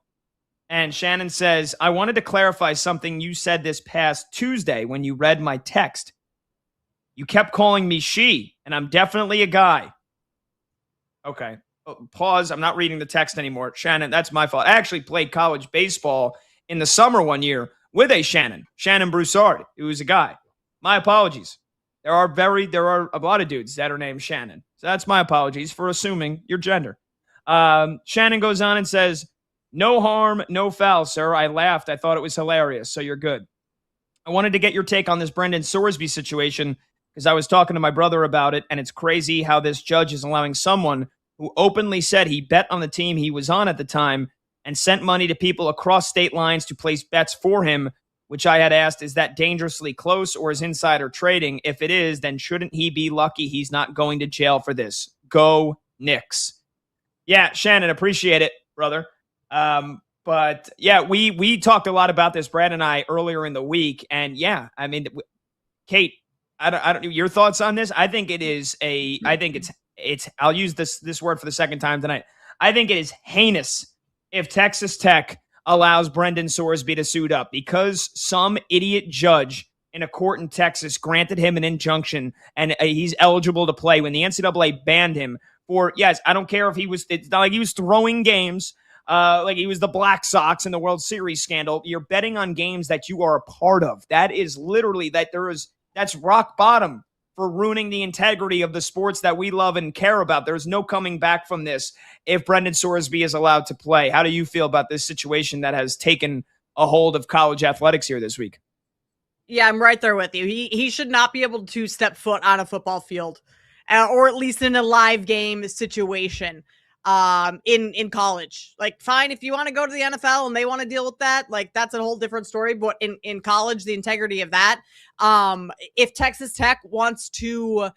And Shannon says, I wanted to clarify something you said this past Tuesday when you read my text. You kept calling me she, and I'm definitely a guy. Okay. Pause. I'm not reading the text anymore. Shannon, that's my fault. I actually played college baseball in the summer one year with a Shannon Broussard, who was a guy. My apologies. There are a lot of dudes that are named Shannon. So that's my apologies for assuming your gender. Shannon goes on and says, no harm, no foul, sir. I laughed. I thought it was hilarious. So you're good. I wanted to get your take on this Brendan Sorsby situation because I was talking to my brother about it, and it's crazy how this judge is allowing someone who openly said he bet on the team he was on at the time and sent money to people across state lines to place bets for him, which I had asked, is that dangerously close or is insider trading? If it is, then shouldn't he be lucky he's not going to jail for this? Go Knicks. Yeah, Shannon, appreciate it, brother. But yeah, we talked a lot about this, Brad and I, earlier in the week. And yeah, I mean, Kate, I don't your thoughts on this. I think it's I'll use this word for the second time tonight. I think it is heinous if Texas Tech allows Brendan Sorsby to suit up because some idiot judge in a court in Texas granted him an injunction and he's eligible to play when the NCAA banned him for, yes, I don't care if it's not like he was throwing games, like he was the Black Sox in the World Series scandal. You're betting on games that you are a part of. That is literally that's rock bottom for ruining the integrity of the sports that we love and care about. There's no coming back from this if Brendan Sorsby is allowed to play. How do you feel about this situation that has taken a hold of college athletics here this week? Yeah, I'm right there with you. He should not be able to step foot on a football field, or at least in a live game situation in college. Like, fine, if you want to go to the NFL and they want to deal with that, like that's a whole different story. But in college, the integrity of that, if Texas Tech wants to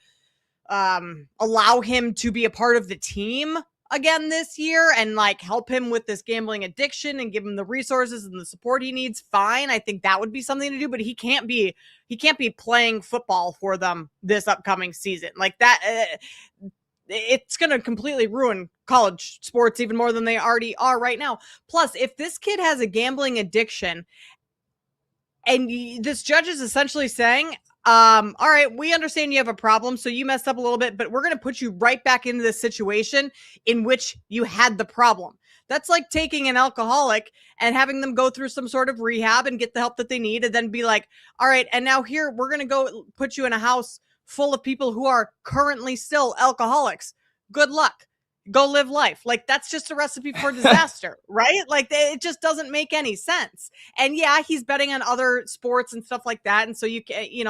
allow him to be a part of the team again this year and like help him with this gambling addiction and give him the resources and the support he needs, fine. I think that would be something to do, but he can't be playing football for them this upcoming season. Like that, it's going to completely ruin college sports even more than they already are right now. Plus, if this kid has a gambling addiction and this judge is essentially saying, all right, we understand you have a problem, so you messed up a little bit, but we're going to put you right back into this situation in which you had the problem. That's like taking an alcoholic and having them go through some sort of rehab and get the help that they need, and then be like, all right, and now here, we're going to go put you in a house full of people who are currently still alcoholics. Good luck. Go live life. Like, that's just a recipe for disaster, right? Like, it just doesn't make any sense. And yeah, he's betting on other sports and stuff like that. And so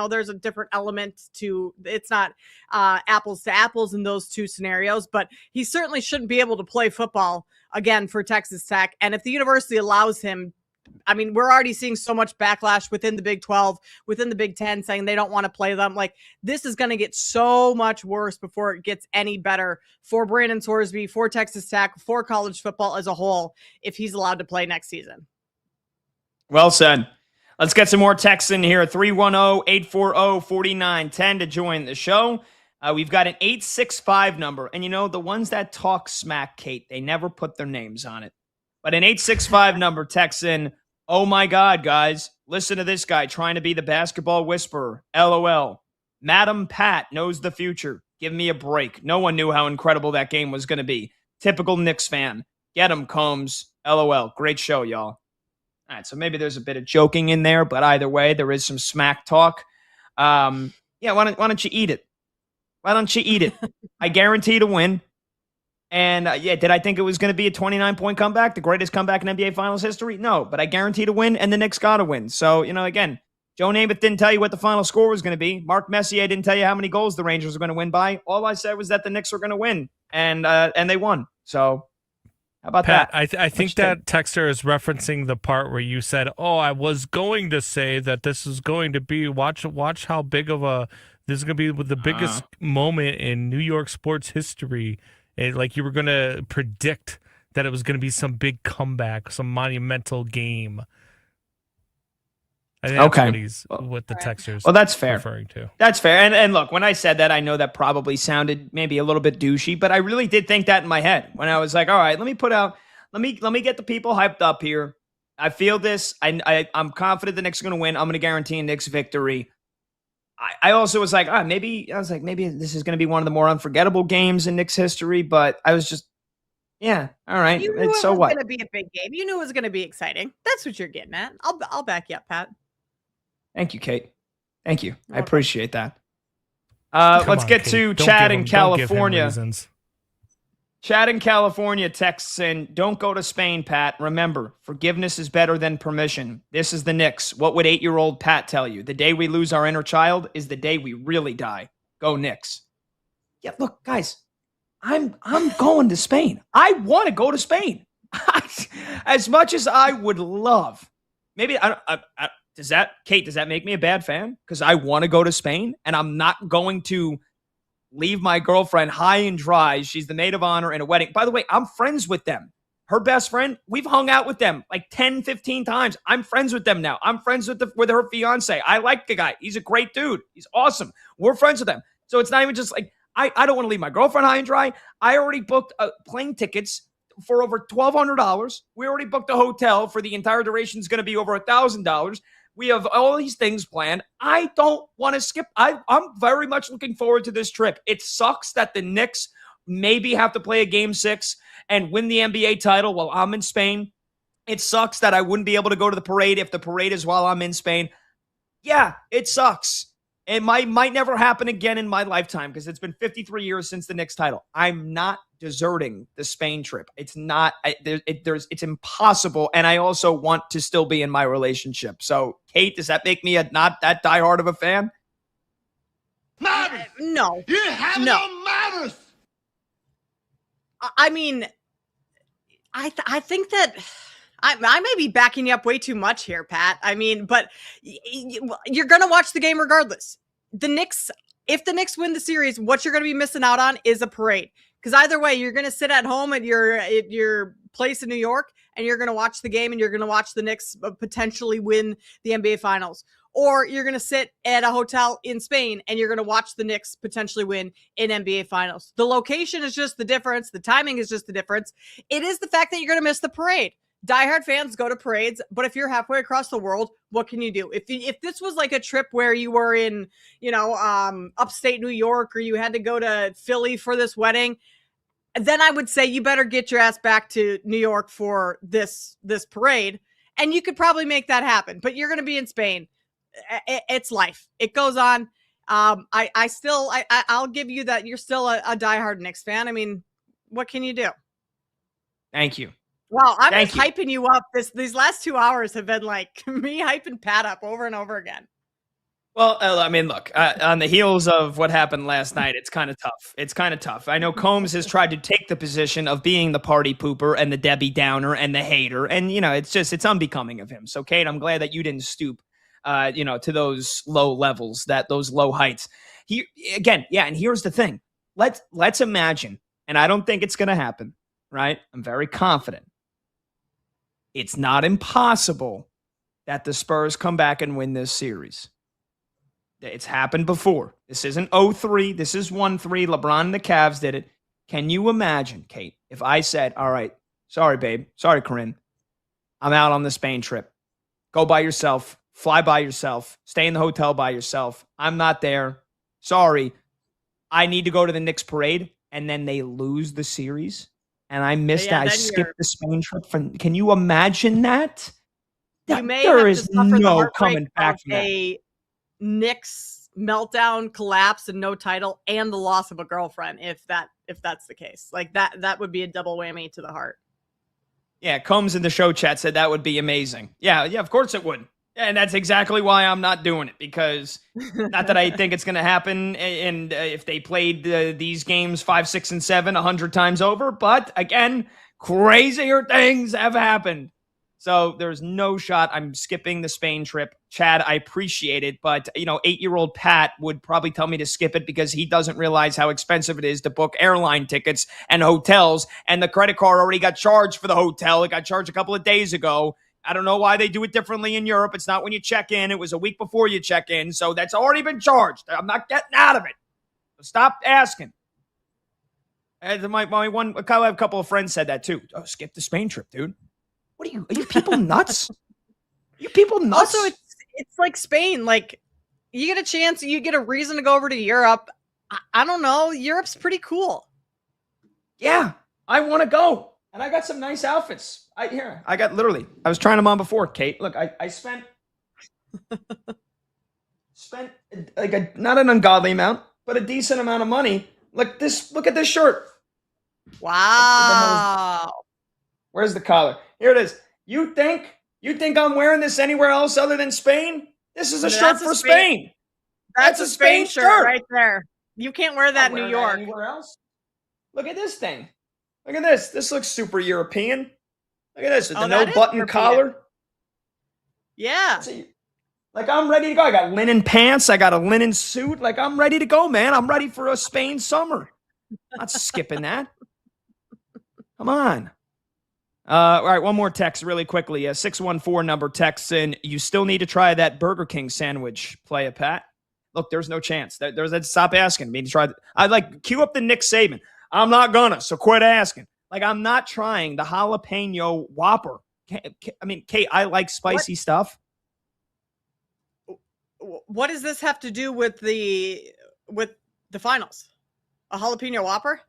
there's a different element to, it's not apples to apples in those two scenarios, but he certainly shouldn't be able to play football again for Texas Tech. And if the university allows him I mean, we're already seeing so much backlash within the Big 12, within the Big 10, saying they don't want to play them. Like, this is going to get so much worse before it gets any better for Brandon Sorsby, for Texas Tech, for college football as a whole, if he's allowed to play next season. Well said. Let's get some more texts in here. 310-840-4910 to join the show. We've got an 865 number. And, the ones that talk smack, Kate, they never put their names on it. But an 865 number texts in, oh, my God, guys, listen to this guy trying to be the basketball whisperer. LOL. Madam Pat knows the future. Give me a break. No one knew how incredible that game was going to be. Typical Knicks fan. Get him, Combs. LOL. Great show, y'all. All right, so maybe there's a bit of joking in there, but either way, there is some smack talk. Why don't you eat it? Why don't you eat it? I guarantee to win. And did I think it was going to be a 29-point comeback, the greatest comeback in NBA Finals history? No, but I guarantee to win, and the Knicks got to win. So, again, Joe Namath didn't tell you what the final score was going to be. Mark Messier didn't tell you how many goals the Rangers were going to win by. All I said was that the Knicks were going to win, and they won. So, how about Pat, that? I think that texter is referencing the part where you said, "Oh, I was going to say that this is going to be watch how big of a this is going to be the biggest moment in New York sports history." Like you were going to predict that it was going to be some big comeback, some monumental game. I think that's what the texters. Well, that's fair. Referring to. That's fair. And look, when I said that, I know that probably sounded maybe a little bit douchey, but I really did think that in my head when I was like, all right, let me get the people hyped up here. I feel this. I'm confident the Knicks are going to win. I'm going to guarantee a Knicks victory. I also was like, maybe this is going to be one of the more unforgettable games in Knicks history, but I was just, all right. You knew so it was what? going to be a big game. You knew it was going to be exciting. That's what you're getting at. I'll back you up, Pat. Thank you, Kate. Thank you. I appreciate that. Come let's on, get Kate. to Don't Chad give in him- don't give him California. reasons. Chad in California texts in, don't go to Spain, Pat. Remember, forgiveness is better than permission. This is the Knicks. What would 8-year-old Pat tell you? The day we lose our inner child is the day we really die. Go Knicks. Yeah, look, guys, I'm going to Spain. I want to go to Spain. As much as I would love. Maybe, does that make me a bad fan? Because I want to go to Spain, and I'm not going to leave my girlfriend high and dry. She's the maid of honor in a wedding. By the way, I'm friends with them. Her best friend, we've hung out with them like 10, 15 times. I'm friends with them now. I'm friends with her fiance. I like the guy. He's a great dude. He's awesome. We're friends with them. So it's not even just like, I don't want to leave my girlfriend high and dry. I already booked plane tickets for over $1,200. We already booked a hotel for the entire duration. Is going to be over $1,000. We have all these things planned. I don't want to skip. I'm very much looking forward to this trip. It sucks that the Knicks maybe have to play a game 6 and win the NBA title while I'm in Spain. It sucks that I wouldn't be able to go to the parade if the parade is while I'm in Spain. Yeah, it sucks. It might never happen again in my lifetime because it's been 53 years since the Knicks title. I'm not deserting the Spain trip. It's not. It's impossible, and I also want to still be in my relationship. So, Kate, does that make me not that diehard of a fan? No. You have no manners. I mean, I think that I may be backing you up way too much here, Pat. I mean, but you're going to watch the game regardless. If the Knicks win the series, what you're going to be missing out on is a parade. Because either way, you're going to sit at home at your place in New York, and you're going to watch the game, and you're going to watch the Knicks potentially win the NBA Finals. Or you're going to sit at a hotel in Spain, and you're going to watch the Knicks potentially win in NBA Finals. The location is just the difference. The timing is just the difference. It is the fact that you're going to miss the parade. Diehard fans go to parades, but if you're halfway across the world, what can you do? If this was like a trip where you were in, upstate New York, or you had to go to Philly for this wedding, then I would say you better get your ass back to New York for this parade, and you could probably make that happen. But you're going to be in Spain. It's life. It goes on. I'll give you that. You're still a diehard Knicks fan. I mean, what can you do? Thank you. Wow, I'm just hyping you up. These last 2 hours have been like me hyping Pat up over and over again. Well, I mean, look, on the heels of what happened last night, it's kind of tough. It's kind of tough. I know Combs has tried to take the position of being the party pooper and the Debbie Downer and the hater. And, it's unbecoming of him. So, Kate, I'm glad that you didn't stoop, to those low levels, those low heights. And here's the thing. Let's imagine, and I don't think it's going to happen, right? I'm very confident. It's not impossible that the Spurs come back and win this series. It's happened before. This isn't 0-3. This is 1-3. LeBron and the Cavs did it. Can you imagine, Kate, if I said, all right, sorry, babe. Sorry, Corinne. I'm out on the Spain trip. Go by yourself. Fly by yourself. Stay in the hotel by yourself. I'm not there. Sorry. I need to go to the Knicks parade. And then they lose the series. And I missed that. I skipped the Spain trip. Can you imagine that? There is no coming back from that. Knicks meltdown, collapse, and no title, and the loss of a girlfriend. If that's the case, like that would be a double whammy to the heart. Yeah, Combs in the show chat said that would be amazing. Yeah, of course it would, and that's exactly why I'm not doing it, because not that I think it's going to happen. And if they played these games 5, 6, and 7 100 times over, but again, crazier things have happened. So there's no shot I'm skipping the Spain trip. Chad, I appreciate it, but 8-year-old Pat would probably tell me to skip it because he doesn't realize how expensive it is to book airline tickets and hotels, and the credit card already got charged for the hotel. It got charged a couple of days ago. I don't know why they do it differently in Europe. It's not when you check in. It was a week before you check in, so that's already been charged. I'm not getting out of it. Stop asking. And a couple of friends said that too. Oh, skip the Spain trip, dude. What are you people nuts? Are you people nuts? Also, it's like Spain. Like, you get a chance, you get a reason to go over to Europe. I don't know. Europe's pretty cool. Yeah, I want to go. And I got some nice outfits. I was trying them on before, Kate. Look, I spent like not an ungodly amount, but a decent amount of money. Look at this shirt. Wow. Where's the collar? Here it is. You think I'm wearing this anywhere else other than Spain? This is a shirt for Spain. That's a Spain shirt right there. You can't wear that in New York. Anywhere else? Look at this thing. Look at this. This looks super European. Look at this with the no button collar. Yeah. Like, I'm ready to go. I got linen pants. I got a linen suit. Like, I'm ready to go, man. I'm ready for a Spain summer. Not skipping that. Come on. All right, one more text really quickly. 614 number texts in. You still need to try that Burger King sandwich, play a Pat. Look, there's no chance. Stop asking me to try. Cue up the Nick Saban. I'm not gonna, so quit asking. Like, I'm not trying the jalapeno Whopper. I mean, Kate, I like spicy stuff. What does this have to do with the finals? A jalapeno Whopper?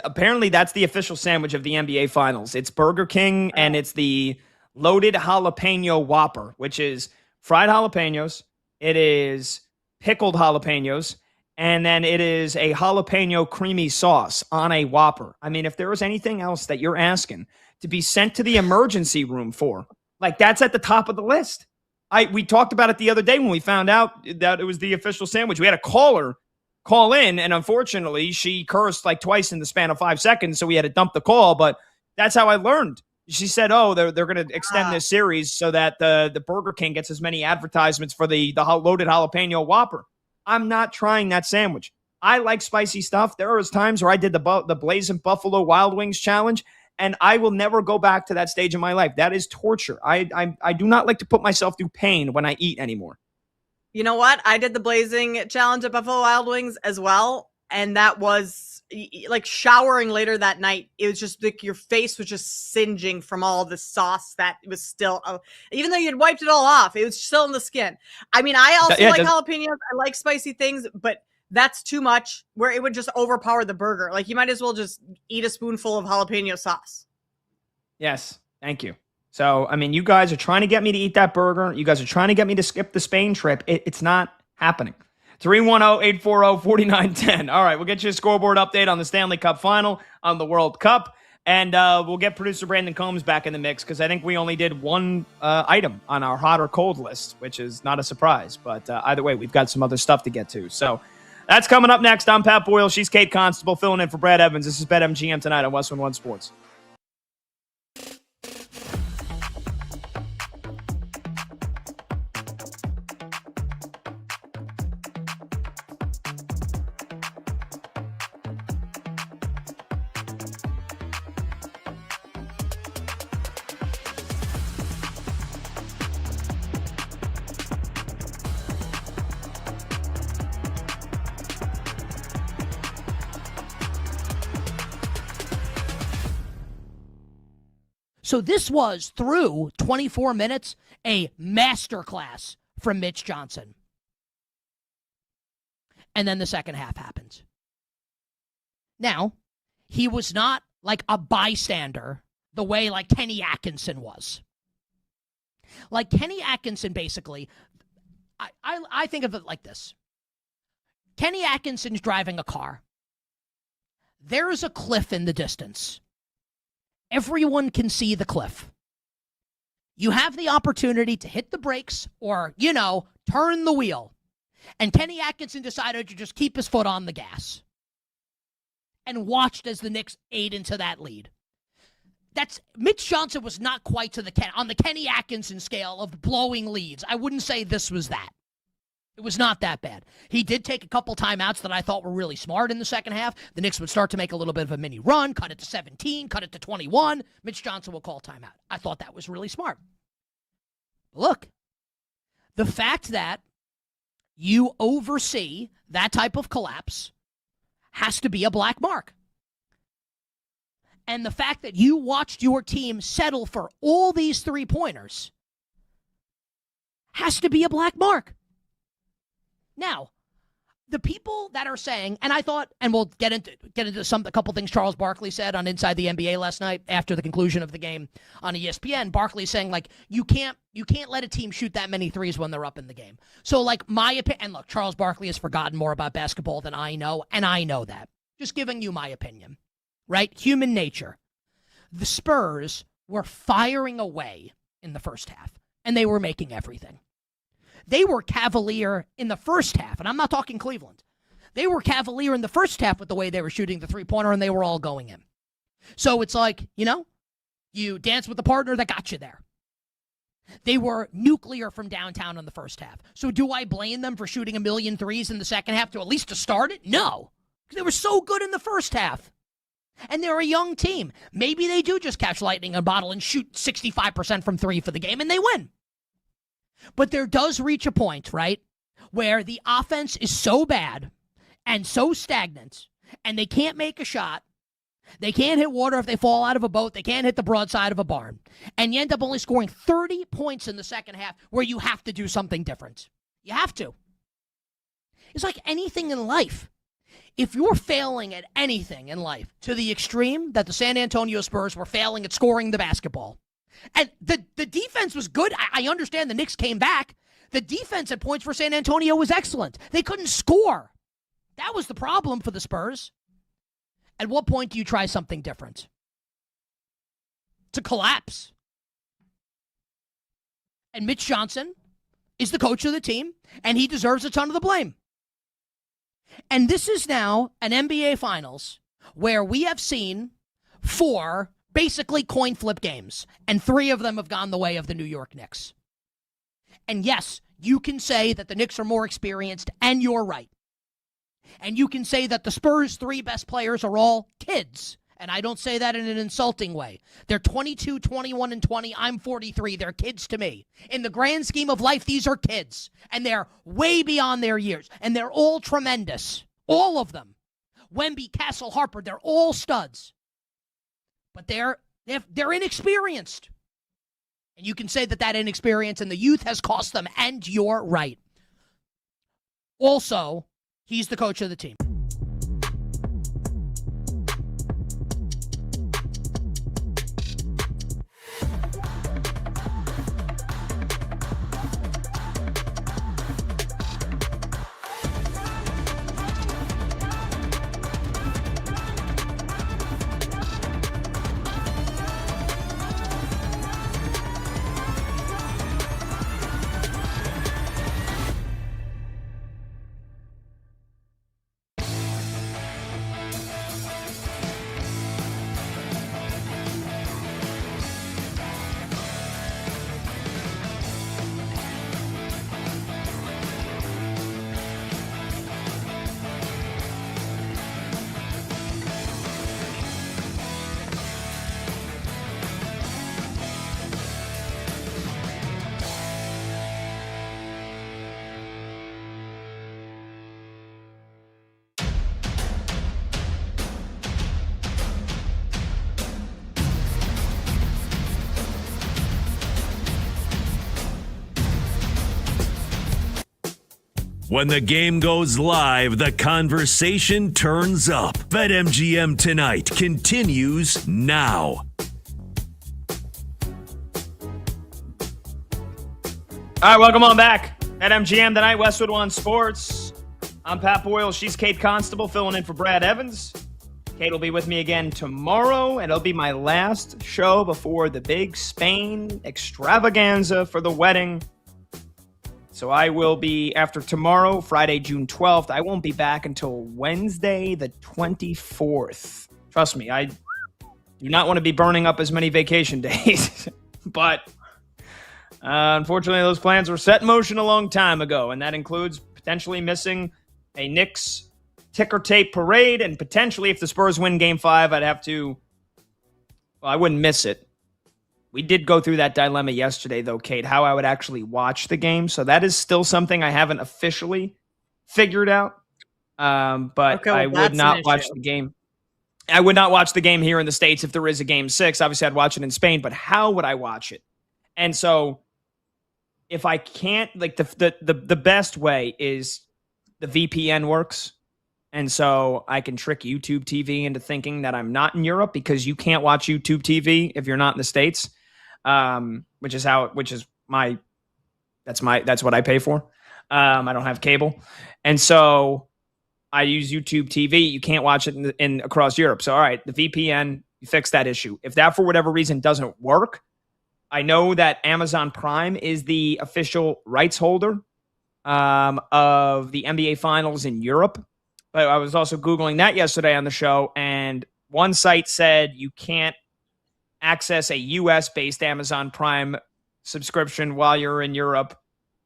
Apparently, that's the official sandwich of the NBA Finals. It's Burger King, and it's the loaded jalapeno Whopper, which is fried jalapenos. It is pickled jalapenos, and then it is a jalapeno creamy sauce on a Whopper. I mean, if there was anything else that you're asking to be sent to the emergency room for, like, that's at the top of the list. We talked about it the other day when we found out that it was the official sandwich. We had a caller call in, and unfortunately, she cursed like twice in the span of 5 seconds, so we had to dump the call, but that's how I learned. She said, they're going to extend this series so that the Burger King gets as many advertisements for the loaded jalapeno Whopper. I'm not trying that sandwich. I like spicy stuff. There was times where I did the Blazing Buffalo Wild Wings challenge, and I will never go back to that stage in my life. That is torture. I do not like to put myself through pain when I eat anymore. You know what? I did the Blazing Challenge at Buffalo Wild Wings as well. And that was like showering later that night. It was just like your face was just singeing from all the sauce that was still, even though you had wiped it all off, it was still in the skin. I mean, I also like jalapenos. I like spicy things, but that's too much where it would just overpower the burger. Like, you might as well just eat a spoonful of jalapeno sauce. Yes. Thank you. So, I mean, you guys are trying to get me to eat that burger. You guys are trying to get me to skip the Spain trip. It's not happening. 310-840-4910. All right, we'll get you a scoreboard update on the Stanley Cup Final, on the World Cup. And we'll get producer Brandon Combs back in the mix because I think we only did one item on our hot or cold list, which is not a surprise. But either way, we've got some other stuff to get to. So that's coming up next. I'm Pat Boyle. She's Kate Constable filling in for Brad Evans. This is BetMGM tonight on Westwood One Sports. So this was, through 24 minutes, a masterclass from Mitch Johnson. And then the second half happened. Now, he was not like a bystander the way like Kenny Atkinson was. Like Kenny Atkinson, basically, I think of it like this. Kenny Atkinson's driving a car. There is a cliff in the distance. Everyone can see the cliff. You have the opportunity to hit the brakes or, turn the wheel. And Kenny Atkinson decided to just keep his foot on the gas and watched as the Knicks ate into that lead. Mitch Johnson was not quite on the Kenny Atkinson scale of blowing leads. I wouldn't say this was that. It was not that bad. He did take a couple timeouts that I thought were really smart in the second half. The Knicks would start to make a little bit of a mini run, cut it to 17, cut it to 21. Mitch Johnson will call timeout. I thought that was really smart. Look, the fact that you oversee that type of collapse has to be a black mark. And the fact that you watched your team settle for all these three-pointers has to be a black mark. Now, the people that are saying, and I thought, and we'll get into a couple things Charles Barkley said on Inside the NBA last night after the conclusion of the game on ESPN. Barkley saying, like, you can't let a team shoot that many threes when they're up in the game. So, like, my opinion, and look, Charles Barkley has forgotten more about basketball than I know, and I know that. Just giving you my opinion, right? Human nature. The Spurs were firing away in the first half, and they were making everything. They were cavalier in the first half, and I'm not talking Cleveland. They were cavalier in the first half with the way they were shooting the three-pointer, and they were all going in. So it's like, you dance with the partner that got you there. They were nuclear from downtown in the first half. So do I blame them for shooting 1 million threes in the second half to at least to start it? No, because they were so good in the first half. And they're a young team. Maybe they do just catch lightning in a bottle and shoot 65% from three for the game, and they win. But there does reach a point, right, where the offense is so bad and so stagnant, and they can't make a shot. They can't hit water if they fall out of a boat. They can't hit the broadside of a barn. And you end up only scoring 30 points in the second half where you have to do something different. You have to. It's like anything in life. If you're failing at anything in life to the extreme that the San Antonio Spurs were failing at scoring the basketball, and the defense was good. I understand the Knicks came back. The defense at points for San Antonio was excellent. They couldn't score. That was the problem for the Spurs. At what point do you try something different? To collapse. And Mitch Johnson is the coach of the team, and he deserves a ton of the blame. And this is now an NBA Finals where we have seen 4 basically coin flip games, and 3 of them have gone the way of the New York Knicks. And yes, you can say that the Knicks are more experienced, and you're right. And you can say that the Spurs' 3 best players are all kids, and I don't say that in an insulting way. They're 22, 21, and 20. I'm 43. They're kids to me. In the grand scheme of life, these are kids, and they're way beyond their years, and they're all tremendous. All of them. Wemby, Castle, Harper, they're all studs. But they're inexperienced. And you can say that inexperience and the youth has cost them, and you're right. Also, he's the coach of the team. When the game goes live, the conversation turns up. BetMGM Tonight continues now. All right, welcome on back. BetMGM Tonight, Westwood One Sports. I'm Pat Boyle. She's Kate Constable, filling in for Brad Evans. Kate will be with me again tomorrow, and it'll be my last show before the big Spain extravaganza for the wedding. So I will be, after tomorrow, Friday, June 12th, I won't be back until Wednesday, the 24th. Trust me, I do not want to be burning up as many vacation days. But unfortunately, those plans were set in motion a long time ago, and that includes potentially missing a Knicks ticker tape parade, and potentially, if the Spurs win Game 5, I'd have to, well, I wouldn't miss it. We did go through that dilemma yesterday, though, Kate, how I would actually watch the game. So that is still something I haven't officially figured out. But Okay, I would not watch the game. I would not watch the game here in the States if there is a Game 6. Obviously, I'd watch it in Spain, but how would I watch it? And so if I can't, like the best way is the VPN works. And so I can trick YouTube TV into thinking that I'm not in Europe, because you can't watch YouTube TV if you're not in the States. That's what I pay for. I don't have cable. And so I use YouTube TV. You can't watch it in across Europe. So, all right, the VPN, you fix that issue. If that for whatever reason doesn't work, I know that Amazon Prime is the official rights holder of the NBA Finals in Europe. But I was also Googling that yesterday on the show, and one site said you can't access a US-based Amazon Prime subscription while you're in Europe.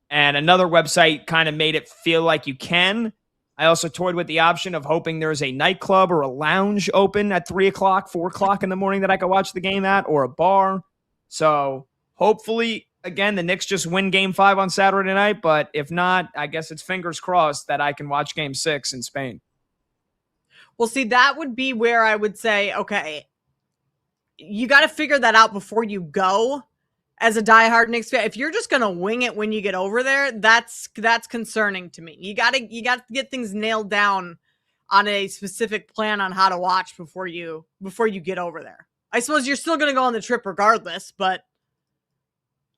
And another website kind of made it feel like you can. I also toyed with the option of hoping there's a nightclub or a lounge open at 3 o'clock, 4 o'clock in the morning that I could watch the game at, or a bar. So hopefully, again, the Knicks just win Game 5 on Saturday night. But if not, I guess it's fingers crossed that I can watch Game 6 in Spain. Well, see, that would be where I would say, okay, you got to figure that out before you go as a diehard Knicks fan. If you're just going to wing it when you get over there, that's concerning to me. You got to get things nailed down on a specific plan on how to watch before you get over there. I suppose you're still going to go on the trip regardless, but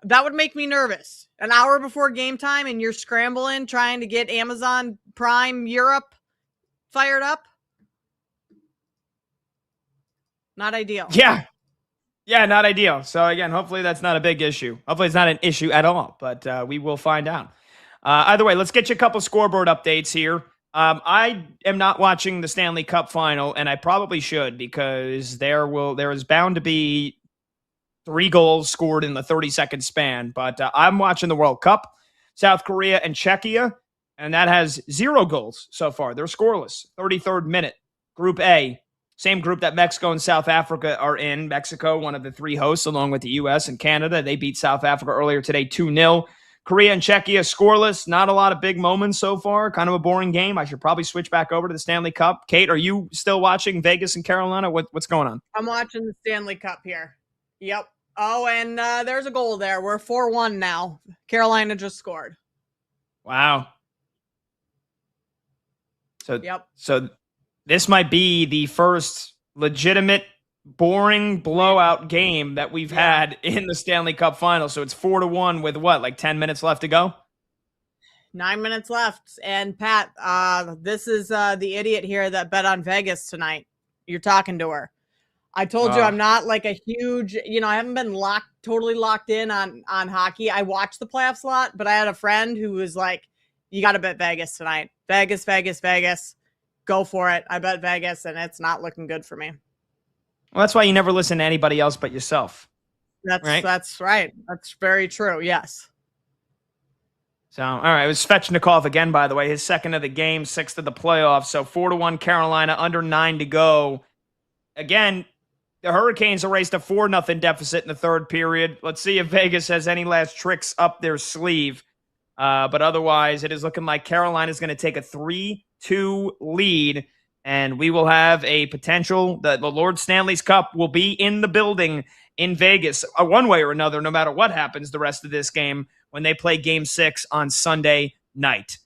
that would make me nervous. An hour before game time and you're scrambling trying to get Amazon Prime Europe fired up. Not ideal. Yeah, not ideal. So, again, hopefully that's not a big issue. Hopefully it's not an issue at all, but we will find out. Either way, let's get you a couple scoreboard updates here. I am not watching the Stanley Cup final, and I probably should, because there is bound to be 3 goals scored in the 30-second span. But I'm watching the World Cup, South Korea and Czechia, and that has 0 goals so far. They're scoreless. 33rd minute, Group A. Same group that Mexico and South Africa are in. Mexico, one of the 3 hosts, along with the U.S. and Canada. They beat South Africa earlier today 2-0. Korea and Czechia scoreless. Not a lot of big moments so far. Kind of a boring game. I should probably switch back over to the Stanley Cup. Kate, are you still watching Vegas and Carolina? What's going on? I'm watching the Stanley Cup here. Yep. Oh, and there's a goal there. We're 4-1 now. Carolina just scored. Wow. Yep. So this might be the first legitimate, boring blowout game that we've had in the Stanley Cup final. So it's 4-1 with what, like 10 minutes left to go? 9 minutes left. And Pat, this is the idiot here that bet on Vegas tonight. You're talking to her. I told you I'm not like a huge, I haven't been totally locked in on hockey. I watch the playoffs a lot, but I had a friend who was like, you got to bet Vegas tonight. Vegas, Vegas, Vegas. Go for it. I bet Vegas, and it's not looking good for me. Well, that's why you never listen to anybody else but yourself. That's right. That's very true. Yes. So, all right. It was Svechnikov again, by the way. His 2nd of the game, 6th of the playoffs. So 4-1 Carolina, under 9 to go. Again, the Hurricanes erased a 4-0 deficit in the 3rd period. Let's see if Vegas has any last tricks up their sleeve. But otherwise, it is looking like Carolina's going to take a 3-2 lead, and we will have a potential that the Lord Stanley's Cup will be in the building in Vegas one way or another, no matter what happens the rest of this game when they play Game 6 on Sunday night.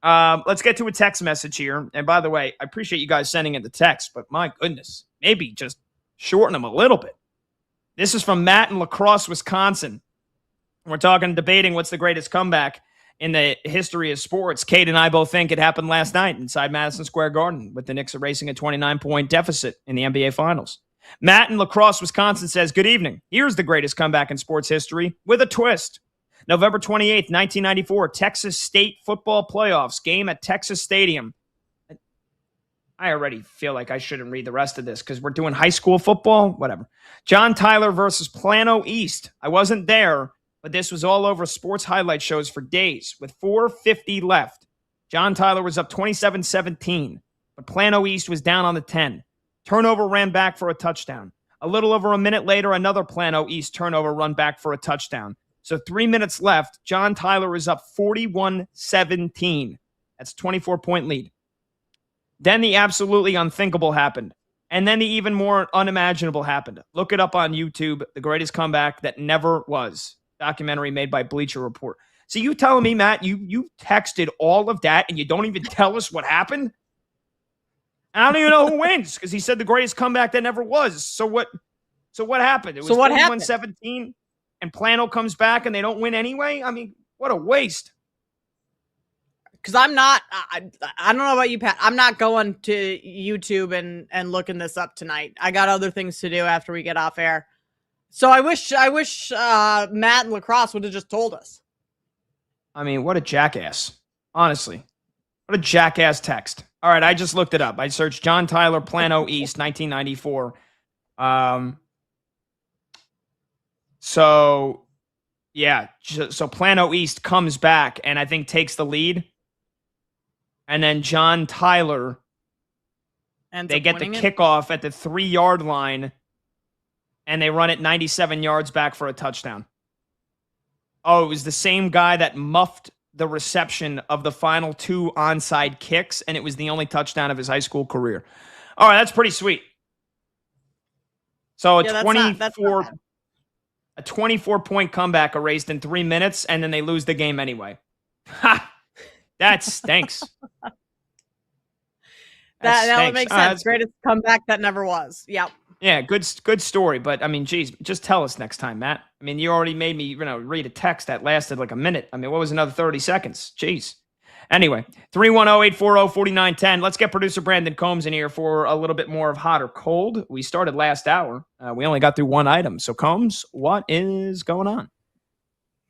Let's get to a text message here. And by the way, I appreciate you guys sending in the text, but my goodness, maybe just shorten them a little bit. This is from Matt in La Crosse, Wisconsin. We're debating what's the greatest comeback in the history of sports. Kate and I both think it happened last night inside Madison Square Garden with the Knicks erasing a 29-point deficit in the NBA Finals. Matt in La Crosse, Wisconsin says, good evening. Here's the greatest comeback in sports history with a twist. November 28th, 1994, Texas State football playoffs, game at Texas Stadium. I already feel like I shouldn't read the rest of this because we're doing high school football. Whatever. John Tyler versus Plano East. I wasn't there, but this was all over sports highlight shows for days. With 4:50 left, John Tyler was up 27-17, but Plano East was down on the 10. Turnover ran back for a touchdown. A little over a minute later, another Plano East turnover run back for a touchdown. So 3 minutes left. John Tyler was up 41-17. That's a 24-point lead. Then the absolutely unthinkable happened. And then the even more unimaginable happened. Look it up on YouTube. The greatest comeback that never was. Documentary made by Bleacher Report. So you telling me, Matt, you texted all of that and you don't even tell us what happened? I don't even know who wins because he said the greatest comeback that never was. So what happened? It was 41-17 and Plano comes back and they don't win anyway? I mean, what a waste. Because I don't know about you, Pat. I'm not going to YouTube and looking this up tonight. I got other things to do after we get off air. So I wish Matt and La Crosse would have just told us. I mean, what a jackass. Honestly. What a jackass text. All right, I just looked it up. I searched John Tyler, Plano East, 1994. So Plano East comes back and I think takes the lead. And then John Tyler, they get the kickoff at the 3-yard line, and they run it 97 yards back for a touchdown. Oh, it was the same guy that muffed the reception of the final 2 onside kicks, and it was the only touchdown of his high school career. All right, that's pretty sweet. So a 24-point comeback erased in 3 minutes, and then they lose the game anyway. Ha! That stinks. That would make sense. Greatest comeback that never was. Yep. Yeah, good story. But I mean, geez, just tell us next time, Matt. I mean, you already made me, read a text that lasted like a minute. I mean, what was another 30 seconds? Jeez. Anyway, 310-840-4910. Let's get producer Brandon Combs in here for a little bit more of hot or cold. We started last hour. We only got through one item. So Combs, what is going on?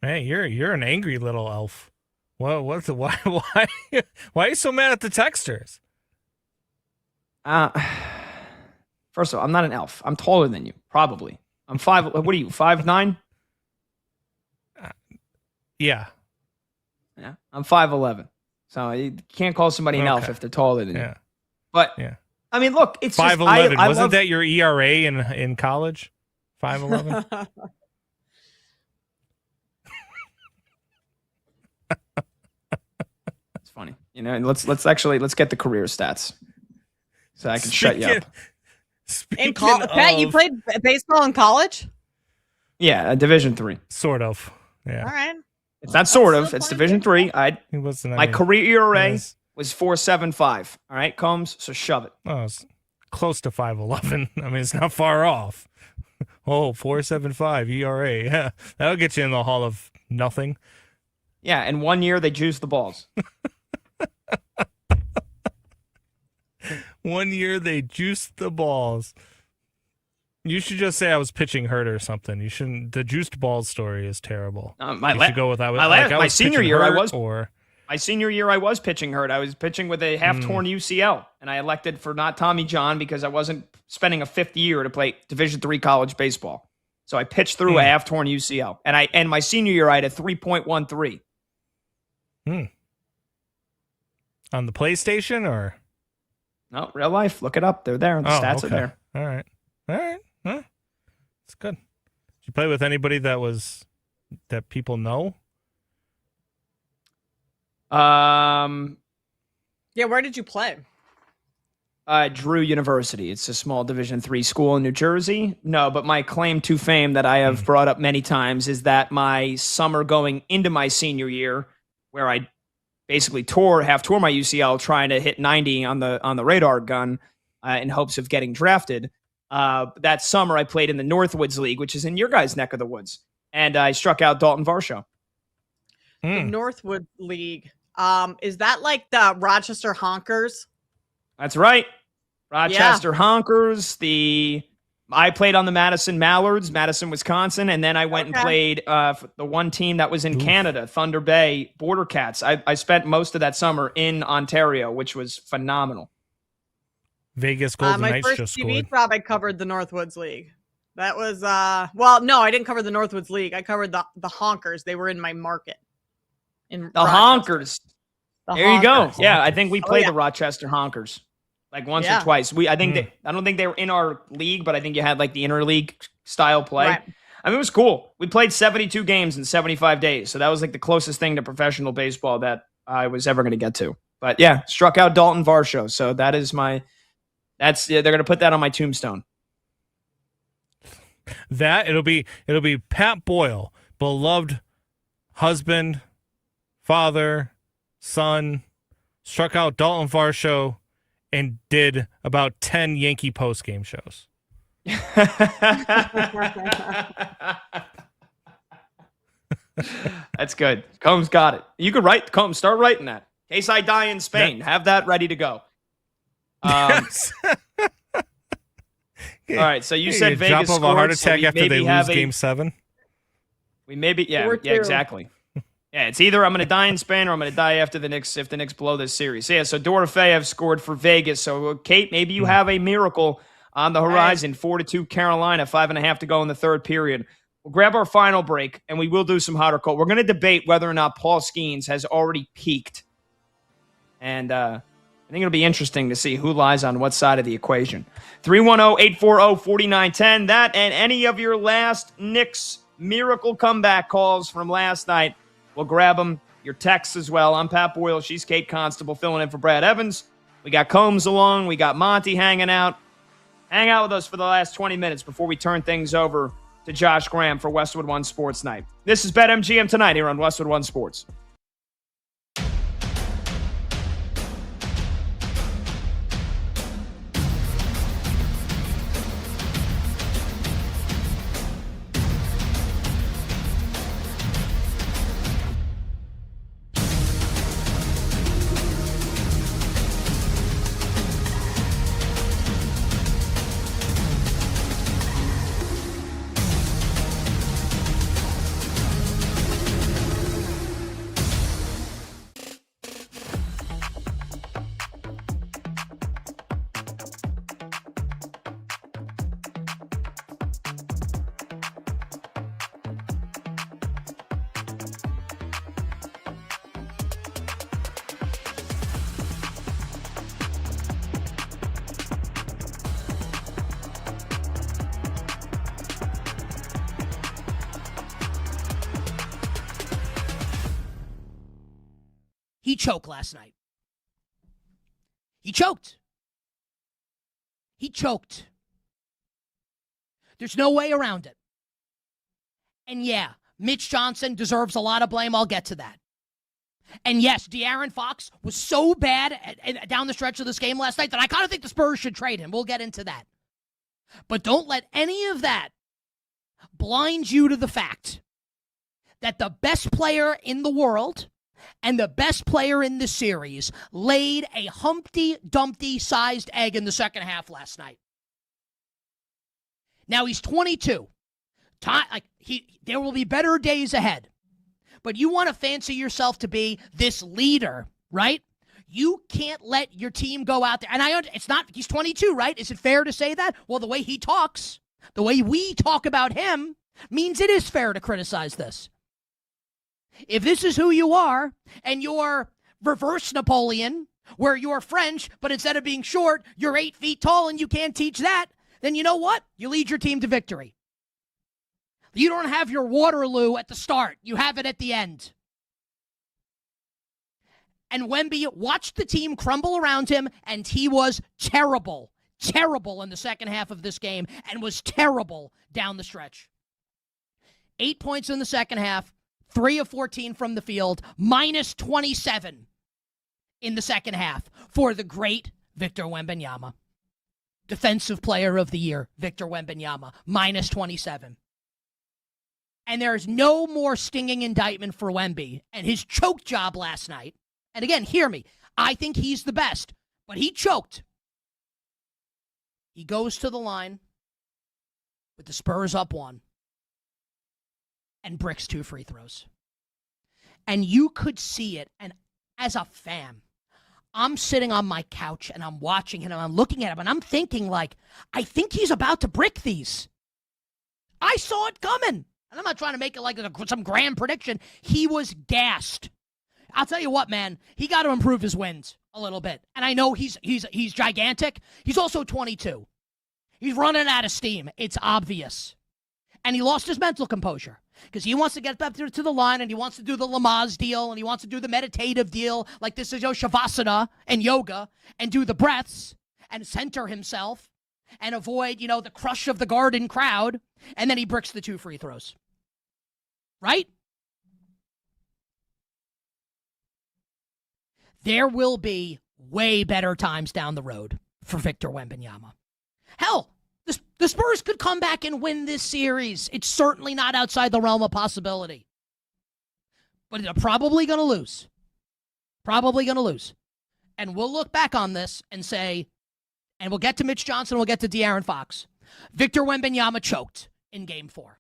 Hey, you're an angry little elf. Why are you so mad at the texters? First of all, I'm not an elf. I'm taller than you, probably. I'm 5. What are you, 5'9"? Yeah. Yeah. I'm 5'11". So you can't call somebody an elf if they're taller than you. But I mean, look, it's 5'11". Wasn't that your ERA in college? 5'11". Funny, let's get the career stats so I can shut you up. Pat, you played baseball in college? Yeah, Division III. Sort of. Yeah. All right. It's not sort of. It's Division III. My career ERA was 4.75. All right, Combs. So shove it. Oh, it's close to 5'11". I mean, it's not far off. 4.75 ERA. Yeah, that'll get you in the Hall of Nothing. Yeah, and 1 year they juiced the balls. 1 year they juiced the balls. You should just say I was pitching hurt or something. You shouldn't. The juiced balls story is terrible. You should go with my senior year. My senior year I was pitching hurt. I was pitching with a half-torn UCL, and I elected for not Tommy John because I wasn't spending a fifth year to play Division III college baseball. So I pitched through a half-torn UCL, and my senior year I had a 3.13. On the PlayStation or? No, real life. Look it up. They're there. The stats are there. All right. Huh? It's good. Did you play with anybody that people know? Yeah, where did you play? Drew University. It's a small Division III school in New Jersey. No, but my claim to fame that I have brought up many times is that my summer going into my senior year, where I basically half tore my UCL trying to hit 90 on the radar gun in hopes of getting drafted. That summer, I played in the Northwoods League, which is in your guys' neck of the woods, and I struck out Dalton Varsho. The Northwood League. Is that like the Rochester Honkers? That's right. Rochester Honkers. I played on the Madison Mallards, Madison, Wisconsin, and then I went and played for the one team that was in Canada, Thunder Bay Border Cats. I spent most of that summer in Ontario, which was phenomenal. Vegas Golden Knights just scored. My first TV job, I covered the Northwoods League. That was no, I didn't cover the Northwoods League. I covered the Honkers. They were in my market. In the Rochester. Honkers. There you go. Yeah, I think we played the Rochester Honkers like once or twice. I don't think they were in our league, but I think you had like the interleague style play. Right. I mean, it was cool. We played 72 games in 75 days, so that was like the closest thing to professional baseball that I was ever going to get to. But yeah, struck out Dalton Varsho. So that is they're going to put that on my tombstone. That it'll be Pat Boyle, beloved husband, father, son, struck out Dalton Varsho, and did about 10 Yankee postgame shows. That's good. Combs got it. You could write, Combs, start writing that. In case I die in Spain, have that ready to go. All right, so you said Vegas drop of a heart attack after they lose Game 7. We maybe, yeah, exactly. Yeah, it's either I'm going to die in Spain or I'm going to die after the Knicks if the Knicks blow this series. So, yeah, so Dorofeyev scored for Vegas. So, Kate, maybe you have a miracle on the horizon. 4-2 Carolina, 5.5 to go in the third period. We'll grab our final break, and we will do some hot or cold. We're going to debate whether or not Paul Skeens has already peaked. And I think it'll be interesting to see who lies on what side of the equation. 310-840-4910. That and any of your last Knicks miracle comeback calls from last night. We'll grab them. Your texts as well. I'm Pat Boyle. She's Kate Constable filling in for Brad Evans. We got Combs along. We got Monty hanging out. Hang out with us for the last 20 minutes before we turn things over to Josh Graham for Westwood One Sports Night. This is BetMGM tonight here on Westwood One Sports. He choked last night. He choked. He choked. There's no way around it. And yeah, Mitch Johnson deserves a lot of blame. I'll get to that. And yes, De'Aaron Fox was so bad down the stretch of this game last night that I kind of think the Spurs should trade him. We'll get into that. But don't let any of that blind you to the fact that the best player in the world and the best player in the series laid a Humpty Dumpty-sized egg in the second half last night. Now he's 22. There will be better days ahead. But you want to fancy yourself to be this leader, right? You can't let your team go out there. And he's 22, right? Is it fair to say that? Well, the way he talks, the way we talk about him, means it is fair to criticize this. If this is who you are, and you're reverse Napoleon, where you're French, but instead of being short, you're 8 feet tall and you can't teach that, then you know what? You lead your team to victory. You don't have your Waterloo at the start. You have it at the end. And Wemby watched the team crumble around him, and he was terrible in the second half of this game, and was terrible down the stretch. 8 points in the second half. 3 of 14 from the field, minus 27 in the second half for the great Victor Wembanyama. Defensive Player of the Year, Victor Wembanyama, minus 27. And there's no more stinging indictment for Wemby and his choke job last night. And again, hear me. I think he's the best, but he choked. He goes to the line with the Spurs up 1 and bricks 2 free throws. And you could see it. And as a fan, I'm sitting on my couch and I'm watching him and I'm looking at him and I'm thinking, like, I think he's about to brick these. I saw it coming. And I'm not trying to make it like some grand prediction. He was gassed. I'll tell you what, man. He got to improve his wins a little bit. And I know he's gigantic. He's also 22. He's running out of steam. It's obvious. And he lost his mental composure because he wants to get back to the line and he wants to do the Lamaze deal and he wants to do the meditative deal like this is Shavasana and yoga and do the breaths and center himself and avoid, the crush of the Garden crowd. And then he bricks the 2 free throws. Right? There will be way better times down the road for Victor Wembanyama. Hell, the Spurs could come back and win this series. It's certainly not outside the realm of possibility. But they're probably going to lose. Probably going to lose. And we'll look back on this and say, and we'll get to Mitch Johnson, we'll get to De'Aaron Fox. Victor Wembanyama choked in Game 4.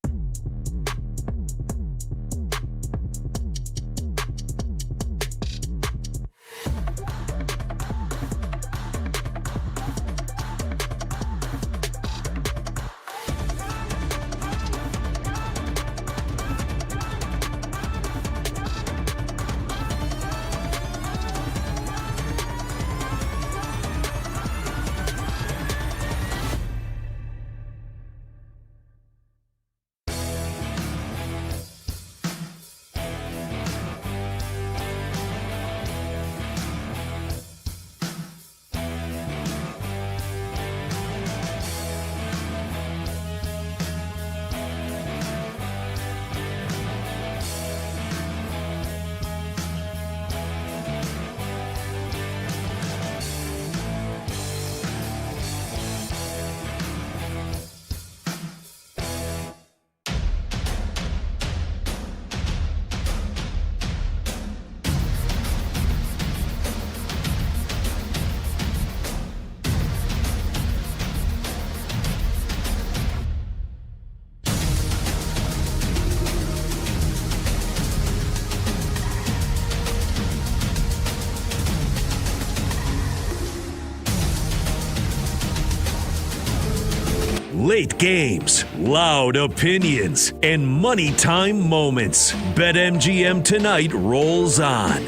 Late games, loud opinions, and money time moments. BetMGM Tonight rolls on.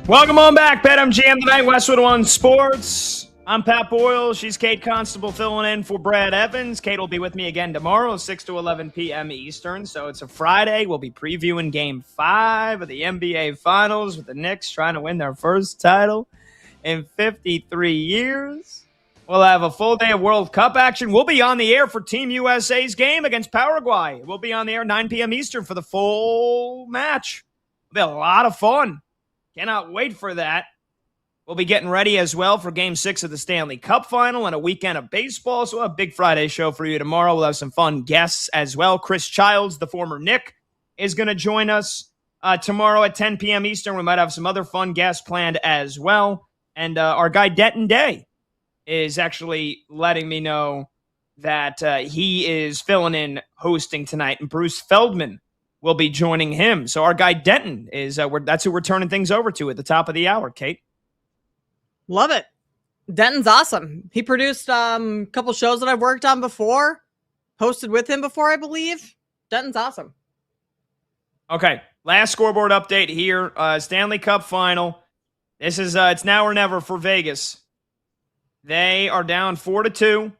Welcome on back, BetMGM Tonight, Westwood One Sports. I'm Pat Boyle. She's Kate Constable filling in for Brad Evans. Kate will be with me again tomorrow, 6 to 11 p.m. Eastern. So it's a Friday. We'll be previewing Game 5 of the NBA Finals with the Knicks trying to win their first title in 53 years. We'll have a full day of World Cup action. We'll be on the air for Team USA's game against Paraguay. We'll be on the air 9 p.m. Eastern for the full match. It'll be a lot of fun. Cannot wait for that. We'll be getting ready as well for Game 6 of the Stanley Cup Final and a weekend of baseball. So we'll have a big Friday show for you tomorrow. We'll have some fun guests as well. Chris Childs, the former Knick, is going to join us tomorrow at 10 p.m. Eastern. We might have some other fun guests planned as well. And our guy Denton Day is actually letting me know that he is filling in hosting tonight, and Bruce Feldman will be joining him. So our guy Denton is that's who we're turning things over to at the top of the hour, Kate. Love it. Denton's awesome. He produced a couple shows that I've worked on before, hosted with him before, I believe. Denton's awesome. Okay, last scoreboard update here. Stanley Cup Final. This is it's now or never for Vegas. They are down 4-2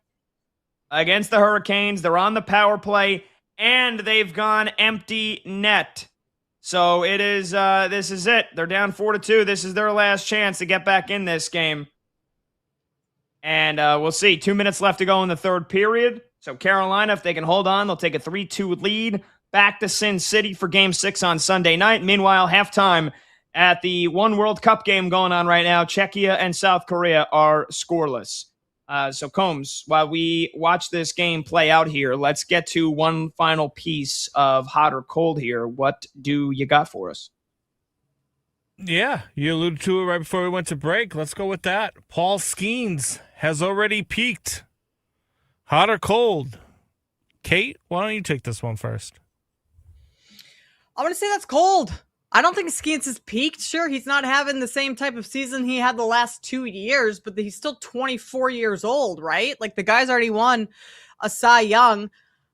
against the Hurricanes. They're on the power play, and they've gone empty net. So it is. This is it. They're down 4-2. This is their last chance to get back in this game. And we'll see. 2 minutes left to go in the third period. So Carolina, if they can hold on, they'll take a 3-2 lead. back to Sin City for Game 6 on Sunday night. Meanwhile, halftime at the One World Cup game going on right now, Czechia and South Korea are scoreless. So, Combs, while we watch this game play out here, let's get to one final piece of hot or cold here. What do you got for us? Yeah, you alluded to it right before we went to break. Let's go with that. Paul Skeens has already peaked. Hot or cold? Kate, why don't you take this one first? I'm going to say that's cold. I don't think Skeens has peaked. Sure, he's not having the same type of season he had the last 2 years, but he's still 24 years old, right? Like, the guy's already won a Cy Young.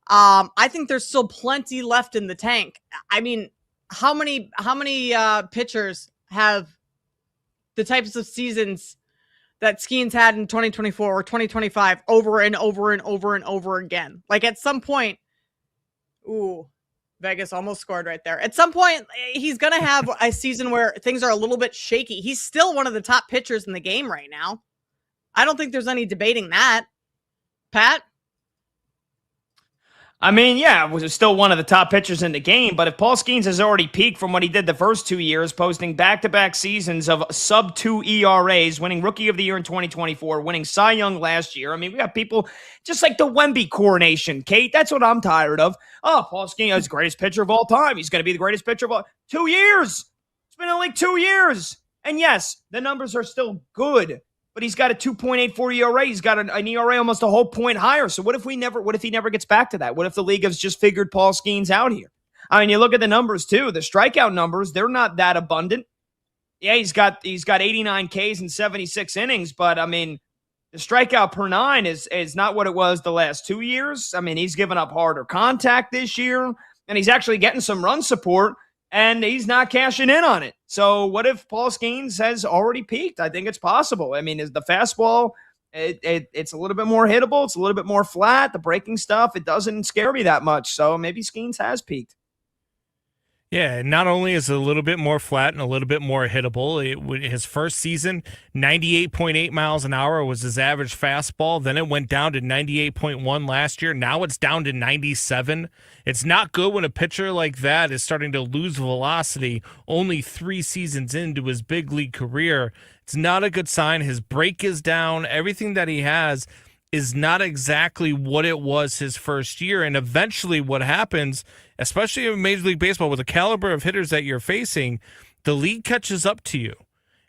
I think there's still plenty left in the tank. I mean, how many pitchers have the types of seasons that Skeens had in 2024 or 2025 over and over and over and over again? Like, at some point, ooh, Vegas almost scored right there. At some point, he's going to have a season where things are a little bit shaky. He's still one of the top pitchers in the game right now. I don't think there's any debating that. Pat? I mean, yeah, was still one of the top pitchers in the game, but if Paul Skeens has already peaked from what he did the first 2 years, posting back-to-back seasons of sub-2 ERAs, winning Rookie of the Year in 2024, winning Cy Young last year. I mean, we got people just like the Wemby coronation, Kate. That's what I'm tired of. Oh, Paul Skeens is the greatest pitcher of all time. He's going to be the greatest pitcher of all 2 years. It's been only 2 years. And yes, the numbers are still good, but he's got a 2.84 ERA. He's got an ERA almost a whole point higher. So what if he never gets back to that? What if the league has just figured Paul Skeens out here? I mean, you look at the numbers too. The strikeout numbers, they're not that abundant. Yeah, he's got 89 Ks in 76 innings, but I mean, the strikeout per 9 is not what it was the last 2 years. I mean, he's given up harder contact this year, and he's actually getting some run support, and he's not cashing in on it. So what if Paul Skeens has already peaked? I think it's possible. I mean, is the fastball, it's a little bit more hittable. It's a little bit more flat. The breaking stuff, it doesn't scare me that much. So maybe Skeens has peaked. Yeah, not only is it a little bit more flat and a little bit more hittable, his first season, 98.8 miles an hour was his average fastball. Then it went down to 98.1 last year. Now it's down to 97. It's not good when a pitcher like that is starting to lose velocity only 3 seasons into his big league career. It's not a good sign. His break is down. Everything that he has is not exactly what it was his first year. And eventually what happens, especially in Major League Baseball, with the caliber of hitters that you're facing, the league catches up to you.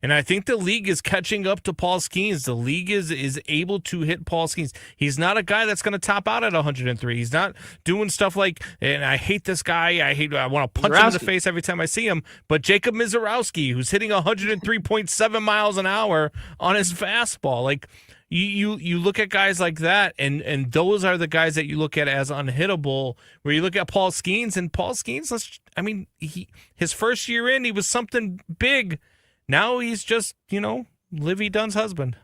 And I think the league is catching up to Paul Skeens. The league is able to hit Paul Skeens. He's not a guy that's going to top out at 103. He's not doing stuff like, and I hate this guy. I want to punch him in the face every time I see him. But Jacob Mizorowski, who's hitting 103.7 miles an hour on his fastball. Like, you look at guys like that, and those are the guys that you look at as unhittable. Where you look at Paul Skeens, and Paul Skeens, his first year in, he was something big. Now he's just, Livy Dunn's husband.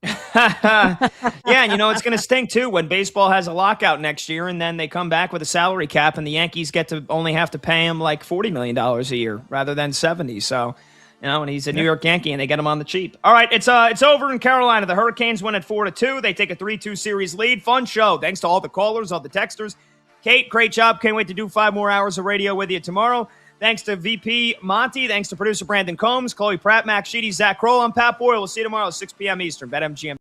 Yeah, and it's going to stink too when baseball has a lockout next year, and then they come back with a salary cap, and the Yankees get to only have to pay him like $40 million a year rather than 70. So. And he's a New York Yankee, and they get him on the cheap. All right, it's over in Carolina. The Hurricanes win at 4-2. They take a 3-2 series lead. Fun show. Thanks to all the callers, all the texters. Kate, great job. Can't wait to do 5 more hours of radio with you tomorrow. Thanks to VP Monty. Thanks to producer Brandon Combs, Chloe Pratt, Max Sheedy, Zach Kroll. I'm Pat Boyle. We'll see you tomorrow at 6 p.m. Eastern. BetMGM.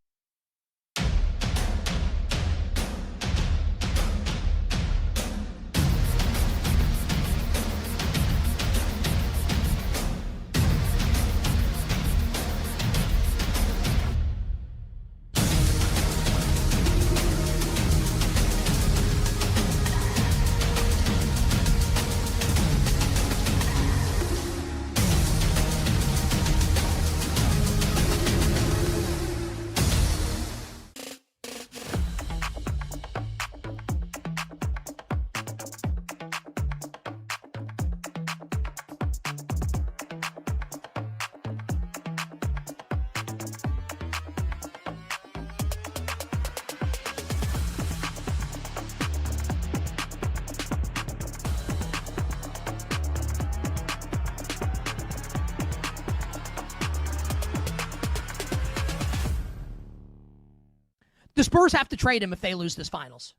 The Spurs have to trade him if they lose this finals.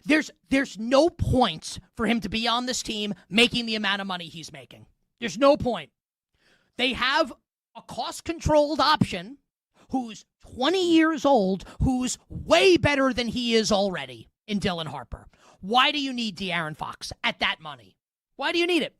There's no point for him to be on this team making the amount of money he's making. There's no point. They have a cost-controlled option who's 20 years old, who's way better than he is already in Dylan Harper. Why do you need De'Aaron Fox at that money? Why do you need it?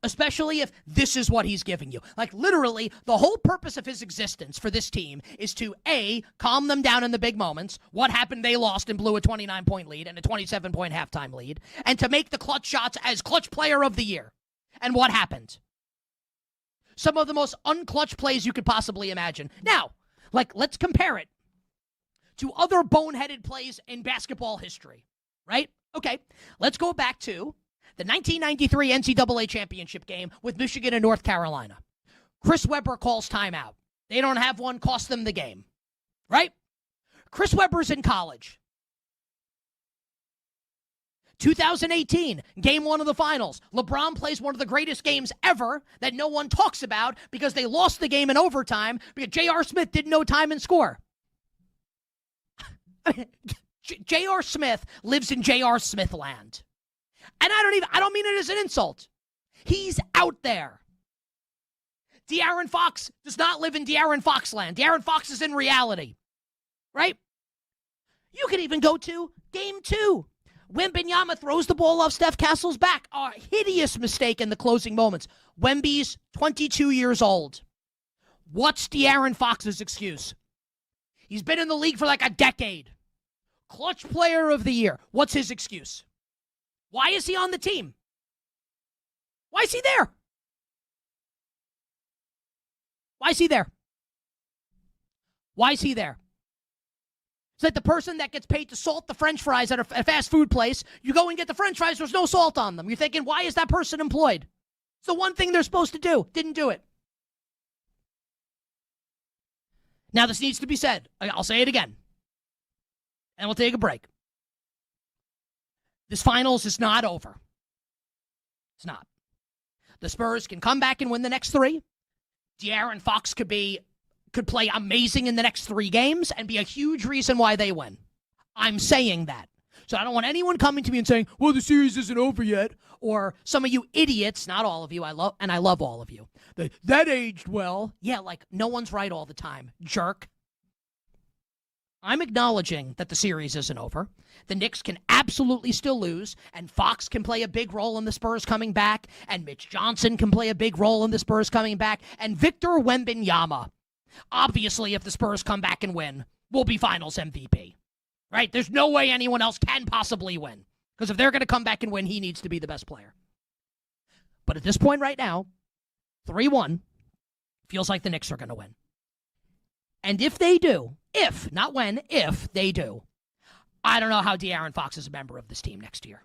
Especially if this is what he's giving you. Like, literally, the whole purpose of his existence for this team is to, A, calm them down in the big moments. What happened? They lost and blew a 29-point lead and a 27-point halftime lead. And to make the clutch shots as clutch player of the year. And what happened? Some of the most unclutch plays you could possibly imagine. Now, let's compare it to other boneheaded plays in basketball history, right? Okay, let's go back to the 1993 NCAA championship game with Michigan and North Carolina. Chris Webber calls timeout. They don't have one, cost them the game, right? Chris Webber's in college. 2018, game 1 of the finals. LeBron plays one of the greatest games ever that no one talks about because they lost the game in overtime because J.R. Smith didn't know time and score. J.R. Smith lives in J.R. Smith land. And I don't mean it as an insult. He's out there. De'Aaron Fox does not live in De'Aaron Fox land. De'Aaron Fox is in reality. Right? You could even go to game 2. Wembanyama throws the ball off Steph Castle's back. A hideous mistake in the closing moments. Wemby's 22 years old. What's De'Aaron Fox's excuse? He's been in the league for like a decade. Clutch player of the year. What's his excuse? Why is he on the team? Why is he there? Why is he there? Why is he there? It's like the person that gets paid to salt the French fries at a fast food place. You go and get the French fries, there's no salt on them. You're thinking, why is that person employed? It's the one thing they're supposed to do. Didn't do it. Now, this needs to be said. I'll say it again. And we'll take a break. This finals is not over. It's not. The Spurs can come back and win the next 3. De'Aaron Fox could play amazing in the next 3 games and be a huge reason why they win. I'm saying that. So I don't want anyone coming to me and saying, well, the series isn't over yet. Or some of you idiots, not all of you, I love all of you. That aged well. Yeah, like no one's right all the time. Jerk. I'm acknowledging that the series isn't over. The Knicks can absolutely still lose, and Fox can play a big role in the Spurs coming back, and Mitch Johnson can play a big role in the Spurs coming back, and Victor Wembanyama, obviously, if the Spurs come back and win, will be Finals MVP. Right? There's no way anyone else can possibly win, because if they're going to come back and win, he needs to be the best player. But at this point right now, 3-1, feels like the Knicks are going to win. And if they do, if, not when, if they do, I don't know how De'Aaron Fox is a member of this team next year.